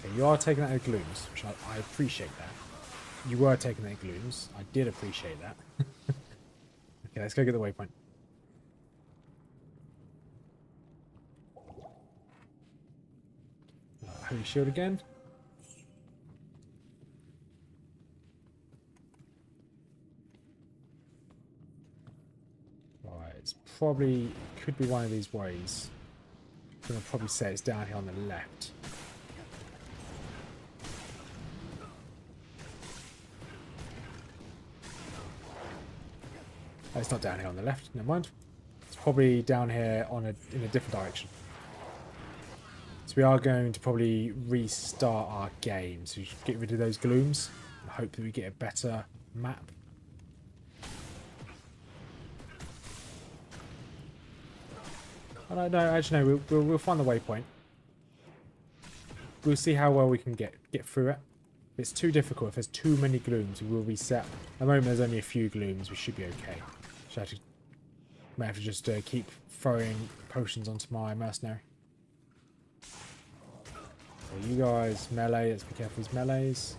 Okay, you are taking out the glooms, which I appreciate that. You were taking out glooms. I did appreciate that. Okay, let's go get the waypoint. Holy shield again. Probably could be one of these ways. I'm going to probably say it's down here on the left. Oh, it's not down here on the left. Never mind. It's probably down here on in a different direction. So we are going to probably restart our game. So we should get rid of those glooms and hope that we get a better map. Oh, no, actually no, we'll find the waypoint. We'll see how well we can get through it. If it's too difficult, if there's too many glooms, we will reset. At the moment there's only a few glooms, we should be okay. May have to just keep throwing potions onto my mercenary. So you guys, melee, let's be careful with these melees.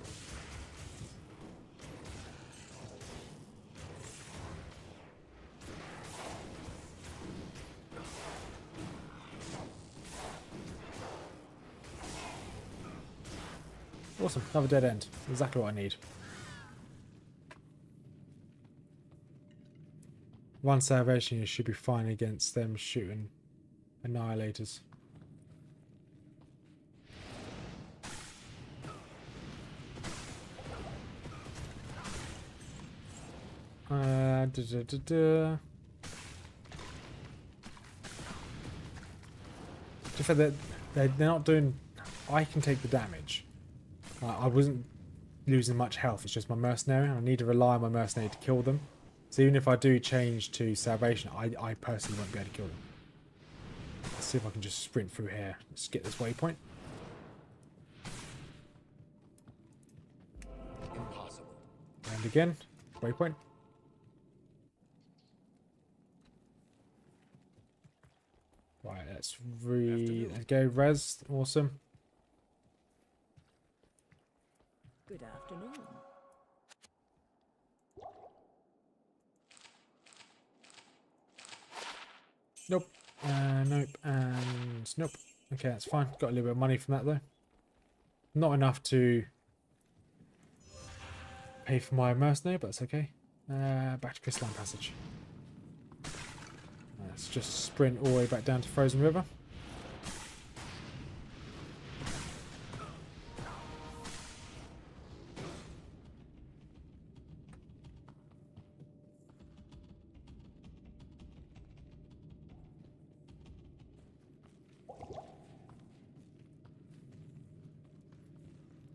Awesome. Another dead end. Exactly what I need. One salvation, you should be fine against them shooting annihilators. They're not doing. I can take the damage. I wasn't losing much health. It's just my mercenary. I need to rely on my mercenary to kill them. So even if I do change to salvation, I personally won't be able to kill them. Let's see if I can just sprint through here. Let's get this waypoint. Impossible. And again, waypoint. Right, let's go res. Awesome. Good afternoon. Nope. Nope. And nope. Okay, that's fine. Got a little bit of money from that though. Not enough to pay for my mercenary, but that's okay. Back to Crystalline Passage. Let's just sprint all the way back down to Frozen River.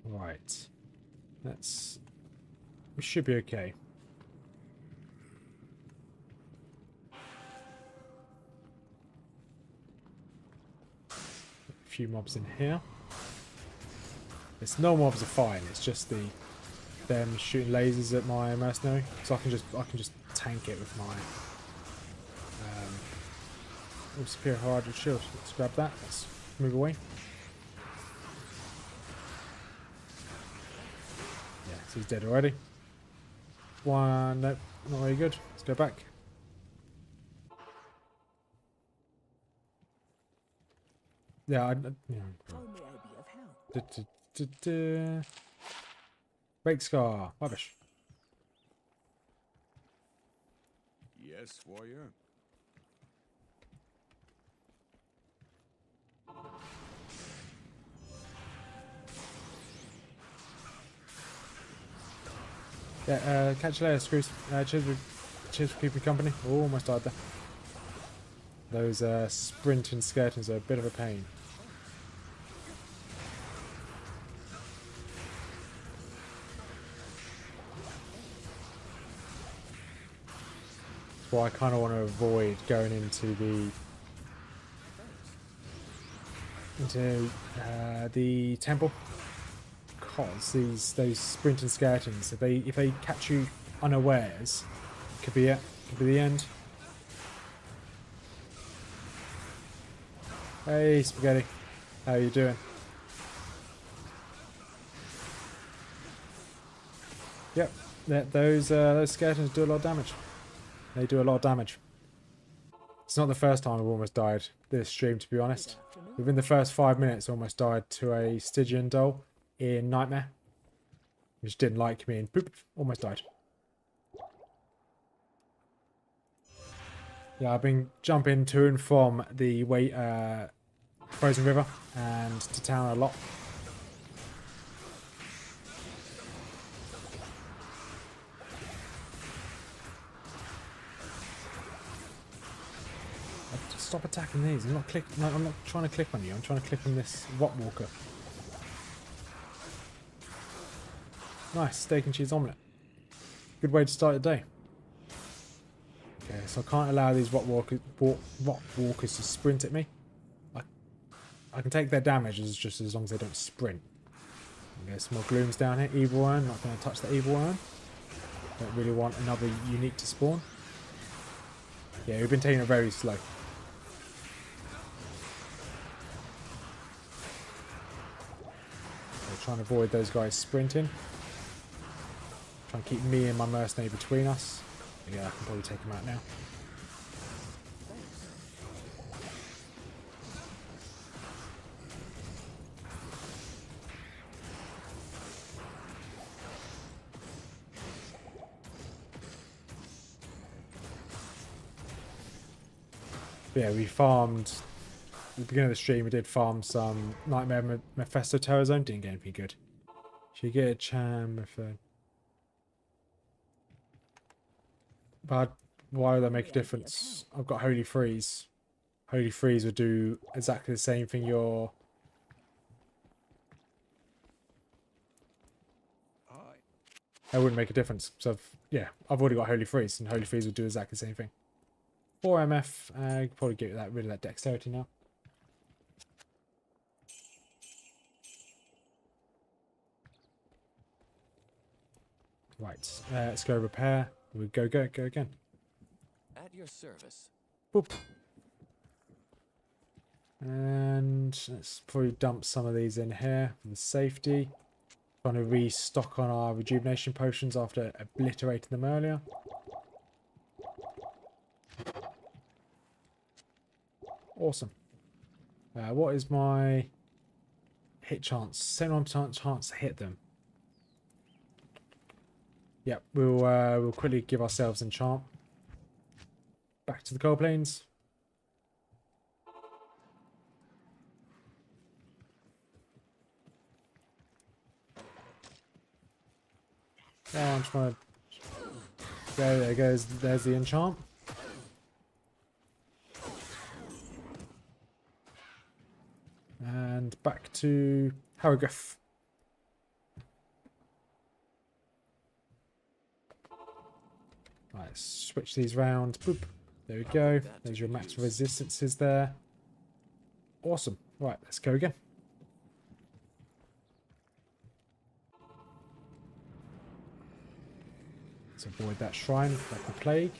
Right. We should be okay. A few mobs in here. It's no mobs are fine. It's just them shooting lasers at my mercenary. So I can just tank it with my superior Auradin shield. Let's grab that. Let's move away. Yeah, so he's dead already. One, nope, not very good. Let's go back. Yeah, How may I be of help? Break scar, rubbish. Yes, warrior. Yeah, catch you later, Screws. Cheers for keeping company. Oh, almost died there. Those sprinting skeletons are a bit of a pain. That's why I kind of want to avoid going into the temple. Because those sprinting skeletons, if they catch you unawares, could be it. Could be the end. Hey, Spaghetti. How you doing? Yep. Those skeletons do a lot of damage. They do a lot of damage. It's not the first time I've almost died this stream, to be honest. Within the first 5 minutes, I almost died to a Stygian doll in Nightmare. Which didn't like me and poop, almost died. Yeah, I've been jumping to and from the Frozen River and to town a lot. Stop attacking these. I'm not trying to click on you. I'm trying to click on this Rot Walker. Nice steak and cheese omelette. Good way to start the day. Okay, so I can't allow these Rot Walkers to sprint at me. I can take their damage just as long as they don't sprint. Okay, some more glooms down here. Evil Urn. Not going to touch the Evil Urn. Don't really want another unique to spawn. Yeah, we've been taking it very slow. Trying to avoid those guys sprinting. Trying to keep me and my mercenary between us. Yeah, I can probably take him out now. But yeah, we farmed... At the beginning of the stream, we did farm some Nightmare Mephisto Terror Zone. Didn't get anything good. Should you get a charm? But why would that make a difference? I've got Holy Freeze. Holy Freeze would do exactly the same thing you're... That wouldn't make a difference. So, I've already got Holy Freeze, and Holy Freeze would do exactly the same thing. 4 MF, I could probably get rid of that dexterity now. Right, let's go repair. We go again. At your service. Boop. And let's probably dump some of these in here for the safety. Trying to restock on our rejuvenation potions after obliterating them earlier. Awesome. What is my hit chance? 71% chance to hit them. Yep, we'll quickly give ourselves enchant. Back to the coal plains. Oh, I'm trying to... There goes. There's the enchant. And back to Harrogriff. Right, switch these round. Boop. There we go. There's your max resistances there. Awesome. Right, let's go again. Let's avoid that shrine like the plague.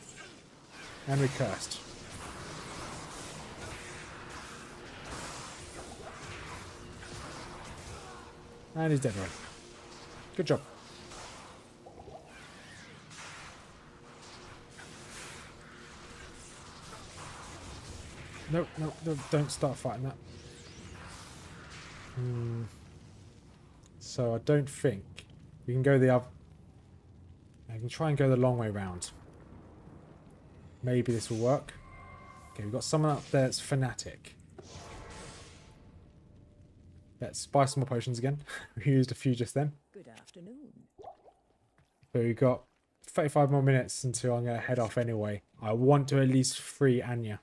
And we're cursed. And he's dead already. Good job. No, don't start fighting that. So I don't think we can go the other... I can try and go the long way round. Maybe this will work. Okay, we've got someone up there that's fanatic. Let's buy some more potions again. We used a few just then. Good afternoon. So we've got 35 more minutes until I'm going to head off anyway. I want to at least free Anya.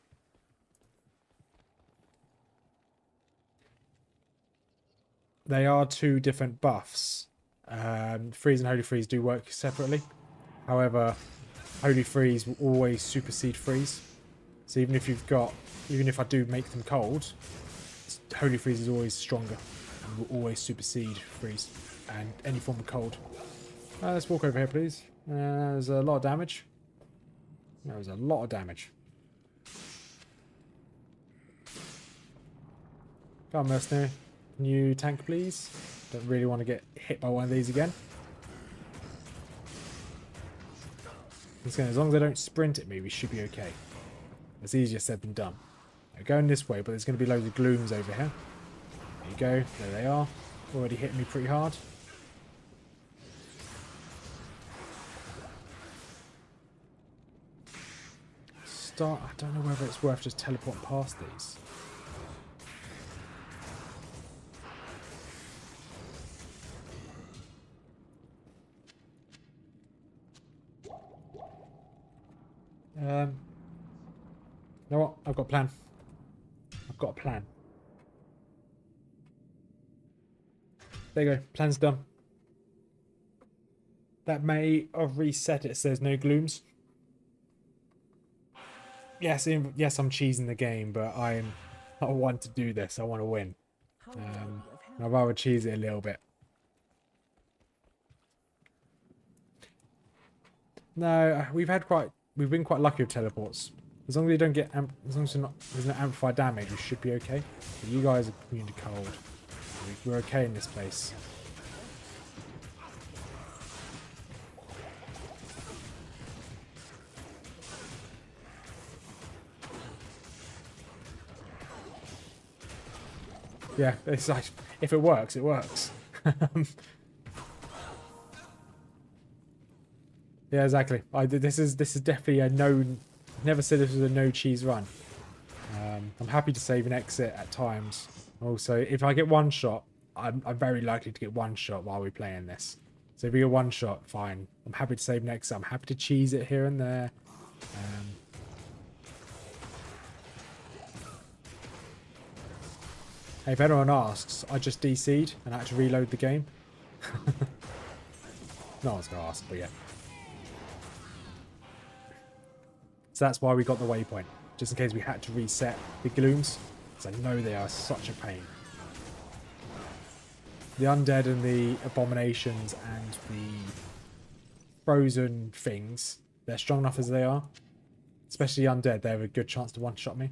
They are two different buffs. Freeze and Holy Freeze do work separately. However, Holy Freeze will always supersede Freeze. So even if I do make them cold, Holy Freeze is always stronger and will always supersede Freeze and any form of cold. Let's walk over here, please. There's a lot of damage. There was a lot of damage. Come on, mercenary. Can you tank, please? Don't really want to get hit by one of these again. As long as I don't sprint at me, we should be okay. It's easier said than done. They're going this way, but there's going to be loads of glooms over here. There you go. There they are. Already hitting me pretty hard. I don't know whether it's worth just teleporting past these. You know what? I've got a plan. I've got a plan. There you go. Plan's done. That may have reset it so there's no glooms. Yes, yes, I'm cheesing the game, but I want to do this. I want to win. I'd rather cheese it a little bit. No, we've been quite lucky with teleports. As long as you don't get, as long as there's no amplified damage, we should be okay. But you guys are immune to cold. We're okay in this place. Yeah, it's like, if it works, it works. Yeah, exactly. This is definitely a no. Never said this was a no cheese run. I'm happy to save and exit at times. Also, if I get one shot, I'm very likely to get one shot while we're playing this. So if we get one shot, fine. I'm happy to save and exit. I'm happy to cheese it here and there. Hey, if anyone asks, I just DC'd and I had to reload the game. No one's going to ask, but yeah. So that's why we got the waypoint. Just in case we had to reset the glooms. Because I know they are such a pain. The undead and the abominations and the frozen things, they're strong enough as they are. Especially undead, they have a good chance to one-shot me.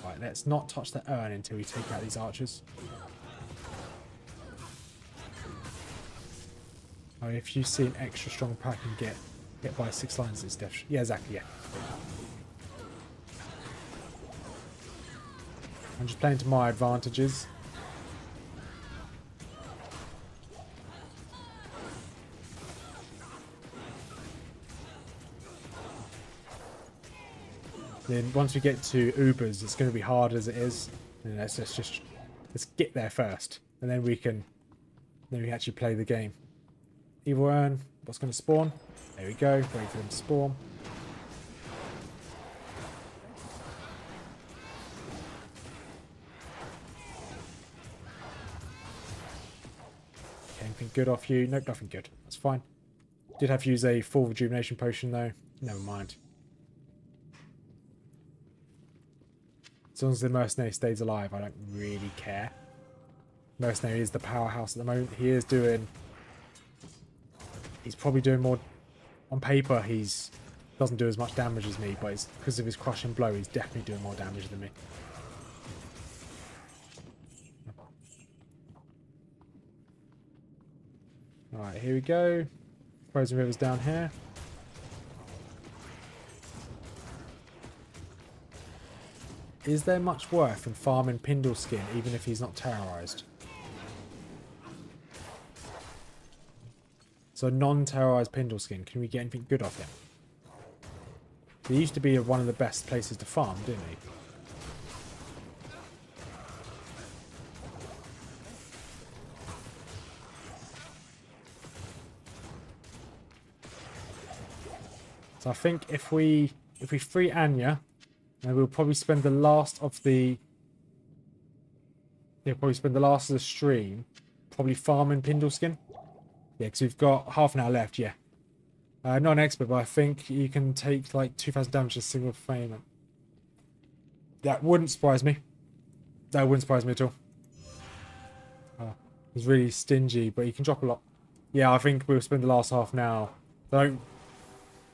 Right, let's not touch the urn until we take out these archers. Oh, if you see an extra strong pack and get hit by 6 lines, it's death. Yeah, exactly, yeah. I'm just playing to my advantages. Then once we get to Ubers, it's going to be hard as it is. And let's get there first, and then we can actually play the game. Evil urn, what's going to spawn? There we go. Wait for them to spawn. Okay, anything good off you? Nope, nothing good. That's fine. Did have to use a full rejuvenation potion though. Never mind. As long as the mercenary stays alive, I don't really care. Mercenary is the powerhouse at the moment. He is doing... He's probably doing more... On paper, he's doesn't do as much damage as me, but it's because of his crushing blow, he's definitely doing more damage than me. Alright, here we go. Frozen River's down here. Is there much worth in farming Pindle skin, even if he's not terrorized? So non-terrorized Pindle skin, can we get anything good off him? He used to be one of the best places to farm, didn't he? So I think if we free Anya, then we'll probably spend the last of the... Yeah, probably spend the last of the stream probably farming Pindle skin. Yeah, because we've got half an hour left, yeah. Not an expert, but I think you can take like 2,000 damage a single frame. That wouldn't surprise me. That wouldn't surprise me at all. He's really stingy, but he can drop a lot. Yeah, I think we'll spend the last half an hour. I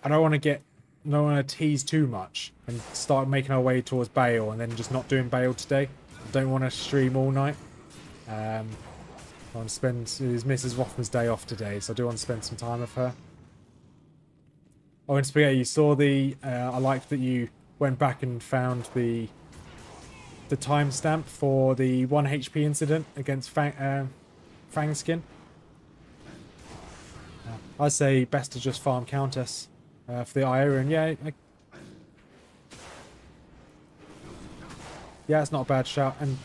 don't want to tease too much and start making our way towards Bale and then just not doing Bale today. I don't want to stream all night. I want to spend his Mrs. Rothman's day off today, so I do want to spend some time with her. Oh, and Spaghetti, you saw the... I liked that you went back and found the timestamp for the 1 HP incident against Fang Skin. I'd say best to just farm Countess for the Auradin. Yeah, it's not a bad shout. And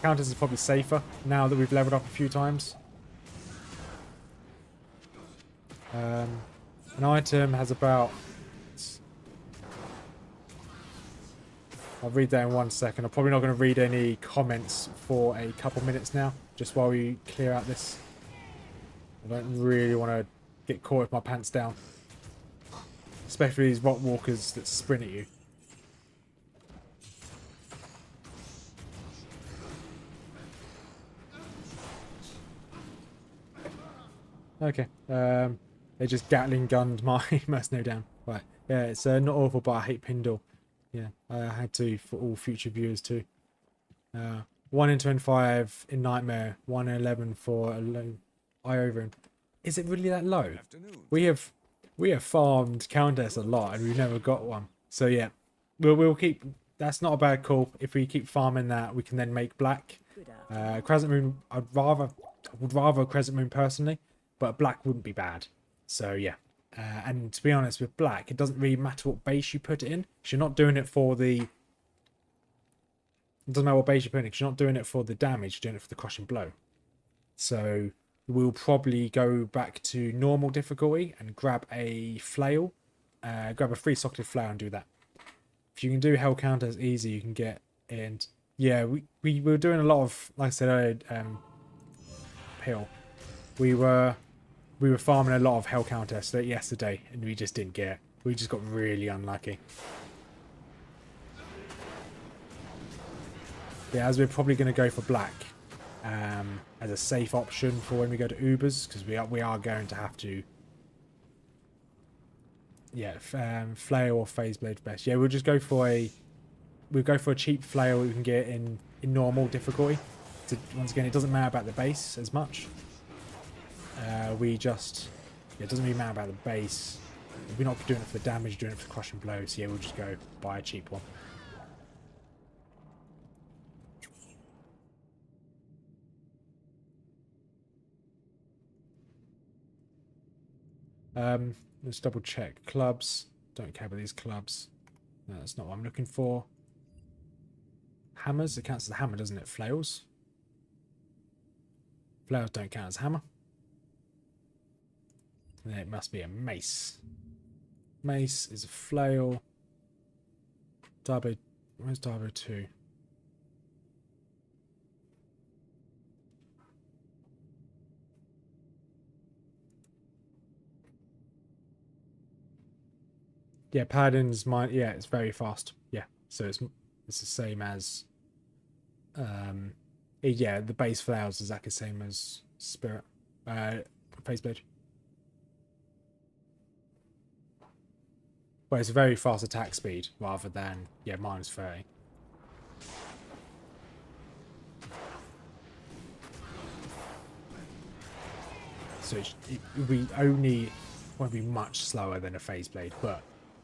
Countess is probably safer now that we've leveled up a few times. An item has about... I'll read that in 1 second. I'm probably not going to read any comments for a couple minutes now, just while we clear out this. I don't really want to get caught with my pants down. Especially these rock walkers that sprint at you. Okay. They just Gatling gunned my mercenary down. Right. Yeah, it's not awful, but I hate Pindle. Yeah, I had to for all future viewers too. 1 in 25 in Nightmare, 1 in 11 for a low Auradin. Is it really that low? We have farmed Countess a lot and we've never got one. So yeah, we'll keep. That's not a bad call. If we keep farming that, we can then make black. Crescent Moon. I would rather Crescent Moon personally, but black wouldn't be bad. So yeah. And to be honest, with black, it doesn't really matter what base you put it in. You're not doing it for the It doesn't matter what base you're putting, because you're not doing it for the damage, you're doing it for the crushing blow. So we'll probably go back to normal difficulty and grab a flail, grab a 3-socketed flail and do that. If you can do hell counters easy, you can get in. Yeah, we were doing a lot of, like I said earlier, Hill. We were farming a lot of hell counters yesterday, and we just didn't get it. We just got really unlucky. Yeah, as we're probably going to go for black as a safe option for when we go to Ubers, because we are going to have to. Yeah, flail or phase blade best. Yeah, we'll just go for a cheap flail we can get in normal difficulty. So once again, it doesn't matter about the base as much. It doesn't really matter about the base. We're not doing it for the damage, doing it for the crushing blow. So yeah, we'll just go buy a cheap one. Let's double check. Clubs. Don't care about these clubs. No, that's not what I'm looking for. Hammers. It counts as a hammer, doesn't it? Flails. Flails don't count as hammer. Then it must be a mace. Mace is a flail. Diablo. Where's Diablo 2? Yeah, Paladin's mine. Yeah, it's very fast. Yeah, so it's the same as. Yeah, the base flails is exactly the same as Spirit. Phase blade. But it's a very fast attack speed rather than minus 30. So we only won't be much slower than a phase blade, but.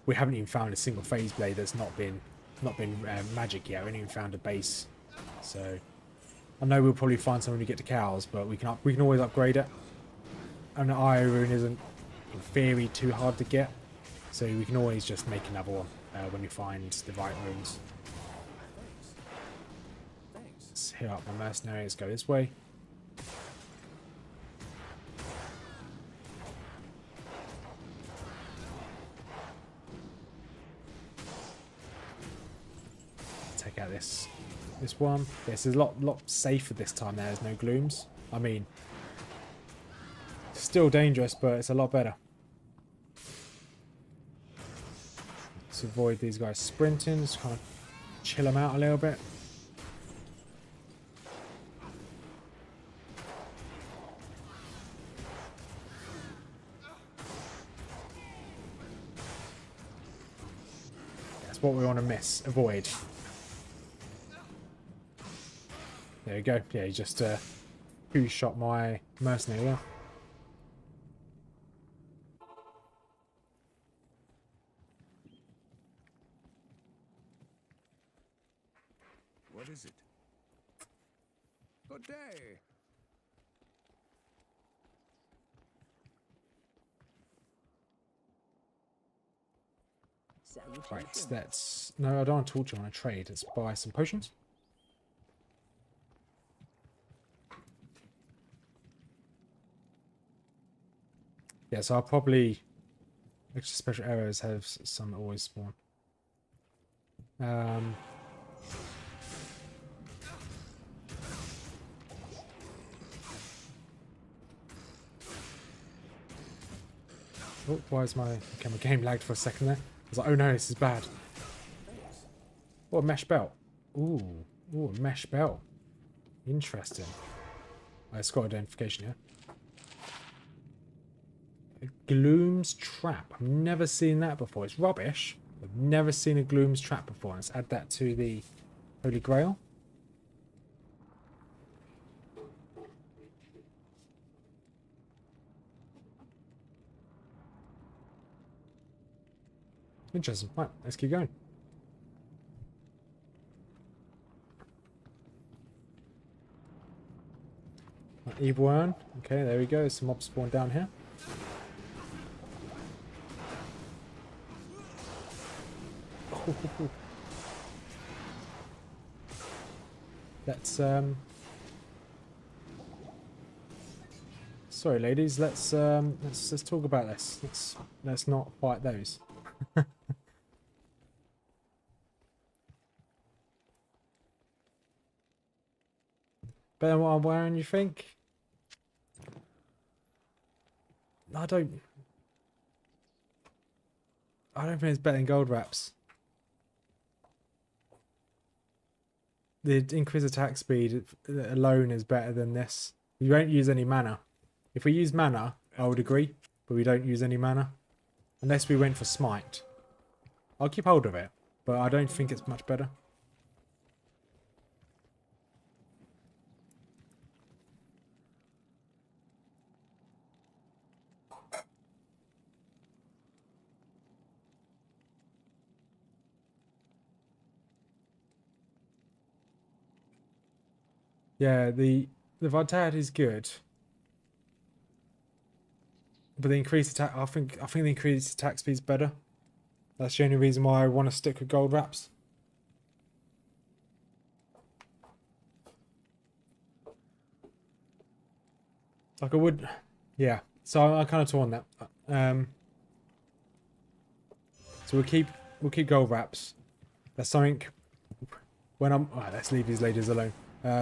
We haven't even found a single phase blade that's not been magic yet. We haven't even found a base, so I know we'll probably find some when we get to cows, but we can always upgrade it. And the Io rune isn't, in theory, too hard to get, so we can always just make another one when we find the right runes. Let's hit up my mercenary. Let's go this way. Take out this one. This is a lot safer this time. There's no glooms. I mean, still dangerous, but it's a lot better. Let's avoid these guys sprinting. Just kind of chill them out a little bit. That's what we want to avoid. There we go. Yeah, he just two-shot my mercenary there. What is it? Good day. Right, that's... No, I don't want to torture. I want to trade. Let's buy some potions. Yeah, so I'll probably... Extra special arrows have some that always spawn. Oh, why is my... Okay, my game lagged for a second there. I was like, oh no, this is bad. Oh, a mesh belt. Ooh, a mesh belt. Interesting. It's got identification here. Gloom's Trap. I've never seen that before. It's rubbish. I've never seen a Gloom's Trap before. Let's add that to the Holy Grail. Interesting. Right, let's keep going. Evil Urn. Okay, there we go. There's some mobs spawn down here. let's sorry ladies, let's talk about this. Let's not fight those. Better than what I'm wearing, you think? I don't think it's better than gold wraps. The increased attack speed alone is better than this. We won't use any mana. If we use mana, I would agree, but we don't use any mana. Unless we went for smite. I'll keep hold of it, but I don't think it's much better. Yeah, the vitality is good. But the increased attack, I think the increased attack speed is better. That's the only reason why I want to stick with gold wraps. Like I would, yeah. So I kind of torn that. So we'll keep gold wraps. That's something. When I'm, let's leave these ladies alone.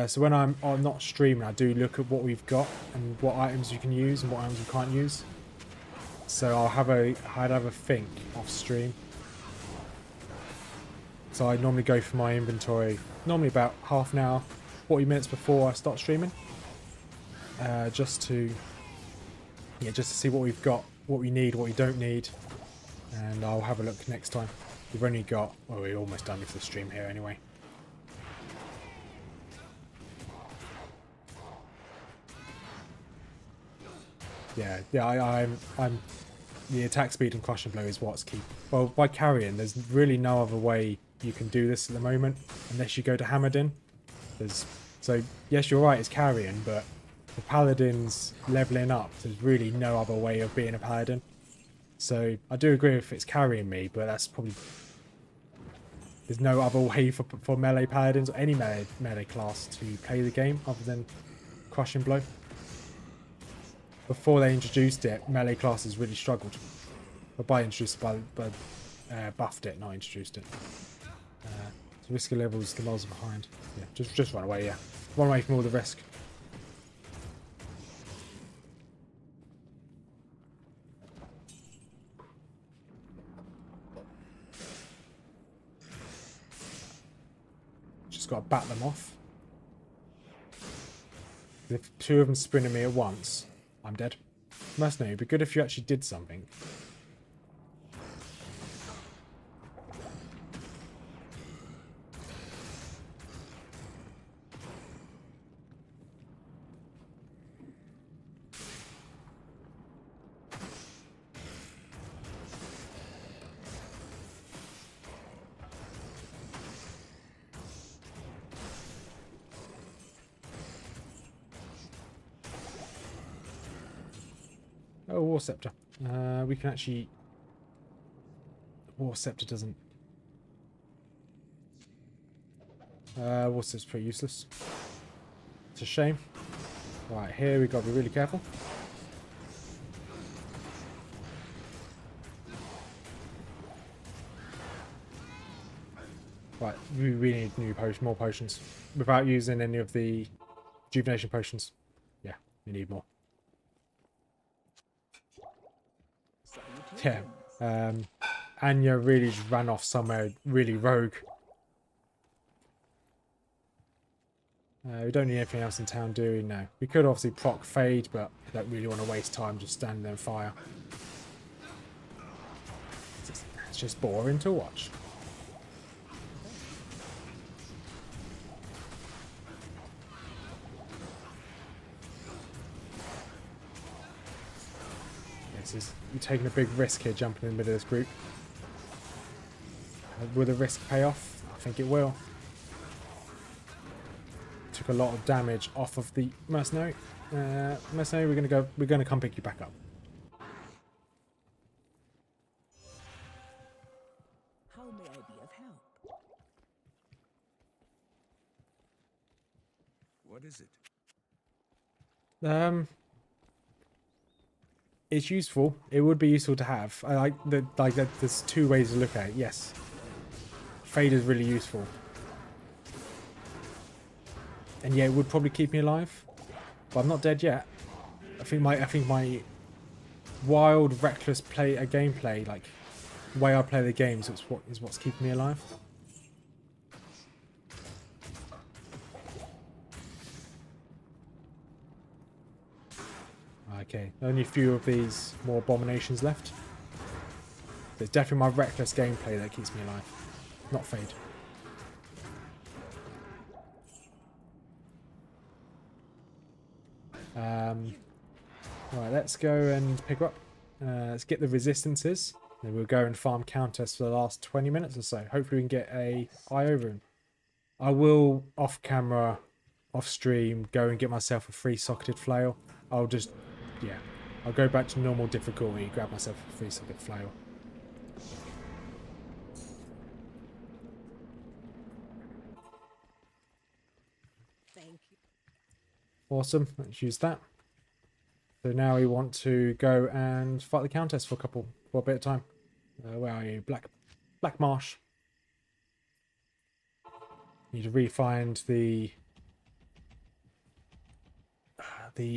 So when I'm not streaming, I do look at what we've got and what items you can use and what items you can't use. So I'd have a think off stream. So I normally go for my inventory, normally about half an hour, 40 minutes before I start streaming. Just to see what we've got, what we need, what we don't need. And I'll have a look next time. We've only got, well, we're almost done with the stream here anyway. Yeah, I'm the attack speed and crushing blow is what's key. Well, by carrying, there's really no other way you can do this at the moment unless you go to Hammered. So yes, you're right, it's carrying, but the Paladin's leveling up. There's really no other way of being a Paladin. So I do agree if it's carrying me, but that's probably, there's no other way for melee Paladins or any melee class to play the game other than crushing blow. Before they introduced it, melee classes really struggled. But buffed it, not introduced it. So risky levels, the mods are behind. Yeah, just run away, yeah. Run away from all the risk. Just got to bat them off. If two of them sprint at me at once, I'm dead. Mercenary, it'd be good if you actually did something. Oh, War Scepter. We can actually... War Scepter doesn't... War Scepter's pretty useless. It's a shame. Right, here we got to be really careful. Right, we really need more potions. Without using any of the rejuvenation potions. Yeah, we need more. Yeah, Anya really just ran off somewhere really rogue. We don't need anything else in town, do we? No. We could obviously proc Fade, but I don't really want to waste time just standing there and fire. It's just boring to watch. You're taking a big risk here jumping in the middle of this group. Will the risk pay off? I think it will. Took a lot of damage off of the mercenary. Mercenary, we're gonna come pick you back up. How may I be of help? What is it? It's useful. It would be useful to have. I like that. There's two ways to look at it. Yes, fade is really useful, and yeah, it would probably keep me alive. But I'm not dead yet. I think my wild, reckless gameplay, like the way I play the games, is what's keeping me alive. Okay, only a few of these more abominations left. It's definitely my reckless gameplay that keeps me alive, not fade. Right, let's go and pick up. Let's get the resistances. Then we'll go and farm countess for the last 20 minutes or so. Hopefully we can get a IO room. I will, off camera, off stream, go and get myself a free socketed flail. I'll go back to normal difficulty, grab myself a free socket flail. Thank you. Awesome, let's use that. So now we want to go and fight the countess for a bit of time. Where are you? Black Marsh. Need to re-find the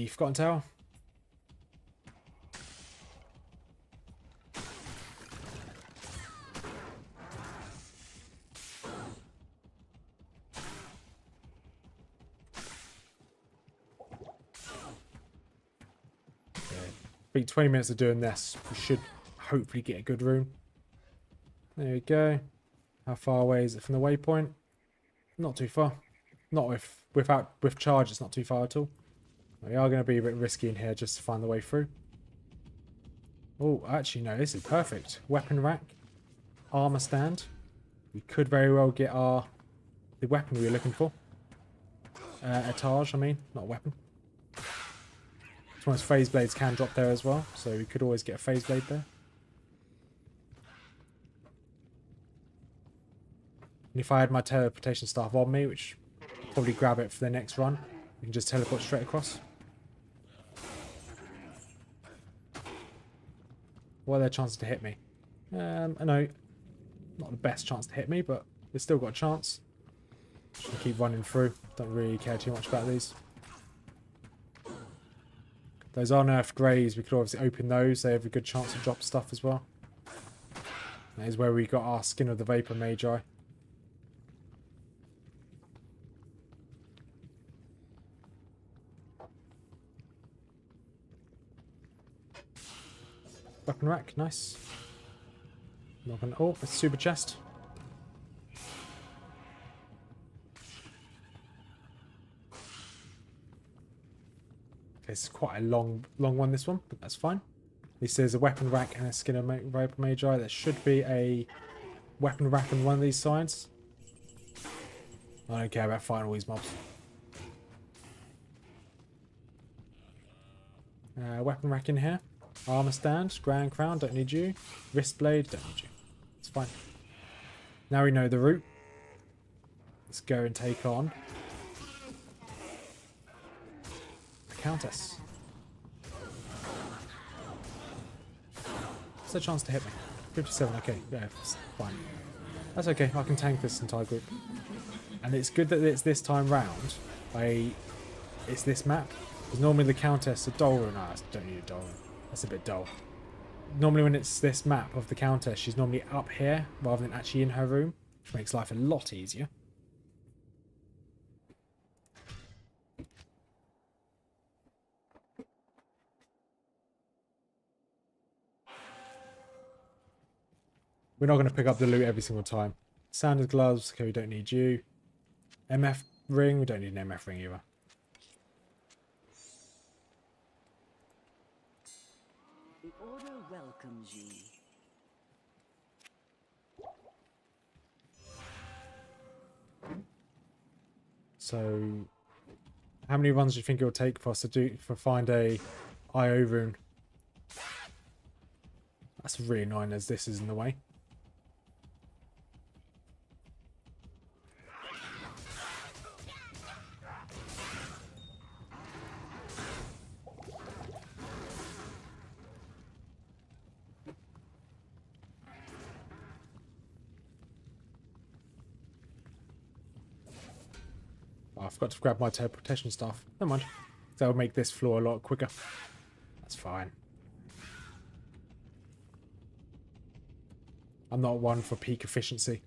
Forgotten Tower. I think 20 minutes of doing this, we should hopefully get a good room. There we go. How far away is it from the waypoint? Not too far. Not with charge, it's not too far at all. We are going to be a bit risky in here just to find the way through. Oh, actually no, this is perfect. Weapon rack, armor stand. We could very well get the weapon we were looking for. Etage, I mean, not a weapon. Sometimes phase blades can drop there as well, so we could always get a phase blade there. And if I had my teleportation staff on me, which I'll probably grab it for the next run, we can just teleport straight across. What are their chances to hit me? I know, not the best chance to hit me, but they've still got a chance. Just keep running through. Don't really care too much about these. Those unearthed graves, we could obviously open those. They have a good chance to drop stuff as well. That is where we got our Skin of the Vapor Magi. Weapon rack, nice. Not gonna, oh, it's super chest. Okay, it's quite a long one, this one, but that's fine. At least there's a weapon rack and a Skin of Vapor Magi. There should be a weapon rack on one of these sides. I don't care about fighting all these mobs. Weapon rack in here. Armor stand, Grand Crown, don't need you. Wrist blade, don't need you. It's fine. Now we know the route. Let's go and take on the Countess. What's the chance to hit me? 57, okay, yeah, it's fine. That's okay, I can tank this entire group. And it's good that it's this time round. It's this map. Because normally the Countess, a Dollar, no, I don't need a Dollar. That's a bit dull. Normally when it's this map of the Countess, she's normally up here rather than actually in her room, which makes life a lot easier. We're not going to pick up the loot every single time. Sanders gloves, okay, we don't need you. MF ring, we don't need an MF ring either. The order welcomes you. So, how many runs do you think it will take for us to find a IO rune? That's really annoying as this is in the way. Oh, I forgot to grab my teleportation staff. Never mind. That would make this floor a lot quicker. That's fine. I'm not one for peak efficiency.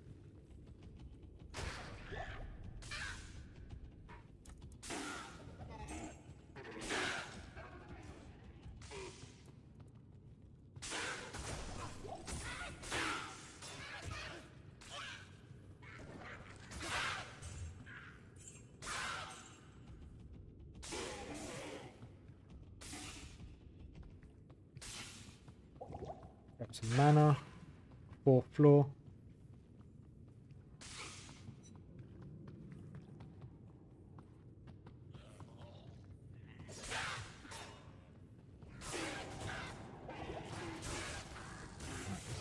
Grab some mana. 4th floor.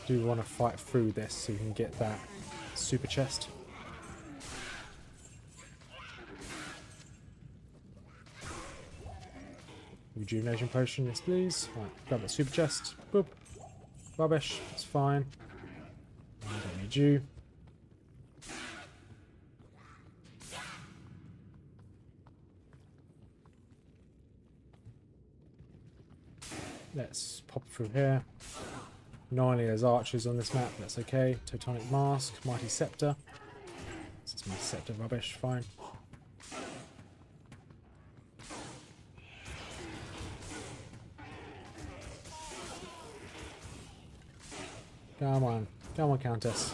Do want to fight through this so you can get that super chest. Rejuvenation potion, yes please. Right, grab that super chest. Boop. Rubbish, it's fine. I don't need you. Let's pop through here. Not only there's archers on this map, that's okay. Teutonic Mask, Mighty Scepter. This is Mighty Scepter rubbish, fine. Come on, Countess.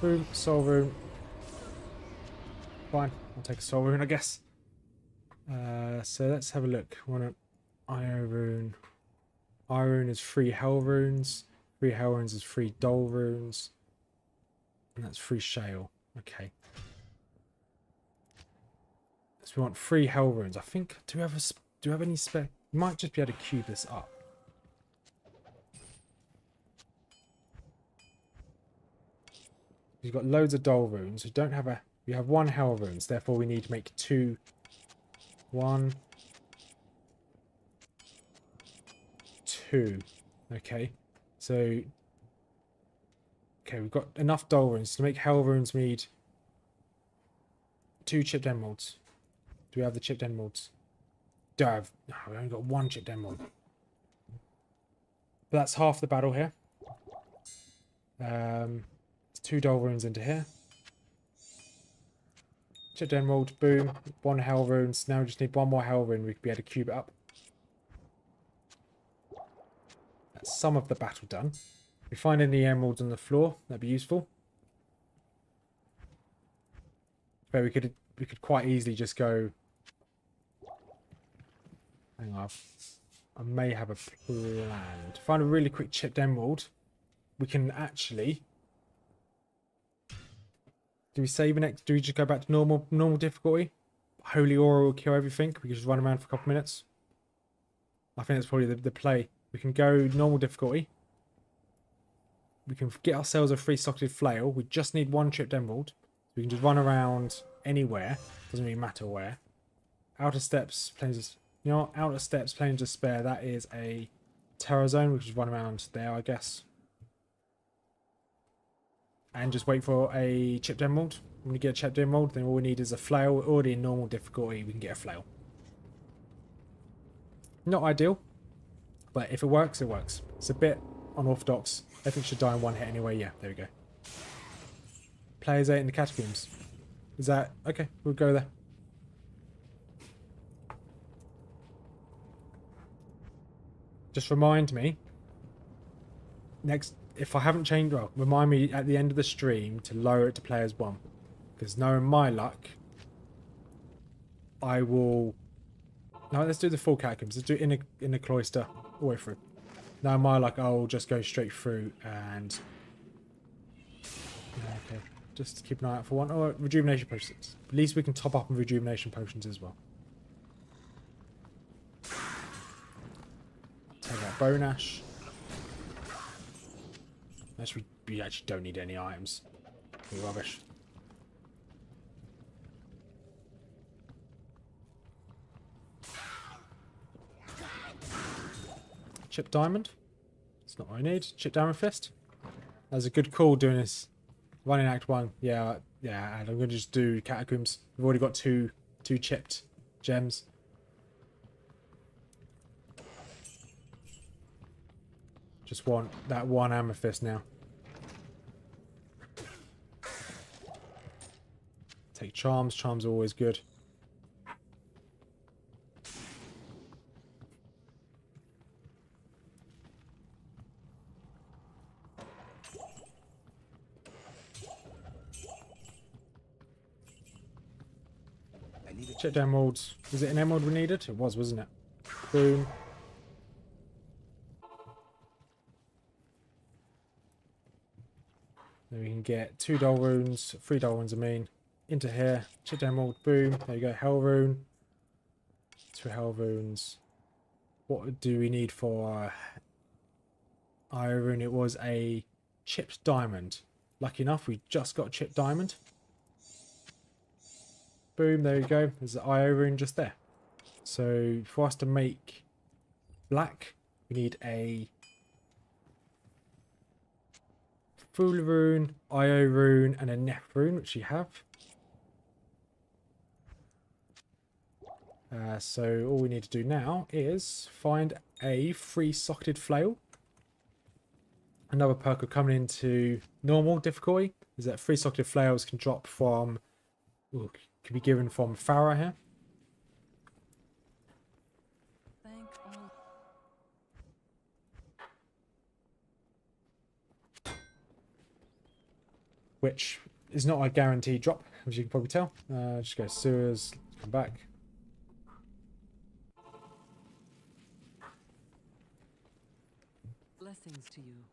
Boom, soul rune. Fine, I'll take a soul rune, I guess. So let's have a look. I want an Io rune. Io rune is 3 hell runes. 3 hell runes is 3 Doll runes. And that's 3 shale. Okay. So we want 3 hell runes. I think, do we have any spare? You might just be able to cube this up. You've got loads of Doll runes. We don't have we have 1 hell runes, therefore we need to make 2. 1, 2. Okay. So, okay, we've got enough Doll runes. To make hell runes, we need 2 chipped emeralds. Do we have the chipped emeralds? Do I have? No, we only got 1 chipped emerald. But that's half the battle here. 2 Doll runes into here. Chipped emerald, boom. 1 hell runes. Now we just need 1 more hell rune. We could be able to cube it up. That's some of the battle done. If we find any emeralds on the floor, that'd be useful. But we could quite easily just go. Hang on, I may have a plan. To find a really quick chipped emerald, we can actually. Do we save next? Do we just go back to normal difficulty? Holy Aura will kill everything. We can just run around for a couple minutes. I think that's probably the play. We can go normal difficulty. We can get ourselves a 3-socketed flail. We just need 1 chipped emerald. We can just run around anywhere. Doesn't really matter where. Outer Steps, Plains of... You know what? Outer Steps, Plains of Despair. That is a terror zone. We can just run around there, I guess. And just wait for a chipped emerald. When we get a chipped emerald, then all we need is a flail. We're already in normal difficulty. We can get a flail. Not ideal. But if it works, it works. It's a bit unorthodox. Everything should die in 1 hit anyway. Yeah, there we go. Players 8 in the catacombs. Is that... Okay, we'll go there. Just remind me. Next, if I haven't changed... Well, remind me at the end of the stream to lower it to players 1. Because knowing my luck, I will... No, let's do the full catacombs. Let's do it in a cloister. All the way through. Now my luck, I'll just go straight through and... Okay, just keep an eye out for 1. Oh, rejuvenation potions. At least we can top up on rejuvenation potions as well. Take out bone ash. Actually, we actually don't need any items. They're rubbish. Chip diamond. It's not what I need. Chip diamond fist. That was a good call doing this. Running Act 1. Yeah, yeah, and I'm going to just do catacombs. We've already got two chipped gems. Just want that one amethyst now. Take charms. Charms are always good. Check the emeralds. Was it an emerald we needed? It was, wasn't it? Boom. Then we can get 2 dull runes, 3 dull runes I mean. Into here. Check the emerald. Boom. There you go. Hell rune. 2 hell runes. What do we need for iron rune? It was a chipped diamond. Lucky enough, we just got a chipped diamond. Boom, there you go. There's the IO rune just there. So for us to make black, we need a full rune, IO rune, and a Neph rune, which you have. So all we need to do now is find a 3-socketed flail. Another perk of coming into normal difficulty is that 3-socketed flails can drop from... Ooh, can be given from Farah here. Which is not a guaranteed drop, as you can probably tell. Just go sewers, come back. Blessings to you.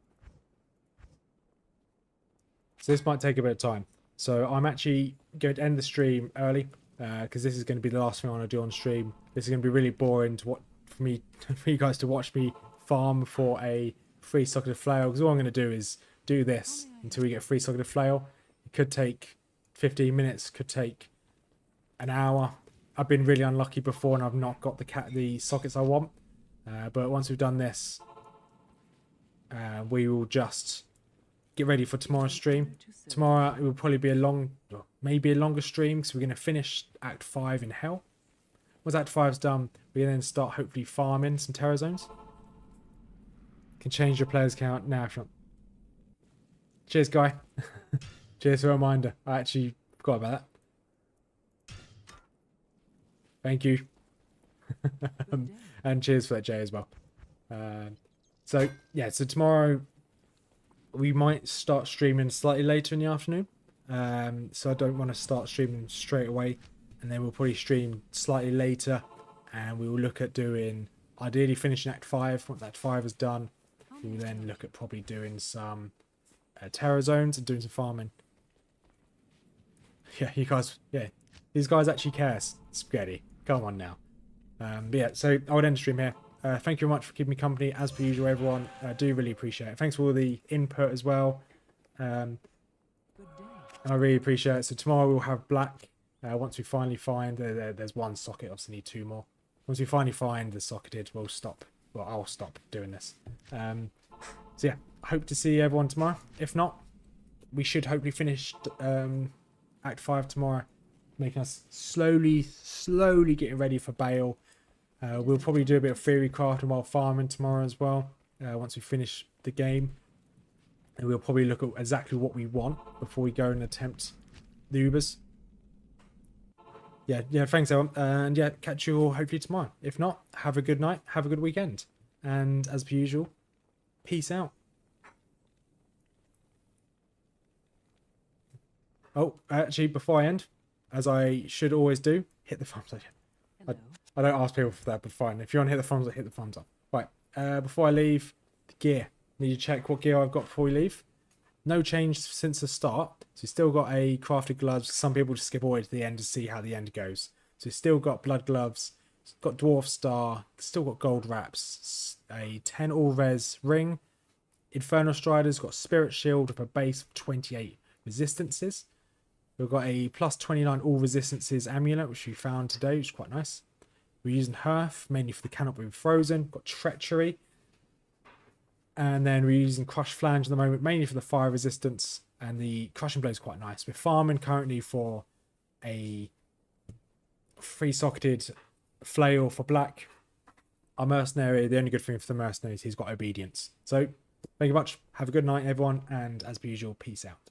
So this might take a bit of time. So I'm actually going to end the stream early because this is going to be the last thing I want to do on stream. This is going to be really boring to for you guys to watch me farm for a 3-socketed flail. Because all I'm going to do is do this until we get a 3-socketed flail. It could take 15 minutes, could take an hour. I've been really unlucky before and I've not got the sockets I want. But once we've done this, we will just get ready for tomorrow's stream. Tomorrow it will probably be maybe a longer stream because we're going to finish Act 5 in Hell. Once Act 5's done, we can then start hopefully farming some Terror Zones. Can change your players count now if you want. Cheers, Guy. Cheers for a reminder. I actually forgot about that. Thank you. And cheers for that, Jay, as well. So, yeah, so tomorrow we might start streaming slightly later in the afternoon. So I don't want to start streaming straight away. And then we'll probably stream slightly later. And we will look at doing, ideally finishing Act 5. Once Act 5 is done, we will then look at probably doing some Terror Zones and doing some farming. Yeah, you guys, yeah. These guys actually care, Spaghetti. Come on now. But yeah, so I would end the stream here. Thank you very much for keeping me company, as per usual, everyone. I do really appreciate it. Thanks for all the input as well. I really appreciate it. So tomorrow we'll have black. Once we finally find... there's one socket, obviously need 2 more. Once we finally find the socketed, we'll stop. Well, I'll stop doing this. So yeah, I hope to see everyone tomorrow. If not, we should hopefully finish Act 5 tomorrow. Making us slowly getting ready for Bale. We'll probably do a bit of theory crafting while farming tomorrow as well. Once we finish the game. And we'll probably look at exactly what we want before we go and attempt the Ubers. Yeah, thanks everyone. And yeah, catch you all hopefully tomorrow. If not, have a good night, have a good weekend. And as per usual, peace out. Oh, actually, before I end, as I should always do, hit the thumbs up. I don't ask people for that, but fine. If you want to hit the thumbs up, hit the thumbs up. Right, before I leave, the gear. Need to check what gear I've got before we leave. No change since the start. So you've still got a crafted gloves. Some people just skip all the way to the end to see how the end goes. So you've still got blood gloves. Got dwarf star. Still got gold wraps. A 10 all res ring. Inferno Strider's got spirit shield with a base of 28 resistances. We've got a plus 29 all resistances amulet, which we found today, which is quite nice. We're using Hearth, mainly for the cannot be frozen. Got treachery. And then we're using Crush Flange at the moment, mainly for the fire resistance. And the Crushing Blow is quite nice. We're farming currently for a 3-socketed flail for black. Our mercenary, the only good thing for the mercenary is he's got obedience. So, thank you much. Have a good night, everyone. And as per usual, peace out.